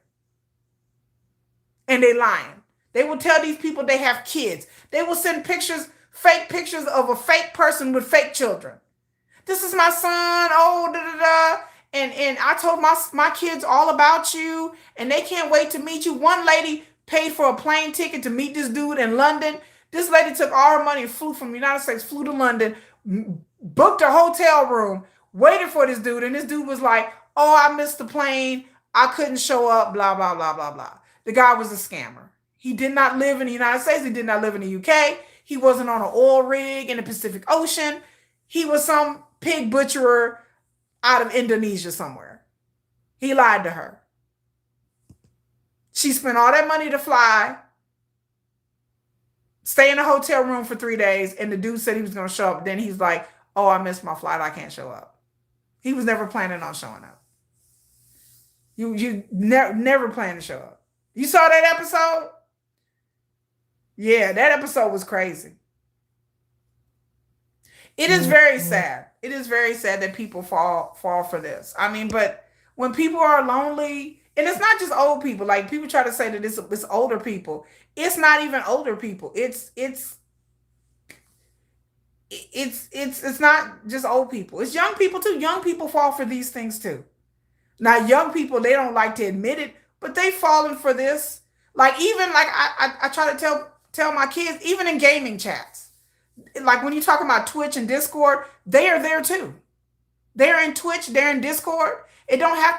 And they lying. They will tell these people they have kids. They will send pictures, fake pictures of a fake person with fake children. This is my son, oh, da, da, da. And I told my kids all about you, and they can't wait to meet you. One lady paid for a plane ticket to meet this dude in London. This lady took all her money and flew from the United States, flew to London, booked a hotel room, waited for this dude. And this dude was like, oh, I missed the plane. I couldn't show up, blah, blah, blah, blah, blah. The guy was a scammer. He did not live in the United States. He did not live in the UK. He wasn't on an oil rig in the Pacific Ocean. He was some pig butcherer out of Indonesia somewhere. He lied to her. She spent all that money to fly, stay in a hotel room for 3 days, and the dude said he was going to show up. Then he's like, oh, I missed my flight. I can't show up. He was never planning on showing up. You never plan to show up. You saw that episode? Yeah, that episode was crazy. It is very sad. It is very sad that people fall for this. I mean, but when people are lonely, and it's not just old people. Like people try to say that it's older people. It's not even older people. It's not just old people. It's young people too. Young people fall for these things too. Now, young people, they don't like to admit it, but they've fallen for this. Like even like I try to tell my kids, even in gaming chats. Like when you talk about Twitch and Discord, they are there too. They're in Twitch, they're in Discord. It doesn't have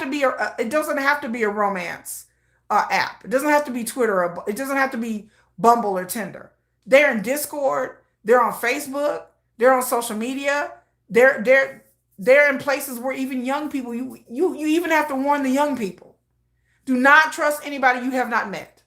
to be a romance app. It doesn't have to be Twitter. It doesn't have to be Bumble or Tinder. They're in Discord. They're on Facebook. They're on social media. They're in places where even young people, you even have to warn the young people. Do not trust anybody you have not met.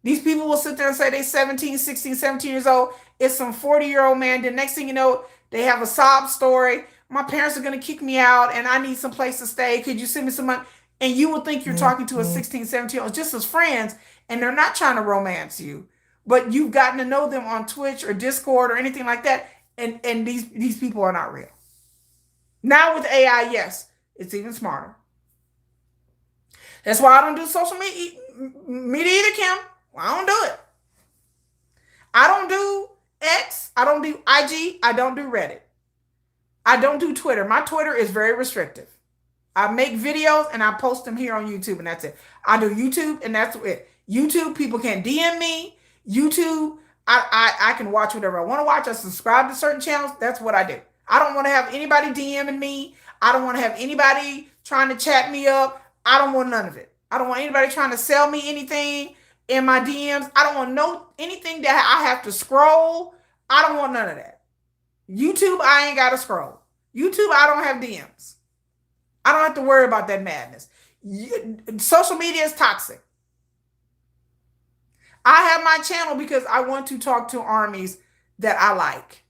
These people will sit there and say they're 17, 16, 17 years old. It's some 40-year-old man. The next thing you know, they have a sob story. my parents are going to kick me out and I need some place to stay. Could you send me some money? And you would think you're talking to a 16, 17-year-old just as friends, and they're not trying to romance you, but you've gotten to know them on Twitch or Discord or anything like that. And these people are not real. Now with AI, yes, it's even smarter. That's why I don't do social media either, Kim. I don't do it. I don't do X. I don't do IG. I don't do Reddit. I don't do Twitter. My Twitter is very restrictive. I make videos and I post them here on YouTube, and that's it. I do YouTube, and that's it. YouTube, people can't DM me. YouTube, I can watch whatever I want to watch. I subscribe to certain channels. That's what I do. I don't want to have anybody DMing me. I don't want to have anybody trying to chat me up. I don't want none of it. I don't want anybody trying to sell me anything in my DMs. I don't want anything that I have to scroll. I don't want none of that. YouTube, I ain't got to scroll. YouTube, I don't have DMs. I don't have to worry about that madness. Social media is toxic. I have my channel because I want to talk to armies that I like.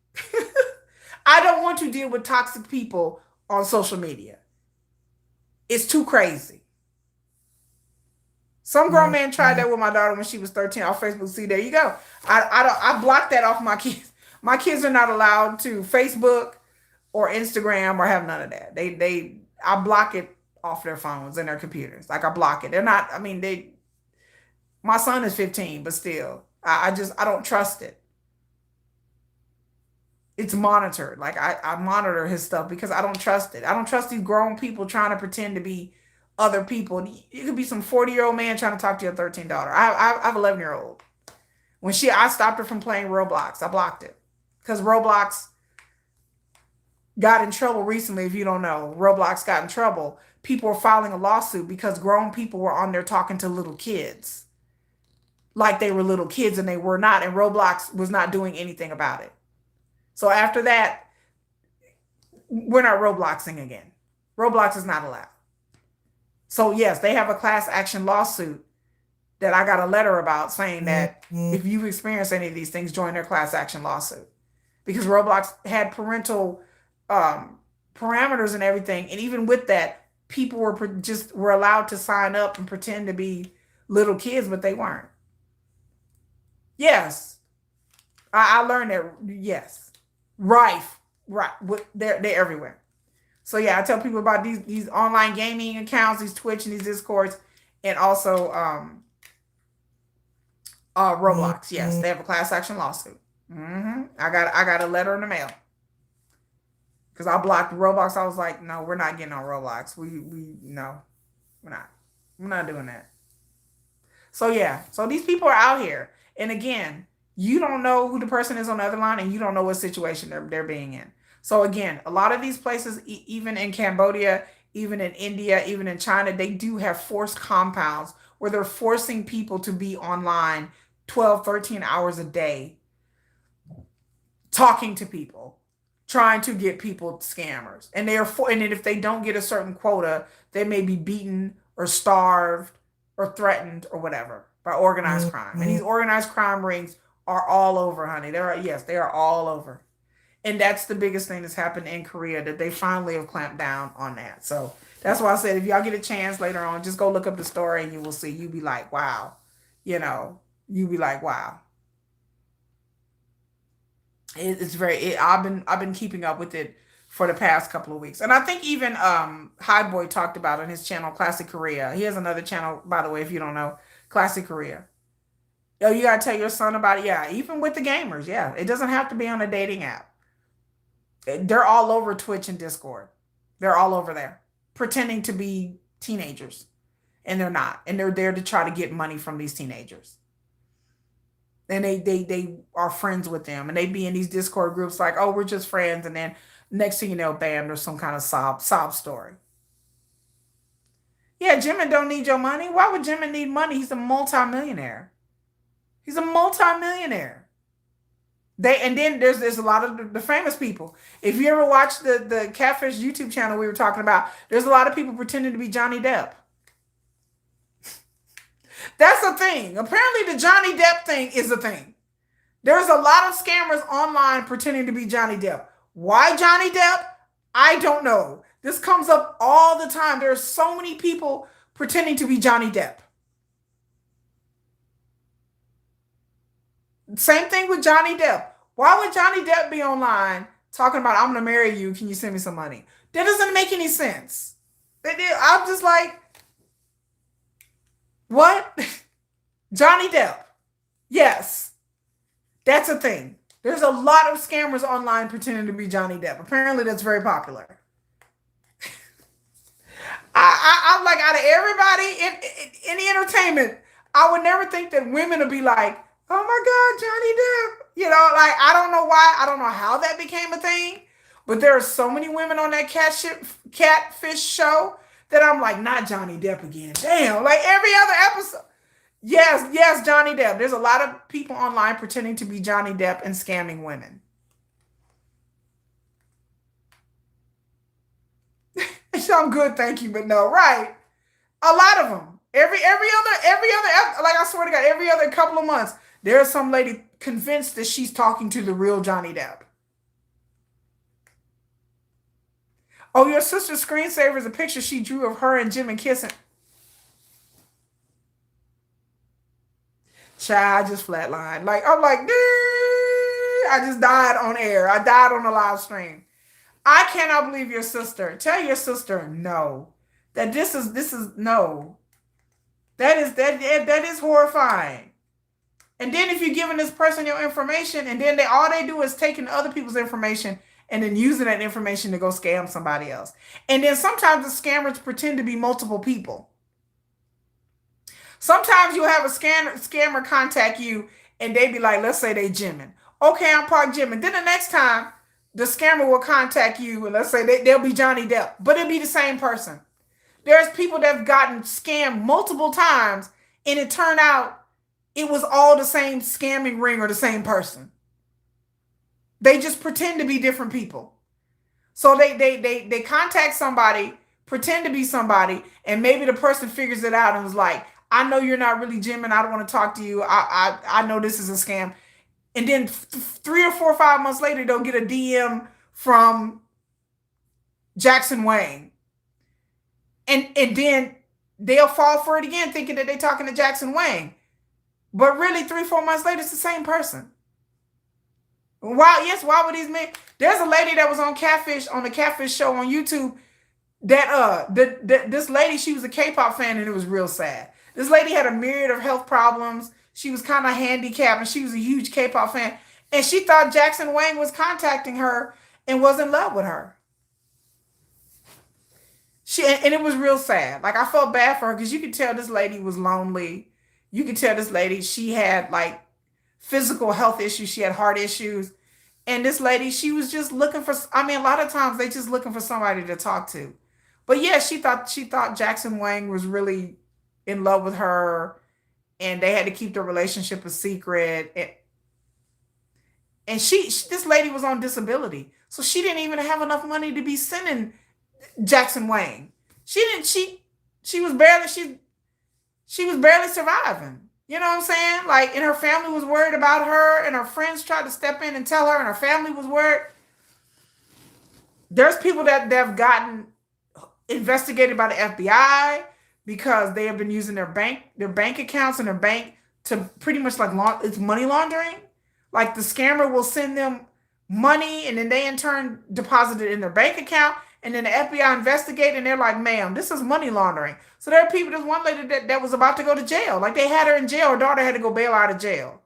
I don't want to deal with toxic people on social media. It's too crazy. Some grown man tried that with my daughter when she was 13 off Facebook. See, there you go. I blocked that off my kids. My kids are not allowed to Facebook or Instagram or have none of that. I block it off their phones and their computers. Like, I block it. They're not, I mean, my son is 15, but still, I don't trust it. It's monitored. Like, I monitor his stuff because I don't trust it. I don't trust these grown people trying to pretend to be other people. It could be some 40-year-old man trying to talk to your 13 daughter. I have an 11-year-old. When I stopped her from playing Roblox. I blocked it because Roblox got in trouble recently. If you don't know, Roblox got in trouble. People were filing a lawsuit because grown people were on there talking to little kids like they were little kids, and they were not. And Roblox was not doing anything about it. So after that, we're not Robloxing again. Roblox is not allowed. So yes, they have a class action lawsuit that I got a letter about saying that if you've experienced any of these things, join their class action lawsuit. Because Roblox had parental parameters and everything. And even with that, people were allowed to sign up and pretend to be little kids, but they weren't. Yes. I learned that. Yes. Rife. Right. They're everywhere. So yeah, I tell people about these online gaming accounts, these Twitch and these Discords, and also Roblox. Yes, they have a class action lawsuit. I got a letter in the mail because I blocked Roblox. I was like, no, we're not getting on Roblox. No, we're not doing that. So yeah, so these people are out here, and again, you don't know who the person is on the other line, and you don't know what situation they're being in. So again, a lot of these places, even in Cambodia, even in India, even in China, they do have forced compounds where they're forcing people to be online 12, 13 hours a day, talking to people, trying to get people scammers. And and if they don't get a certain quota, they may be beaten or starved or threatened or whatever by organized crime. And these organized crime rings are all over, honey. They are all over. And that's the biggest thing that's happened in Korea, that they finally have clamped down on that. So that's why I said, if y'all get a chance later on, just go look up the story and you will see. You'll be like, wow. You'll be like, wow. It's I've been keeping up with it for the past couple of weeks. And I think even High Boy talked about it on his channel, Classic Korea. He has another channel, by the way, if you don't know, Classic Korea. Oh, you got to tell your son about it. Yeah, even with the gamers. Yeah, it doesn't have to be on a dating app. They're all over Twitch and Discord. They're all over there pretending to be teenagers, and they're not. And they're there to try to get money from these teenagers. And they are friends with them, and they be in these Discord groups like, oh, we're just friends. And then next thing you know, bam, there's some kind of sob story. Yeah, Jimin don't need your money. Why would Jimin need money? He's a multimillionaire. He's a multimillionaire. And then there's a lot of the famous people. If you ever watch the Catfish YouTube channel we were talking about, there's a lot of people pretending to be Johnny Depp. That's a thing. Apparently the Johnny Depp thing is a thing. There's a lot of scammers online pretending to be Johnny Depp. Why Johnny Depp? I don't know. This comes up all the time. There are so many people pretending to be Johnny Depp. Same thing with Johnny Depp. Why would Johnny Depp be online talking about, I'm going to marry you? Can you send me some money? That doesn't make any sense. I'm just like, what? Johnny Depp. Yes, that's a thing. There's a lot of scammers online pretending to be Johnny Depp. Apparently, that's very popular. I'm like, out of everybody in the entertainment, I would never think that women would be like, oh my God, Johnny Depp. You know, like, I don't know why. I don't know how that became a thing. But there are so many women on that catfish show that I'm like, not Johnny Depp again. Damn, like every other episode. Yes, yes, Johnny Depp. There's a lot of people online pretending to be Johnny Depp and scamming women. I'm good, thank you, but no, right? A lot of them. Every other, like I swear to God, every other couple of months, there's some lady convinced that she's talking to the real Johnny Depp. Oh, your sister's screensaver is a picture she drew of her and Jim and kissing. Child, I just flatlined. Like, I'm like, I just died on air. I died on the live stream. I cannot believe your sister. Tell your sister no. That this is no. That is horrifying. And then if you're giving this person your information, and then all they do is taking other people's information and then using that information to go scam somebody else. And then sometimes the scammers pretend to be multiple people. Sometimes you have a scammer contact you and they be like, let's say they Jimin. Okay, I'm Park Jimin. Then the next time the scammer will contact you and let's say they'll be Johnny Depp, but it'll be the same person. There's people that have gotten scammed multiple times and it turned out it was all the same scamming ring or the same person. They just pretend to be different people. So they contact somebody, pretend to be somebody, and maybe the person figures it out and was like, I know you're not really Jim and I don't want to talk to you. I know this is a scam. And then 3 or 4 or 5 months later, they'll get a DM from Jackson Wang. And then they'll fall for it again, thinking that they're talking to Jackson Wang. But really, 3 or 4 months later, it's the same person. Why would these men? There's a lady that was on the Catfish show on YouTube. This lady, she was a K-pop fan, and it was real sad. This lady had a myriad of health problems. She was kind of handicapped, and she was a huge K-pop fan. And she thought Jackson Wang was contacting her and was in love with her. And it was real sad. Like, I felt bad for her because you could tell this lady was lonely. You could tell this lady, she had like physical health issues. She had heart issues. And this lady, she was just looking for, a lot of times they just looking for somebody to talk to. But yeah, she thought Jackson Wang was really in love with her and they had to keep the relationship a secret. And this lady was on disability. So she didn't even have enough money to be sending Jackson Wang. She was barely surviving. You know what I'm saying? Like, and her family was worried about her, and her friends tried to step in and tell her, and her family was worried. There's people that have gotten investigated by the FBI because they have been using their bank accounts and their bank to pretty much like it's money laundering. Like, the scammer will send them money, and then they in turn deposit it in their bank account. And then the FBI investigate, and they're like, ma'am, this is money laundering. So there are people, there's one lady that was about to go to jail. Like, they had her in jail. Her daughter had to go bail out of jail.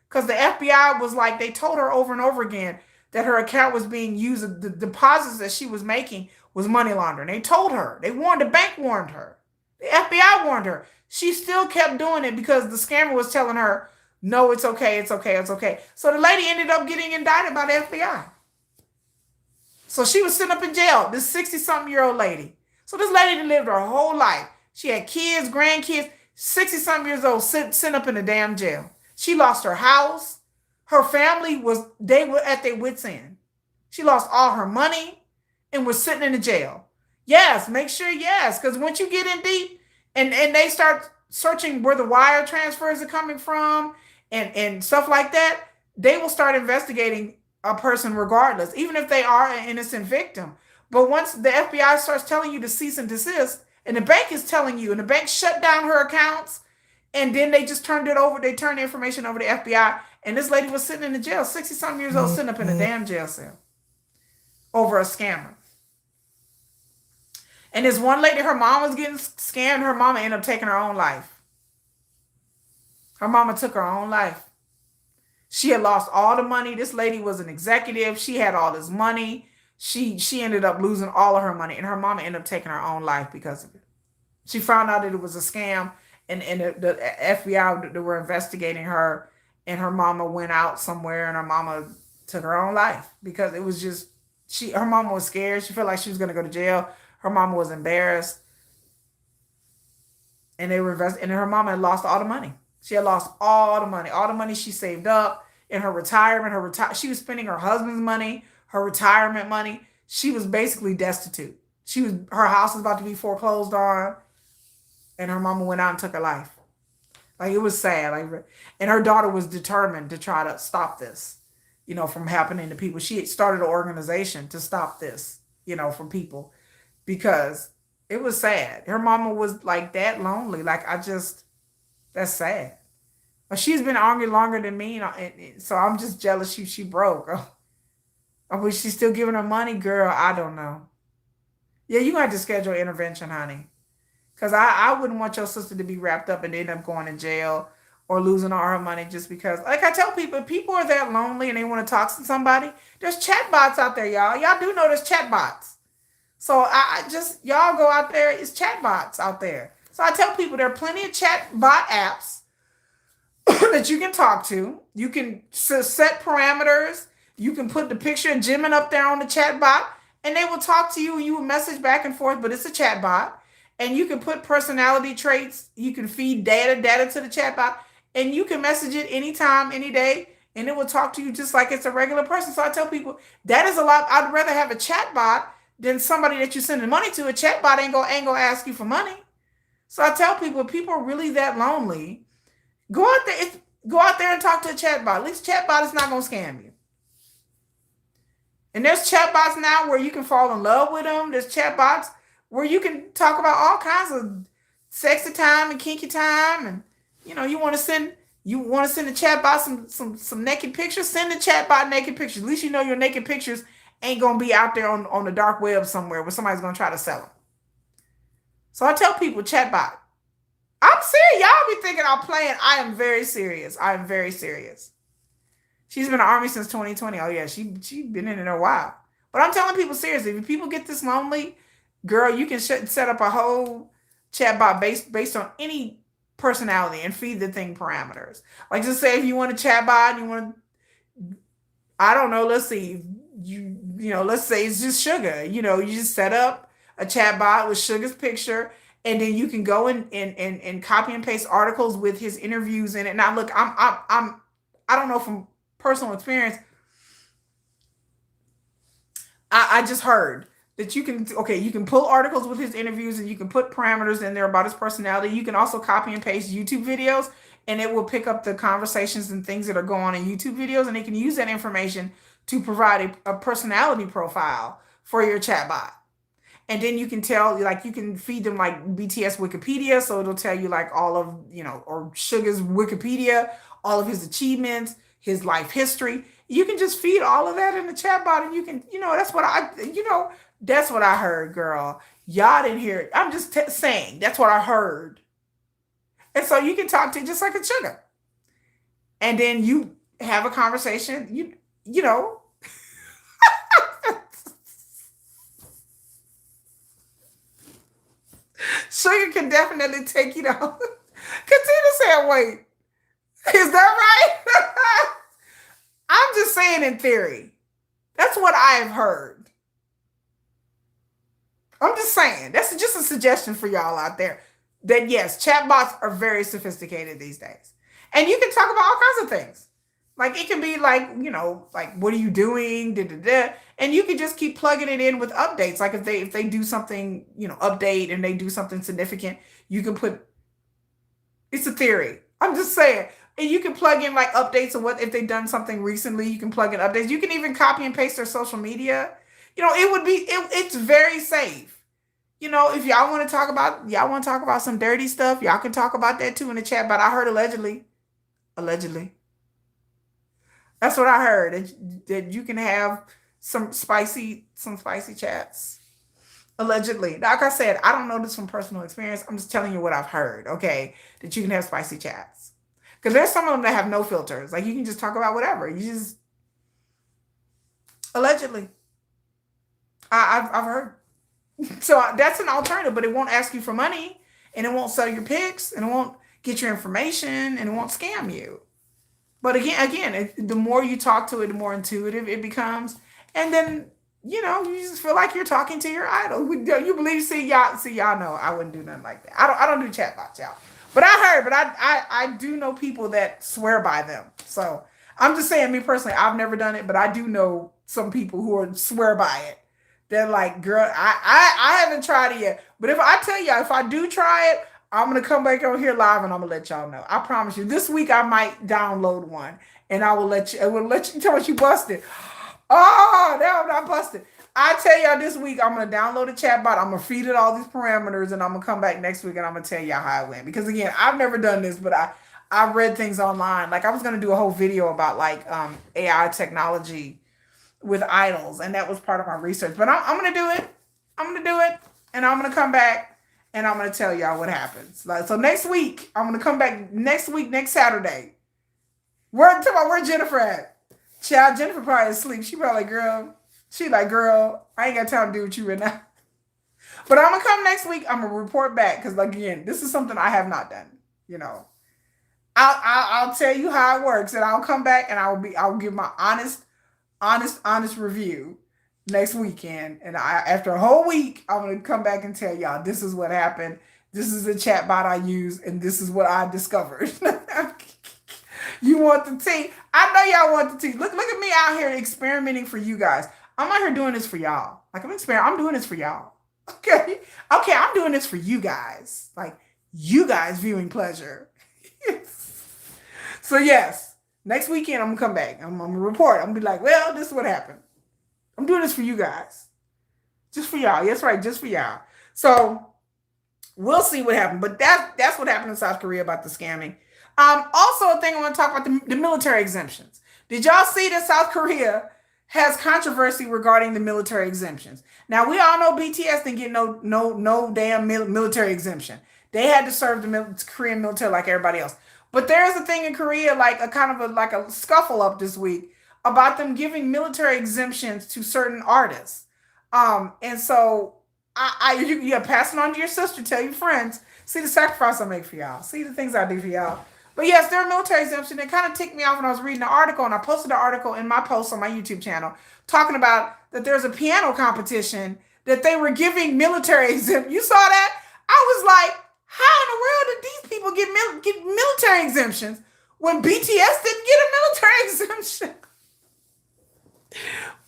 Because the FBI was like, they told her over and over again that her account was being used. The deposits that she was making was money laundering. They told her. The bank warned her. The FBI warned her. She still kept doing it because the scammer was telling her, no, it's okay, it's okay, it's okay. So the lady ended up getting indicted by the FBI. So she was sitting up in jail, this 60-something-year-old lady. So this lady lived her whole life. She had kids, grandkids, 60-something years old, sitting up in the damn jail. She lost her house. Her family they were at their wits' end. She lost all her money and was sitting in the jail. Yes, make sure, yes, because once you get in deep and they start searching where the wire transfers are coming from and stuff like that, they will start investigating a person regardless, even if they are an innocent victim. But once the FBI starts telling you to cease and desist, and the bank is telling you, and the bank shut down her accounts, and then they just turned it over. They turned the information over to FBI, and this lady was sitting in the jail, 60-something years old, sitting up in a damn jail cell over a scammer. And this one lady, her mom was getting scammed. Her mama ended up taking her own life. Her mama took her own life. She had lost all the money. This lady was an executive. She had all this money. She ended up losing all of her money, and her mama ended up taking her own life because of it. She found out that it was a scam, and the FBI, they were investigating her, and her mama went out somewhere, and her mama took her own life because it was just, her mama was scared. She felt like she was going to go to jail. Her mama was embarrassed, and they were and her mama had lost all the money. She had lost all the money she saved up in her retirement. She was spending her husband's money, her retirement money. She was basically destitute. Her house was about to be foreclosed on, and her mama went out and took her life. Like, it was sad. Like, and her daughter was determined to try to stop this, from happening to people. She had started an organization to stop this, from people, because it was sad. Her mama was like that lonely. Like, that's sad. But she's been arguing longer than me, so I'm just jealous she broke. I wish she's still giving her money, girl. I don't know. Yeah, you have to schedule intervention, honey. Because I wouldn't want your sister to be wrapped up and end up going to jail or losing all her money just because. Like I tell people, if people are that lonely and they want to talk to somebody, there's chat bots out there, y'all. Y'all do know there's chat bots. So I just, y'all go out there, it's chat bots out there. So I tell people there are plenty of chat bot apps that you can talk to. You can set parameters. You can put the picture of Jimin up there on the chat bot, and they will talk to you, and you will message back and forth, but it's a chat bot. And you can put personality traits. You can feed data to the chat bot, and you can message it anytime, any day, and it will talk to you just like it's a regular person. So I tell people that is a lot. I'd rather have a chat bot than somebody that you're sending money to. A chat bot ain't gonna ask you for money. So I tell people, if people are really that lonely, go out there and talk to a chat bot. At least chat bot is not gonna scam you. And there's chat bots now where you can fall in love with them. There's chat bots where you can talk about all kinds of sexy time and kinky time, and you want to send the chat bot some naked pictures. Send the chat bot naked pictures. At least your naked pictures ain't gonna be out there on the dark web somewhere where somebody's gonna try to sell them. So I tell people, chat bot. I'm serious. Y'all be thinking I'm playing. I am very serious. I am very serious. She's been in the Army since 2020. Oh yeah, she been in it a while. But I'm telling people seriously, if people get this lonely, girl, you can set up a whole chat bot based on any personality and feed the thing parameters. Like, just say if you want a chat bot, you want to, I don't know, let's see, let's say it's just Sugar. You just set up a chat bot with Sugar's picture, and then you can go and copy and paste articles with his interviews in it. Now, look, I don't know from personal experience. I just heard that you can pull articles with his interviews, and you can put parameters in there about his personality. You can also copy and paste YouTube videos, and it will pick up the conversations and things that are going on in YouTube videos, and it can use that information to provide a personality profile for your chatbot. And then you can tell, like, you can feed them like BTS Wikipedia, so it'll tell you like all of, or Sugar's Wikipedia, all of his achievements, his life history. You can just feed all of that in the chatbot, and you can, that's what I heard, girl. Y'all didn't hear it. I'm just saying, that's what I heard. And so you can talk to it just like a Sugar. And then you have a conversation, you know. Sugar can definitely take you down. Continue saying, wait. Is that right? I'm just saying in theory. That's what I've heard. I'm just saying. That's just a suggestion for y'all out there. That yes, chatbots are very sophisticated these days. And you can talk about all kinds of things. Like, it can be like, like, what are you doing? Da, da, da. And you can just keep plugging it in with updates. Like, if they do something, update, and they do something significant, you can put, it's a theory. I'm just saying. And you can plug in like updates of what, if they've done something recently, you can plug in updates. You can even copy and paste their social media. It would be it's very safe. If y'all want to talk about some dirty stuff, y'all can talk about that too in the chat. But I heard allegedly, that's what I heard that you can have some spicy chats. Allegedly, like I said, I don't know this from personal experience. I'm just telling you what I've heard. Okay, that you can have spicy chats because there's some of them that have no filters. Like you can just talk about whatever. You just allegedly, I've heard. So that's an alternative, but it won't ask you for money, and it won't sell your pics, and it won't get your information, and it won't scam you. But again, the more you talk to it, the more intuitive it becomes, and then you just feel like you're talking to your idol. You believe? See y'all know I wouldn't do nothing like that. I don't do chatbots, y'all. But I do know people that swear by them. So I'm just saying, me personally, I've never done it, but I do know some people who are swear by it. They're like, girl, I haven't tried it yet. But if I tell y'all, if I do try it, I'm gonna come back on here live and I'm gonna let y'all know. I promise you. This week I might download one and I will let you tell what you busted. Oh, no, I'm not busted. I tell y'all this week I'm gonna download a chatbot. I'm gonna feed it all these parameters and I'm gonna come back next week and I'm gonna tell y'all how it went. Because again, I've never done this, but I read things online. Like I was gonna do a whole video about like AI technology with idols, and that was part of my research. But I'm gonna do it. I'm gonna do it, and I'm gonna come back and I'm gonna tell y'all what happens. Like so, next week I'm gonna come back next week, next Saturday. Where Jennifer at? Child, Jennifer probably asleep. She probably like, girl. She like, girl, I ain't got time to do with you right now. But I'm gonna come next week. I'm gonna report back because, like, again, this is something I have not done. You know, I'll tell you how it works, and I'll come back and I'll give my honest review next weekend. And after a whole week, I'm gonna come back and tell y'all this is what happened. This is the chat bot I used, and this is what I discovered. You want the tea? I know y'all want the tea. Look at me out here experimenting for you guys. I'm out here doing this for y'all. Like I'm doing this for y'all. Okay. Okay, I'm doing this for you guys. Like you guys viewing pleasure. So yes, next weekend I'm gonna come back. I'm gonna report. I'm gonna be like, well, this is what happened. I'm doing this for you guys. Just for y'all. That's right, just for y'all. So we'll see what happened. But that's what happened in South Korea about the scamming. Also a thing I want to talk about the military exemptions. Did y'all see that South Korea has controversy regarding the military exemptions? Now we all know BTS didn't get no damn military exemption. They had to serve the Korean military like everybody else. But there's a thing in Korea, like a kind of like a scuffle up this week about them giving military exemptions to certain artists. And so you pass it on to your sister, tell your friends, see the sacrifice I make for y'all, see the things I do for y'all. But yes, their military exemption, it kind of ticked me off when I was reading the article, and I posted the article in my post on my YouTube channel talking about that there's a piano competition that they were giving military exemption. You saw that? I was like, how in the world did these people get military exemptions when BTS didn't get a military exemption?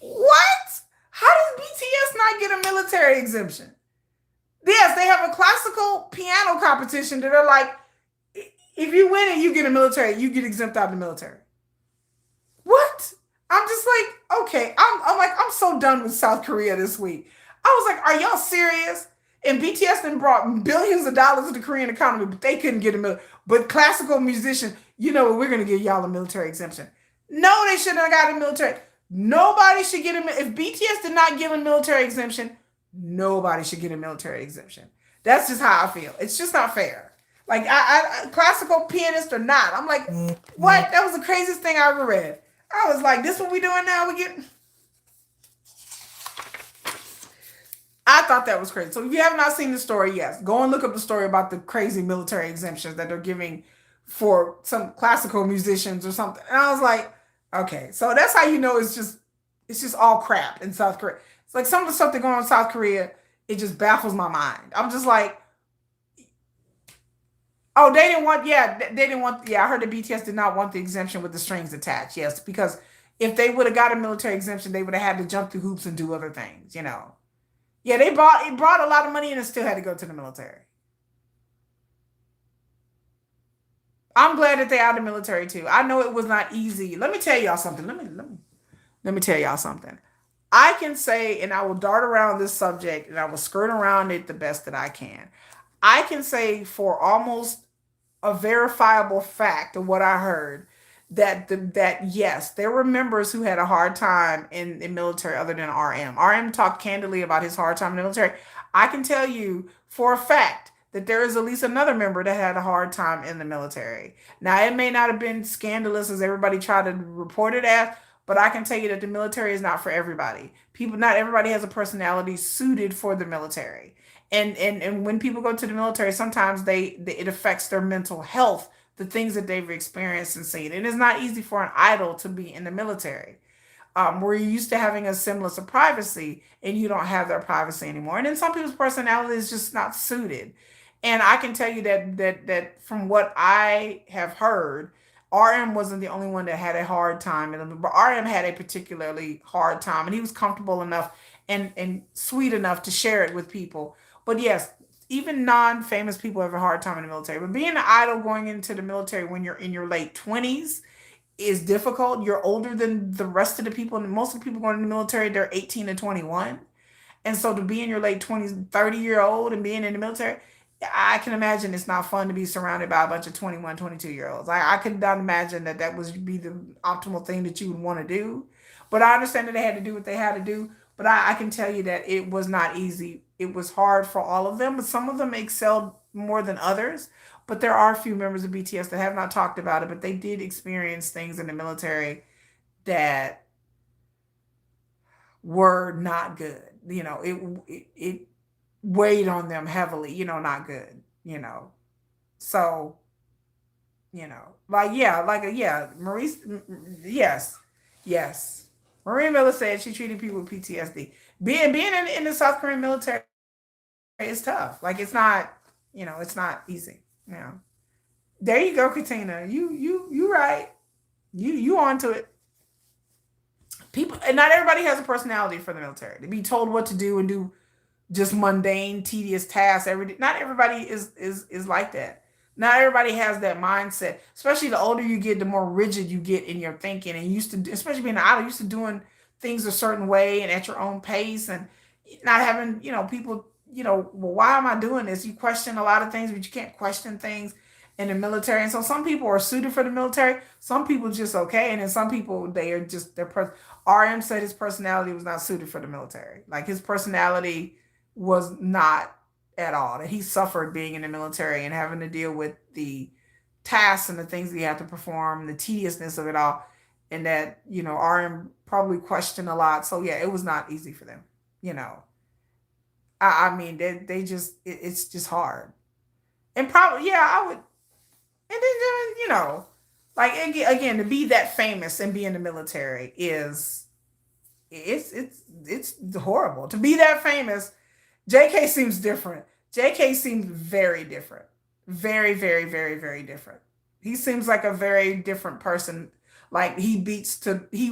What? How does BTS not get a military exemption? Yes, they have a classical piano competition that are like, if you win it, you get you get exempt out of the military. What? I'm just like, okay. I'm so done with South Korea this week. I was like, are y'all serious? And BTS then brought billions of dollars to the Korean economy, but they couldn't get a military. But classical musicians, you know what? We're going to give y'all a military exemption. No, they shouldn't have got a military. Nobody should get if BTS did not get a military exemption, nobody should get a military exemption. That's just how I feel. It's just not fair. Like I classical pianist or not. I'm like, what? That was the craziest thing I ever read. I was like, this what we doing now? I thought that was crazy. So if you have not seen the story, yes, go and look up the story about the crazy military exemptions that they're giving for some classical musicians or something. And I was like, okay, so that's how you know it's just all crap in South Korea. It's like some of the stuff that's going on in South Korea, it just baffles my mind. I'm just like, oh, they didn't want, I heard the BTS did not want the exemption with the strings attached. Yes, because if they would have got a military exemption, they would have had to jump through hoops and do other things, you know. Yeah, it brought a lot of money and it still had to go to the military. I'm glad that they're out of the military too. I know it was not easy. Let me tell y'all something. Let me tell y'all something. I can say, and I will dart around this subject and I will skirt around it the best that I can. I can say for almost a verifiable fact of what I heard that yes, there were members who had a hard time in the military other than RM. RM talked candidly about his hard time in the military. I can tell you for a fact that there is at least another member that had a hard time in the military. Now, it may not have been scandalous as everybody tried to report it as, but I can tell you that the military is not for everybody. People, not everybody has a personality suited for the military. And when people go to the military, sometimes they it affects their mental health, the things that they've experienced and seen. It is not easy for an idol to be in the military, where you're used to having a semblance of privacy and you don't have that privacy anymore. And then some people's personality is just not suited. And I can tell you that from what I have heard, RM wasn't the only one that had a hard time, but RM had a particularly hard time, and he was comfortable enough and sweet enough to share it with people. But yes, even non-famous people have a hard time in the military. But being an idol going into the military when you're in your late 20s is difficult. You're older than the rest of the people, and most of the people going in the military, they're 18 to 21. And so to be in your late 20s, 30-year-old and being in the military, I can imagine it's not fun to be surrounded by a bunch of 21, 22-year-olds. I could not imagine that would be the optimal thing that you would want to do. But I understand that they had to do what they had to do. But I can tell you that it was not easy. It was hard for all of them, but some of them excelled more than others. But there are a few members of BTS that have not talked about it, but they did experience things in the military that were not good. It weighed on them heavily, not good, So, yeah, Maurice, yes, yes. Marie Miller said she treated people with PTSD. Being in the South Korean military is tough. Like it's not easy. There you go, Katina. You right. You onto it. People, and not everybody has a personality for the military. To be told what to do and do just mundane, tedious tasks every day. Not everybody is like that. Not everybody has that mindset. Especially the older you get, the more rigid you get in your thinking. And used to, especially being an idol, used to doing things a certain way and at your own pace, and not having people. Well, why am I doing this? You question a lot of things, but you can't question things in the military. And so some people are suited for the military. Some people just okay, and then some people they are just RM said his personality was not suited for the military. Like his personality was not at all. That he suffered being in the military and having to deal with the tasks and the things that he had to perform, the tediousness of it all, and that RM probably questioned a lot. So yeah, it was not easy for them. I mean, they just it's just hard, and probably yeah, I would, and then like again to be that famous and be in the military is it's horrible to be that famous. JK seems different. JK seems very different. Very, very, very, very different. He seems like a very different person. Like he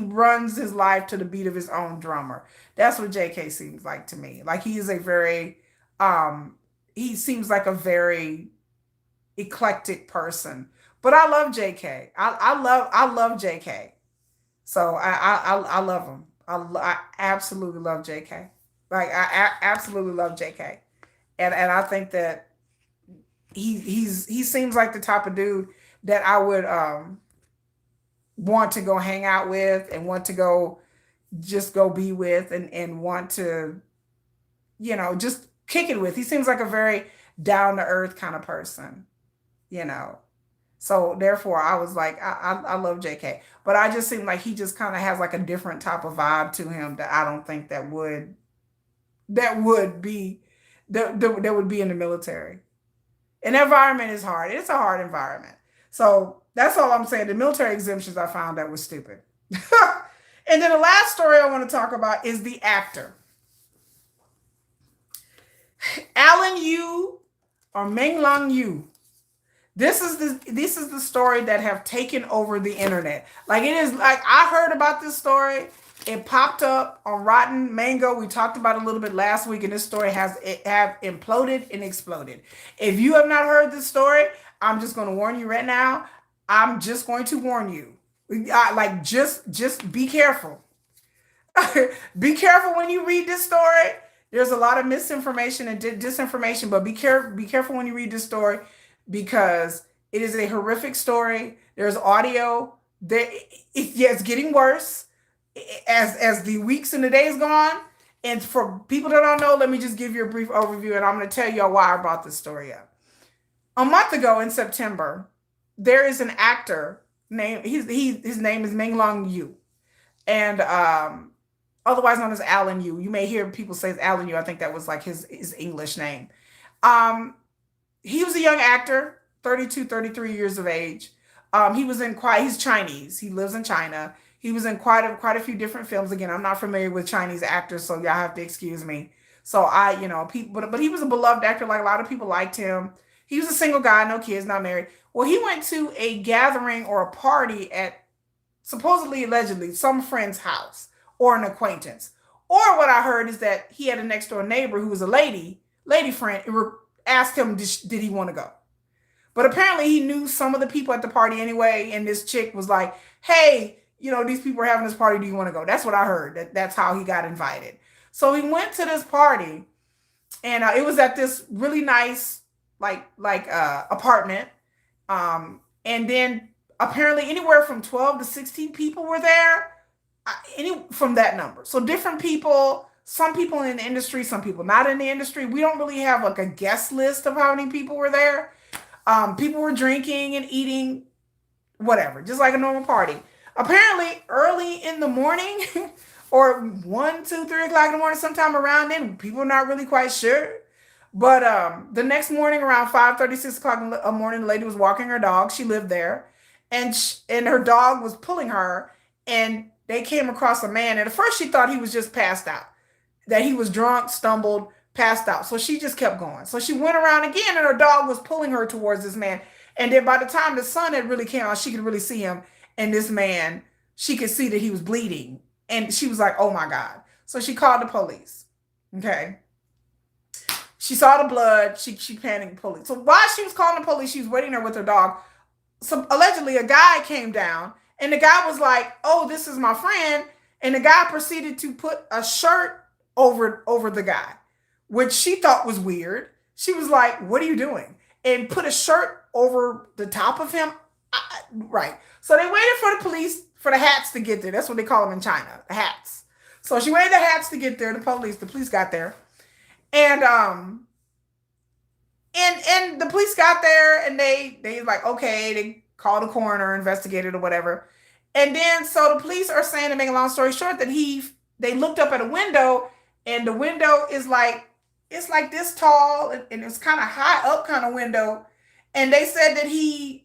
runs his life to the beat of his own drummer. That's what JK seems like to me. Like he is a very he seems like a very eclectic person. But I love JK. I love JK. So I love him. I absolutely love JK. Like absolutely love JK, and I think that he seems like the type of dude that I would want to go hang out with and want to go be with and want to just kick it with. He seems like a very down to earth kind of person, you know. So therefore, I was like, I love JK, but I just seem like he just kind of has like a different type of vibe to him that I don't think that would be that would be in the military. And the environment is hard. It's a hard environment. So that's all I'm saying. The military exemptions I found that was stupid. And then the last story I want to talk about is the actor. Alan Yu or Menglong Yu. This is the story that have taken over the internet. Like it is like I heard about this story. It popped up on Rotten Mango. We talked about it a little bit last week, and this story has imploded and exploded. If you have not heard this story, I'm just going to warn you right now. I'm just going to warn you. Like just be careful. Be careful when you read this story. There's a lot of misinformation and disinformation, but be careful when you read this story because it is a horrific story. There's audio. Yeah, it's getting worse as the weeks and the days go on. And for people that don't know, let me just give you a brief overview, and I'm going to tell y'all why I brought this story up. A month ago in September, there is an actor named his name is Menglong Yu, and otherwise known as Alan Yu. You may hear people say it's Alan Yu. I think that was like his English name. Um, he was a young actor, 32, 33 years of age. He was in he's Chinese. He lives in China. He was in quite a few different films. Again, I'm not familiar with Chinese actors, so y'all have to excuse me. So people, but he was a beloved actor. Like a lot of people liked him. He was a single guy, no kids, not married. Well, he went to a gathering or a party at supposedly, allegedly, some friend's house or an acquaintance. Or what I heard is that he had a next door neighbor who was a lady friend, asked him, did he want to go? But apparently he knew some of the people at the party anyway. And this chick was like, hey, these people are having this party. Do you want to go? That's what I heard. That's how he got invited. So he went to this party and it was at this really nice, apartment. And then apparently anywhere from 12 to 16 people were there, from that number. So different people, some people in the industry, some people not in the industry. We don't really have like a guest list of how many people were there. People were drinking and eating, whatever, just like a normal party. Apparently early in the morning or 1, 2, 3 o'clock in the morning, sometime around then, people are not really quite sure. But the next morning around 5:30, 6 o'clock in the morning, the lady was walking her dog. She lived there. And her dog was pulling her. And they came across a man. And at first she thought he was just passed out. That he was drunk, stumbled, passed out. So she just kept going. So she went around again and her dog was pulling her towards this man. And then by the time the sun had really came out, she could really see him. And this man, she could see that he was bleeding. And she was like, oh my God. So she called the police. Okay. She saw the blood. She panicked police. So while she was calling the police, she was waiting there with her dog. So allegedly a guy came down and the guy was like, oh, this is my friend. And the guy proceeded to put a shirt over the guy, which she thought was weird. She was like, what are you doing? And put a shirt over the top of him. Right. So they waited for the police, for the hats to get there. That's what they call them in China, the hats. So she waited the hats to get there. The police got there. And the police got there and they like, okay, they called the coroner, investigated or whatever. And then so the police are saying, to make a long story short, that they looked up at a window and the window is like, it's like this tall and it's kind of high up kind of window. And they said that he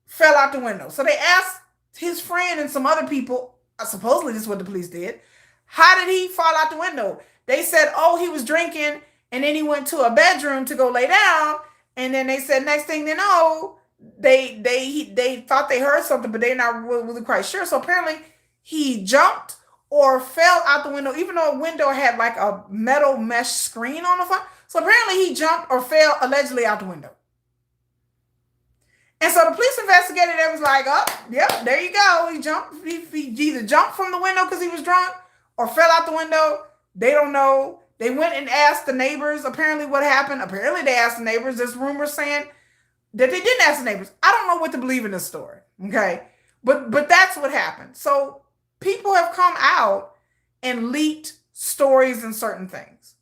fell out the window. So they asked his friend and some other people, supposedly this is what the police did, how did he fall out the window? They said, oh, he was drinking and then he went to a bedroom to go lay down. And then they said, next thing they know, they thought they heard something, but they're not really quite sure. So apparently he jumped or fell out the window, even though a window had like a metal mesh screen on the front. So apparently he jumped or fell allegedly out the window. And so the police investigated. It was like, oh, yep, there you go. He jumped. He either jumped from the window because he was drunk or fell out the window. They don't know. They went and asked the neighbors. Apparently what happened. Apparently they asked the neighbors. There's rumors saying that they didn't ask the neighbors. I don't know what to believe in this story. Okay. But that's what happened. So people have come out and leaked stories and certain things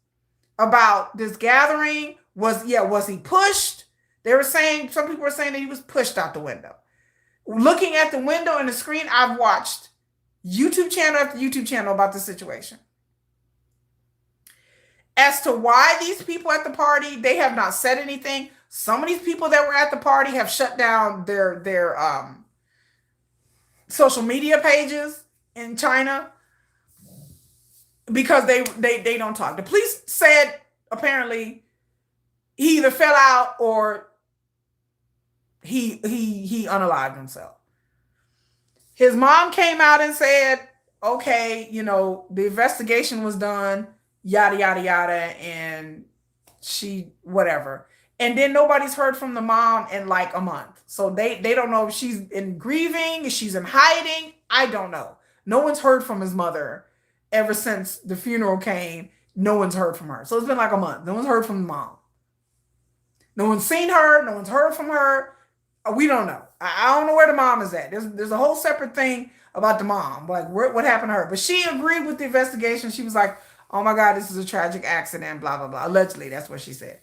about this gathering. Was he pushed? They were saying, some people were saying that he was pushed out the window. Looking at the window and the screen, I've watched YouTube channel after YouTube channel about this situation. As to why these people at the party, they have not said anything. Some of these people that were at the party have shut down their social media pages in China because they don't talk. The police said apparently he either fell out or he unalived himself. His mom came out and said, okay, the investigation was done, yada, yada, yada, and she, whatever. And then nobody's heard from the mom in like a month. So they don't know if she's in grieving, if she's in hiding. I don't know. No one's heard from his mother ever since the funeral came, no one's heard from her. So it's been like a month. No one's heard from the mom. No one's seen her. No one's heard from her. We don't know. I don't know where the mom is at. There's a whole separate thing about the mom, like what happened to her. But she agreed with the investigation. She was like, "Oh my God, this is a tragic accident." Blah blah blah. Allegedly, that's what she said.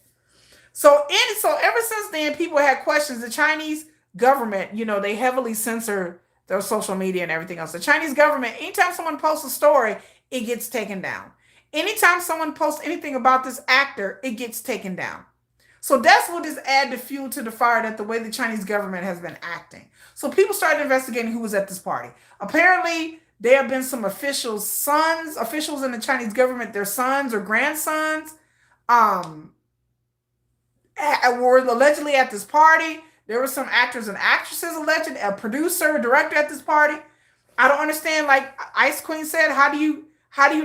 So ever since then, people had questions. The Chinese government, they heavily censor their social media and everything else. The Chinese government, anytime someone posts a story, it gets taken down. Anytime someone posts anything about this actor, it gets taken down. So that's what just add the fuel to the fire, that the way the Chinese government has been acting. So people started investigating who was at this party. Apparently, there have been some officials in the Chinese government, their sons or grandsons, were allegedly at this party. There were some actors and actresses alleged, a producer, a director at this party. I don't understand. Like Ice Queen said, how do you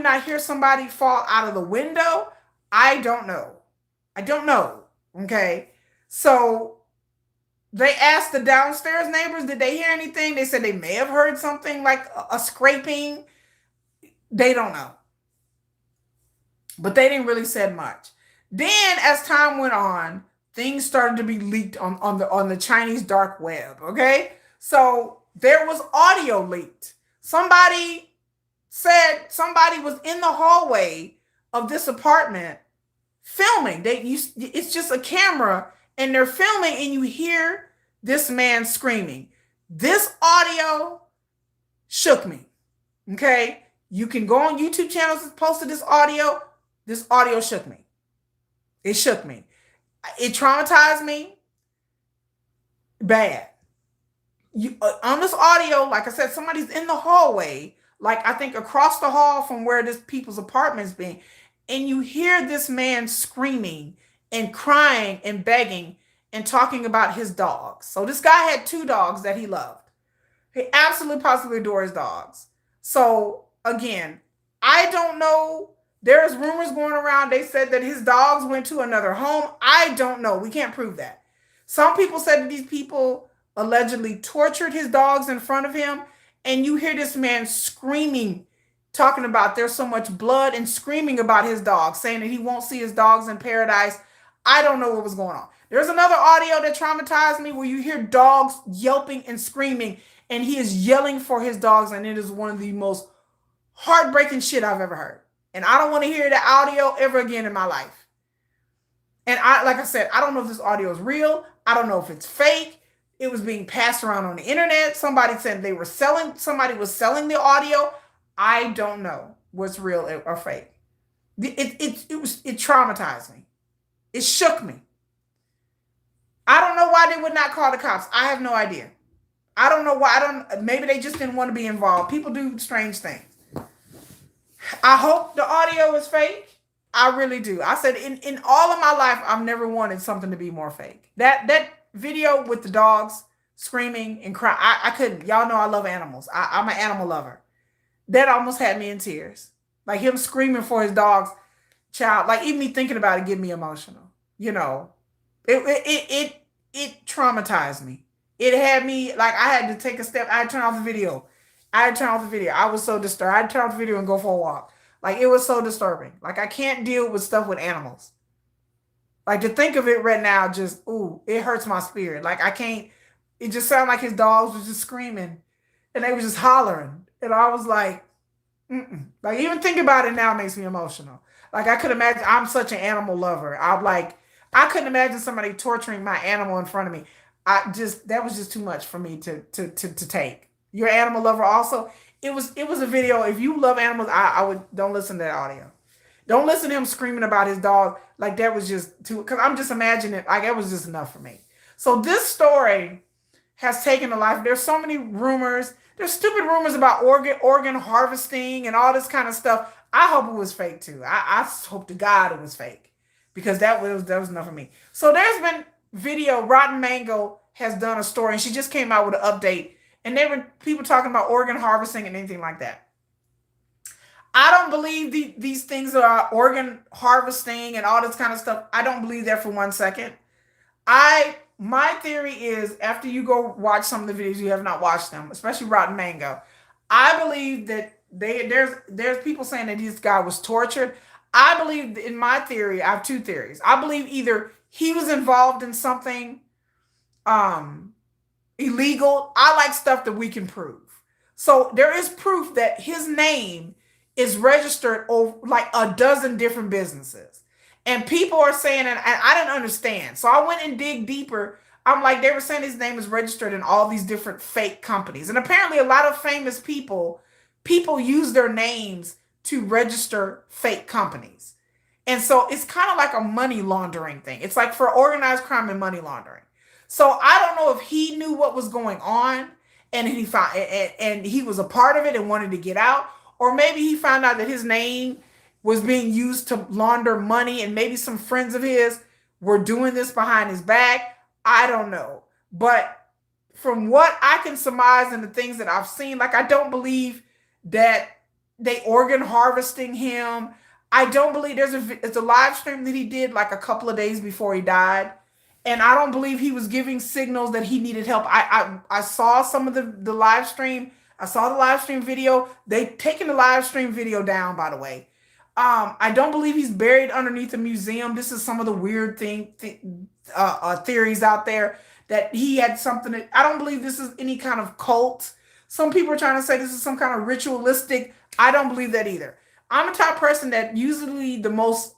not hear somebody fall out of the window? I don't know. Okay. So they asked the downstairs neighbors, did they hear anything? They said they may have heard something like a scraping. They don't know. But they didn't really say much. Then as time went on, things started to be leaked on the Chinese dark web. Okay. So there was audio leaked. Somebody said somebody was in the hallway of this apartment filming. It's just a camera and they're filming, and you hear this man screaming. This audio shook me. Okay. You can go on YouTube channels that posted this audio. This audio shook me. It shook me. It traumatized me bad. On this audio, like I said, somebody's in the hallway, like I think across the hall from where this people's apartment's being, and you hear this man screaming and crying and begging and talking about his dogs. So this guy had 2 dogs that he loved. He absolutely positively adores dogs. So again, I don't know. There's rumors going around. They said that his dogs went to another home. I don't know. We can't prove that. Some people said that these people allegedly tortured his dogs in front of him. And you hear this man screaming, talking about there's so much blood, and screaming about his dogs, saying that he won't see his dogs in paradise. I don't know what was going on. There's another audio that traumatized me where you hear dogs yelping and screaming, and he is yelling for his dogs. And it is one of the most heartbreaking shit I've ever heard. And I don't want to hear the audio ever again in my life. And like I said, I don't know if this audio is real. I don't know if it's fake. It was being passed around on the internet. Somebody said somebody was selling the audio. I don't know what's real or fake. It traumatized me. It shook me. I don't know why they would not call the cops. I have no idea. I don't know why. Maybe they just didn't want to be involved. People do strange things. I hope the audio is fake. I really do. I said in all of my life, I've never wanted something to be more fake. That video with the dogs screaming and crying, I couldn't. Y'all know I love animals. I'm an animal lover. That almost had me in tears. Like him screaming for his dog's child. Like even me thinking about it get me emotional. It traumatized me. It had me, like I had to take a step. I had to turn off the video. I was so disturbed. I had to turn off the video and go for a walk. Like it was so disturbing. Like I can't deal with stuff with animals. Like to think of it right now, just, it hurts my spirit. Like I can't, it just sounded like his dogs was just screaming and they were just hollering. And I was like, Like even think about it now makes me emotional. Like I could imagine, I'm such an animal lover. I couldn't imagine somebody torturing my animal in front of me. That was just too much for me to take. You're an animal lover also. It was a video. If you love animals, I would, don't listen to that audio. Don't listen to him screaming about his dog. Like that was just too, because I'm just imagining, like it was just enough for me. So this story has taken a life. There's so many rumors. There's stupid rumors about organ harvesting and all this kind of stuff. I hope it was fake too. I hope to God it was fake, because that was enough for me. So there's been video. Rotten Mango has done a story, and she just came out with an update. And there were people talking about organ harvesting and anything like that. I don't believe these things are organ harvesting and all this kind of stuff. I don't believe that for 1 second. My theory is, after you go watch some of the videos, you have not watched them, especially Rotten Mango, I believe that There's people saying that this guy was tortured. I believe, in my theory, I have two theories. I believe either he was involved in something um illegal. I like stuff that we can prove. So there is proof that his name is registered over like a dozen different businesses. And people are saying, and I didn't understand. So I went and dig deeper. I'm like, they were saying his name is registered in all these different fake companies. And apparently a lot of famous people use their names to register fake companies. And so it's kind of like a money laundering thing. It's like for organized crime and money laundering. So I don't know if he knew what was going on and he was a part of it and wanted to get out, or maybe he found out that his name was being used to launder money and maybe some friends of his were doing this behind his back. I don't know. But from what I can surmise and the things that I've seen, like I don't believe that they organ harvesting him. I don't believe it's a live stream that he did like a couple of days before he died. And I don't believe he was giving signals that he needed help. I saw some of the live stream. I saw the live stream video. They've taken the live stream video down, by the way. I don't believe he's buried underneath a museum. This is some of the weird theories out there that he had something. I don't believe this is any kind of cult. Some people are trying to say this is some kind of ritualistic. I don't believe that either. I'm a type of person that usually the most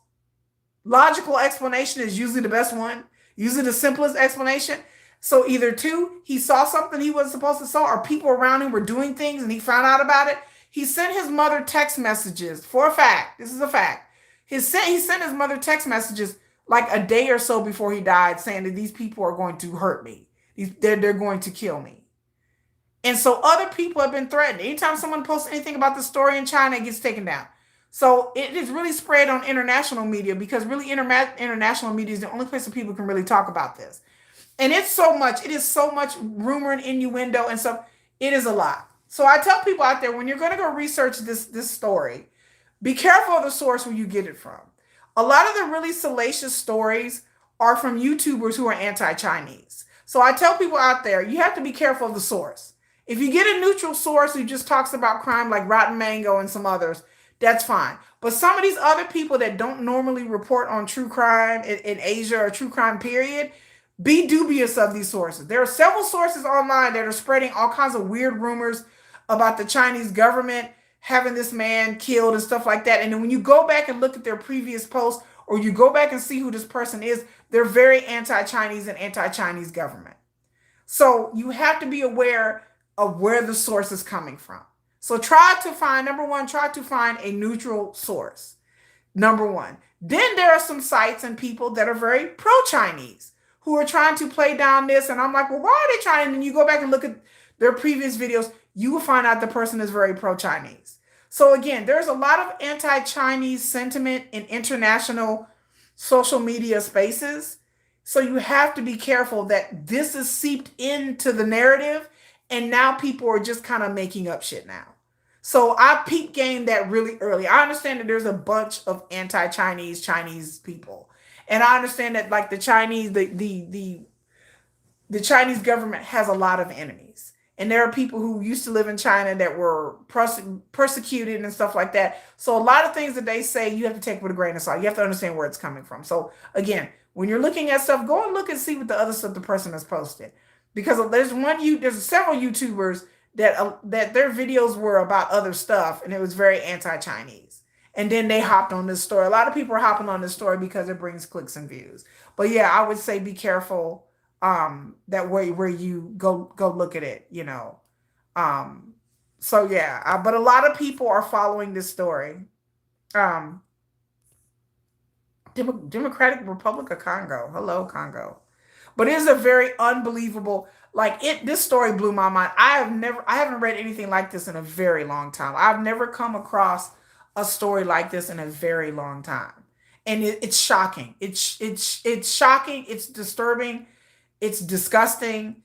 logical explanation is usually the best one. Usually the simplest explanation. So either two, he saw something he wasn't supposed to saw, or people around him were doing things and he found out about it. He sent his mother text messages for a fact. This is a fact. He sent his mother text messages like a day or so before he died saying that these people are going to hurt me. They're going to kill me. And so other people have been threatened. Anytime someone posts anything about the story in China, it gets taken down. So it is really spread on international media because really international media is the only place that people can really talk about this. And it is so much rumor and innuendo and stuff. It is a lot. So I tell people out there, when you're going to go research this story, be careful of the source where you get it from. A lot of the really salacious stories are from YouTubers who are anti-Chinese. So I tell people out there, you have to be careful of the source. If you get a neutral source who just talks about crime like Rotten Mango and some others, that's fine. But some of these other people that don't normally report on true crime in Asia or true crime period, be dubious of these sources. There are several sources online that are spreading all kinds of weird rumors about the Chinese government having this man killed and stuff like that. And then when you go back and look at their previous posts, or you go back and see who this person is, they're very anti-Chinese and anti-Chinese government. So you have to be aware of where the source is coming from. So number one, try to find a neutral source. Number one. Then there are some sites and people that are very pro-Chinese who are trying to play down this. And I'm like, well, why are they trying? And then you go back and look at their previous videos, you will find out the person is very pro-Chinese. So again, there's a lot of anti-Chinese sentiment in international social media spaces. So you have to be careful that this is seeped into the narrative. And now people are just kind of making up shit now. So I peep game that really early. I understand that there's a bunch of Chinese people. And I understand that like the Chinese government has a lot of enemies. And there are people who used to live in China that were persecuted and stuff like that. So a lot of things that they say, you have to take with a grain of salt. You have to understand where it's coming from. So again, when you're looking at stuff, go and look and see what the other stuff the person has posted. Because there's several YouTubers that their videos were about other stuff and it was very anti-Chinese. And then they hopped on this story. A lot of people are hopping on this story because it brings clicks and views. But yeah, I would say be careful that way where you go look at it, you know. So yeah, but a lot of people are following this story. Democratic Republic of Congo. Hello, Congo. But it is a very unbelievable, this story blew my mind. I haven't read anything like this in a very long time. I've never come across a story like this in a very long time. And it's shocking. It's shocking. It's disturbing. It's disgusting.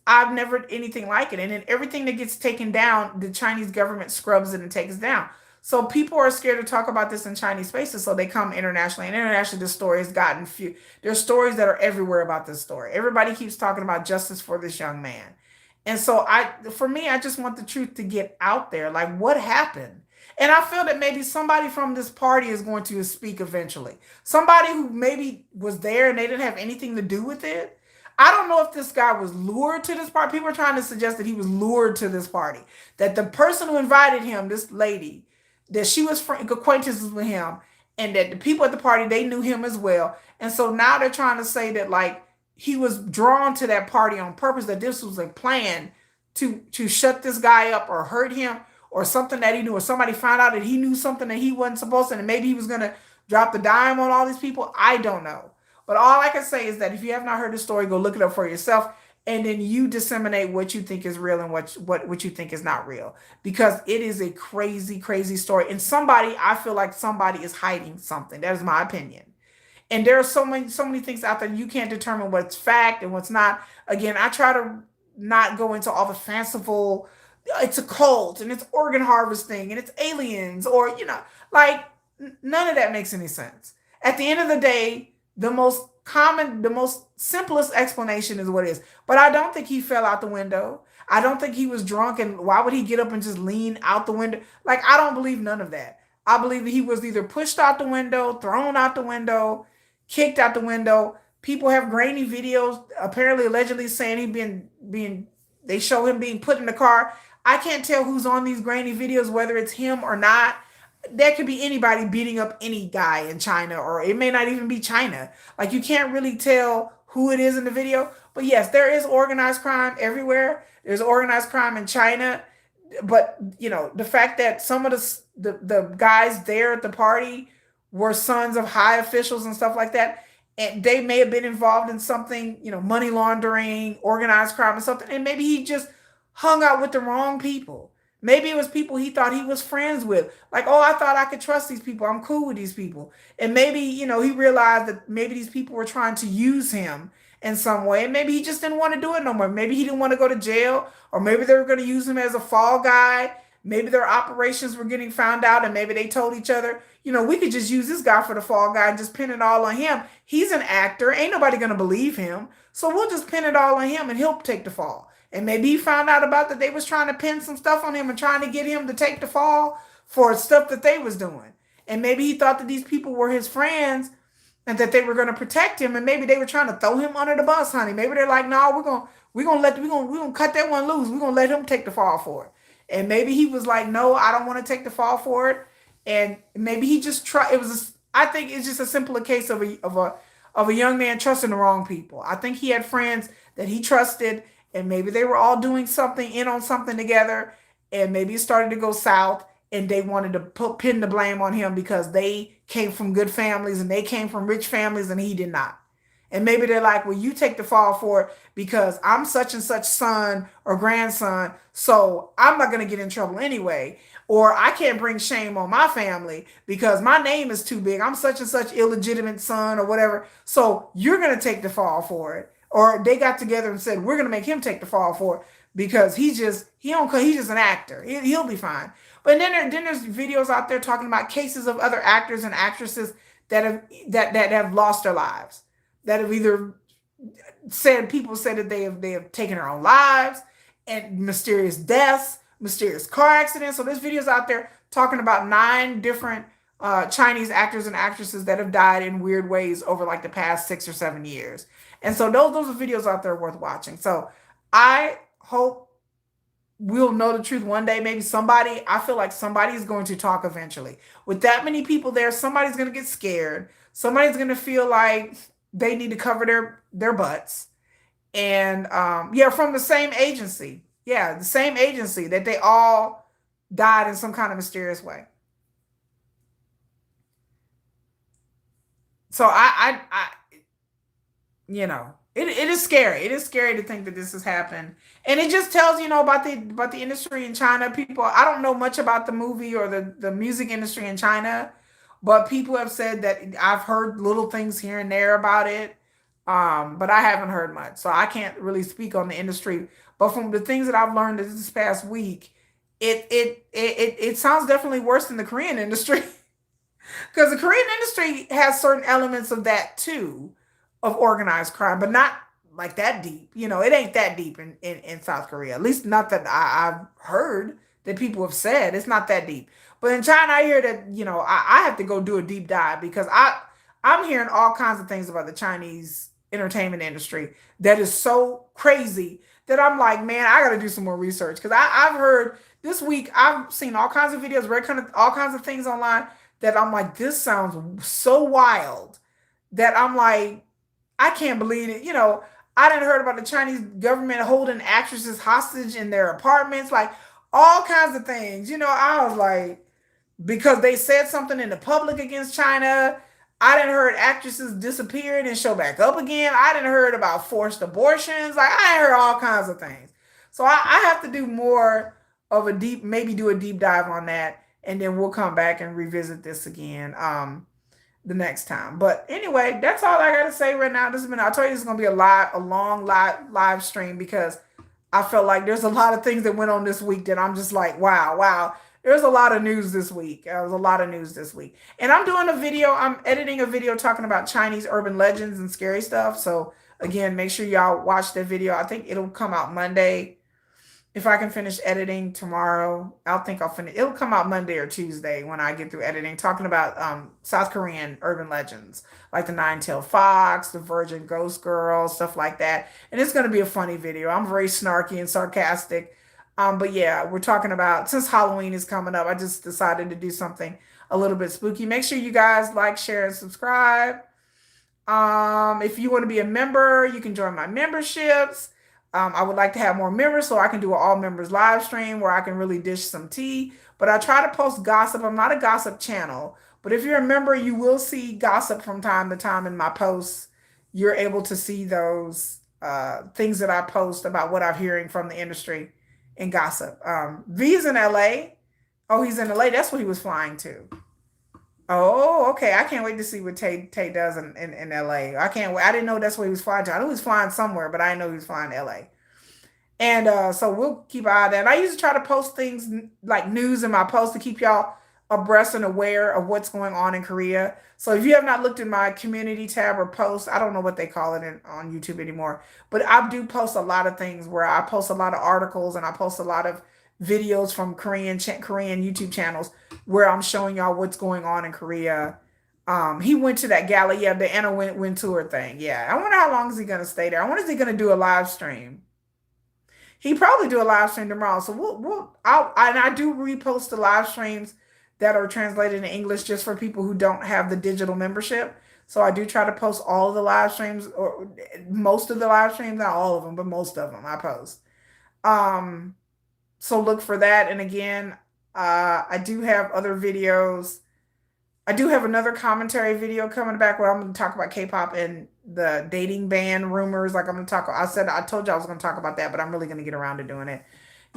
I've never anything like it. And then everything that gets taken down, the Chinese government scrubs it and takes down. So people are scared to talk about this in Chinese spaces, so they come internationally. And internationally, this story has gotten few. There's stories that are everywhere about this story. Everybody keeps talking about justice for this young man. And so for me, I just want the truth to get out there. Like, what happened? And I feel that maybe somebody from this party is going to speak eventually. Somebody who maybe was there and they didn't have anything to do with it. I don't know if this guy was lured to this party. People are trying to suggest that he was lured to this party. That the person who invited him, this lady, that she was acquaintances with him, and that the people at the party, they knew him as well. And so now they're trying to say that, like, he was drawn to that party on purpose, that this was a plan to shut this guy up or hurt him, or something that he knew, or somebody found out that he knew something that he wasn't supposed to, and maybe he was going to drop the dime on all these people. I don't know. But all I can say is that if you have not heard the story, go look it up for yourself, and then you disseminate what you think is real and what you think is not real, because it is a crazy, crazy story. And somebody, I feel like somebody is hiding something. That is my opinion. And there are so many things out there you can't determine what's fact and what's not. Again, I try to not go into all the fanciful, it's a cult and it's organ harvesting and it's aliens, or like, none of that makes any sense. At the end of the day, the most simplest explanation is what it is. But I don't think he fell out the window. I don't think he was drunk, and why would he get up and just lean out the window? Like, I don't believe none of that. I believe that he was either pushed out the window, thrown out the window, kicked out the window. People have grainy videos, apparently allegedly saying he being they show him being put in the car. I can't tell who's on these grainy videos, whether it's him or not. That could be anybody beating up any guy in China, or it may not even be China. Like, you can't really tell who it is in the video. But yes, there is organized crime everywhere. There's organized crime in China. But the fact that some of the guys there at the party were sons of high officials and stuff like that, and they may have been involved in something, money laundering, organized crime, and something, and maybe he just hung out with the wrong people. Maybe it was people he thought he was friends with. Like, oh, I thought I could trust these people. I'm cool with these people. And maybe, he realized that maybe these people were trying to use him in some way. And maybe he just didn't want to do it no more. Maybe he didn't want to go to jail, or maybe they were going to use him as a fall guy. Maybe their operations were getting found out, and maybe they told each other, we could just use this guy for the fall guy and just pin it all on him. He's an actor. Ain't nobody going to believe him. So we'll just pin it all on him and he'll take the fall. And maybe he found out about that they was trying to pin some stuff on him and trying to get him to take the fall for stuff that they was doing. And maybe he thought that these people were his friends and that they were going to protect him. And maybe they were trying to throw him under the bus, honey. Maybe they're like, no, we're gonna cut that one loose. We're gonna let him take the fall for it. And maybe he was like, no, I don't want to take the fall for it. And maybe he just tried. I think it's just a simpler case of a young man trusting the wrong people. I think he had friends that he trusted, and maybe they were all doing something in on something together, and maybe it started to go south, and they wanted to pin the blame on him because they came from good families and they came from rich families and he did not. And maybe they're like, well, you take the fall for it because I'm such and such son or grandson, so I'm not going to get in trouble anyway. Or I can't bring shame on my family because my name is too big. I'm such and such illegitimate son or whatever. So you're going to take the fall for it. Or they got together and said, we're going to make him take the fall for it because he's just an actor. He'll be fine. But then there's videos out there talking about cases of other actors and actresses that have lost their lives, that have either people said that they have taken their own lives, and mysterious deaths, mysterious car accidents. So there's videos out there talking about 9 different Chinese actors and actresses that have died in weird ways over like the past 6 or 7 years. And so those are videos out there worth watching. So I hope we'll know the truth one day. Maybe I feel like somebody is going to talk eventually. With that many people there, somebody's going to get scared. Somebody's going to feel like they need to cover their butts. And from the same agency. Yeah, the same agency that they all died in some kind of mysterious way. So it is scary. It is scary to think that this has happened. And it just tells, about the industry in China. People, I don't know much about the movie or the music industry in China, but people have said that I've heard little things here and there about it. But I haven't heard much. So I can't really speak on the industry. But from the things that I've learned this past week, it sounds definitely worse than the Korean industry. Because the Korean industry has certain elements of that too, of organized crime, but not like that deep. You know, it ain't that deep in South Korea. At least not that I've heard that people have said. It's not that deep. But in China, I hear that, you know, I have to go do a deep dive because I'm hearing all kinds of things about the Chinese entertainment industry that is so crazy that I'm like, man, I got to do some more research because I've heard this week, I've seen all kinds of videos, read kind of all kinds of things online that I'm like, this sounds so wild that I'm like, I can't believe it. You know, I didn't heard about the Chinese government holding actresses hostage in their apartments, like all kinds of things. You know, I was like, because they said something in the public against China. I didn't heard actresses disappeared and show back up again. I didn't heard about forced abortions. Like I heard all kinds of things. So I have to do more of a deep, maybe do a deep dive on that, and then we'll come back and revisit this again. The next time. But anyway, that's all I gotta say right now. This has been, I'll tell you, this is gonna be a long live stream because I felt like there's a lot of things that went on this week that I'm just like, wow. There's a lot of news this week. There was a lot of news this week. And I'm doing a video, I'm editing a video talking about Chinese urban legends and scary stuff. So again, make sure y'all watch the video. I think it'll come out Monday. If I can finish editing tomorrow, I'll think I'll finish. It'll come out Monday or Tuesday when I get through editing, talking about South Korean urban legends, like the Nine-Tailed Fox, the Virgin Ghost Girl, stuff like that. And it's going to be a funny video. I'm very snarky and sarcastic. But yeah, we're talking about, since Halloween is coming up, I just decided to do something a little bit spooky. Make sure you guys like, share, and subscribe. If you want to be a member, you can join my memberships. I would like to have more members so I can do an all members live stream where I can really dish some tea. But I try to post gossip. I'm not a gossip channel. But if you're a member, you will see gossip from time to time in my posts. You're able to see those things that I post about what I'm hearing from the industry and gossip. V's in LA. Oh, he's in LA. That's what he was flying to. Oh, okay. I can't wait to see what Tay does in LA. I can't wait. I didn't know that's where he was flying to. I knew he was flying somewhere, but I didn't know he was flying to LA. And so we'll keep an eye on that. And I usually try to post things like news in my posts to keep y'all abreast and aware of what's going on in Korea. So if you have not looked at my community tab or post, I don't know what they call it on YouTube anymore, but I do post a lot of things where I post a lot of articles and I post a lot of videos from Korean YouTube channels where I'm showing y'all what's going on in Korea. He went to that gala, yeah, the Anna Win tour thing. Yeah, I wonder how long is he gonna stay there. I wonder is he gonna do a live stream. He probably do a live stream tomorrow. So I do repost the live streams that are translated in English just for people who don't have the digital membership. So I do try to post all of the live streams, or most of the live streams, not all of them, but most of them I post. So look for that. And again, I do have other videos. I do have another commentary video coming back where I'm going to talk about K-pop and the dating ban rumors. Like I'm going to talk, I told you I was going to talk about that, but I'm really going to get around to doing it.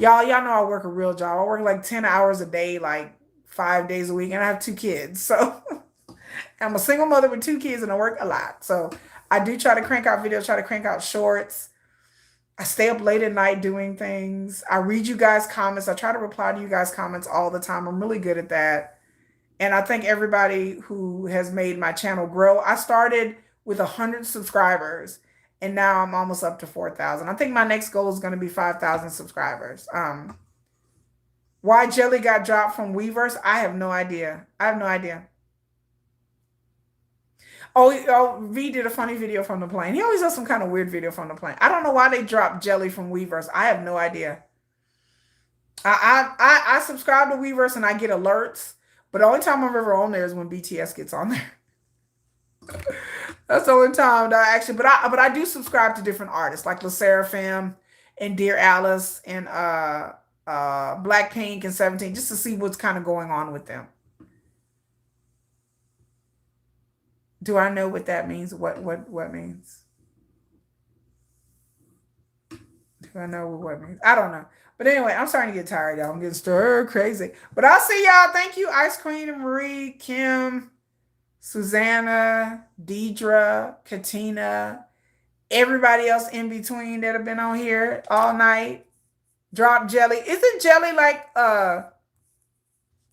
Y'all know I work a real job. I work like 10 hours a day, like 5 days a week, and I have 2 kids. So I'm a single mother with 2 kids and I work a lot. So I do try to crank out videos, try to crank out shorts. I stay up late at night doing things. I read you guys' comments. I try to reply to you guys' comments all the time. I'm really good at that. And I thank everybody who has made my channel grow. I started with 100 subscribers and now I'm almost up to 4,000. I think my next goal is going to be 5,000 subscribers. Why Jelly got dropped from Weverse, I have no idea. I have no idea. Oh, V did a funny video from the plane. He always does some kind of weird video from the plane. I don't know why they dropped Jelly from Weverse. I have no idea. I subscribe to Weverse and I get alerts, but the only time I'm ever on there is when BTS gets on there. That's the only time that I actually, but I do subscribe to different artists like La Seraphim and Dear Alice and BLACKPINK and 17 just to see what's kind of going on with them. Do I know what that means? What means? Do I know what means? I don't know. But anyway, I'm starting to get tired, y'all. I'm getting stir crazy. But I'll see y'all. Thank you, Ice Queen and Marie, Kim, Susanna, Deidre, Katina, everybody else in between that have been on here all night. Drop Jelly. Isn't Jelly like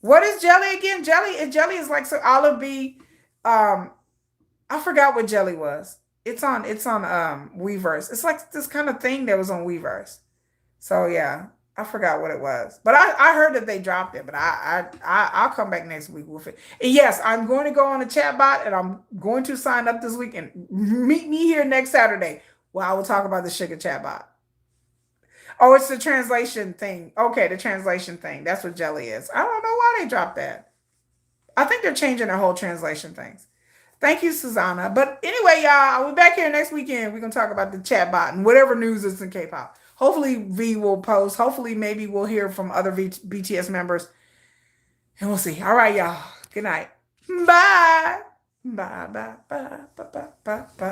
what is Jelly again? Jelly is like so Olive B. I forgot what Jelly was. It's on Weverse. It's like this kind of thing that was on Weverse. So yeah, I forgot what it was, but I heard that they dropped it. But I'll come back next week with it. And yes, I'm going to go on a chat bot, and I'm going to sign up this week and meet me here next Saturday. Well, I will talk about the sugar chat bot. Oh, it's the translation thing. Okay, the translation thing. That's what Jelly is. I don't know why they dropped that. I think they're changing their whole translation things. Thank you, Susanna. But anyway, y'all, I'll be back here next weekend. We're gonna talk about the chat bot and whatever news is in K-pop. Hopefully, V will post. Hopefully, maybe we'll hear from other BTS members, and we'll see. All right, y'all. Good night. Bye. Bye. Bye. Bye. Bye. Bye. Bye. Bye.